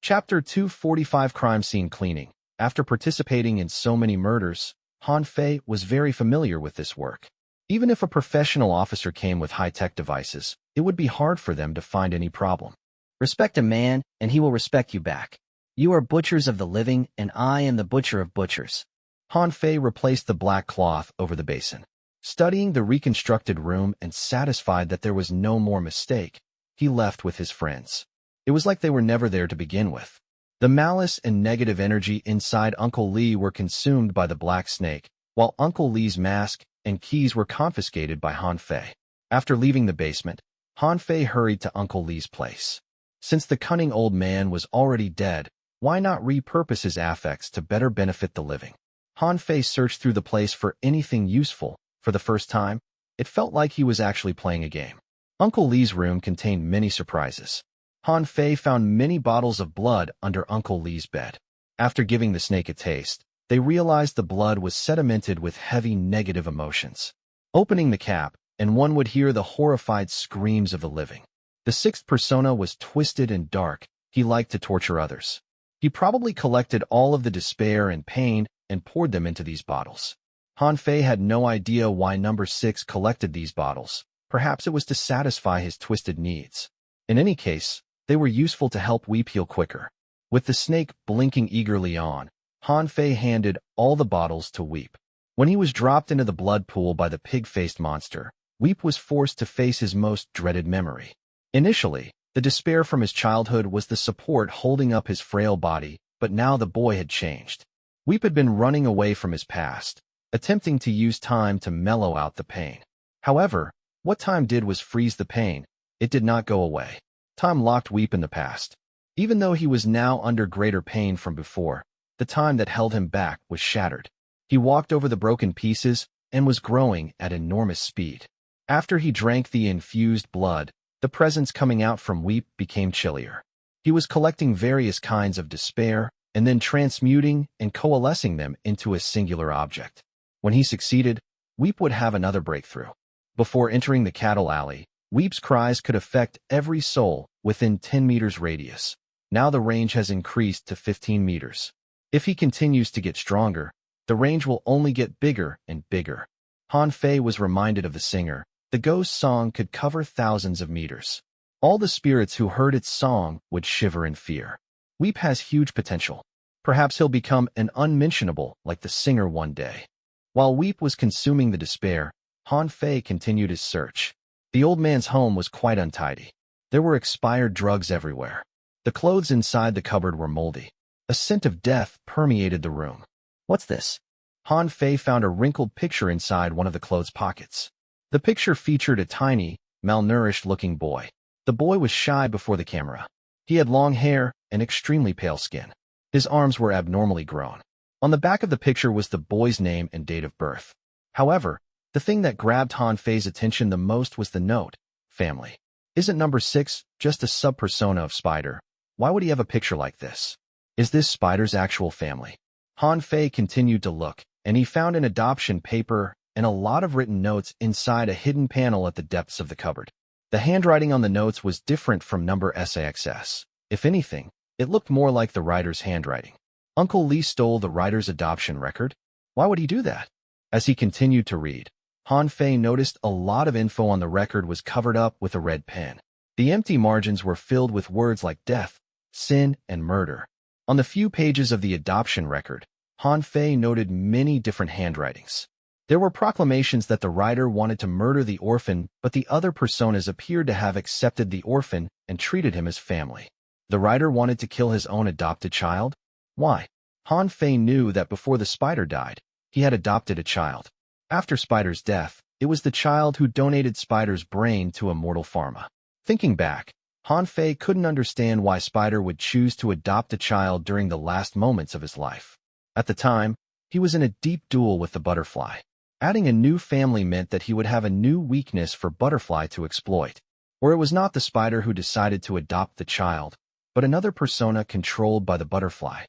Chapter 245 Crime Scene Cleaning. After participating in so many murders, Han Fei was very familiar with this work. Even if a professional officer came with high-tech devices, it would be hard for them to find any problem. Respect a man, and he will respect you back. You are butchers of the living, and I am the butcher of butchers. Han Fei replaced the black cloth over the basin. Studying the reconstructed room and satisfied that there was no more mistake, he left with his friends. It was like they were never there to begin with. The malice and negative energy inside Uncle Lee were consumed by the black snake, while Uncle Lee's mask and keys were confiscated by Han Fei. After leaving the basement, Han Fei hurried to Uncle Lee's place. Since the cunning old man was already dead, why not repurpose his affects to better benefit the living? Han Fei searched through the place for anything useful. For the first time, it felt like he was actually playing a game. Uncle Lee's room contained many surprises. Han Fei found many bottles of blood under Uncle Lee's bed. After giving the snake a taste, they realized the blood was sedimented with heavy negative emotions. Opening the cap, and one would hear the horrified screams of the living. The sixth persona was twisted and dark. He liked to torture others. He probably collected all of the despair and pain and poured them into these bottles. Han Fei had no idea why number 6 collected these bottles. Perhaps it was to satisfy his twisted needs. In any case, they were useful to help Weep heal quicker. With the snake blinking eagerly on, Han Fei handed all the bottles to Weep. When he was dropped into the blood pool by the pig-faced monster, Weep was forced to face his most dreaded memory. Initially, the despair from his childhood was the support holding up his frail body, but now the boy had changed. Weep had been running away from his past, attempting to use time to mellow out the pain. However, what time did was freeze the pain. It did not go away. Time locked Weep in the past. Even though he was now under greater pain from before, the time that held him back was shattered. He walked over the broken pieces and was growing at enormous speed. After he drank the infused blood, the presence coming out from Weep became chillier. He was collecting various kinds of despair and then transmuting and coalescing them into a singular object. When he succeeded, Weep would have another breakthrough. Before entering the cattle alley, Weep's cries could affect every soul within 10 meters radius. Now the range has increased to 15 meters. If he continues to get stronger, the range will only get bigger and bigger. Han Fei was reminded of the singer. The ghost song could cover thousands of meters. All the spirits who heard its song would shiver in fear. Weep has huge potential. Perhaps he'll become an unmentionable like the singer one day. While Weep was consuming the despair, Han Fei continued his search. The old man's home was quite untidy. There were expired drugs everywhere. The clothes inside the cupboard were moldy. A scent of death permeated the room. What's this? Han Fei found a wrinkled picture inside one of the clothes pockets. The picture featured a tiny, malnourished-looking boy. The boy was shy before the camera. He had long hair and extremely pale skin. His arms were abnormally grown. On the back of the picture was the boy's name and date of birth. However, the thing that grabbed Han Fei's attention the most was the note, family. Isn't number 6 just a sub-persona of Spider? Why would he have a picture like this? Is this Spider's actual family? Han Fei continued to look, and he found an adoption paper and a lot of written notes inside a hidden panel at the depths of the cupboard. The handwriting on the notes was different from number SAXS. If anything, it looked more like the writer's handwriting. Uncle Lee stole the writer's adoption record? Why would he do that? As he continued to read, Han Fei noticed a lot of info on the record was covered up with a red pen. The empty margins were filled with words like death, sin, and murder. On the few pages of the adoption record, Han Fei noted many different handwritings. There were proclamations that the writer wanted to murder the orphan, but the other personas appeared to have accepted the orphan and treated him as family. The writer wanted to kill his own adopted child? Why? Han Fei knew that before the spider died, he had adopted a child. After Spider's death, it was the child who donated Spider's brain to Immortal Pharma. Thinking back, Han Fei couldn't understand why Spider would choose to adopt a child during the last moments of his life. At the time, he was in a deep duel with the butterfly. Adding a new family meant that he would have a new weakness for Butterfly to exploit. Or it was not the spider who decided to adopt the child, but another persona controlled by the butterfly.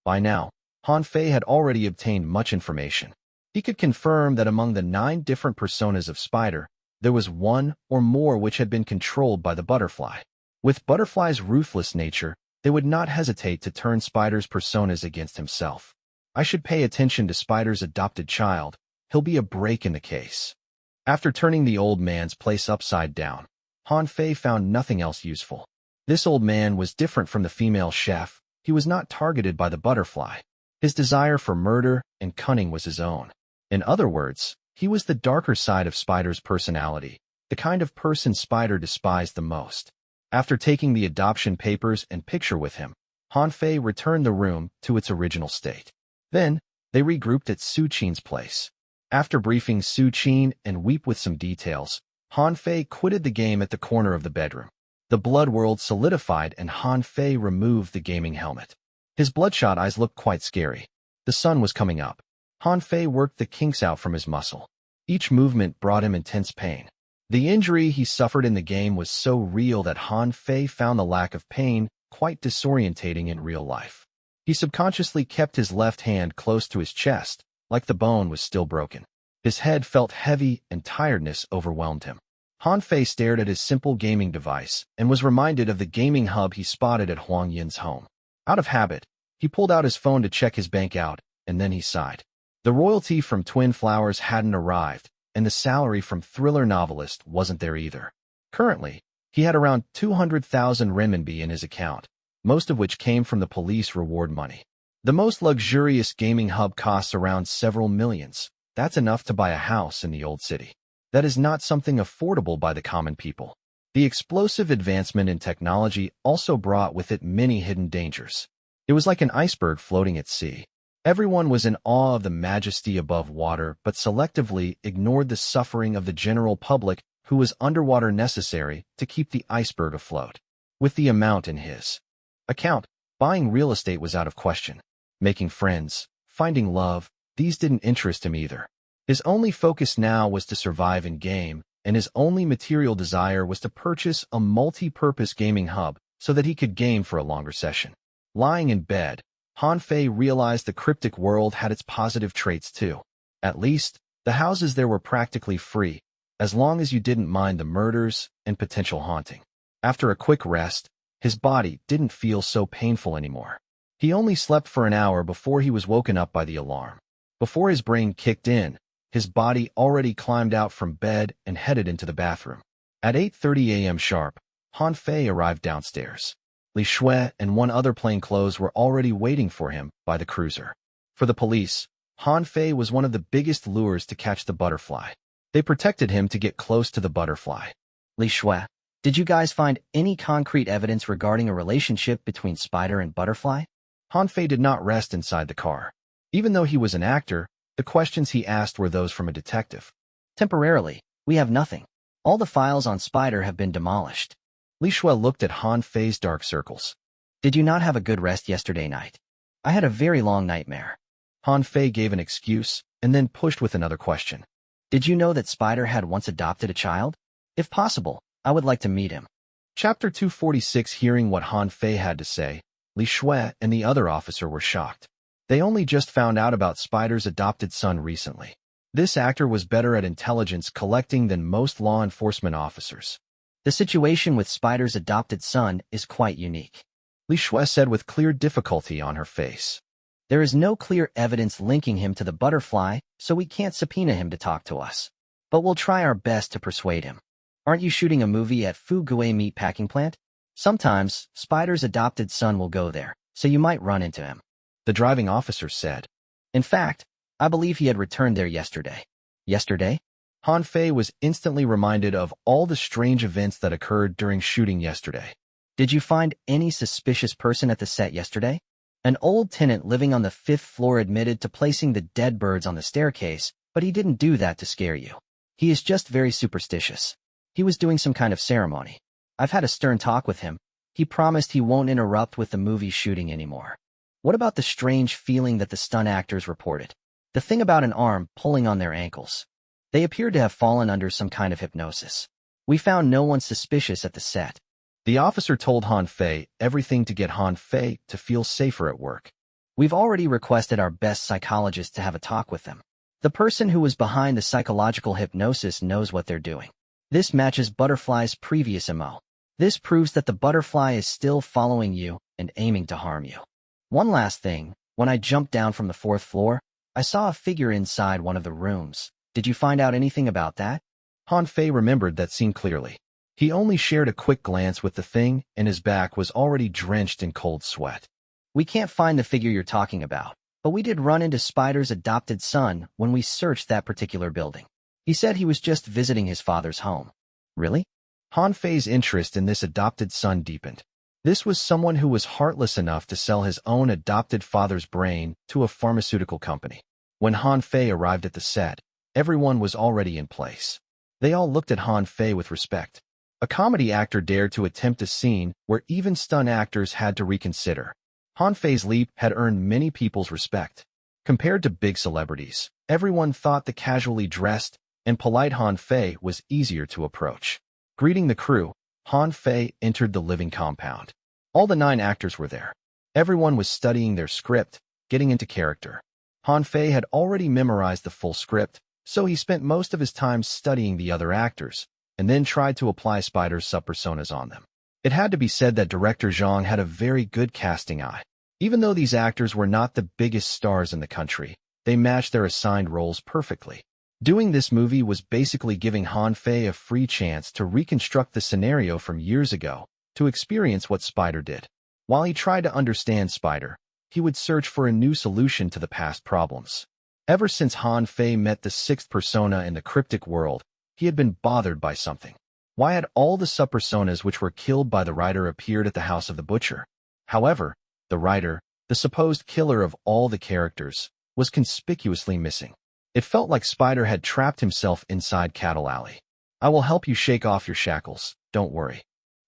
By now, Han Fei had already obtained much information. He could confirm that among the 9 different personas of Spider, there was one or more which had been controlled by the butterfly. With Butterfly's ruthless nature, they would not hesitate to turn Spider's personas against himself. I should pay attention to Spider's adopted child. He'll be a break in the case. After turning the old man's place upside down, Han Fei found nothing else useful. This old man was different from the female chef. He was not targeted by the butterfly. His desire for murder and cunning was his own. In other words, he was the darker side of Spider's personality, the kind of person Spider despised the most. After taking the adoption papers and picture with him, Han Fei returned the room to its original state. Then, they regrouped at Su Qin's place. After briefing Su Qin and Weep with some details, Han Fei quitted the game at the corner of the bedroom. The blood world solidified and Han Fei removed the gaming helmet. His bloodshot eyes looked quite scary. The sun was coming up. Han Fei worked the kinks out from his muscle. Each movement brought him intense pain. The injury he suffered in the game was so real that Han Fei found the lack of pain quite disorientating in real life. He subconsciously kept his left hand close to his chest, like the bone was still broken. His head felt heavy and tiredness overwhelmed him. Han Fei stared at his simple gaming device and was reminded of the gaming hub he spotted at Huang Yin's home. Out of habit, he pulled out his phone to check his bank out, and then he sighed. The royalty from Twin Flowers hadn't arrived, and the salary from Thriller Novelist wasn't there either. Currently, he had around 200,000 renminbi in his account, most of which came from the police reward money. The most luxurious gaming hub costs around several millions. That's enough to buy a house in the old city. That is not something affordable by the common people. The explosive advancement in technology also brought with it many hidden dangers. It was like an iceberg floating at sea. Everyone was in awe of the majesty above water, but selectively ignored the suffering of the general public who was underwater necessary to keep the iceberg afloat. With the amount in his account, buying real estate was out of question. Making friends, finding love, these didn't interest him either. His only focus now was to survive in game, and his only material desire was to purchase a multi-purpose gaming hub so that he could game for a longer session. Lying in bed, Han Fei realized the cryptic world had its positive traits too. At least, the houses there were practically free, as long as you didn't mind the murders and potential haunting. After a quick rest, his body didn't feel so painful anymore. He only slept for an hour before he was woken up by the alarm. Before his brain kicked in, his body already climbed out from bed and headed into the bathroom. At 8:30 a.m. sharp, Han Fei arrived downstairs. Li Shui and one other plainclothes were already waiting for him by the cruiser. For the police, Han Fei was one of the biggest lures to catch the butterfly. They protected him to get close to the butterfly. Li Shui, did you guys find any concrete evidence regarding a relationship between Spider and Butterfly? Han Fei did not rest inside the car. Even though he was an actor, the questions he asked were those from a detective. Temporarily, we have nothing. All the files on Spider have been demolished. Li Shui looked at Han Fei's dark circles. Did you not have a good rest yesterday night? I had a very long nightmare. Han Fei gave an excuse and then pushed with another question. Did you know that Spider had once adopted a child? If possible, I would like to meet him. Chapter 246. Hearing what Han Fei had to say, Li Shui and the other officer were shocked. They only just found out about Spider's adopted son recently. This actor was better at intelligence collecting than most law enforcement officers. The situation with Spider's adopted son is quite unique. Li Shui said with clear difficulty on her face. There is no clear evidence linking him to the butterfly, so we can't subpoena him to talk to us. But we'll try our best to persuade him. Aren't you shooting a movie at Fuguay meatpacking plant? Sometimes, Spider's adopted son will go there, so you might run into him. The driving officer said. In fact, I believe he had returned there yesterday. Yesterday? Han Fei was instantly reminded of all the strange events that occurred during shooting yesterday. Did you find any suspicious person at the set yesterday? An old tenant living on the 5th floor admitted to placing the dead birds on the staircase, but he didn't do that to scare you. He is just very superstitious. He was doing some kind of ceremony. I've had a stern talk with him. He promised he won't interrupt with the movie shooting anymore. What about the strange feeling that the stunt actors reported? The thing about an arm pulling on their ankles. They appeared to have fallen under some kind of hypnosis. We found no one suspicious at the set. The officer told Han Fei everything to get Han Fei to feel safer at work. We've already requested our best psychologist to have a talk with them. The person who was behind the psychological hypnosis knows what they're doing. This matches Butterfly's previous MO. This proves that the butterfly is still following you and aiming to harm you. One last thing, when I jumped down from the 4th floor, I saw a figure inside one of the rooms. Did you find out anything about that? Han Fei remembered that scene clearly. He only shared a quick glance with the thing, and his back was already drenched in cold sweat. We can't find the figure you're talking about, but we did run into Spider's adopted son when we searched that particular building. He said he was just visiting his father's home. Really? Han Fei's interest in this adopted son deepened. This was someone who was heartless enough to sell his own adopted father's brain to a pharmaceutical company. When Han Fei arrived at the set, everyone was already in place. They all looked at Han Fei with respect. A comedy actor dared to attempt a scene where even stunt actors had to reconsider. Han Fei's leap had earned many people's respect. Compared to big celebrities, everyone thought the casually dressed and polite Han Fei was easier to approach. Greeting the crew, Han Fei entered the living compound. All the 9 actors were there. Everyone was studying their script, getting into character. Han Fei had already memorized the full script, so he spent most of his time studying the other actors, and then tried to apply Spider's subpersonas on them. It had to be said that director Zhang had a very good casting eye. Even though these actors were not the biggest stars in the country, they matched their assigned roles perfectly. Doing this movie was basically giving Han Fei a free chance to reconstruct the scenario from years ago, to experience what Spider did. While he tried to understand Spider, he would search for a new solution to the past problems. Ever since Han Fei met the 6th persona in the cryptic world, he had been bothered by something. Why had all the subpersonas which were killed by the writer appeared at the house of the butcher? However, the writer, the supposed killer of all the characters, was conspicuously missing. It felt like Spider had trapped himself inside Cattle Alley. I will help you shake off your shackles, don't worry.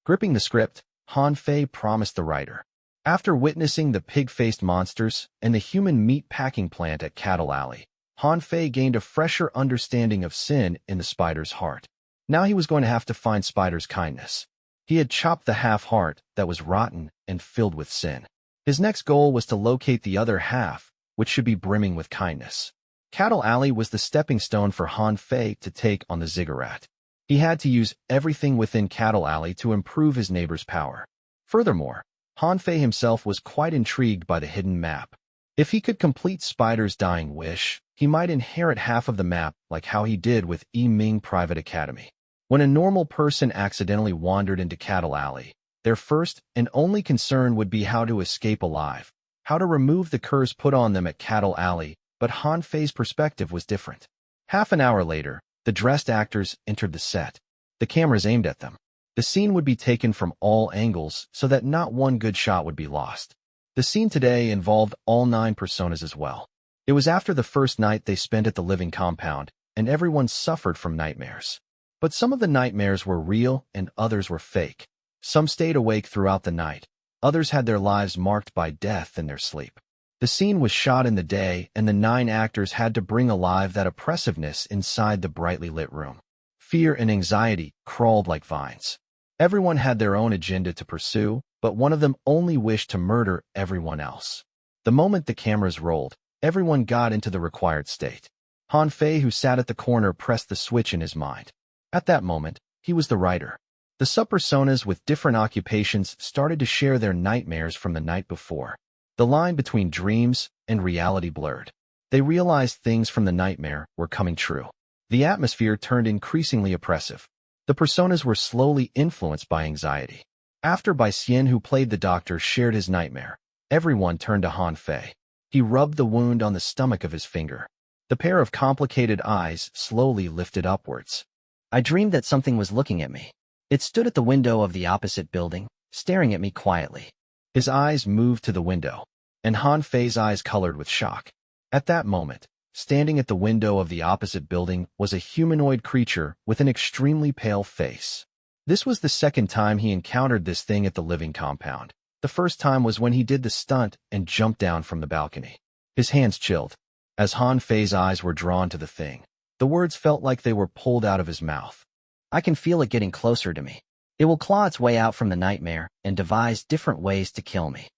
Gripping the script, Han Fei promised the writer. After witnessing the pig-faced monsters and the human meat packing plant at Cattle Alley, Han Fei gained a fresher understanding of sin in the Spider's heart. Now he was going to have to find Spider's kindness. He had chopped the half-heart that was rotten and filled with sin. His next goal was to locate the other half, which should be brimming with kindness. Cattle Alley was the stepping stone for Han Fei to take on the ziggurat. He had to use everything within Cattle Alley to improve his neighbor's power. Furthermore, Han Fei himself was quite intrigued by the hidden map. If he could complete Spider's dying wish, he might inherit half of the map like how he did with Yi Ming Private Academy. When a normal person accidentally wandered into Cattle Alley, their first and only concern would be how to escape alive, how to remove the curse put on them at Cattle Alley, but Han Fei's perspective was different. Half an hour later, the dressed actors entered the set. The cameras aimed at them. The scene would be taken from all angles so that not one good shot would be lost. The scene today involved all 9 personas as well. It was after the first night they spent at the living compound, and everyone suffered from nightmares. But some of the nightmares were real and others were fake. Some stayed awake throughout the night. Others had their lives marked by death in their sleep. The scene was shot in the day, and the 9 actors had to bring alive that oppressiveness inside the brightly lit room. Fear and anxiety crawled like vines. Everyone had their own agenda to pursue, but one of them only wished to murder everyone else. The moment the cameras rolled, everyone got into the required state. Han Fei, who sat at the corner, pressed the switch in his mind. At that moment, he was the writer. The subpersonas with different occupations started to share their nightmares from the night before. The line between dreams and reality blurred. They realized things from the nightmare were coming true. The atmosphere turned increasingly oppressive. The personas were slowly influenced by anxiety. After Bai Xian, who played the doctor, shared his nightmare, everyone turned to Han Fei. He rubbed the wound on the stomach of his finger. The pair of complicated eyes slowly lifted upwards. I dreamed that something was looking at me. It stood at the window of the opposite building, staring at me quietly. His eyes moved to the window, and Han Fei's eyes colored with shock. At that moment, standing at the window of the opposite building was a humanoid creature with an extremely pale face. This was the second time he encountered this thing at the living compound. The first time was when he did the stunt and jumped down from the balcony. His hands chilled. As Han Fei's eyes were drawn to the thing, the words felt like they were pulled out of his mouth. I can feel it getting closer to me. It will claw its way out from the nightmare and devise different ways to kill me.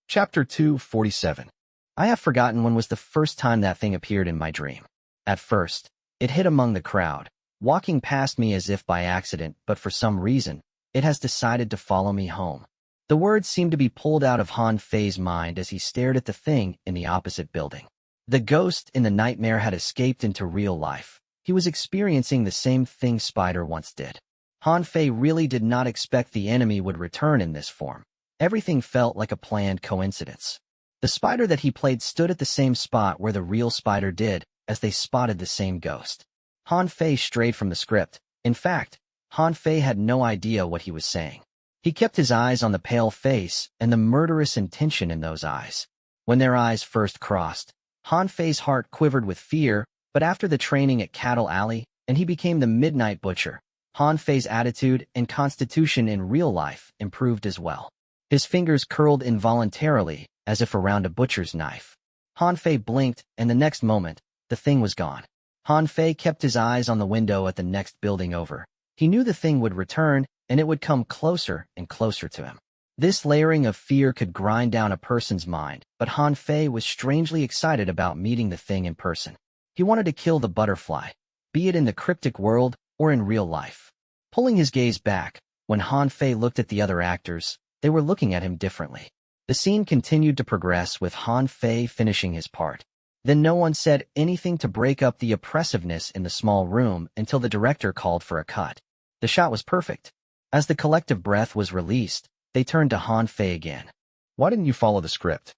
Chapter 247. I have forgotten when was the first time that thing appeared in my dream. At first, it hid among the crowd, walking past me as if by accident, but for some reason, it has decided to follow me home. The words seemed to be pulled out of Han Fei's mind as he stared at the thing in the opposite building. The ghost in the nightmare had escaped into real life. He was experiencing the same thing Spider once did. Han Fei really did not expect the enemy would return in this form. Everything felt like a planned coincidence. The Spider that he played stood at the same spot where the real Spider did, as they spotted the same ghost. Han Fei strayed from the script. In fact, Han Fei had no idea what he was saying. He kept his eyes on the pale face and the murderous intention in those eyes. When their eyes first crossed, Han Fei's heart quivered with fear, but after the training at Cattle Alley, and he became the Midnight Butcher, Han Fei's attitude and constitution in real life improved as well. His fingers curled involuntarily, as if around a butcher's knife. Han Fei blinked, and the next moment, the thing was gone. Han Fei kept his eyes on the window at the next building over. He knew the thing would return, and it would come closer and closer to him. This layering of fear could grind down a person's mind, but Han Fei was strangely excited about meeting the thing in person. He wanted to kill the butterfly, be it in the cryptic world or in real life. Pulling his gaze back, when Han Fei looked at the other actors, they were looking at him differently. The scene continued to progress with Han Fei finishing his part. Then no one said anything to break up the oppressiveness in the small room until the director called for a cut. The shot was perfect. As the collective breath was released, they turned to Han Fei again. Why didn't you follow the script?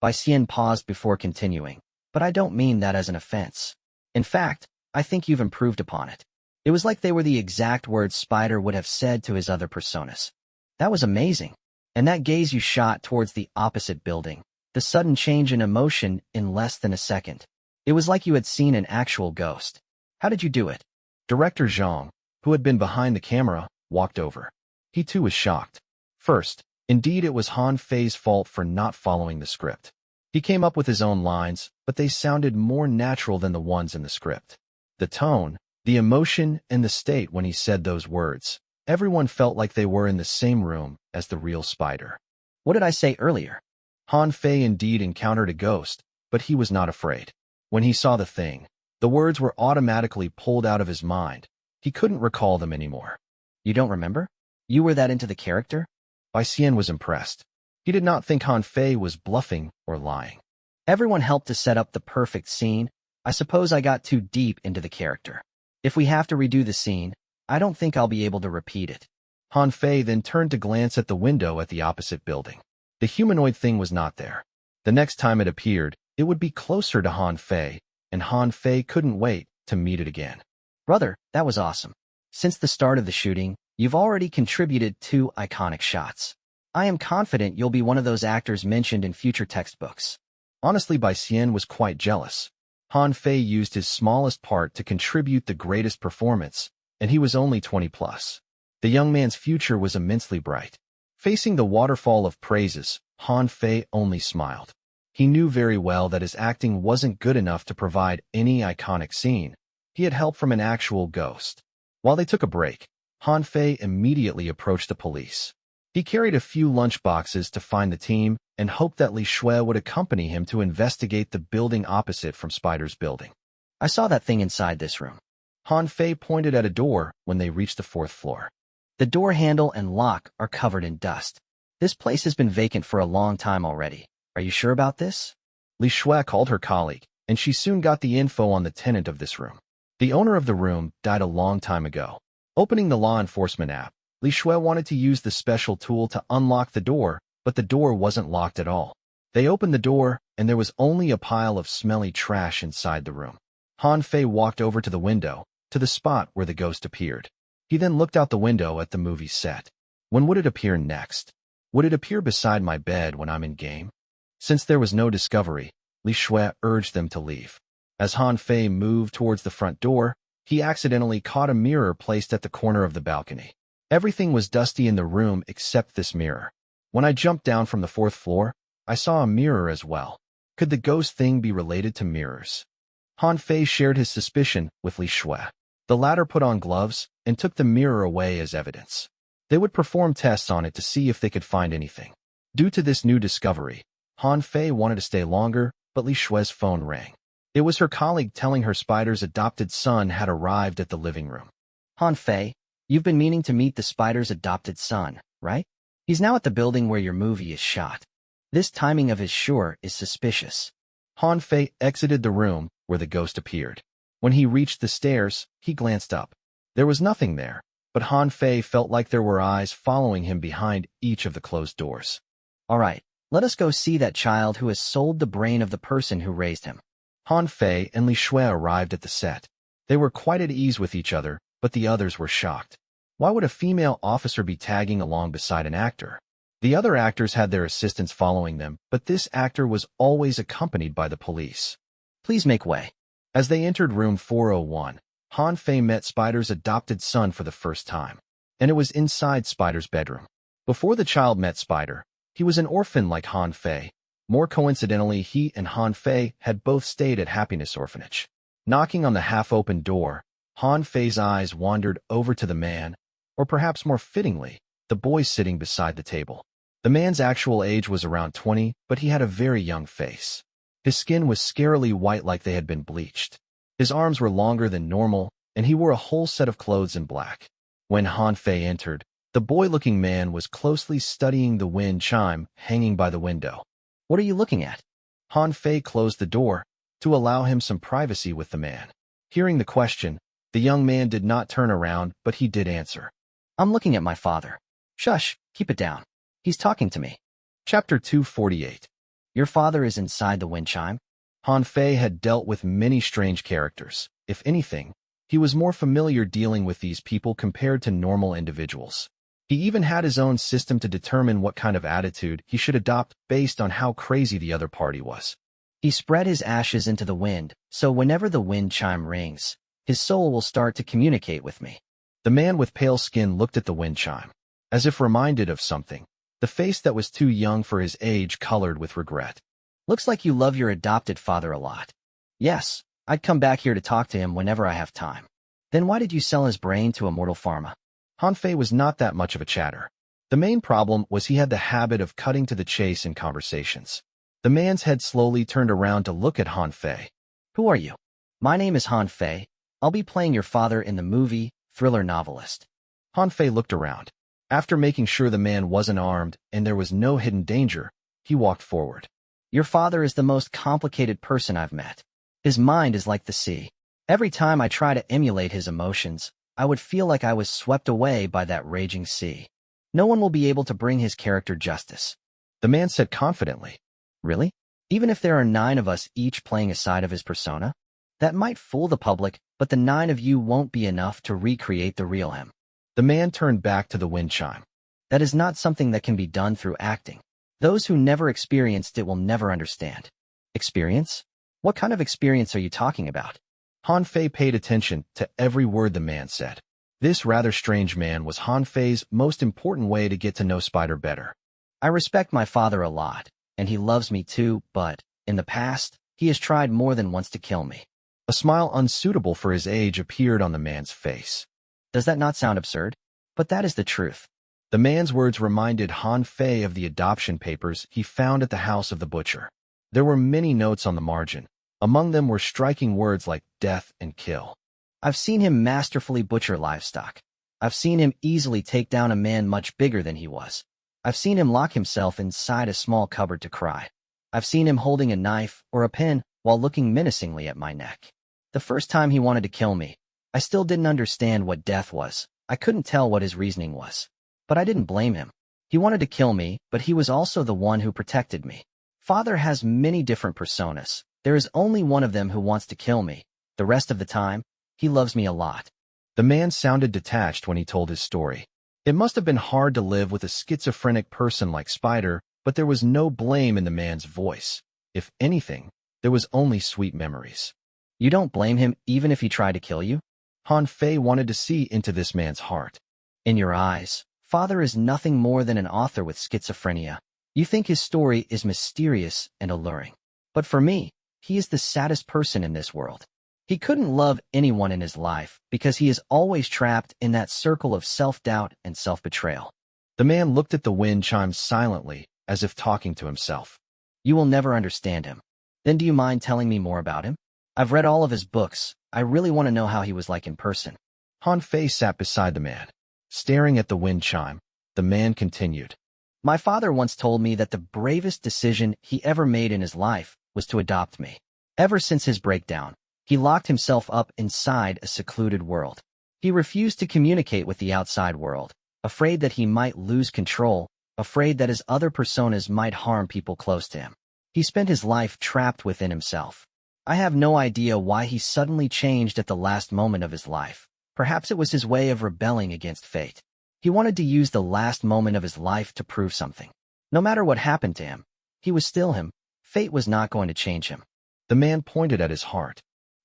Bai Xian paused before continuing, but I don't mean that as an offense. In fact, I think you've improved upon it. It was like they were the exact words Spider would have said to his other personas. That was amazing. And that gaze you shot towards the opposite building, the sudden change in emotion in less than a second. It was like you had seen an actual ghost. How did you do it? Director Zhang, who had been behind the camera, walked over. He too was shocked. First, indeed it was Han Fei's fault for not following the script. He came up with his own lines, but they sounded more natural than the ones in the script. The tone, the emotion, and the state when he said those words. Everyone felt like they were in the same room as the real Spider. What did I say earlier? Han Fei indeed encountered a ghost, but he was not afraid. When he saw the thing, the words were automatically pulled out of his mind. He couldn't recall them anymore. You don't remember? You were that into the character? Bai Xian was impressed. He did not think Han Fei was bluffing or lying. Everyone helped to set up the perfect scene. I suppose I got too deep into the character. If we have to redo the scene, I don't think I'll be able to repeat it. Han Fei then turned to glance at the window at the opposite building. The humanoid thing was not there. The next time it appeared, it would be closer to Han Fei, and Han Fei couldn't wait to meet it again. Brother, that was awesome. Since the start of the shooting, you've already contributed 2 iconic shots. I am confident you'll be one of those actors mentioned in future textbooks. Honestly, Bai Xian was quite jealous. Han Fei used his smallest part to contribute the greatest performance, and he was only 20 plus. The young man's future was immensely bright. Facing the waterfall of praises, Han Fei only smiled. He knew very well that his acting wasn't good enough to provide any iconic scene. He had help from an actual ghost. While they took a break, Han Fei immediately approached the police. He carried a few lunch boxes to find the team and hoped that Li Shui would accompany him to investigate the building opposite from Spider's building. I saw that thing inside this room. Han Fei pointed at a door when they reached the 4th floor. The door handle and lock are covered in dust. This place has been vacant for a long time already. Are you sure about this? Li Shui called her colleague, and she soon got the info on the tenant of this room. The owner of the room died a long time ago. Opening the law enforcement app, Li Shui wanted to use the special tool to unlock the door, but the door wasn't locked at all. They opened the door, and there was only a pile of smelly trash inside the room. Han Fei walked over to the window, to the spot where the ghost appeared. He then looked out the window at the movie set. When would it appear next? Would it appear beside my bed when I'm in game? Since there was no discovery, Li Shui urged them to leave. As Han Fei moved towards the front door, he accidentally caught a mirror placed at the corner of the balcony. Everything was dusty in the room except this mirror. When I jumped down from the 4th floor, I saw a mirror as well. Could the ghost thing be related to mirrors? Han Fei shared his suspicion with Li Shui. The latter put on gloves and took the mirror away as evidence. They would perform tests on it to see if they could find anything. Due to this new discovery, Han Fei wanted to stay longer, but Li Shui's phone rang. It was her colleague telling her Spider's adopted son had arrived at the living room. Han Fei, you've been meaning to meet the Spider's adopted son, right? He's now at the building where your movie is shot. This timing of his sure is suspicious. Han Fei exited the room where the ghost appeared. When he reached the stairs, he glanced up. There was nothing there, but Han Fei felt like there were eyes following him behind each of the closed doors. All right, let us go see that child who has sold the brain of the person who raised him. Han Fei and Li Shui arrived at the set. They were quite at ease with each other, but the others were shocked. Why would a female officer be tagging along beside an actor? The other actors had their assistants following them, but this actor was always accompanied by the police. Please make way. As they entered room 401, Han Fei met Spider's adopted son for the first time, and it was inside Spider's bedroom. Before the child met Spider, he was an orphan like Han Fei. More coincidentally, he and Han Fei had both stayed at Happiness Orphanage. Knocking on the half-open door, Han Fei's eyes wandered over to the man, or perhaps more fittingly, the boy sitting beside the table. The man's actual age was around 20, but he had a very young face. His skin was scarily white like they had been bleached. His arms were longer than normal, and he wore a whole set of clothes in black. When Han Fei entered, the boy-looking man was closely studying the wind chime hanging by the window. What are you looking at? Han Fei closed the door to allow him some privacy with the man. Hearing the question, the young man did not turn around, but he did answer. I'm looking at my father. Shush, keep it down. He's talking to me. Chapter 248. Your father is inside the wind chime? Han Fei had dealt with many strange characters. If anything, he was more familiar dealing with these people compared to normal individuals. He even had his own system to determine what kind of attitude he should adopt based on how crazy the other party was. He spread his ashes into the wind, so whenever the wind chime rings, his soul will start to communicate with me. The man with pale skin looked at the wind chime, as if reminded of something. The face that was too young for his age colored with regret. Looks like you love your adopted father a lot. Yes, I'd come back here to talk to him whenever I have time. Then why did you sell his brain to Immortal Pharma? Han Fei was not that much of a chatter. The main problem was he had the habit of cutting to the chase in conversations. The man's head slowly turned around to look at Han Fei. Who are you? My name is Han Fei. I'll be playing your father in the movie Thriller Novelist. Han Fei looked around. After making sure the man wasn't armed and there was no hidden danger, he walked forward. Your father is the most complicated person I've met. His mind is like the sea. Every time I try to emulate his emotions, I would feel like I was swept away by that raging sea. No one will be able to bring his character justice. The man said confidently. Really? Even if there are 9 of us each playing a side of his persona? That might fool the public, but the 9 of you won't be enough to recreate the real him. The man turned back to the wind chime. That is not something that can be done through acting. Those who never experienced it will never understand. Experience? What kind of experience are you talking about? Han Fei paid attention to every word the man said. This rather strange man was Han Fei's most important way to get to know Spider better. I respect my father a lot, and he loves me too, but, in the past, he has tried more than once to kill me. A smile unsuitable for his age appeared on the man's face. Does that not sound absurd? But that is the truth. The man's words reminded Han Fei of the adoption papers he found at the house of the butcher. There were many notes on the margin. Among them were striking words like death and kill. I've seen him masterfully butcher livestock. I've seen him easily take down a man much bigger than he was. I've seen him lock himself inside a small cupboard to cry. I've seen him holding a knife or a pen while looking menacingly at my neck. The first time he wanted to kill me, I still didn't understand what death was. I couldn't tell what his reasoning was. But I didn't blame him. He wanted to kill me, but he was also the one who protected me. Father has many different personas. There is only one of them who wants to kill me. The rest of the time, he loves me a lot. The man sounded detached when he told his story. It must have been hard to live with a schizophrenic person like Spider, but there was no blame in the man's voice. If anything, there was only sweet memories. You don't blame him even if he tried to kill you? Han Fei wanted to see into this man's heart. In your eyes, Father is nothing more than an author with schizophrenia. You think his story is mysterious and alluring. But for me, he is the saddest person in this world. He couldn't love anyone in his life because he is always trapped in that circle of self-doubt and self-betrayal. The man looked at the wind chimes silently, as if talking to himself. You will never understand him. Then do you mind telling me more about him? I've read all of his books. I really want to know how he was like in person. Han Fei sat beside the man. Staring at the wind chime, the man continued. My father once told me that the bravest decision he ever made in his life was to adopt me. Ever since his breakdown, he locked himself up inside a secluded world. He refused to communicate with the outside world, afraid that he might lose control, afraid that his other personas might harm people close to him. He spent his life trapped within himself. I have no idea why he suddenly changed at the last moment of his life. Perhaps it was his way of rebelling against fate. He wanted to use the last moment of his life to prove something. No matter what happened to him, he was still him. Fate was not going to change him. The man pointed at his heart.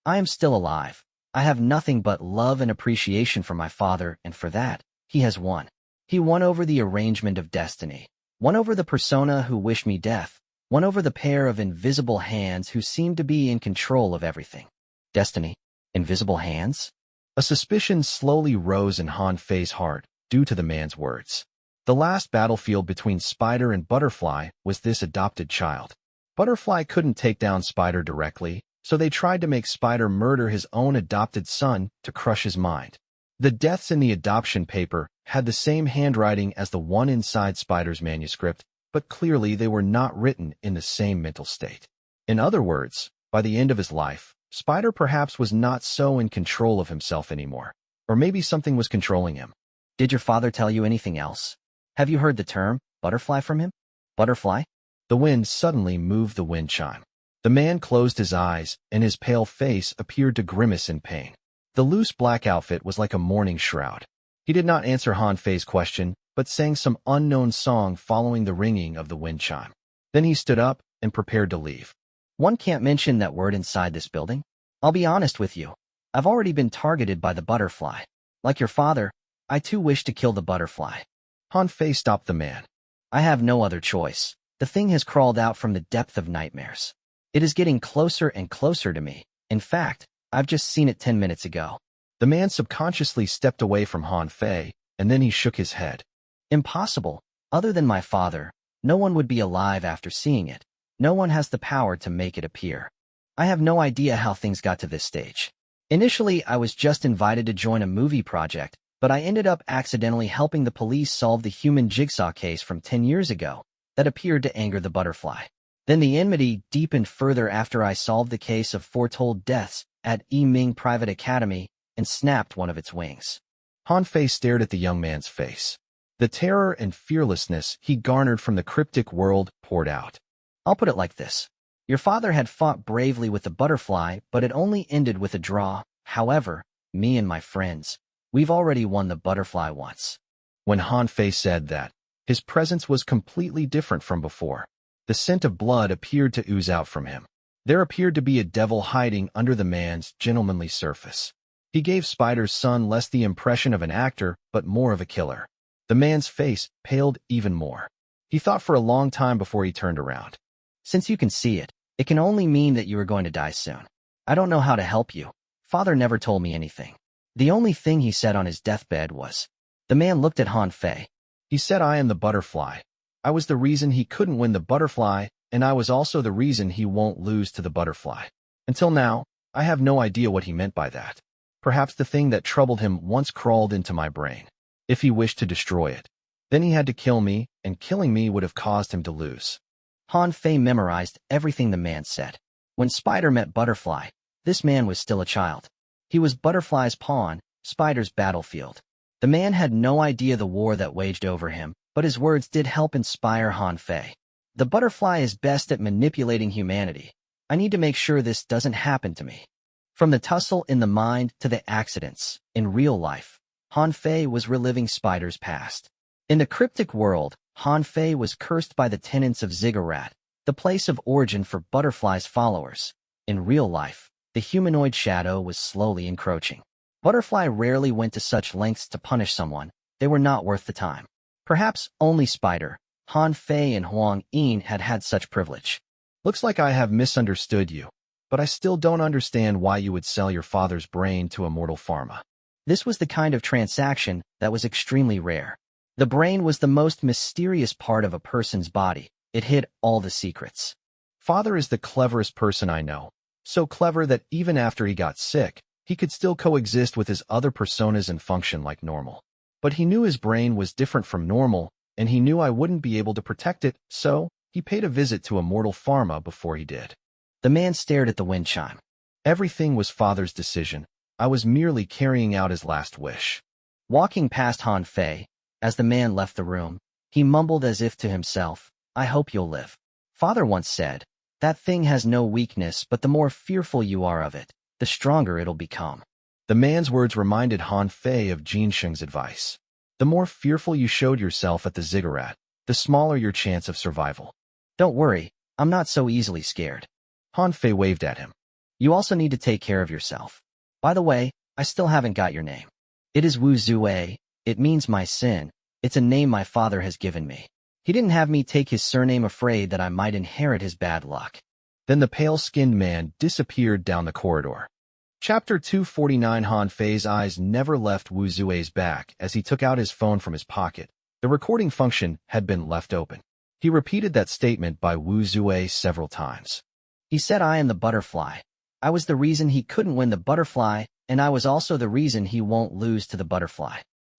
I am still alive. I have nothing but love and appreciation for my father, and for that, he has won. He won over the arrangement of destiny, won over the persona who wished me death, won over the pair of invisible hands who seemed to be in control of everything. Destiny? Invisible hands? A suspicion slowly rose in Han Fei's heart due to the man's words. The last battlefield between Spider and Butterfly was this adopted child. Butterfly couldn't take down Spider directly, so they tried to make Spider murder his own adopted son to crush his mind. The deaths in the adoption paper had the same handwriting as the one inside Spider's manuscript, but clearly they were not written in the same mental state. In other words, by the end of his life, Spider perhaps was not so in control of himself anymore. Or maybe something was controlling him. Did your father tell you anything else? Have you heard the term, butterfly from him? Butterfly? The wind suddenly moved the wind chime. The man closed his eyes, and his pale face appeared to grimace in pain. The loose black outfit was like a mourning shroud. He did not answer Han Fei's question, but sang some unknown song following the ringing of the wind chime. Then he stood up and prepared to leave. One can't mention that word inside this building. I'll be honest with you. I've already been targeted by the butterfly. Like your father, I too wish to kill the butterfly. Han Fei stopped the man. I have no other choice. The thing has crawled out from the depth of nightmares. It is getting closer and closer to me. In fact, I've just seen it 10 minutes ago. The man subconsciously stepped away from Han Fei, and then he shook his head. Impossible. Other than my father, no one would be alive after seeing it. No one has the power to make it appear. I have no idea how things got to this stage. Initially, I was just invited to join a movie project, but I ended up accidentally helping the police solve the human jigsaw case from 10 years ago that appeared to anger the butterfly. Then the enmity deepened further after I solved the case of foretold deaths at Yiming Private Academy and snapped one of its wings. Han Fei stared at the young man's face. The terror and fearlessness he garnered from the cryptic world poured out. I'll put it like this. Your father had fought bravely with the butterfly, but it only ended with a draw. However, me and my friends, we've already won the butterfly once. When Han Fei said that, his presence was completely different from before. The scent of blood appeared to ooze out from him. There appeared to be a devil hiding under the man's gentlemanly surface. He gave Spider's son less the impression of an actor, but more of a killer. The man's face paled even more. He thought for a long time before he turned around. Since you can see it, it can only mean that you are going to die soon. I don't know how to help you. Father never told me anything. The only thing he said on his deathbed was... The man looked at Han Fei. He said I am the butterfly. I was the reason he couldn't win the butterfly, and I was also the reason he won't lose to the butterfly. Until now, I have no idea what he meant by that. Perhaps the thing that troubled him once crawled into my brain. If he wished to destroy it, then he had to kill me, and killing me would have caused him to lose. Han Fei memorized everything the man said. When Spider met Butterfly, this man was still a child. He was Butterfly's pawn, Spider's battlefield. The man had no idea the war that waged over him, but his words did help inspire Han Fei. The butterfly is best at manipulating humanity. I need to make sure this doesn't happen to me. From the tussle in the mind to the accidents, in real life, Han Fei was reliving Spider's past. In the cryptic world, Han Fei was cursed by the tenants of Ziggurat, the place of origin for Butterfly's followers. In real life, the humanoid shadow was slowly encroaching. Butterfly rarely went to such lengths to punish someone. They were not worth the time. Perhaps only Spider, Han Fei and Huang Yin had such privilege. Looks like I have misunderstood you, but I still don't understand why you would sell your father's brain to Immortal Pharma. This was the kind of transaction that was extremely rare. The brain was the most mysterious part of a person's body. It hid all the secrets. Father is the cleverest person I know. So clever that even after he got sick, he could still coexist with his other personas and function like normal. But he knew his brain was different from normal, and he knew I wouldn't be able to protect it, so he paid a visit to Immortal Pharma before he did. The man stared at the wind chime. Everything was Father's decision. I was merely carrying out his last wish. Walking past Han Fei, as the man left the room, he mumbled as if to himself, I hope you'll live. Father once said, that thing has no weakness, but the more fearful you are of it, the stronger it'll become. The man's words reminded Han Fei of Jin Sheng's advice. The more fearful you showed yourself at the ziggurat, the smaller your chance of survival. Don't worry, I'm not so easily scared. Han Fei waved at him. You also need to take care of yourself. By the way, I still haven't got your name. It is Wu Zue. It means my sin. It's a name my father has given me. He didn't have me take his surname afraid that I might inherit his bad luck. Then the pale-skinned man disappeared down the corridor. Chapter 249. Han Fei's eyes never left Wu Zue's back as he took out his phone from his pocket. The recording function had been left open. He repeated that statement by Wu Zue several times. He said I am the butterfly. I was the reason he couldn't win the butterfly, and I was also the reason he won't lose to the butterfly.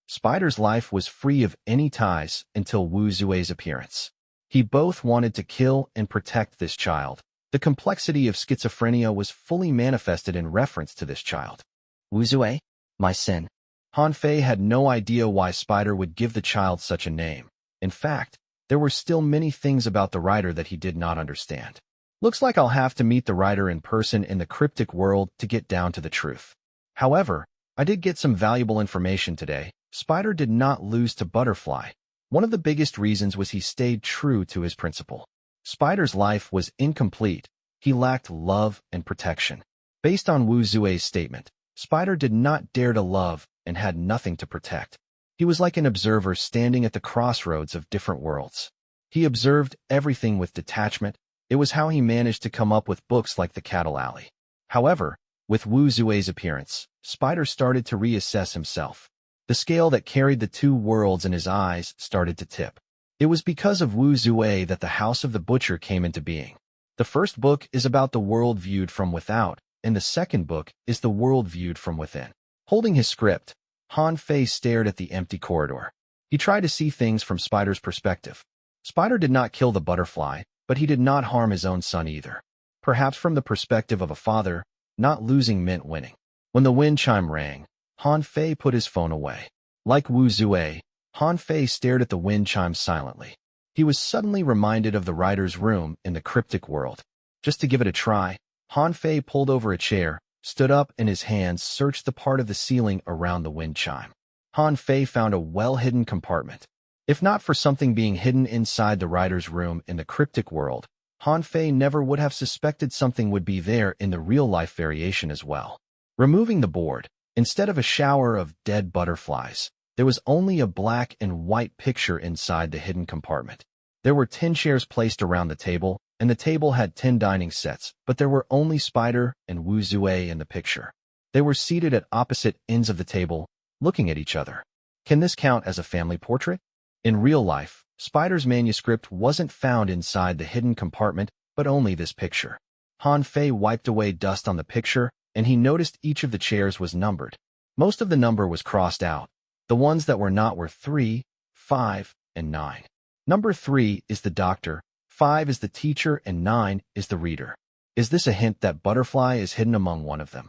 Spider's life was free of any ties until Wu Zue's appearance. He both wanted to kill and protect this child. The complexity of schizophrenia was fully manifested in reference to this child. Wu Zue, my sin. Han Fei had no idea why Spider would give the child such a name. In fact, there were still many things about the writer that he did not understand. Looks like I'll have to meet the writer in person in the cryptic world to get down to the truth. However, I did get some valuable information today. Spider did not lose to Butterfly. One of the biggest reasons was he stayed true to his principle. Spider's life was incomplete. He lacked love and protection. Based on Wu Zue's statement, Spider did not dare to love and had nothing to protect. He was like an observer standing at the crossroads of different worlds. He observed everything with detachment. It was how he managed to come up with books like The Cattle Alley. However, with Wu Zue's appearance, Spider started to reassess himself. The scale that carried the two worlds in his eyes started to tip. It was because of Wu Zue that the House of the Butcher came into being. The first book is about the world viewed from without, and the second book is the world viewed from within. Holding his script, Han Fei stared at the empty corridor. He tried to see things from Spider's perspective. Spider did not kill the butterfly, but he did not harm his own son either. Perhaps from the perspective of a father, not losing meant winning. When the wind chime rang, Han Fei put his phone away. Like Wu Zue, Han Fei stared at the wind chime silently. He was suddenly reminded of the writer's room in the cryptic world. Just to give it a try, Han Fei pulled over a chair, stood up, and his hands searched the part of the ceiling around the wind chime. Han Fei found a well-hidden compartment. If not for something being hidden inside the writer's room in the cryptic world, Han Fei never would have suspected something would be there in the real-life variation as well. Removing the board, instead of a shower of dead butterflies, there was only a black and white picture inside the hidden compartment. There were 10 chairs placed around the table, and the table had 10 dining sets, but there were only Spider and Wu Zue in the picture. They were seated at opposite ends of the table, looking at each other. Can this count as a family portrait? In real life, Spider's manuscript wasn't found inside the hidden compartment, but only this picture. Han Fei wiped away dust on the picture, and he noticed each of the chairs was numbered. Most of the number was crossed out. The ones that were not were 3, 5, and 9. Number 3 is the doctor, 5 is the teacher, and 9 is the reader. Is this a hint that Butterfly is hidden among one of them?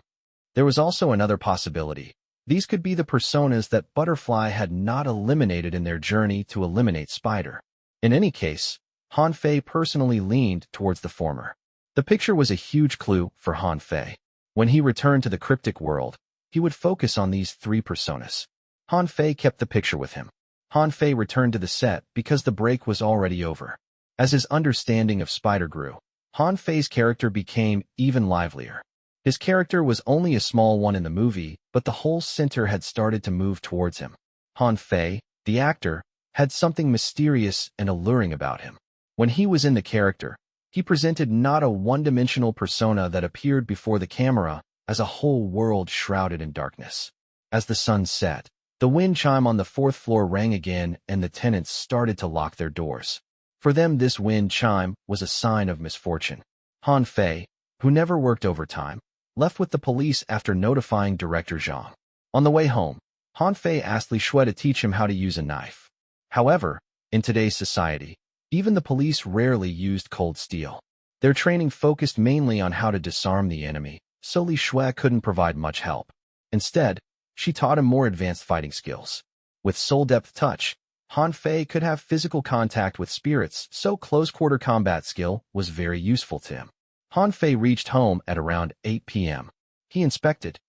There was also another possibility. These could be the personas that Butterfly had not eliminated in their journey to eliminate Spider. In any case, Han Fei personally leaned towards the former. The picture was a huge clue for Han Fei. When he returned to the cryptic world, he would focus on these 3 personas. Han Fei kept the picture with him. Han Fei returned to the set because the break was already over. As his understanding of Spider grew, Han Fei's character became even livelier. His character was only a small one in the movie, but the whole center had started to move towards him. Han Fei, the actor, had something mysterious and alluring about him. When he was in the character, he presented not a one-dimensional persona that appeared before the camera as a whole world shrouded in darkness. As the sun set, the wind chime on the 4th floor rang again and the tenants started to lock their doors. For them, this wind chime was a sign of misfortune. Han Fei, who never worked overtime, left with the police after notifying Director Zhang. On the way home, Han Fei asked Li Shui to teach him how to use a knife. However, in today's society, even the police rarely used cold steel. Their training focused mainly on how to disarm the enemy, so Li Shui couldn't provide much help. Instead, she taught him more advanced fighting skills. With soul-depth touch, Han Fei could have physical contact with spirits, so close-quarter combat skill was very useful to him. Han Fei reached home at around 8 p.m. He inspected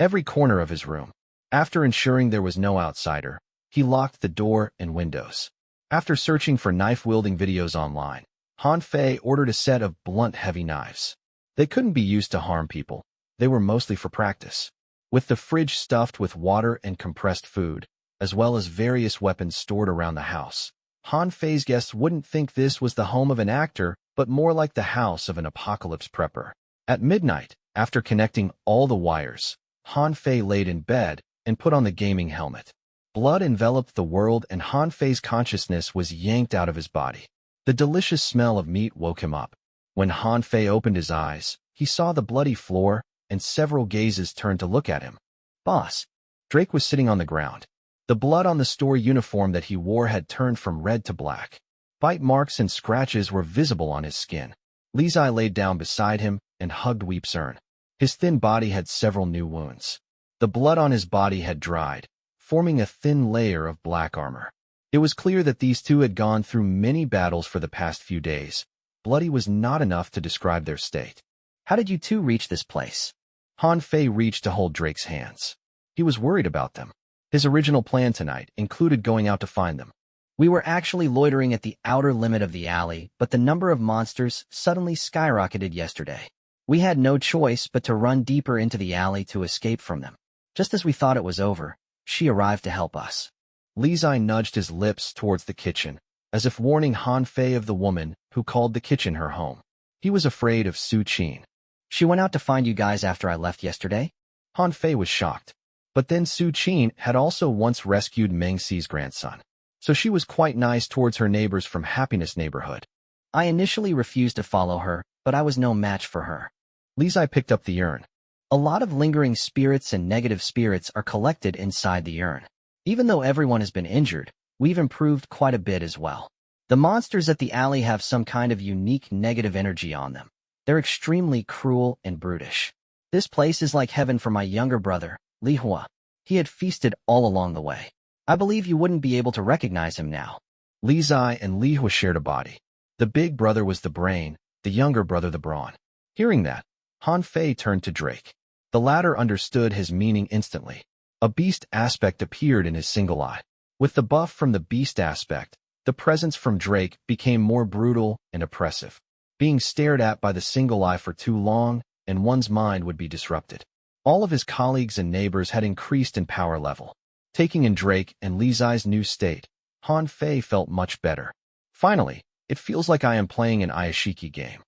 every corner of his room. After ensuring there was no outsider, he locked the door and windows. After searching for knife-wielding videos online, Han Fei ordered a set of blunt, heavy knives. They couldn't be used to harm people. They were mostly for practice. With the fridge stuffed with water and compressed food, as well as various weapons stored around the house, Han Fei's guests wouldn't think this was the home of an actor, but more like the house of an apocalypse prepper. At midnight, after connecting all the wires, Han Fei laid in bed and put on the gaming helmet. Blood enveloped the world and Han Fei's consciousness was yanked out of his body. The delicious smell of meat woke him up. When Han Fei opened his eyes, he saw the bloody floor, and several gazes turned to look at him. "Boss." Drake was sitting on the ground. The blood on the store uniform that he wore had turned from red to black. Bite marks and scratches were visible on his skin. Li Zai laid down beside him and hugged Weep's urn. His thin body had several new wounds. The blood on his body had dried, forming a thin layer of black armor. It was clear that these two had gone through many battles for the past few days. Bloody was not enough to describe their state. "How did you two reach this place?" Han Fei reached to hold Drake's hands. He was worried about them. His original plan tonight included going out to find them. "We were actually loitering at the outer limit of the alley, but the number of monsters suddenly skyrocketed yesterday. We had no choice but to run deeper into the alley to escape from them. Just as we thought it was over, she arrived to help us." Li Zai nudged his lips towards the kitchen, as if warning Han Fei of the woman who called the kitchen her home. He was afraid of Su Qin. "She went out to find you guys after I left yesterday?" Han Fei was shocked. But then Su Qin had also once rescued Meng Xi's grandson. So she was quite nice towards her neighbors from Happiness Neighborhood. "I initially refused to follow her, but I was no match for her." Li Zai picked up the urn. "A lot of lingering spirits and negative spirits are collected inside the urn. Even though everyone has been injured, we've improved quite a bit as well. The monsters at the alley have some kind of unique negative energy on them. They're extremely cruel and brutish. This place is like heaven for my younger brother, Li Hua. He had feasted all along the way. I believe you wouldn't be able to recognize him now." Li Zai and Li Hua shared a body. The big brother was the brain, the younger brother the brawn. Hearing that, Han Fei turned to Drake. The latter understood his meaning instantly. A beast aspect appeared in his single eye. With the buff from the beast aspect, the presence from Drake became more brutal and oppressive. Being stared at by the single eye for too long, and one's mind would be disrupted. All of his colleagues and neighbors had increased in power level. Taking in Drake and Li Zai's new state, Han Fei felt much better. Finally, it feels like I am playing an Iyashikei game.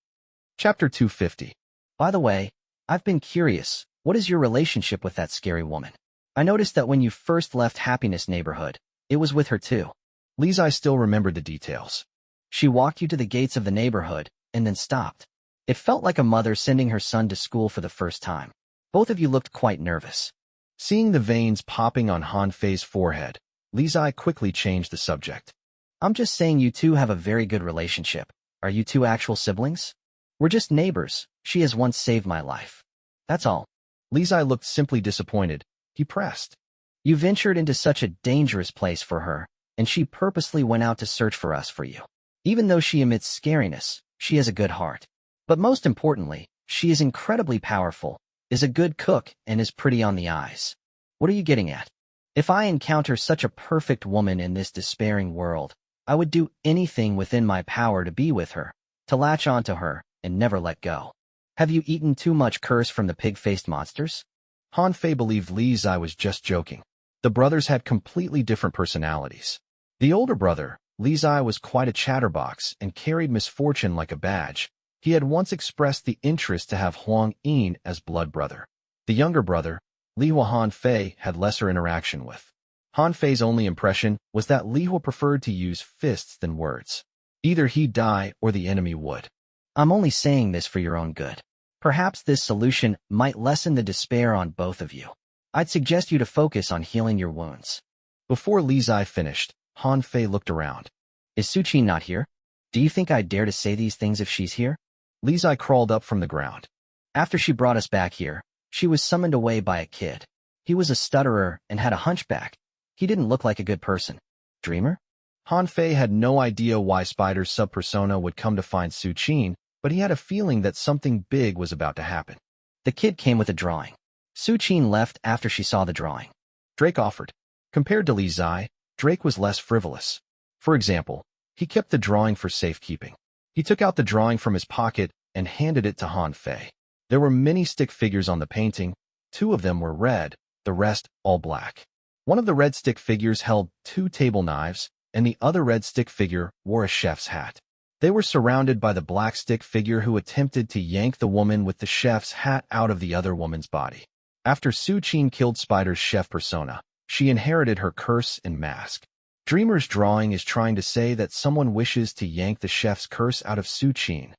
Chapter 250. "By the way, I've been curious, what is your relationship with that scary woman? I noticed that when you first left Happiness Neighborhood, it was with her too." Li Zai still remembered the details. "She walked you to the gates of the neighborhood, and then stopped. It felt like a mother sending her son to school for the first time. Both of you looked quite nervous." Seeing the veins popping on Han Fei's forehead, Li Zai quickly changed the subject. "I'm just saying you two have a very good relationship. Are you two actual siblings?" "We're just neighbors. She has once saved my life. That's all." Li Zai looked simply disappointed. He pressed. "You ventured into such a dangerous place for her, and she purposely went out to search for us for you. Even though she emits scariness, she has a good heart. But most importantly, she is incredibly powerful, is a good cook, and is pretty on the eyes. What are you getting at? If I encounter such a perfect woman in this despairing world, I would do anything within my power to be with her, to latch onto her, and never let go. Have you eaten too much curse from the pig-faced monsters?" Han Fei believed Li Zai was just joking. The brothers had completely different personalities. The older brother, Li Zai, was quite a chatterbox and carried misfortune like a badge. He had once expressed the interest to have Huang Yin as blood brother. The younger brother, Li Hua, Han Fei had lesser interaction with. Han Fei's only impression was that Li Hua preferred to use fists than words. Either he'd die or the enemy would. "I'm only saying this for your own good. Perhaps this solution might lessen the despair on both of you. I'd suggest you to focus on healing your wounds." Before Li Zai finished, Han Fei looked around. "Is Su Qin not here? Do you think I'd dare to say these things if she's here?" Li Zai crawled up from the ground. "After she brought us back here, she was summoned away by a kid. He was a stutterer and had a hunchback. He didn't look like a good person. Dreamer?" Han Fei had no idea why Spider's sub-persona would come to find Su Qin, but he had a feeling that something big was about to happen. "The kid came with a drawing. Su Qin left after she saw the drawing. Drake offered. Compared to Li Zai, Drake was less frivolous. For example, he kept the drawing for safekeeping. He took out the drawing from his pocket and handed it to Han Fei. There were many stick figures on the painting. 2 of them were red, the rest all black. One of the red stick figures held 2 table knives, and the other red stick figure wore a chef's hat. They were surrounded by the black stick figure who attempted to yank the woman with the chef's hat out of the other woman's body. After Su Qin killed Spider's chef persona, she inherited her curse and mask. Dreamer's drawing is trying to say that someone wishes to yank the chef's curse out of Su Qin.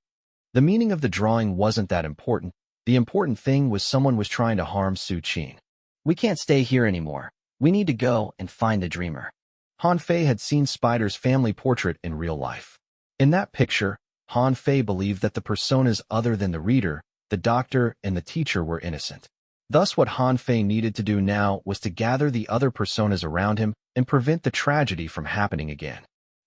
The meaning of the drawing wasn't that important. The important thing was someone was trying to harm Su Qin. We can't stay here anymore. We need to go and find the dreamer. Han Fei had seen Spider's family portrait in real life. In that picture, Han Fei believed that the personas other than the reader, the doctor, and the teacher were innocent. Thus, what Han Fei needed to do now was to gather the other personas around him and prevent the tragedy from happening again.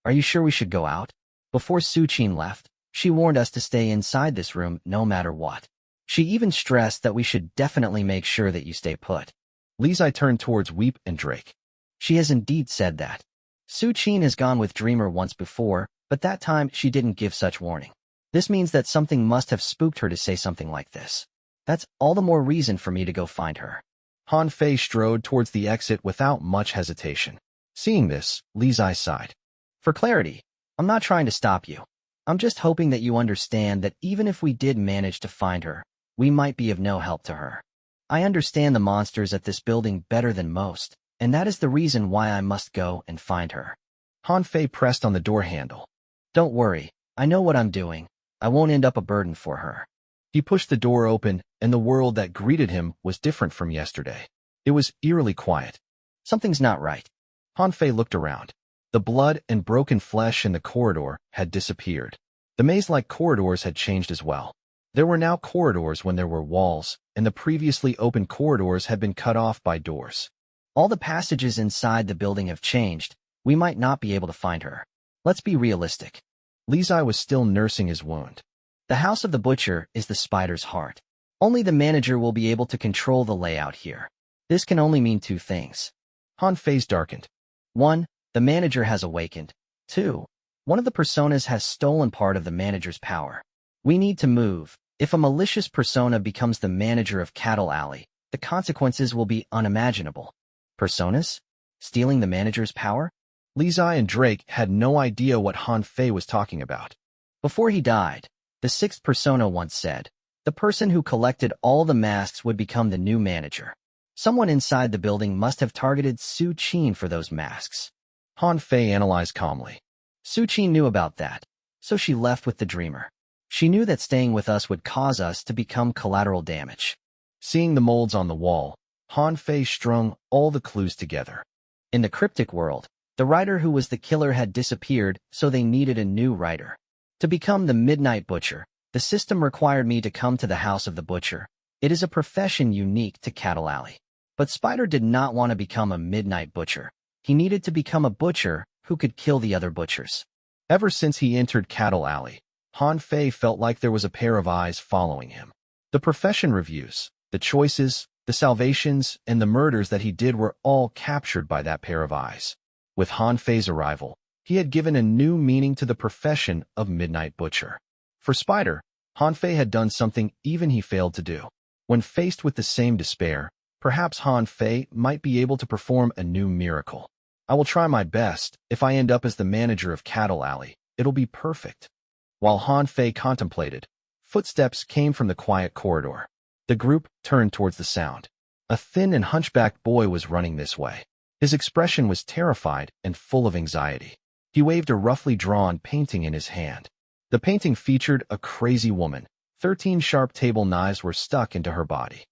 Are you sure we should go out? Before Su Qin left, she warned us to stay inside this room no matter what. She even stressed that we should definitely make sure that you stay put. Li Zai turned towards Weep and Drake. She has indeed said that. Su Qin has gone with Dreamer once before, but that time she didn't give such warning. This means that something must have spooked her to say something like this. That's all the more reason for me to go find her. Han Fei strode towards the exit without much hesitation. Seeing this, Li Zai sighed. For clarity, I'm not trying to stop you. I'm just hoping that you understand that even if we did manage to find her, we might be of no help to her. I understand the monsters at this building better than most, and that is the reason why I must go and find her. Han Fei pressed on the door handle. Don't worry, I know what I'm doing. I won't end up a burden for her. He pushed the door open, and the world that greeted him was different from yesterday. It was eerily quiet. Something's not right. Han Fei looked around. The blood and broken flesh in the corridor had disappeared. The maze-like corridors had changed as well. There were now corridors when there were walls, and the previously open corridors had been cut off by doors. All the passages inside the building have changed. We might not be able to find her. Let's be realistic. Li Zai was still nursing his wound. The House of the Butcher is the spider's heart. Only the manager will be able to control the layout here. This can only mean 2 things. Han's face darkened. 1. The manager has awakened. 2. One of the personas has stolen part of the manager's power. We need to move. If a malicious persona becomes the manager of Cattle Alley, the consequences will be unimaginable. Personas? Stealing the manager's power? Li Zai and Drake had no idea what Han Fei was talking about. Before he died, the 6th persona once said, the person who collected all the masks would become the new manager. Someone inside the building must have targeted Su Qin for those masks. Han Fei analyzed calmly. Su Qin knew about that, so she left with the dreamer. She knew that staying with us would cause us to become collateral damage. Seeing the molds on the wall, Han Fei strung all the clues together. In the cryptic world, the writer who was the killer had disappeared, so they needed a new writer. To become the Midnight Butcher, the system required me to come to the House of the Butcher. It is a profession unique to Cattle Alley. But Spider did not want to become a Midnight Butcher. He needed to become a butcher who could kill the other butchers. Ever since he entered Cattle Alley, Han Fei felt like there was a pair of eyes following him. The profession reviews, the choices, the salvations, and the murders that he did were all captured by that pair of eyes. With Han Fei's arrival, he had given a new meaning to the profession of Midnight Butcher. For Spider, Han Fei had done something even he failed to do. When faced with the same despair, perhaps Han Fei might be able to perform a new miracle. I will try my best. If I end up as the manager of Cattle Alley, it'll be perfect. While Han Fei contemplated, footsteps came from the quiet corridor. The group turned towards the sound. A thin and hunchbacked boy was running this way. His expression was terrified and full of anxiety. He waved a roughly drawn painting in his hand. The painting featured a crazy woman. 13 sharp table knives were stuck into her body.